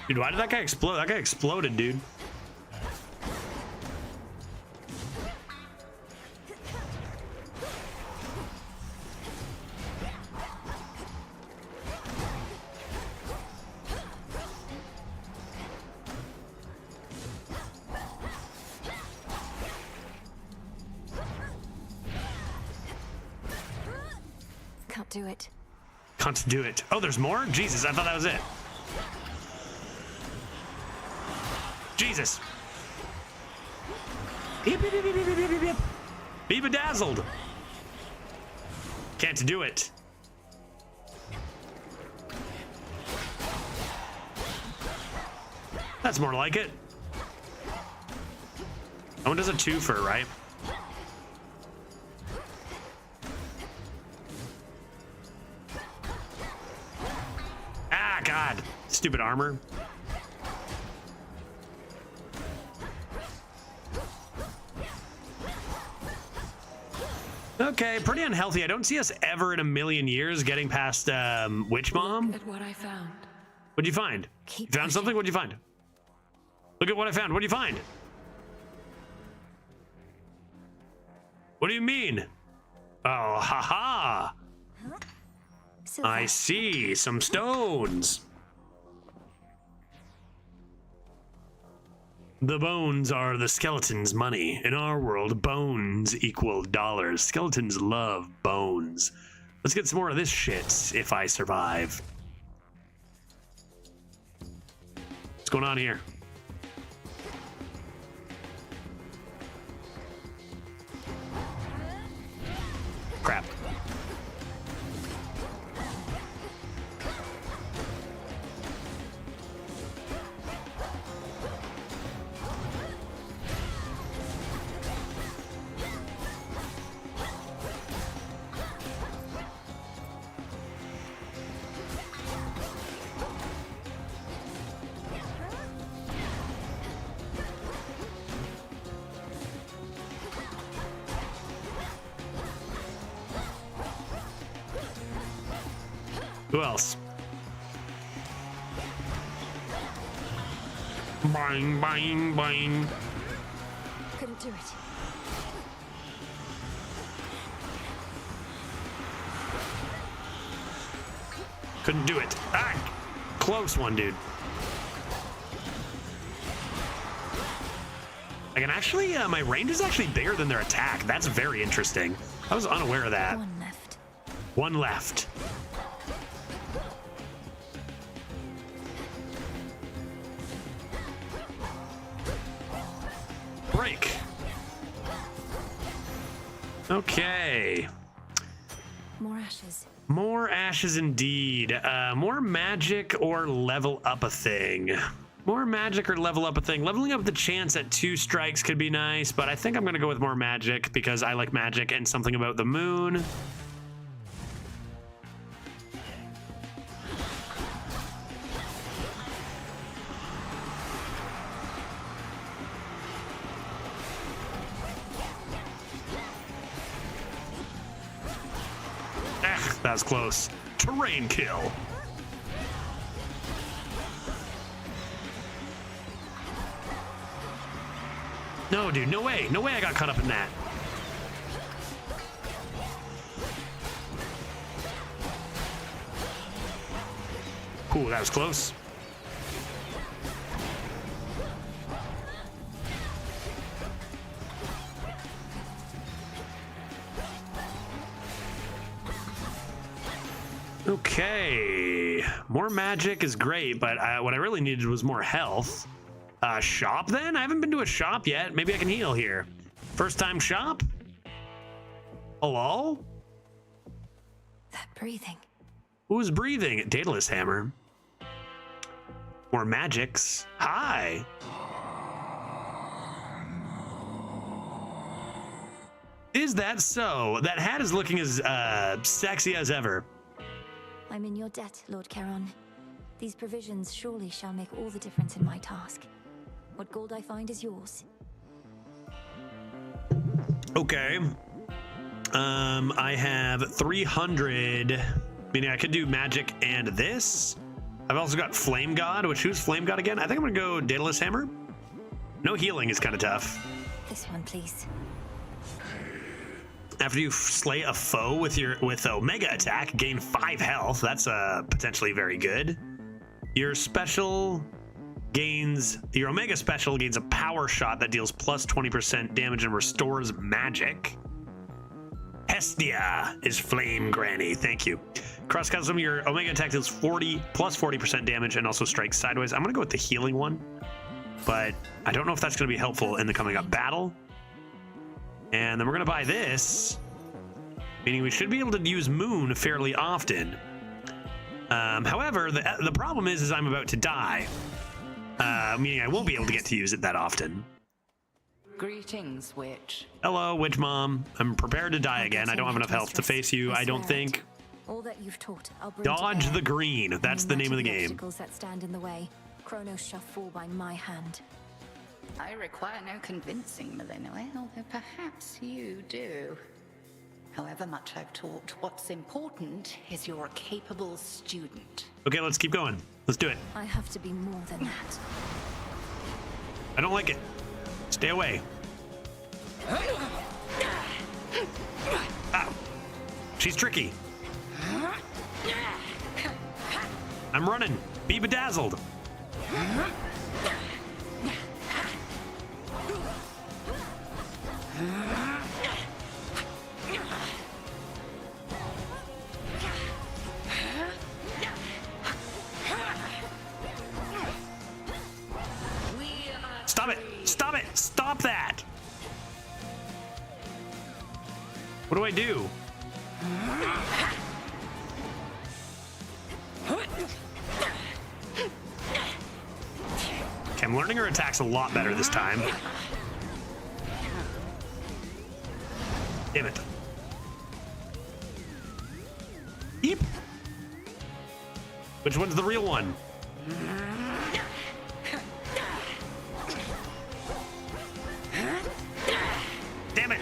S1: Dude, why did that guy explode? That guy exploded, dude.
S3: Can't do it.
S1: Can't do it. Oh, there's more? Jesus, I thought that was it. Jesus. Beep, beep, beep, beep, beep, beep, beep, beep. Be bedazzled. Can't do it. That's more like it. That one does a twofer, right? Ah, God. Stupid armor. Okay, pretty unhealthy. I don't see us ever in a million years getting past Witch Mom.
S2: Look at what I found.
S1: What'd you find? You found something? What'd you find? Look at what I found. What'd you find? What do you mean? Oh, haha.
S3: silver.
S1: I see some stones. The bones are the skeleton's money. In our world, bones equal dollars. Skeletons love bones. Let's get some more of this shit if I survive. What's going on here? Crap. Who else? Boing, boing, boing.
S3: Couldn't do it.
S1: Couldn't do it. Ah! Close one, dude. I can actually, my range is actually bigger than their attack. That's very interesting. I was unaware of that.
S3: One left.
S1: One left. Break. Okay.
S3: More ashes.
S1: More ashes indeed. More magic or level up a thing. More magic or level up a thing. Leveling up the chance at 2 strikes could be nice, but I think I'm gonna go with more magic because I like magic and something about the moon. That was close. Terrain kill. No, dude, no way. No way I got caught up in that. Ooh, that was close. Okay, more magic is great, but what I really needed was more health. Shop then? I haven't been to a shop yet. Maybe I can heal here. First time shop? Hello?
S3: That breathing.
S1: Who's breathing? Daedalus hammer. More magics. Hi. Is that so? That hat is looking as sexy as ever.
S3: I'm in your debt, Lord Charon. These provisions surely shall make all the difference in my task. What gold I find is yours.
S1: Okay. I have 300, meaning I could do magic and this. I've also got Flame God, which who's Flame God again? I think I'm gonna go Daedalus Hammer. No healing is kind of tough.
S3: This one, please.
S1: After you slay a foe with Omega attack, gain 5 health. That's potentially very good. Your Omega special gains a power shot that deals plus 20% damage and restores magic. Hestia is Flame Granny. Thank you. Cross custom, your Omega attack deals plus 40% damage and also strikes sideways. I'm gonna go with the healing one, but I don't know if that's gonna be helpful in the coming up battle. And then we're gonna buy this, meaning we should be able to use Moon fairly often. However, the problem is I'm about to die, meaning I won't be able to get to use it that often.
S12: Greetings, witch.
S1: Hello, witch mom. I'm prepared to die again. I don't have enough health to face you, I don't think.
S3: All that you've taught, I'll bring
S1: Dodge the green. That's the name of the game.
S3: Obstacles that stand in the way, Kronos shall fall by my hand.
S12: I require no convincing, Millennial, although perhaps you do. However much I've taught, what's important is you're a capable student.
S1: Okay, let's keep going. Let's do it.
S3: I have to be more than that.
S1: I don't like it. Stay away. Ow. She's tricky. I'm running. Be bedazzled. Stop it! Stop it! Stop that! What do I do? Okay, I'm learning her attacks a lot better this time. Damn it. Eep. Which one's the real one? Damn it.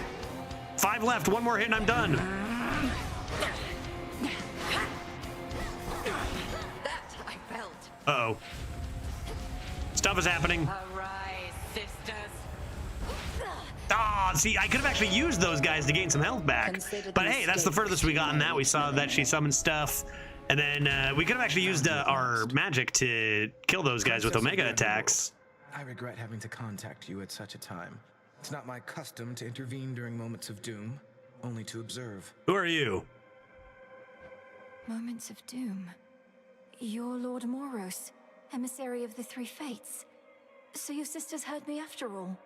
S1: 5 left. One more hit and I'm done.
S12: That I felt.
S1: Uh-oh. Stuff is happening.
S12: Arise, sisters.
S1: Ah, see, I could have actually used those guys to gain some health back. But hey, that's the furthest we got in that. We saw that she summoned stuff. And then we could have actually used our magic to kill those guys with Omega attacks.
S13: I regret having to contact you at such a time. It's not my custom to intervene during moments of doom, only to observe.
S1: Who are you?
S3: Moments of doom. You're Lord Moros, emissary of the Three Fates. So your sisters heard me after all.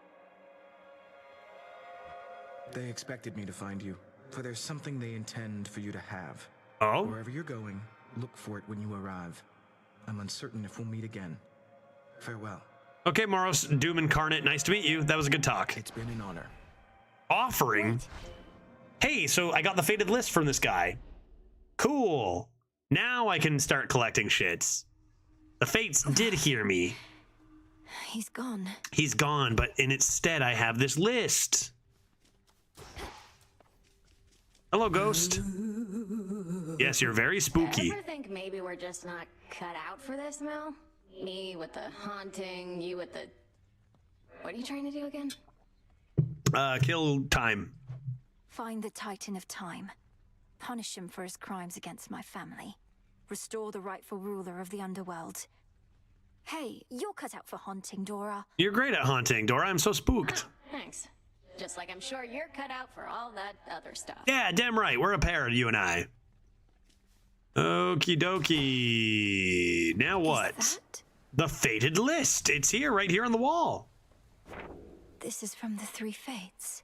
S13: They expected me to find you, for there's something they intend for you to have.
S1: Oh?
S13: Wherever you're going, look for it when you arrive. I'm uncertain if we'll meet again. Farewell.
S1: Okay, Moros, Doom Incarnate, nice to meet you. That was a good talk.
S13: It's been an honor.
S1: Offering? Hey, so I got the fated list from this guy. Cool. Now I can start collecting shits. The Fates did hear me.
S3: He's gone.
S1: He's gone, but instead I have this list. Hello, Ghost. Yes, you're very spooky.
S5: Ever think maybe we're just not cut out for this, Mel? Me with the haunting, you with the... What are you trying to do again?
S1: Kill time.
S3: Find the Titan of Time. Punish him for his crimes against my family. Restore the rightful ruler of the underworld. Hey, you're cut out for haunting, Dora.
S1: You're great at haunting, Dora. I'm so spooked.
S5: Thanks. Just like I'm sure you're cut out for all that other stuff.
S1: Yeah, damn right. We're a pair, you and I. Okie dokie. Now what? The fated list. It's here, right here on the wall.
S3: This is from the Three Fates.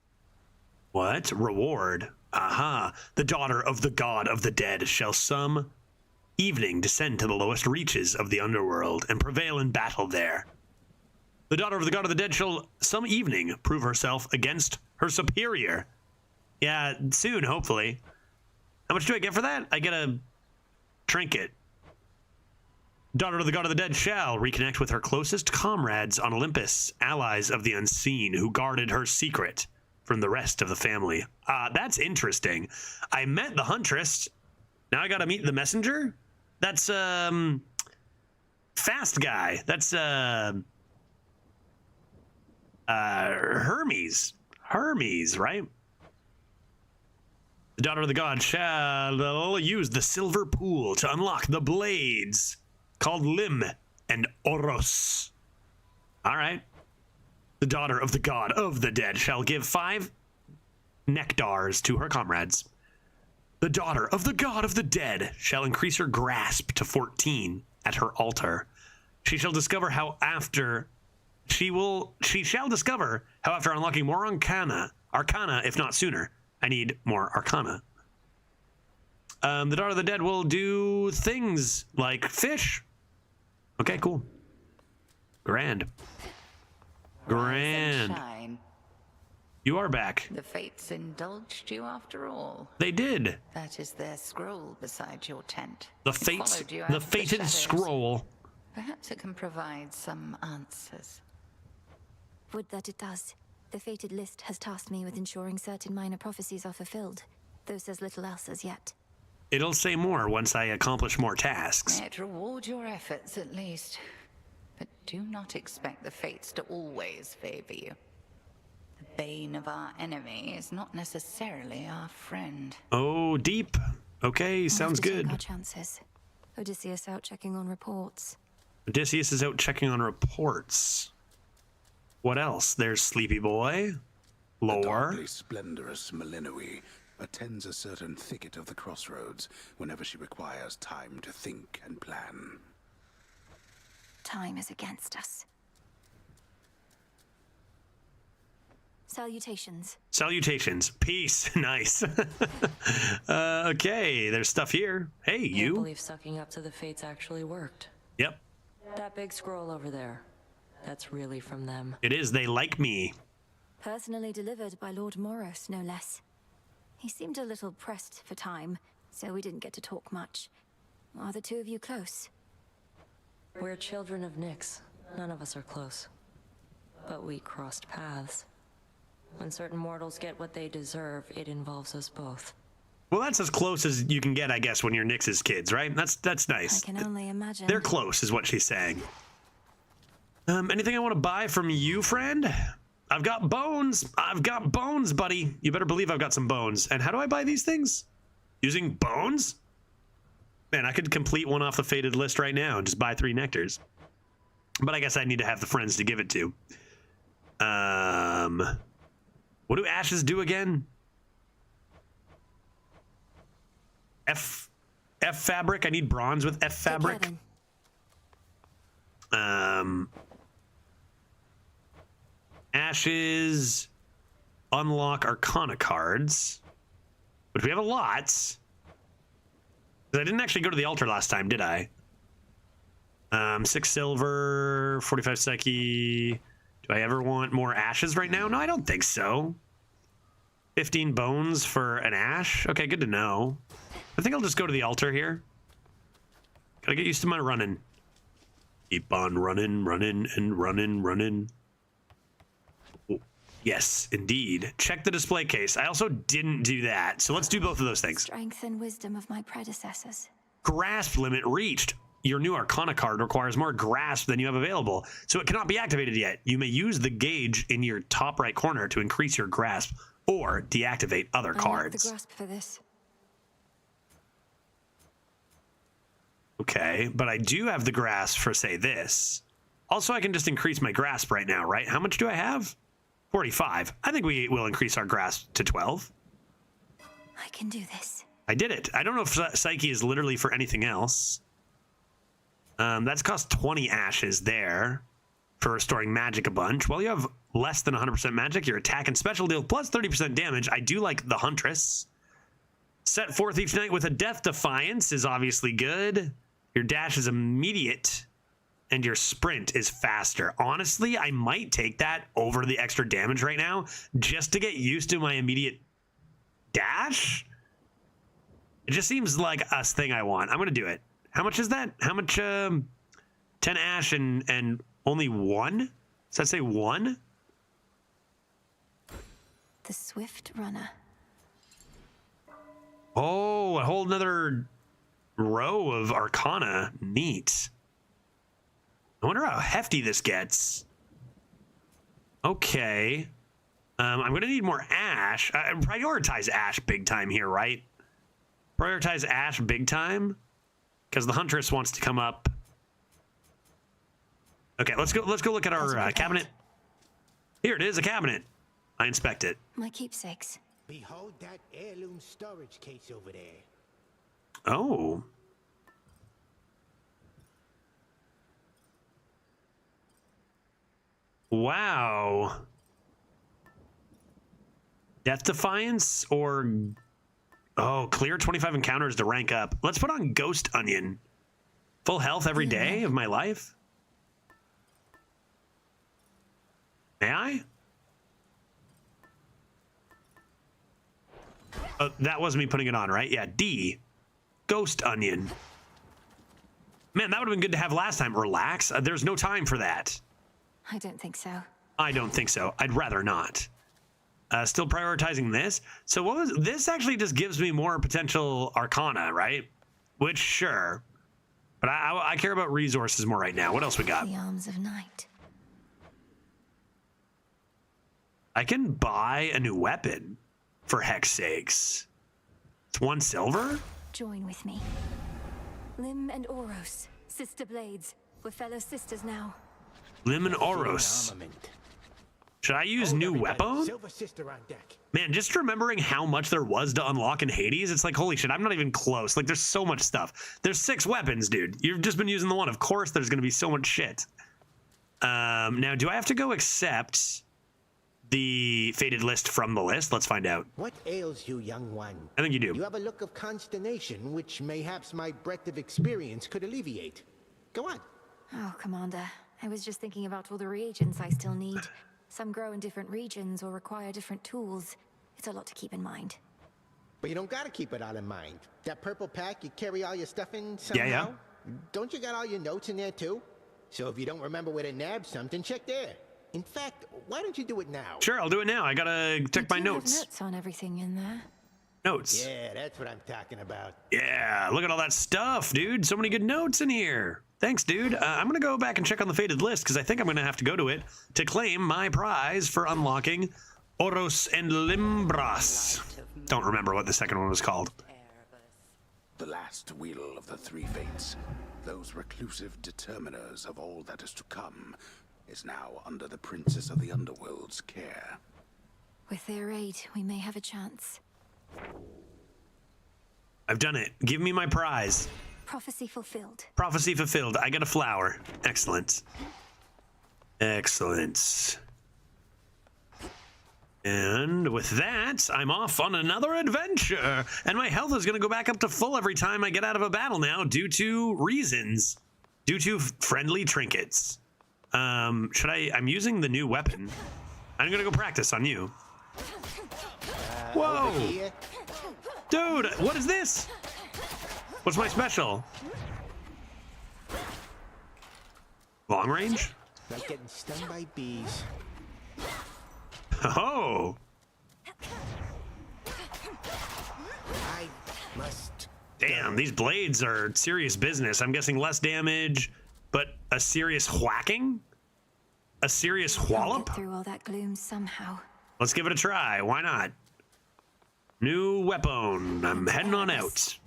S1: What? Reward? Aha. The daughter of the god of the dead shall some evening descend to the lowest reaches of the underworld and prevail in battle there. The daughter of the god of the dead shall some evening prove herself against her superior. Yeah, soon, hopefully. How much do I get for that? I get a trinket. Daughter of the god of the dead shall reconnect with her closest comrades on Olympus, allies of the unseen who guarded her secret from the rest of the family. That's interesting. I met the huntress. Now I gotta meet the messenger? That's, fast guy. That's, Hermes. Hermes, right? The daughter of the god shall use the silver pool to unlock the blades called Lim and Oros. All right. The daughter of the god of the dead shall give 5 nectars to her comrades. The daughter of the god of the dead shall increase her grasp to 14 at her altar. She shall discover how after unlocking more arcana, if not sooner. I need more arcana. The daughter of the dead will do things like fish. Okay, cool. Grand.
S12: Shine.
S1: You are back.
S12: The Fates indulged you after all.
S1: They did.
S12: That is their scroll beside your tent.
S1: The
S12: It
S1: Fates,
S12: followed you out
S1: the
S12: of
S1: fated
S12: shadows.
S1: scroll.
S12: Perhaps it can provide some answers.
S3: Would that it does. The fated list has tasked me with ensuring certain minor prophecies are fulfilled, though says little else as yet.
S1: It'll say more once I accomplish more tasks.
S12: May it reward your efforts at least. But do not expect the Fates to always favor you. The bane of our enemy is not necessarily our friend.
S1: Oh, deep. Okay, sounds
S3: We'll have to
S1: good.
S3: take our chances. Odysseus out checking on reports.
S1: Odysseus is out checking on reports. What else? There's Sleepy Boy.
S6: The
S1: Lore.
S6: darkly splendorous Malinoe attends a certain thicket of the crossroads whenever she requires time to think and plan.
S3: Time is against us. Salutations.
S1: Salutations. Peace. Nice. Okay, there's stuff here. Hey,
S7: Can't
S1: you.
S7: believe sucking up to the fates actually worked.
S1: Yep,
S7: That big scroll over there, that's really from them.
S1: it is. They like me.
S3: Personally delivered by Lord Moros, no less. He seemed a little pressed for time, so we didn't get to talk much. Are the two of you close?
S7: We're children of Nyx. None of us are close. But we crossed paths. When certain mortals get what they deserve, it involves us both.
S1: Well, that's as close as you can get, I guess, when you're Nyx's kids, right? That's nice.
S3: I can only imagine.
S1: They're close, is what she's saying. Anything I want to buy from you, friend? I've got bones. I've got bones, buddy. You better believe I've got some bones. And how do I buy these things? Using bones? Man, I could complete one off the fated list right now and just buy 3 nectars. But I guess I need to have the friends to give it to. What do ashes do again? F fabric. I need bronze with F fabric. Ashes unlock Arcana cards, which we have a lot. I didn't actually go to the altar last time, did I? 6 silver, 45 Psyche. Do I ever want more ashes right now? No, I don't think so. 15 bones for an ash? Okay, good to know. I think I'll just go to the altar here. Gotta get used to my running. Keep on running, running, and running. Oh, yes, indeed. Check the display case. I also didn't do that, so let's do both of those things.
S3: Strength and wisdom of my predecessors.
S1: Grasp limit reached. Your new Arcana card requires more grasp than you have available, so it cannot be activated yet. You may use the gauge in your top right corner to increase your grasp or deactivate other
S3: I lack
S1: cards.
S3: the grasp for this.
S1: Okay, but I do have the grasp for, say, this. Also, I can just increase my grasp right now, right? How much do I have? 45. I think we will increase our grasp to 12.
S3: I can do this.
S1: I did it. I don't know if Psyche is literally for anything else. That's cost 20 ashes there for restoring magic a bunch. Well, you have less than 100% magic. Your attack and special deal plus 30% damage. I do like the Huntress. Set forth each night with a Death Defiance is obviously good. Your dash is immediate, and your sprint is faster. Honestly, I might take that over the extra damage right now just to get used to my immediate dash. It just seems like a thing I want. I'm going to do it. How much is that? How much? 10 ash and only 1? Does that say 1?
S3: The Swift Runner.
S1: Oh, a whole nother row of Arcana. Neat. I wonder how hefty this gets. Okay. I'm going to need more ash. Prioritize ash big time here, right? Prioritize ash big time. Because the Huntress wants to come up. Okay, let's go look at our cabinet. Here it is, a cabinet. I inspect it.
S3: My keepsakes.
S9: Behold that heirloom storage case over there.
S1: Oh. Wow. Death Defiance or... Oh, clear 25 encounters to rank up. Let's put on Ghost Onion. Full health every day of my life. May I? That wasn't me putting it on, right? Yeah, D. Ghost Onion. Man, that would have been good to have last time. Relax. There's no time for that.
S3: I don't think so.
S1: I don't think so. I'd rather not. Still prioritizing this. So what was this? Actually just gives me more potential Arcana, right? Which, sure. But I care about resources more right now. What else we got?
S3: The Arms of Night.
S1: I can buy a new weapon, for heck's sakes. It's 1 silver?
S3: Join with me. Lim and Oros, sister blades. We're fellow sisters now.
S1: Lim and Oros. Should I use new weapon?
S9: Silver sister on deck.
S1: Man, just remembering how much there was to unlock in Hades, it's like, holy shit, I'm not even close. Like, there's so much stuff. There's 6 weapons, dude. You've just been using the one. Of course, there's going to be so much shit. Now, do I have to go accept the fated list from the list? Let's find out.
S9: What ails you, young one?
S1: I think you do.
S9: You have a look of consternation, which mayhaps my breadth of experience could alleviate. Go on.
S3: Oh, Commander. I was just thinking about all the reagents I still need. Some grow in different regions or require different tools. It's a lot to keep in mind.
S9: But you don't gotta keep it all in mind. That purple pack you carry all your stuff in somehow?
S1: Yeah.
S9: Don't you got all your notes in there too? So if you don't remember where to nab something, check there. In fact, why don't you do it now?
S1: Sure, I'll do it now. I gotta check my notes.
S3: Notes on everything in there.
S1: Notes.
S9: Yeah, that's what I'm talking about.
S1: Yeah, look at all that stuff, dude. So many good notes in here. Thanks, dude. I'm going to go back and check on the fated list because I think I'm going to have to go to it to claim my prize for unlocking Oros and Limbras. Don't remember what the second one was called.
S6: The last wheel of the 3 fates, those reclusive determiners of all that is to come, is now under the Princess of the Underworld's care.
S3: With their aid, we may have a chance.
S1: I've done it. Give me my prize.
S3: Prophecy fulfilled.
S1: Prophecy fulfilled. I got a flower. Excellent. Excellent. And with that, I'm off on another adventure. And my health is going to go back up to full every time I get out of a battle now due to reasons. Due to friendly trinkets. I'm using the new weapon. I'm going to go practice on you. Whoa! Dude, what is this? What's my special? Long range?
S9: Like getting stung by bees.
S1: Oh!
S9: I must.
S1: Damn, these blades are serious business. I'm guessing less damage, but a serious whacking? A serious wallop?
S3: Get through all that gloom somehow.
S1: Let's give it a try. Why not? New weapon. I'm heading on out.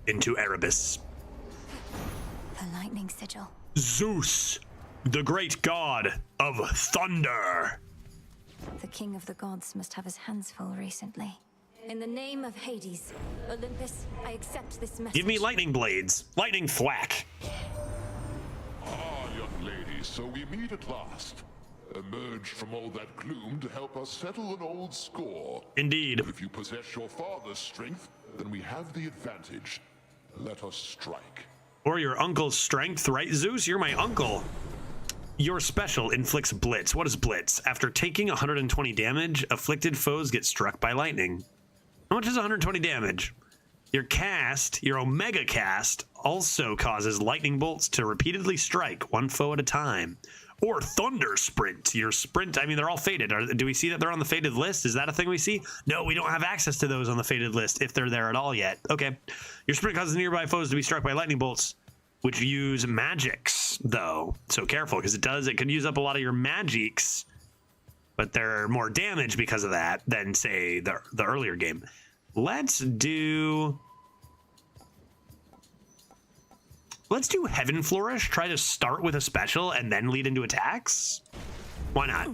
S1: Into Erebus.
S3: The lightning sigil.
S1: Zeus, the great god of thunder.
S3: The king of the gods must have his hands full recently. In the name of Hades, Olympus, I accept this message.
S1: Give me lightning blades. Lightning thwack.
S14: Ah, young lady, so we meet at last. Emerged from all that gloom to help us settle an old score.
S1: Indeed.
S14: If you possess your father's strength, then we have the advantage. Let us strike.
S1: Or your uncle's strength, right, Zeus? You're my uncle. Your special inflicts blitz. What is blitz? After taking 120 damage, afflicted foes get struck by lightning. How much is 120 damage? Your cast, your Omega cast, also causes lightning bolts to repeatedly strike one foe at a time. Or Thunder Sprint. Your sprint, I mean, they're all fated. Do we see that they're on the fated list? Is that a thing we see? No, we don't have access to those on the fated list if they're there at all yet. Okay. Your sprint causes nearby foes to be struck by lightning bolts, which use magics, though. So careful, because it can use up a lot of your magics, but they're more damage because of that than, say, the earlier game. Let's do Heaven Flourish, try to start with a special and then lead into attacks? Why not?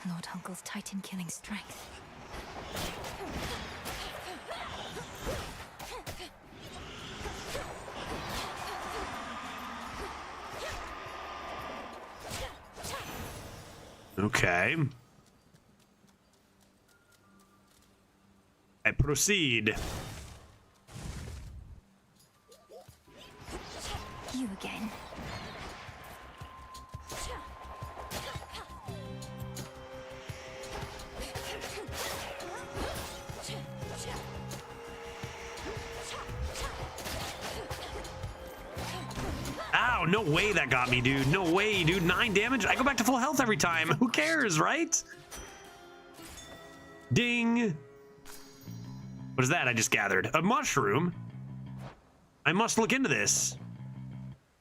S3: Lord Uncle's Titan killing strength.
S1: Okay. I proceed.
S3: You again.
S1: Ow, no way that got me, dude. No way, dude. 9 damage? I go back to full health every time. Who cares, right? Ding. What is that I just gathered? A mushroom? I must look into this.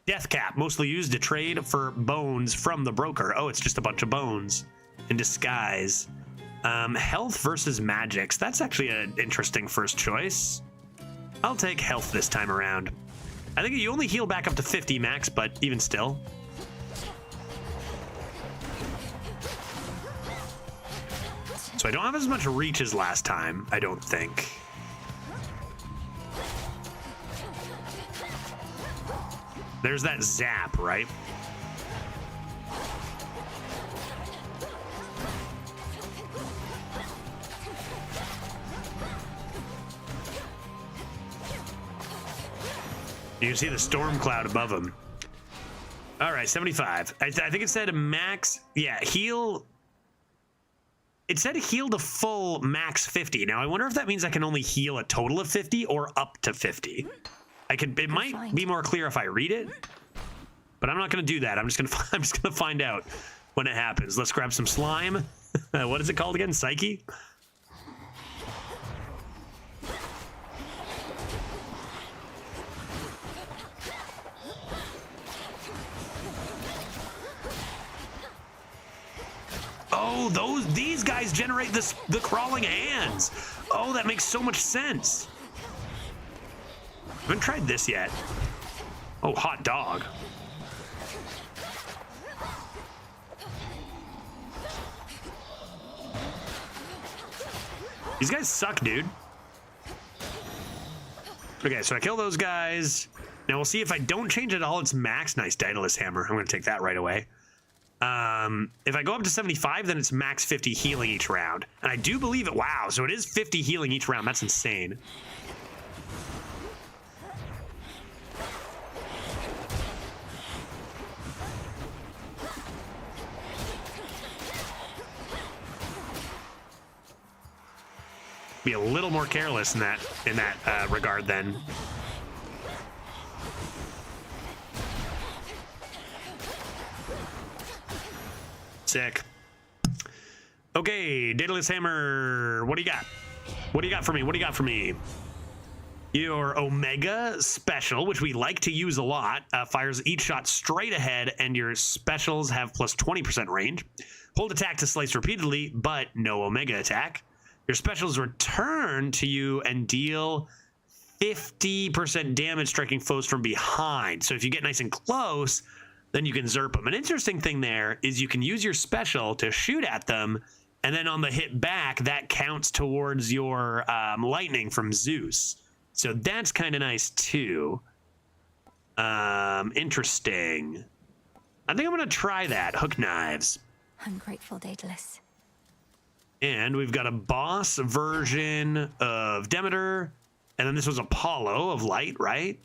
S1: Death cap, mostly used to trade for bones from the broker. Oh, it's just a bunch of bones in disguise. Health versus magics. That's actually an interesting first choice. I'll take health this time around. I think you only heal back up to 50 max, but even still. So I don't have as much reach as last time, I don't think. There's that zap, right? You can see the storm cloud above him. All right, 75. I think it said a max. Yeah, heal. It said heal to full max 50. Now I wonder if that means I can only heal a total of 50 or up to 50. It might be more clear if I read it, but I'm not going to do that. I'm just gonna find out when it happens. Let's grab some slime. What is it called again? Psyche. Oh, these guys generate the crawling hands. Oh, that makes so much sense. I haven't tried this yet. Oh, hot dog. These guys suck, dude. Okay, so I kill those guys. Now we'll see if I don't change it all. It's max. Nice Daedalus hammer. I'm going to take that right away. If I go up to 75, then it's max 50 healing each round. And I do believe it. Wow, so it is 50 healing each round. That's insane. Be a little more careless in that regard then. Sick. Okay, Daedalus hammer. What do you got? What do you got for me? What do you got for me? Your Omega special, which we like to use a lot, fires each shot straight ahead, and your specials have plus 20% range. Hold attack to slice repeatedly, but no Omega attack. Your specials return to you and deal 50% damage striking foes from behind. So if you get nice and close, then you can zerp them. An interesting thing there is you can use your special to shoot at them, and then on the hit back, that counts towards your lightning from Zeus. So that's kind of nice too. Interesting. I think I'm going to try that. Hook knives.
S3: I'm grateful, Daedalus.
S1: And we've got a boss version of Demeter, and then this was Apollo of Light, right?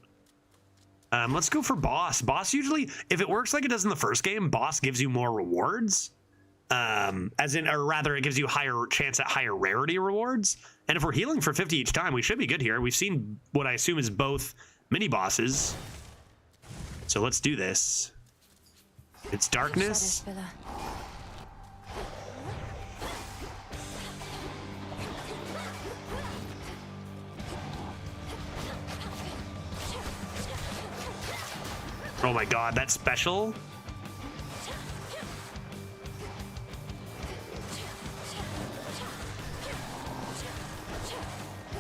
S1: Let's go for boss. Boss usually, if it works like it does in the first game, boss gives you more rewards. As in, or rather, it gives you higher chance at higher rarity rewards. And if we're healing for 50 each time, we should be good here. We've seen what I assume is both mini bosses. So let's do this. It's darkness. Oh my god, that's special.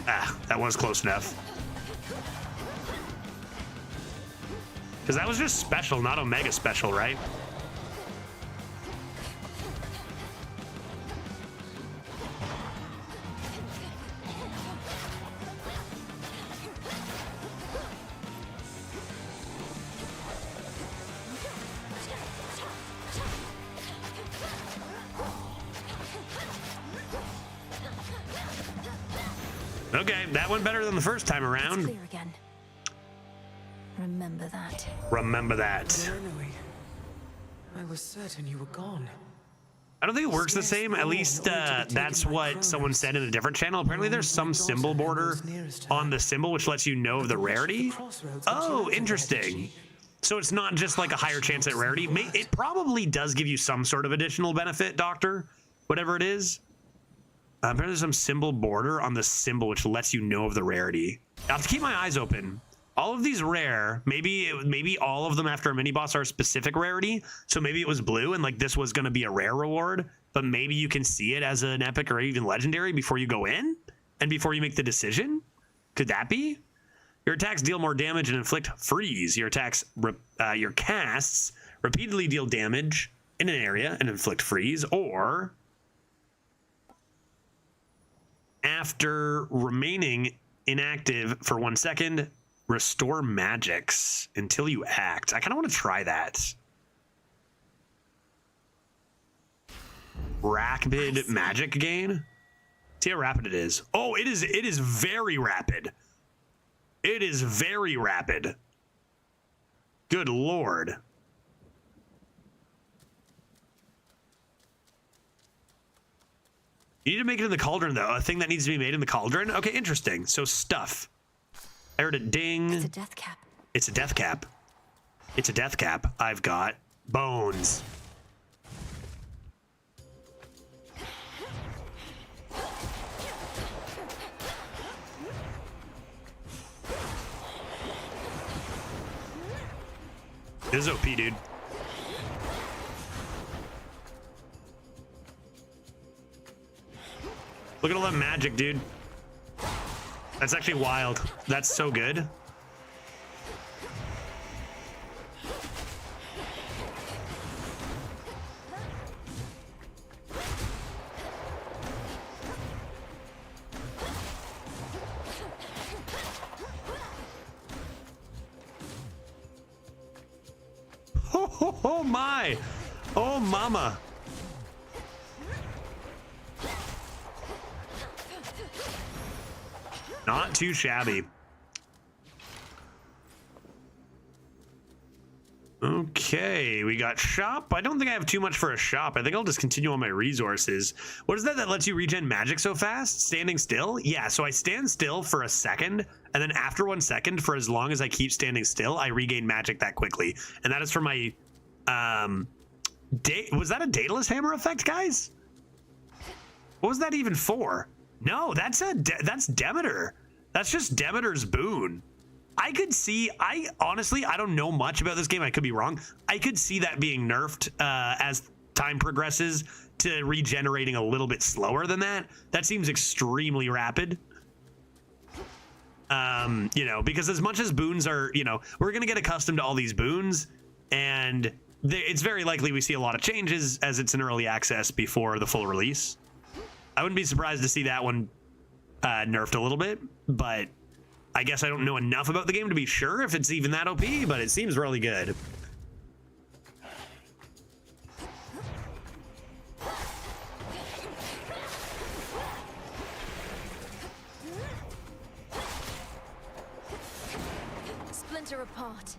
S1: Ah, that was close enough. Because that was just special, not Omega special, right? Okay, that went better than the first time around.
S3: It's clear again. Remember that.
S1: Remember that.
S13: Finally, I was certain you were gone.
S1: I don't think it works the same. At least that's what someone said in a different channel. Apparently there's some symbol border on the symbol which lets you know of the rarity. Oh, interesting. So it's not just like a higher chance at rarity. It probably does give you some sort of additional benefit, Doctor, whatever it is. Apparently there's some symbol border on the symbol which lets you know of the rarity. I have to keep my eyes open. All of these rare, maybe all of them after a mini boss are a specific rarity. So maybe it was blue and like this was going to be a rare reward, but maybe you can see it as an epic or even legendary before you go in and before you make the decision. Could that be? Your attacks deal more damage and inflict freeze. Your casts repeatedly deal damage in an area and inflict freeze, or after remaining inactive for 1 second, restore magics until you act. I kind of want to try that. Rapid magic gain. See how rapid it is. Oh, it is very rapid. It is very rapid. Good lord. You need to make it in the cauldron, though. A thing that needs to be made in the cauldron? Okay, interesting. So stuff. I heard a ding.
S3: It's a death cap.
S1: It's a death cap. It's a death cap. I've got bones. This is OP, dude. Look at all that magic, dude. That's actually wild. That's so good. Oh my! Oh mama! Not too shabby. Okay, we got shop. I don't think I have too much for a shop. I think I'll just continue on my resources. What is that lets you regen magic so fast? Standing still? Yeah, so I stand still for a second, and then after 1 second, for as long as I keep standing still, I regain magic that quickly. And that is for my, was that a Daedalus Hammer effect, guys? What was that even for? No, that's Demeter. That's just Demeter's boon. I could see, honestly, I don't know much about this game. I could be wrong. I could see that being nerfed as time progresses to regenerating a little bit slower than that. That seems extremely rapid. You know, because as much as boons are, you know, we're going to get accustomed to all these boons, and it's very likely we see a lot of changes as it's an early access before the full release. I wouldn't be surprised to see that one nerfed a little bit, but I guess I don't know enough about the game to be sure if it's even that OP, but it seems really good.
S3: Splinter apart.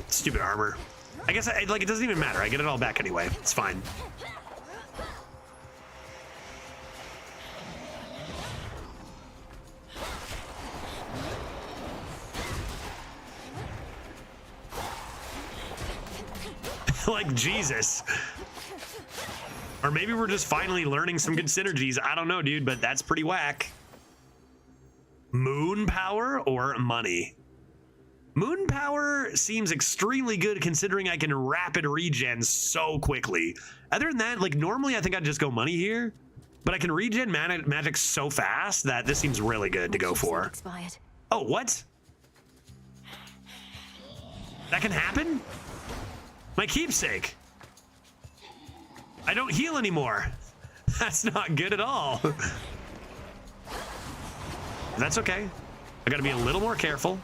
S1: Stupid armor. I guess like it doesn't even matter. I get it all back anyway. It's fine. Like Jesus. Or maybe we're just finally learning some good synergies. I don't know, dude, but that's pretty whack. Moon power or money? Moon power seems extremely good considering I can rapid regen so quickly. Other than that, like normally I think I'd just go money here, but I can regen magic so fast that this seems really good to go for. Oh, what? That can happen? My keepsake. I don't heal anymore. That's not good at all. That's okay. I gotta be a little more careful.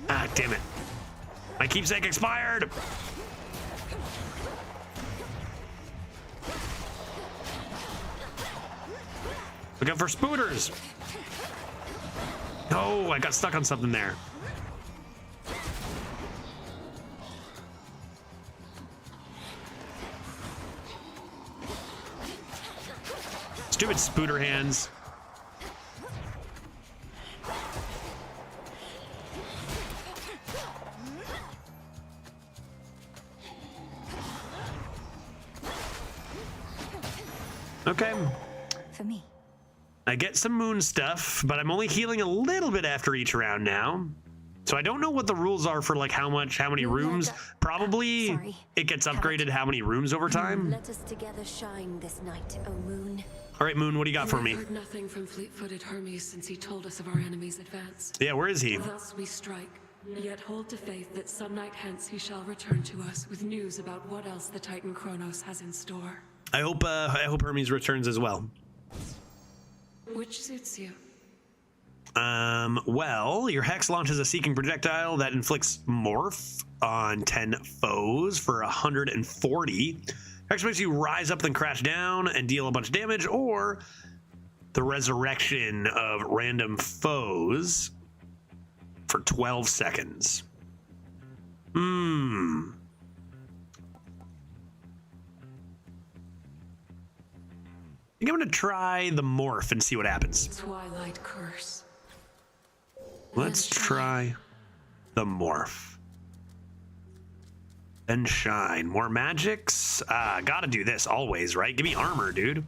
S1: Ah, damn it. My keepsake expired. Look out for spooters. Oh, I got stuck on something there. Stupid spooter hands. Okay.
S3: For me.
S1: I get some moon stuff, but I'm only healing a little bit after each round now. So I don't know what the rules are for like how many rooms. Probably it gets upgraded how many rooms over time.
S3: Let us together shine this night, O moon.
S1: All right, Moon, what do you got for me?
S2: We've heard nothing from fleet-footed Hermes since he told us of our enemy's advance.
S1: Yeah, where is he?
S2: Thus we strike, yet hold to faith that some night hence he shall return to us with news about what else the Titan Kronos has in store.
S1: I hope Hermes returns as well.
S2: Which suits you?
S1: Well, your Hex launches a seeking projectile that inflicts Morph on 10 foes for 140. Hex makes you rise up, then crash down and deal a bunch of damage, or the resurrection of random foes for 12 seconds. I think I'm gonna try the Morph and see what happens.
S2: Twilight curse.
S1: Let's try the Morph. Then shine. More magics. Gotta do this always, right? Give me armor, dude.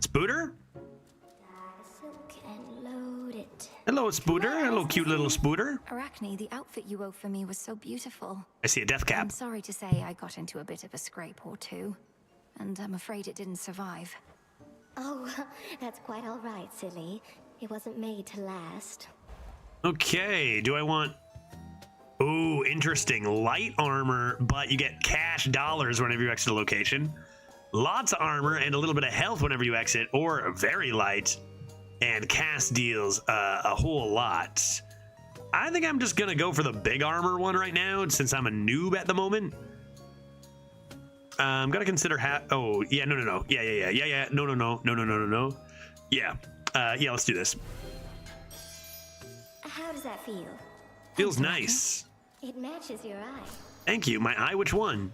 S1: Spooter? Hello, Spooter. Hello, cute little Spooter.
S3: Arachne, the outfit you wove for me was so beautiful.
S1: I see a death cap.
S3: I'm sorry to say I got into a bit of a scrape or two, and I'm afraid it didn't survive.
S11: Oh, that's quite all right, silly. It wasn't made to last.
S1: Okay, do I want... Ooh, interesting. Light armor, but you get cash dollars whenever you exit a location. Lots of armor and a little bit of health whenever you exit, or very light. And cast deals a whole lot. I think I'm just gonna go for the big armor one right now, since I'm a noob at the moment. I'm gonna consider oh, yeah, no. Yeah. No. Yeah. Yeah, let's do this.
S11: How does that feel?
S1: Feels nice.
S11: It matches your eye.
S1: Thank you. My eye, which one?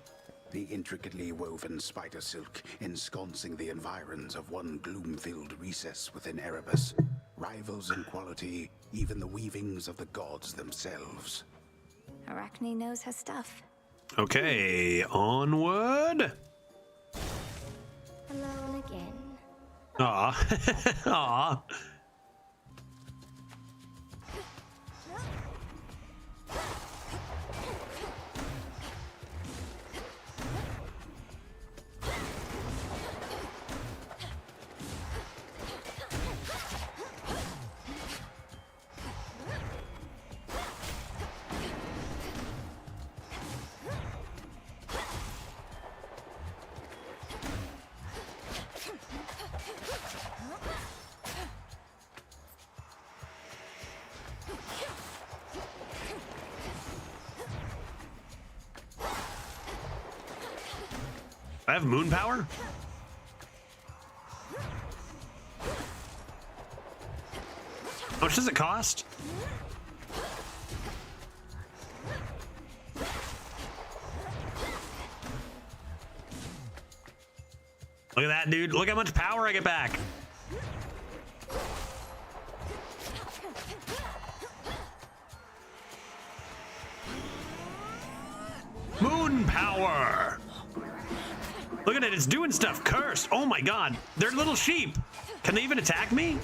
S6: The intricately woven spider silk ensconcing the environs of one gloom-filled recess within Erebus rivals in quality even the weavings of the gods themselves.
S3: Arachne knows her stuff.
S1: Okay, onward.
S11: Alone again.
S1: Aw. Aw. I have moon power? How much does it cost? Look at that, dude. Look how much power I get back. Moon power. Look at it, it's doing stuff. Cursed. Oh my god. They're little sheep. Can they even attack me?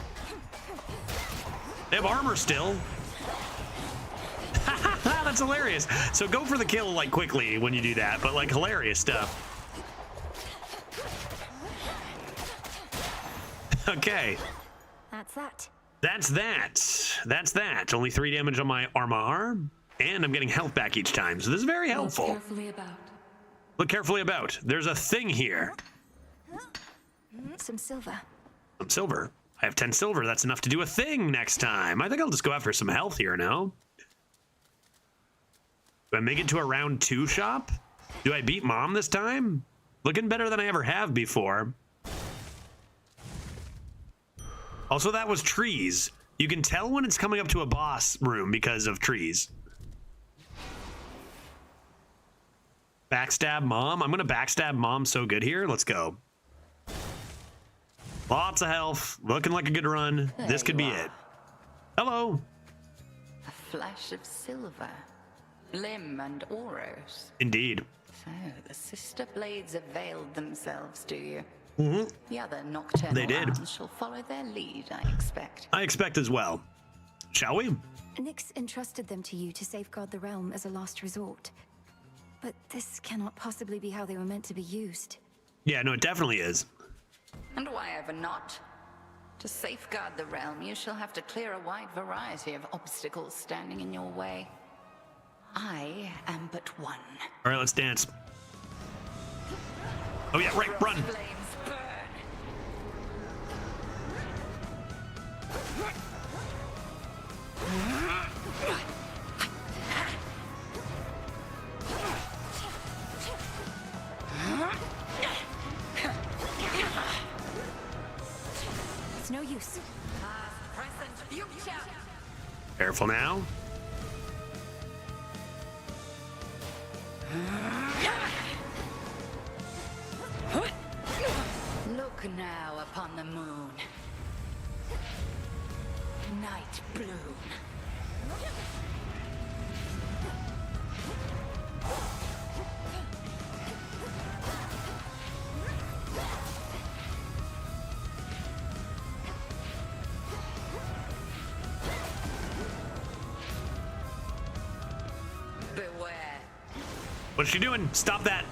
S1: They have armor still. That's hilarious. So go for the kill like quickly when you do that, but like hilarious stuff. Okay.
S3: That's that.
S1: That's that. That's that. Only 3 damage on my armor, and I'm getting health back each time, so this is very helpful.
S2: Look carefully about.
S1: Look carefully about. There's a thing here.
S3: Some silver.
S1: Some silver. I have 10 silver. That's enough to do a thing next time. I think I'll just go after some health here now. Do I make it to a round 2 shop? Do I beat Mom this time? Looking better than I ever have before. Also, that was trees. You can tell when it's coming up to a boss room because of trees. Backstab Mom. I'm gonna backstab Mom so good here. Let's go. Lots of health. Looking like a good run. This could be it. Hello.
S12: A flash of silver. Limb and Oros.
S1: Indeed.
S12: So, the sister blades availed themselves, do you?
S1: Mm-hmm.
S12: The other nocturnal
S1: They did.
S12: arms shall follow their lead, I expect.
S1: I expect as well. Shall we?
S3: Nyx entrusted them to you to safeguard the realm as a last resort. But this cannot possibly be how they were meant to be used.
S1: Yeah, no, it definitely is.
S12: And why ever not? To safeguard the realm, you shall have to clear a wide variety of obstacles standing in your way. I am but one.
S1: All right, let's dance. Oh yeah, right, run.
S12: Flames burn.
S3: It's no use.
S12: Past, present, future.
S1: Careful now.
S12: Look now upon the moon. Night bloom. Beware.
S1: What's she doing? Stop that.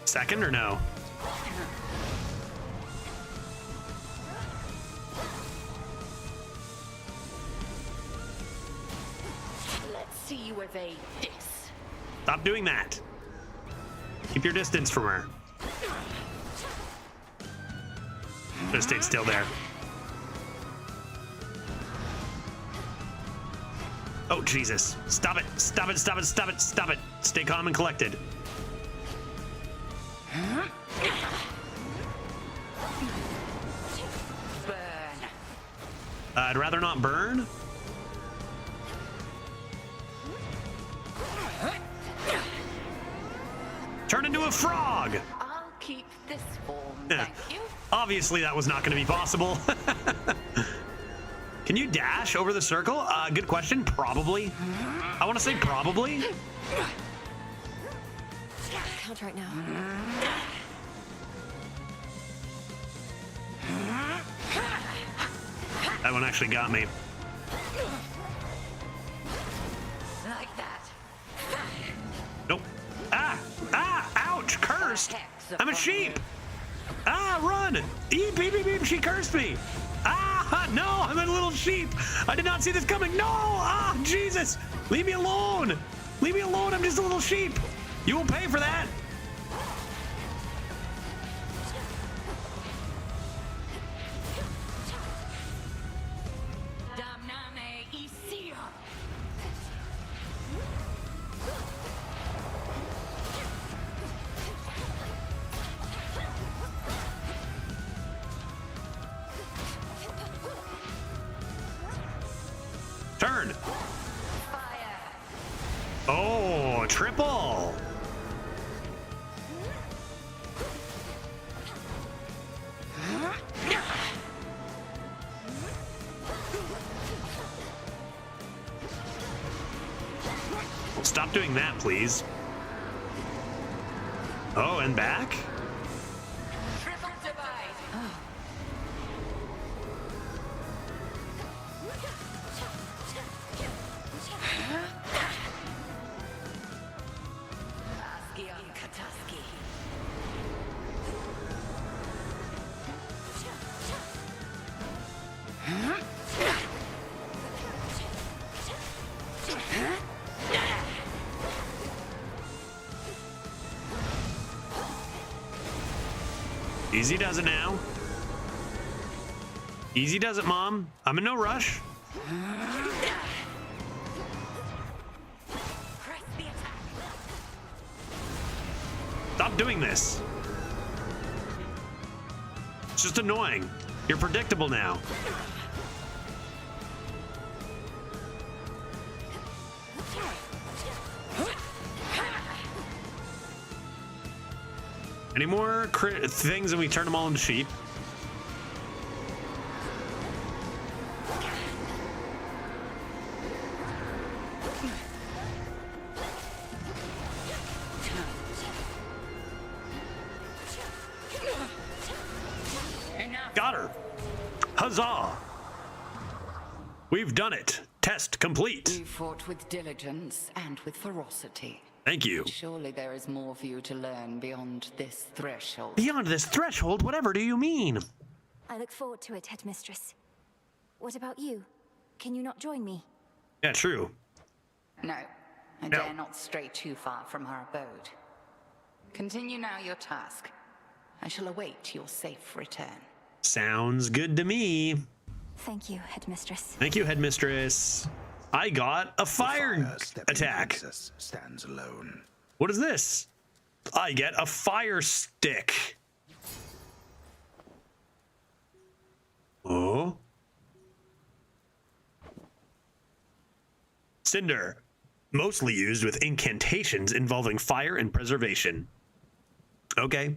S1: Second or no?
S12: Let's see you evade this.
S1: Stop doing that. Keep your distance from her. Just stay still there. Oh, Jesus. Stop it. Stop it. Stop it. Stop it. Stop it. Stay calm and collected.
S12: Burn.
S1: I'd rather not burn. Turn into a frog.
S12: I'll keep this form, thank you.
S1: Obviously, that was not going to be possible. Can you dash over the circle? Good question. Probably. I want to say probably.
S3: Can't right now.
S1: That one actually got me.
S12: Like that.
S1: Nope. Ah! Ah! Ouch! Cursed! I'm a sheep! Ah! Run! Eep! Beep! Beep! Beep! She cursed me! Ah! No! I'm a little sheep! I did not see this coming! No! Ah! Jesus! Leave me alone! Leave me alone! I'm just a little sheep! You will pay for that!
S12: Damname Isia.
S1: Turn!
S12: Fire.
S1: Oh! Triple! Stop doing that, please. Oh, and back?
S12: Triple divide. Asgion Kataski.
S1: Easy does it now. Easy does it, Mom. I'm in no rush. Stop doing this. It's just annoying. You're predictable now. Any more things and we turn them all into sheep? Got her. Huzzah. We've done it. Test complete.
S12: You fought with diligence and with ferocity.
S1: Thank you.
S12: Surely there is more for you to learn beyond this threshold.
S1: Beyond this threshold? Whatever do you mean?
S3: I look forward to it, Headmistress. What about you? Can you not join me?
S1: Yeah, true.
S12: No, I dare not stray too far from our abode. Continue now your task. I shall await your safe return.
S1: Sounds good to me.
S3: Thank you, Headmistress.
S1: Thank you, Headmistress. I got a fire attack.
S6: Stands alone.
S1: What is this? I get a fire stick. Oh. Cinder. Mostly used with incantations involving fire and preservation. Okay.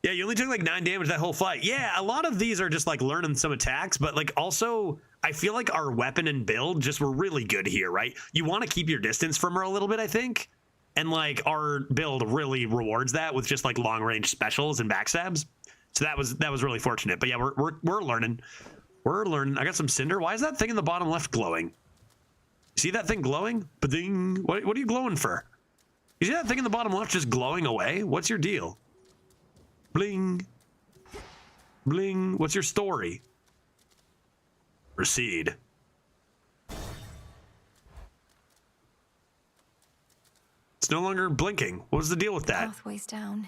S1: Yeah, you only took like 9 damage that whole fight. Yeah, a lot of these are just like learning some attacks, but like also I feel like our weapon and build just were really good here, right? You want to keep your distance from her a little bit, I think. And like our build really rewards that with just like long range specials and backstabs. So that was really fortunate. But yeah, we're learning. We're learning. I got some cinder. Why is that thing in the bottom left glowing? You see that thing glowing? Ba-ding. What are you glowing for? You see that thing in the bottom left just glowing away? What's your deal? Bling. Bling. What's your story? Proceed. It's no longer blinking. What was the deal with that?
S3: Pathways down.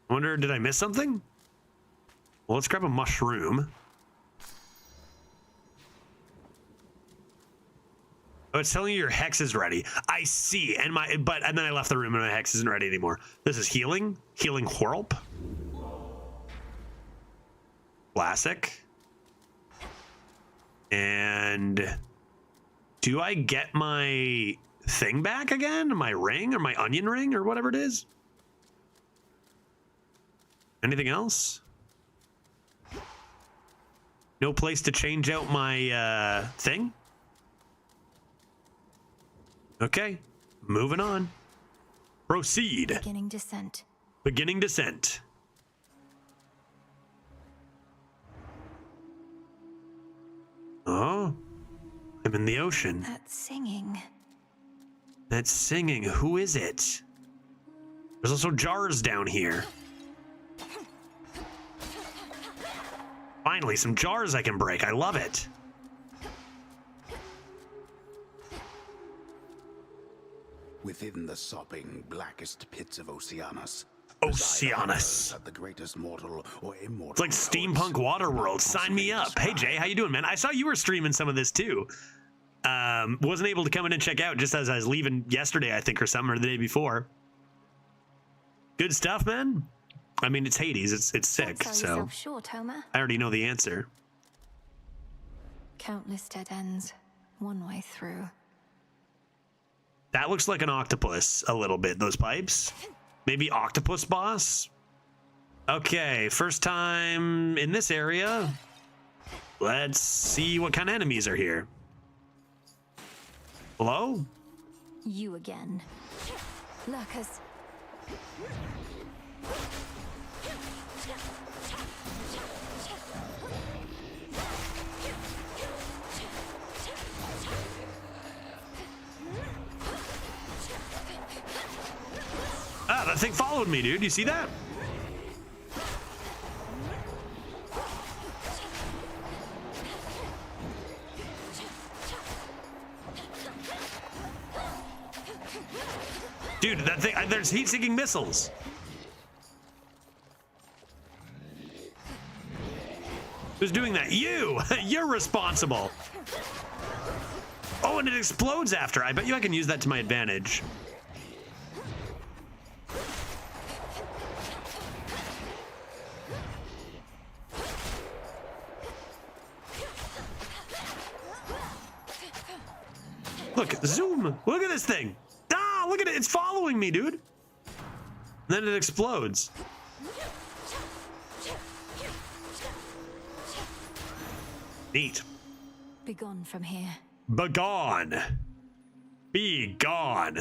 S1: I wonder, did I miss something? Well, let's grab a mushroom. Oh, it's telling you your hex is ready. I see. And then I left the room and my hex isn't ready anymore. This is healing. Healing whorp. Classic. And do I get my thing back again? My ring or my onion ring or whatever it is? Anything else? No place to change out my thing? Okay, moving on. Proceed.
S3: Beginning descent.
S1: Beginning descent. Oh, I'm in the ocean.
S3: That singing.
S1: That's singing. Who is it? There's also jars down here. Finally, some jars I can break. I love it.
S6: Within the sopping, blackest pits of Oceanus.
S1: Oceanus.
S6: The greatest mortal or immortal.
S1: It's like steampunk water world. Sign me up. Hey Jay, how you doing, man? I saw you were streaming some of this too. Wasn't able to come in and check out just as I was leaving yesterday, I think, or something, or the day before. Good stuff, man. I mean, it's Hades. It's sick.
S3: Don't sell
S1: so
S3: yourself short, Homer.
S1: I already know the answer.
S3: Countless dead ends. One way through.
S1: That looks like an octopus a little bit. Those pipes. Maybe octopus boss. Okay, first time in this area. Let's see what kind of enemies are here. Hello?
S3: You again. Lurkers.
S1: Ah, that thing followed me, dude. You see that? Dude, that thing, there's heat-seeking missiles. Who's doing that? You! You're responsible. Oh, and it explodes after. I bet you I can use that to my advantage. Look, zoom. Look at this thing. Ah, look at it. It's following me, dude. Then it explodes. Neat.
S3: Begone from here.
S1: Begone. Be gone.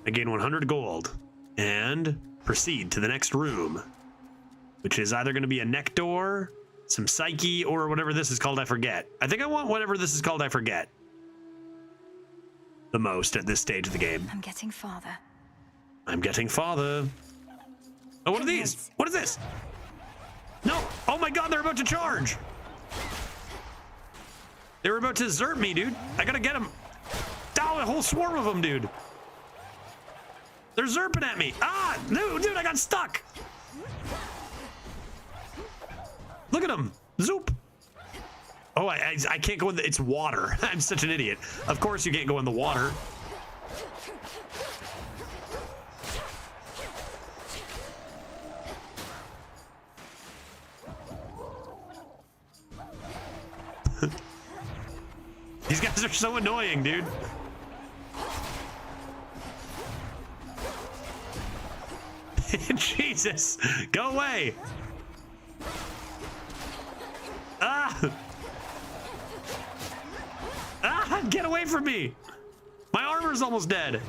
S1: I gain 100 gold and proceed to the next room, which is either going to be a neck door, some psyche, or whatever this is called. I forget. I think I want whatever this is called. I forget the most at this stage of the game.
S3: I'm getting farther.
S1: I'm getting farther. Oh, what are these? What is this? No. Oh my God, they're about to charge. They were about to zerp me, dude. I gotta get them. Oh, a whole swarm of them, dude. They're zerping at me. Ah, no, dude, I got stuck. Look at them. Zoop. Oh, I can't go in the, it's water. I'm such an idiot. Of course you can't go in the water. These guys are so annoying, dude. Jesus, go away. Ah! Ah, get away from me. My armor's almost dead.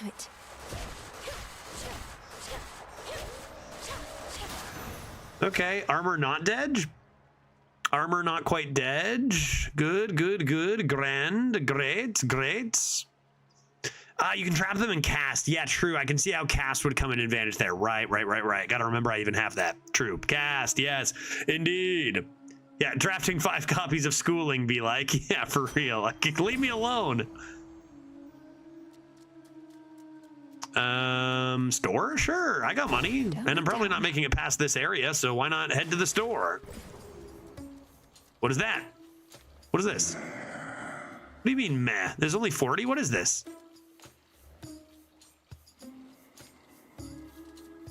S3: Damn it.
S1: Okay, armor not dead. Armor not quite dead. Good, good, good. Grand, great, great. You can trap them and cast. Yeah, true. I can see how cast would come in advantage there. Right. Gotta remember I even have that. True. Cast, yes, indeed. Yeah, drafting 5 copies of Schooling be like, yeah, for real. Like, leave me alone. Store? Sure, I got money. And I'm probably not making it past this area, so why not head to the store? What is that? What is this? What do you mean, meh? There's only 40? What is this?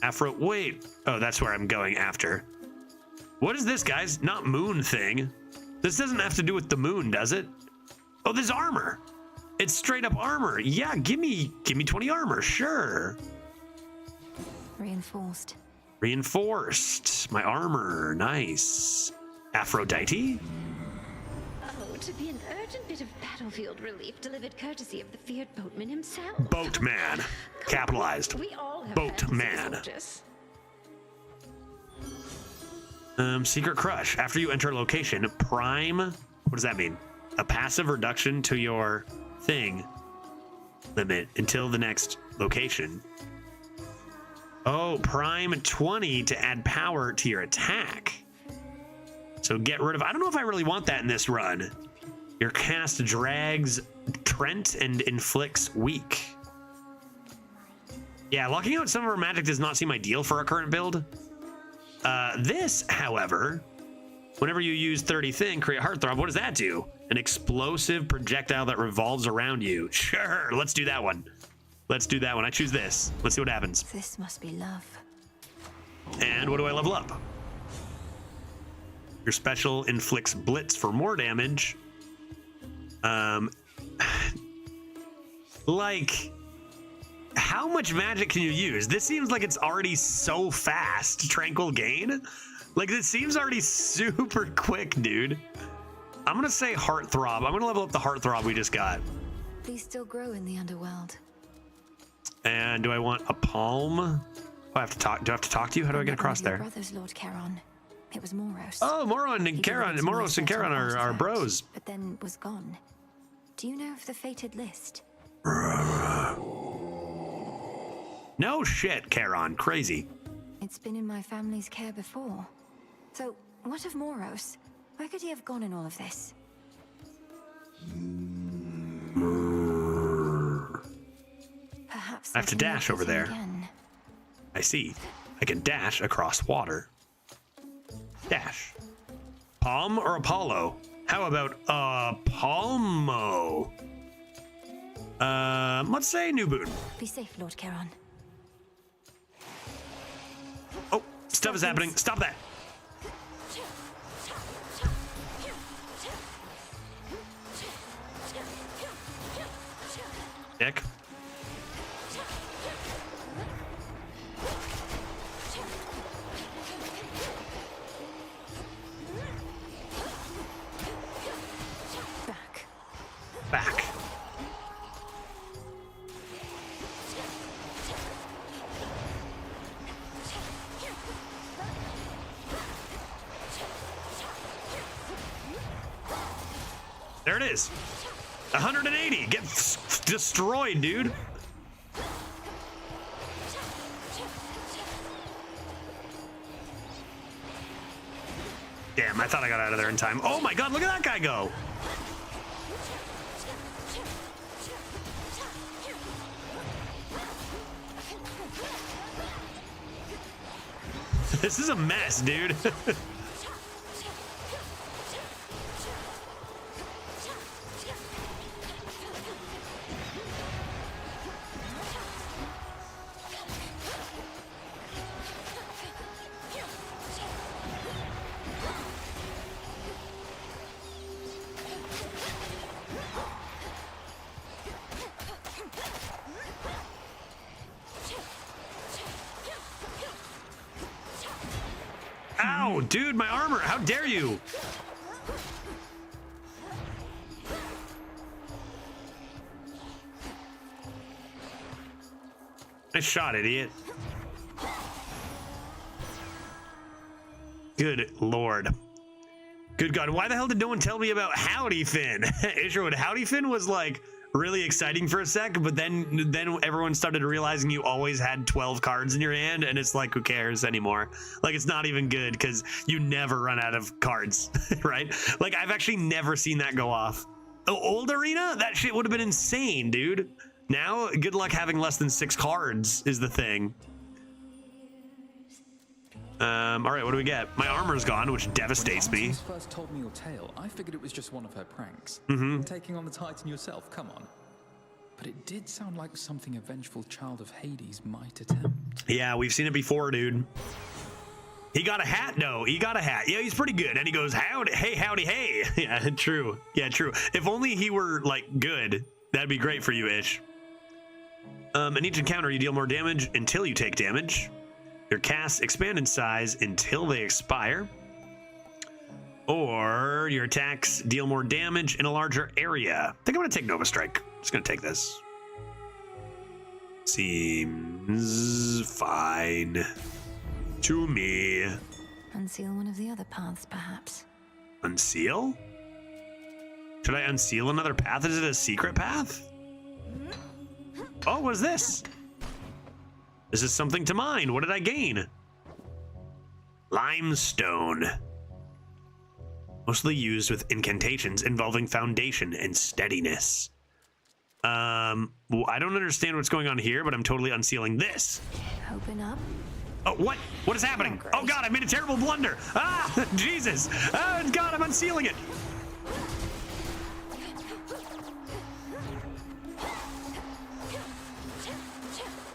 S1: Afro, wait. Oh, that's where I'm going after. What is this, guys? Not moon thing. This doesn't have to do with the moon, does it? Oh, there's armor. It's straight up armor. Yeah, give me 20 armor, sure.
S3: Reinforced.
S1: Reinforced. My armor, nice. Aphrodite?
S15: Oh, to be an urgent bit of battlefield relief delivered courtesy of the feared boatman himself.
S1: Boatman. Capitalized.
S15: We all have
S1: Boatman. Secret crush. After you enter a location, prime. What does that mean? A passive reduction to your thing limit until the next location. Oh, prime 20 to add power to your attack. So get rid of, I don't know if I really want that in this run. Your cast drags Trent and inflicts weak. Yeah, locking out some of our magic does not seem ideal for our current build. This, however, whenever you use 30 thing, create heartthrob, what does that do? An explosive projectile that revolves around you. Sure, let's do that one. Let's do that one. I choose this. Let's see what happens.
S3: This must be love.
S1: And what do I level up? Your special inflicts blitz for more damage. Like, how much magic can you use? This seems like it's already so fast. Tranquil gain? Like, this seems already super quick, dude. I'm gonna say heartthrob. I'm gonna level up the heartthrob we just got.
S3: These still grow in the underworld.
S1: And do I want a palm? Oh, I have to talk. Do I have to talk to you? How do I get across there?
S3: Brothers, Lord Charon. It was Moros.
S1: Oh, Moron and Charon. Moros and Charon are bros.
S3: But then was gone. Do you know of the fated list?
S1: No shit, Charon. Crazy.
S3: It's been in my family's care before. So, what of Moros? Where could he have gone in all of this?
S1: Perhaps I have to dash over there.
S3: Again.
S1: I see. I can dash across water. Dash. Palm or Apollo? How about Palmo? Let's say New Boon.
S3: Be safe, Lord Charon.
S1: Oh, stuff is happening. Stop that. Dick. Back. There it is. 180. Get destroyed, dude. Damn, I thought I got out of there in time. Oh my god, look at that guy go. This is a mess, dude. Ow, dude, my armor. How dare you? Nice shot, idiot. Good lord. Good god. Why the hell did no one tell me about Howdy Finn? Isherwood, Howdy Finn was like really exciting for a sec, but then everyone started realizing you always had 12 cards in your hand, and it's like, who cares anymore? Like, it's not even good because you never run out of cards, right? Like, I've actually never seen that go off. Oh, old arena? That shit would have been insane, dude. Now, good luck having less than 6 cards is the thing. All right, what do we get? My armor's gone, which devastates me.
S10: When first told me your tale, I figured it was just one of her pranks. Taking on the Titan yourself, come on. But it did sound like something a vengeful child of Hades might attempt.
S1: Yeah, we've seen it before, dude. He got a hat, though. He got a hat. Yeah, he's pretty good. And he goes, howdy, hey, howdy, hey. Yeah, true. Yeah, true. If only he were, like, good, that'd be great for you, Ish. In each encounter, you deal more damage until you take damage. Your casts expand in size until they expire. Or your attacks deal more damage in a larger area. I think I'm going to take Nova Strike. Just going to take this. Seems fine to me.
S3: Unseal one of the other paths, perhaps.
S1: Unseal? Should I unseal another path? Is it a secret path? Oh, what is this? This is something to mine. What did I gain? Limestone. Mostly used with incantations involving foundation and steadiness. Well, I don't understand what's going on here, but I'm totally unsealing this.
S3: Open up.
S1: Oh, what? What is happening? Oh, God, I made a terrible blunder. Ah, Jesus. Oh, God, I'm unsealing it.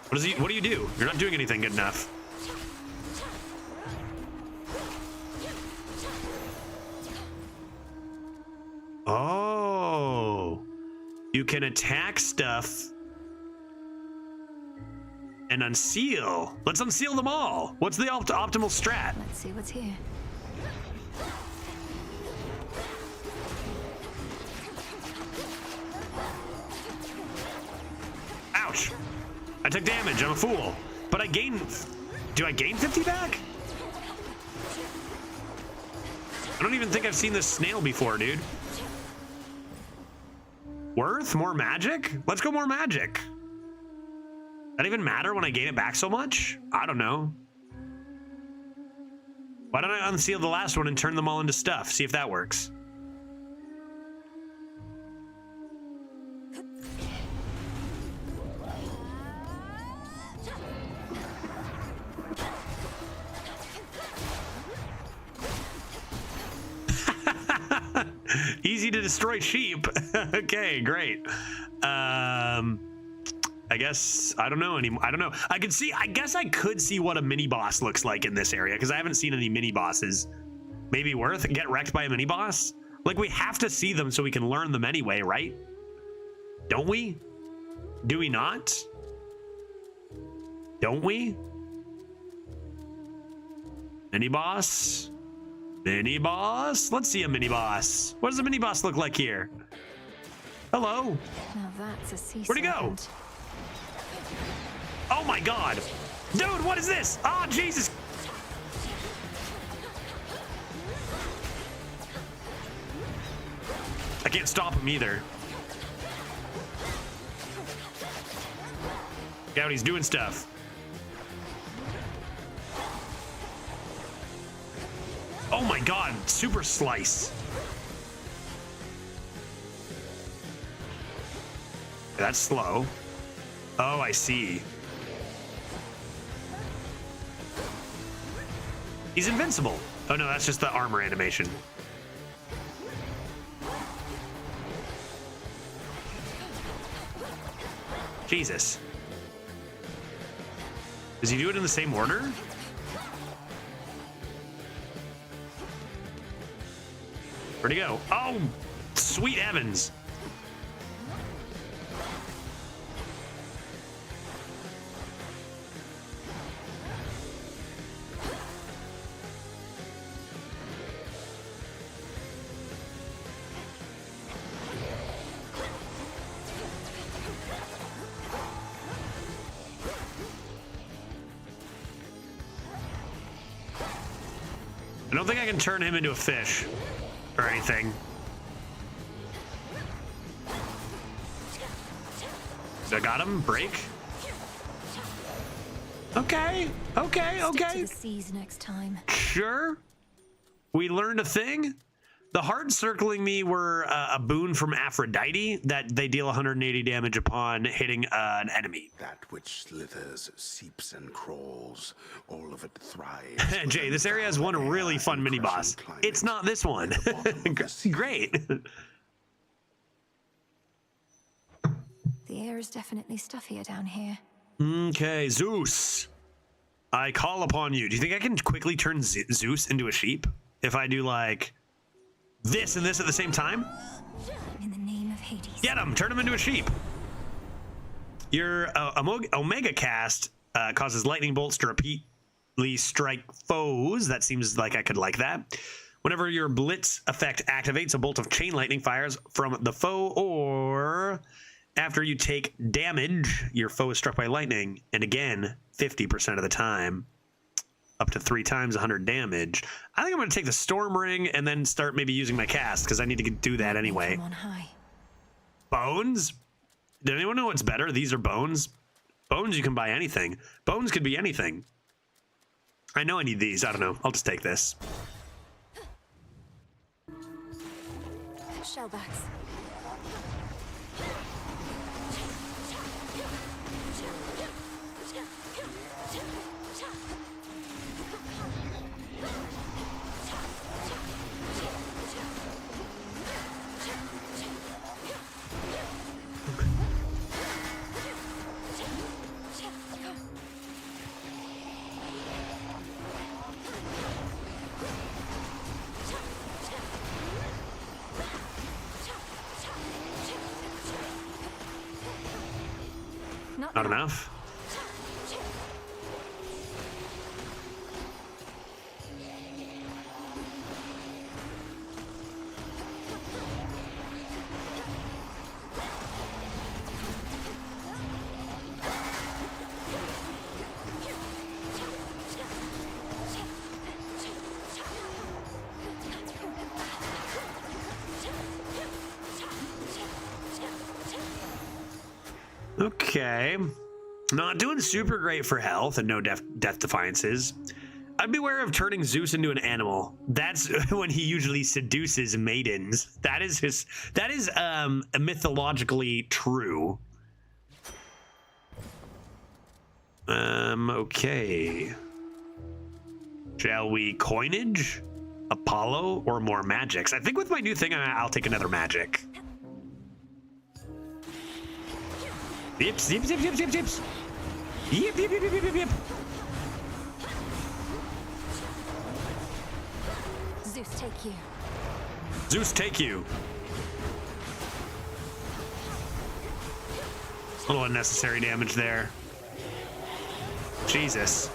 S1: What do you do? You're not doing anything good enough. Oh. You can attack stuff and unseal. Let's unseal them all. What's the optimal strat?
S3: Let's see what's here.
S1: Ouch. I took damage. I'm a fool. But I gain... Do I gain 50 back? I don't even think I've seen this snail before, dude. Worth? More magic? Let's go more magic. That even matter when I gain it back so much? I don't know. Why don't I unseal the last one and turn them all into stuff? See if that works. Easy to destroy sheep. Okay, great. I guess I don't know anymore. I don't know. I guess I could see what a mini boss looks like in this area because I haven't seen any mini bosses. Maybe worth get wrecked by a mini boss? Like we have to see them so we can learn them anyway, right? Don't we? Do we not? Don't we? Mini boss? Mini boss? Let's see a mini boss. What does a mini boss look like here? Hello.
S3: Now that's a sea
S1: Where'd he go?
S3: serpent.
S1: Oh my god. Dude, what is this? Oh, Jesus. I can't stop him either. Yeah, he's doing stuff. Oh my god, super slice. That's slow. Oh, I see. He's invincible. Oh no, that's just the armor animation. Jesus. Does he do it in the same order? Where'd he go? Oh, sweet heavens. I don't think I can turn him into a fish or anything. I got him. Break. Okay. Okay.
S3: Stick to
S1: Okay.
S3: the seas next time.
S1: Sure. We learned a thing. The hearts circling me were a boon from Aphrodite that they deal 180 damage upon hitting an enemy.
S6: That which slithers, seeps, and crawls, all of it thrives.
S1: Jay, this area has one really fun mini boss. It's not this one. Great.
S3: The air is definitely stuffier down here.
S1: Okay, Zeus. I call upon you. Do you think I can quickly turn Zeus into a sheep? If I do like this and this at the same time?
S3: In the name of Hades.
S1: Get him! Turn him into a sheep. Your Omega cast causes lightning bolts to repeatedly strike foes. That seems like I could like that. Whenever your blitz effect activates, a bolt of chain lightning fires from the foe, or after you take damage, your foe is struck by lightning, and again, 50% of the time. Up to 3 times 100 damage. I think I'm going to take the Storm Ring and then start maybe using my cast, because I need to do that anyway.
S3: On high.
S1: Bones? Did anyone know what's better? These are bones. Bones, you can buy anything. Bones could be anything. I know I need these. I don't know. I'll just take this.
S3: Shellbacks.
S1: Not enough? Okay. Not doing super great for health and no death defiances. I'd beware of turning Zeus into an animal. That's when he usually seduces maidens. That is mythologically true. Okay. Shall we coinage? Apollo or more magics? I think with my new thing, I'll take another magic. Yips, yips, yips, yips, yips, yips. Yip, yip, yip, yip, yip, yip.
S3: Zeus, take you.
S1: Zeus, take you. A little unnecessary damage there. Jesus.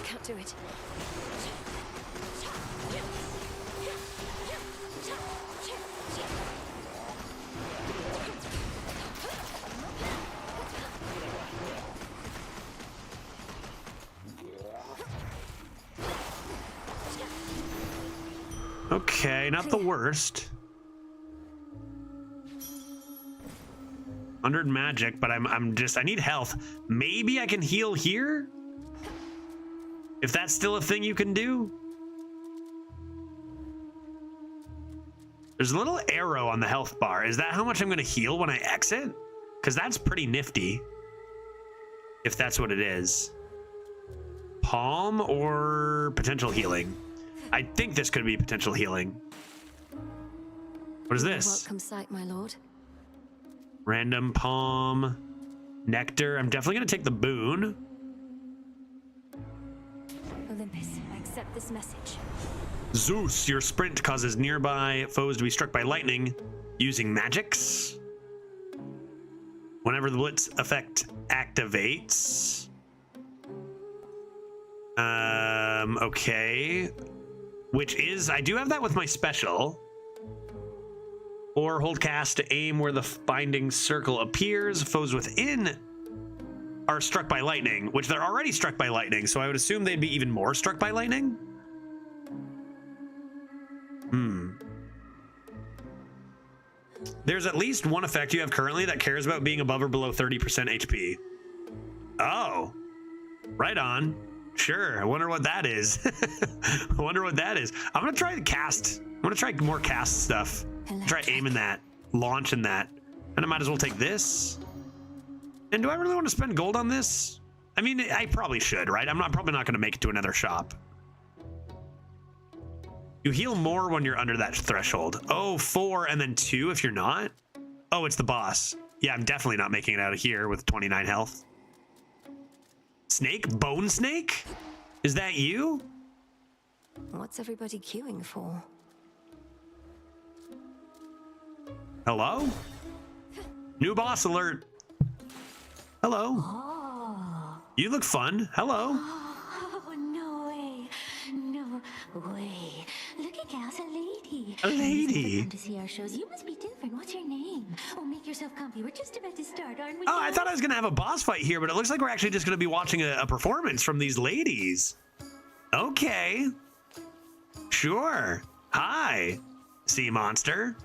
S3: Can't do it.
S1: Okay, not the worst. 100 magic, but I'm just, I need health. Maybe I can heal here? If that's still a thing you can do? There's a little arrow on the health bar. Is that how much I'm gonna heal when I exit? Because that's pretty nifty. If that's what it is. Palm or potential healing? I think this could be potential healing. What is this?
S3: Welcome sight, my lord.
S1: Random palm. Nectar. I'm definitely going to take the boon.
S3: Olympus, I accept this message.
S1: Zeus, your sprint causes nearby foes to be struck by lightning using magics. Whenever the blitz effect activates. Okay. Which is, I do have that with my special. Or hold cast to aim where the binding circle appears. Foes within are struck by lightning, which they're already struck by lightning, so I would assume they'd be even more struck by lightning. There's at least one effect you have currently that cares about being above or below 30% HP. Oh, right on. Sure, I wonder what that is. I wonder what that is. I'm gonna try the cast. I'm gonna try more cast stuff. Try aiming that, launching that. And I might as well take this. And do I really want to spend gold on this? I mean, I probably should, right? I'm probably not gonna make it to another shop. You heal more when you're under that threshold. Oh, 4 and then 2 if you're not. Oh, it's the boss. Yeah, I'm definitely not making it out of here with 29 health. Snake? Bone snake? Is that you?
S3: What's everybody queuing for?
S1: Hello? New boss alert. Hello.
S15: Oh.
S1: You look fun. Hello.
S15: Oh, no way. No way. Look at Gal's a lady.
S1: A lady?
S15: Come to see our shows. You must be different. What's your name? Oh, make yourself comfy. We're just about to start, aren't we?
S1: Oh, I thought I was going to have a boss fight here, but it looks like we're actually just going to be watching a performance from these ladies. Okay. Sure. Hi, sea monster.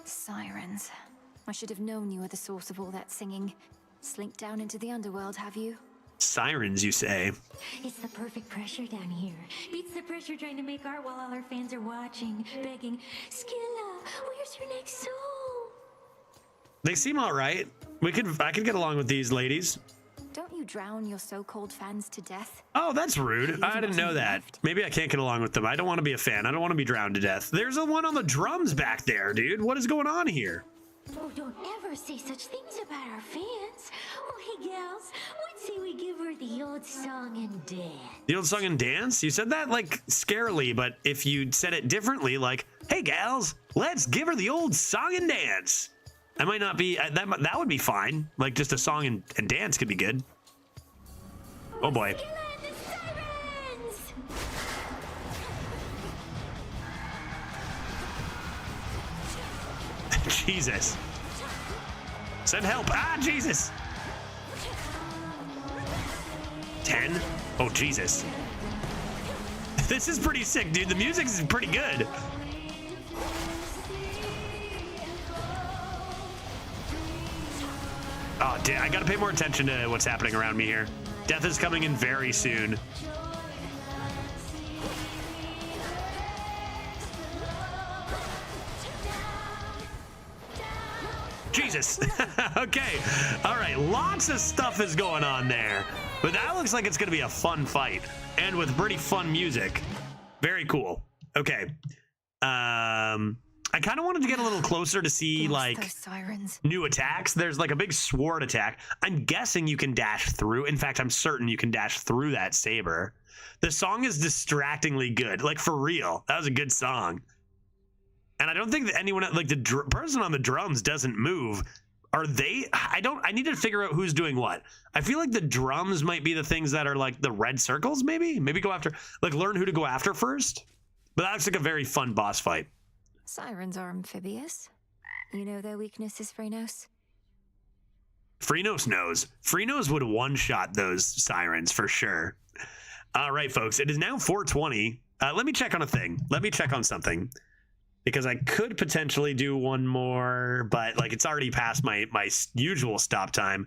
S3: Sirens. I should have known you were the source of all that singing. Slinked down into the underworld, have you?
S1: Sirens, you say?
S15: It's the perfect pressure down here. Beats the pressure trying to make art while all our fans are watching, begging, Skilla, where's your next soul?
S1: They seem all right. I could get along with these ladies.
S3: Don't you drown your so-called fans to death?
S1: Oh, that's rude. I didn't know that. Maybe I can't get along with them. I don't want to be a fan. I don't want to be drowned to death. There's a one on the drums back there, dude. What is going on here?
S15: Oh, don't ever say such things about our fans. Oh, hey, gals, what say we give her the old song and dance?
S1: The old song and dance? You said that like scarily, but if you said it differently, like, hey, gals, let's give her the old song and dance. I might not be, that would be fine. Like just a song and dance could be good. Oh boy. Jesus. Send help. Ah, Jesus. 10? Oh, Jesus. This is pretty sick, dude. The music is pretty good. Oh, damn. I gotta pay more attention to what's happening around me here. Death is coming in very soon. Jesus. Okay. All right. Lots of stuff is going on there. But that looks like it's going to be a fun fight. And with pretty fun music. Very cool. Okay. I kind of wanted to get a little closer to see, like,
S3: those sirens.
S1: New attacks. There's, like, a big sword attack. I'm guessing you can dash through. In fact, I'm certain you can dash through that saber. The song is distractingly good. Like, for real. That was a good song. And I don't think that anyone, like, the person on the drums doesn't move. Are they? I need to figure out who's doing what. I feel like the drums might be the things that are, like, the red circles, maybe? Maybe go after, like, learn who to go after first. But that looks like a very fun boss fight.
S3: Sirens are amphibious. You know their weaknesses, Phrenos?
S1: Phrenos knows. Phrenos would one-shot those sirens for sure. All right, folks. It is now 4:20. Let me check on a thing. Let me check on something. Because I could potentially do one more, but, like, it's already past my usual stop time.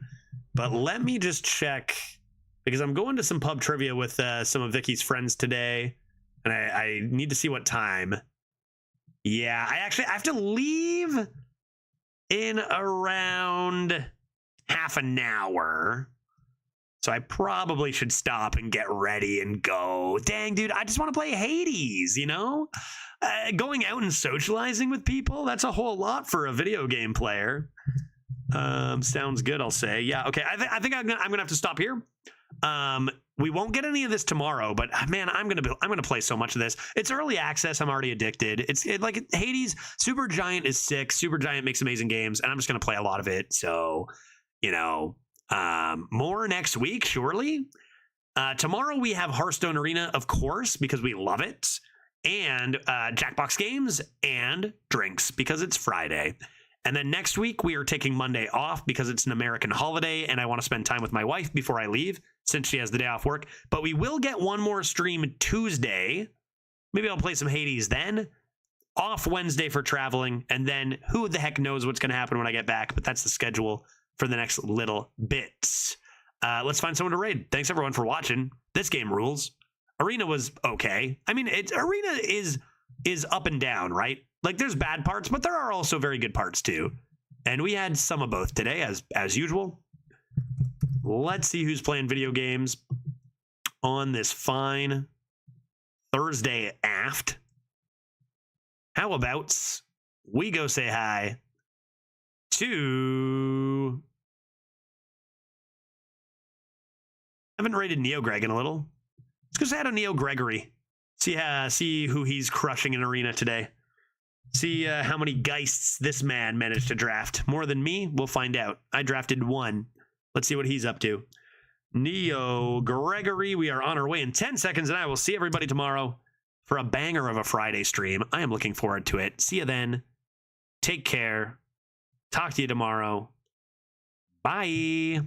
S1: But let me just check, because I'm going to some pub trivia with some of Vicky's friends today. And I need to see what time. Yeah, I have to leave in around half an hour. So I probably should stop and get ready and go. Dang, dude, I just want to play Hades, you know? Going out and socializing with people, that's a whole lot for a video game player. Sounds good, I'll say. Yeah, okay, I think I'm gonna have to stop here. We won't get any of this tomorrow, but man, I'm gonna play so much of this. It's early access. I'm already addicted. It's like Hades. Supergiant is sick. Supergiant makes amazing games, and I'm just gonna play a lot of it. So, you know, more next week, surely. Tomorrow we have Hearthstone Arena, of course, because we love it, and Jackbox games and drinks because it's Friday. And then next week, we are taking Monday off because it's an American holiday and I want to spend time with my wife before I leave since she has the day off work. But we will get one more stream Tuesday. Maybe I'll play some Hades then. Off Wednesday for traveling. And then who the heck knows what's going to happen when I get back. But that's the schedule for the next little bits. Let's find someone to raid. Thanks, everyone, for watching. This game rules. Arena was okay. I mean, Arena is up and down, right? Like, there's bad parts, but there are also very good parts too. And we had some of both today, as usual. Let's see who's playing video games on this fine Thursday aft. How about we go say hi to... I haven't rated Neo Greg in a little. Let's go say hi to Neo Gregory. See who he's crushing in Arena today. See how many Geists this man managed to draft. More than me? We'll find out. I drafted one. Let's see what he's up to. Neo Gregory, we are on our way in 10 seconds, and I will see everybody tomorrow for a banger of a Friday stream. I am looking forward to it. See you then. Take care. Talk to you tomorrow. Bye.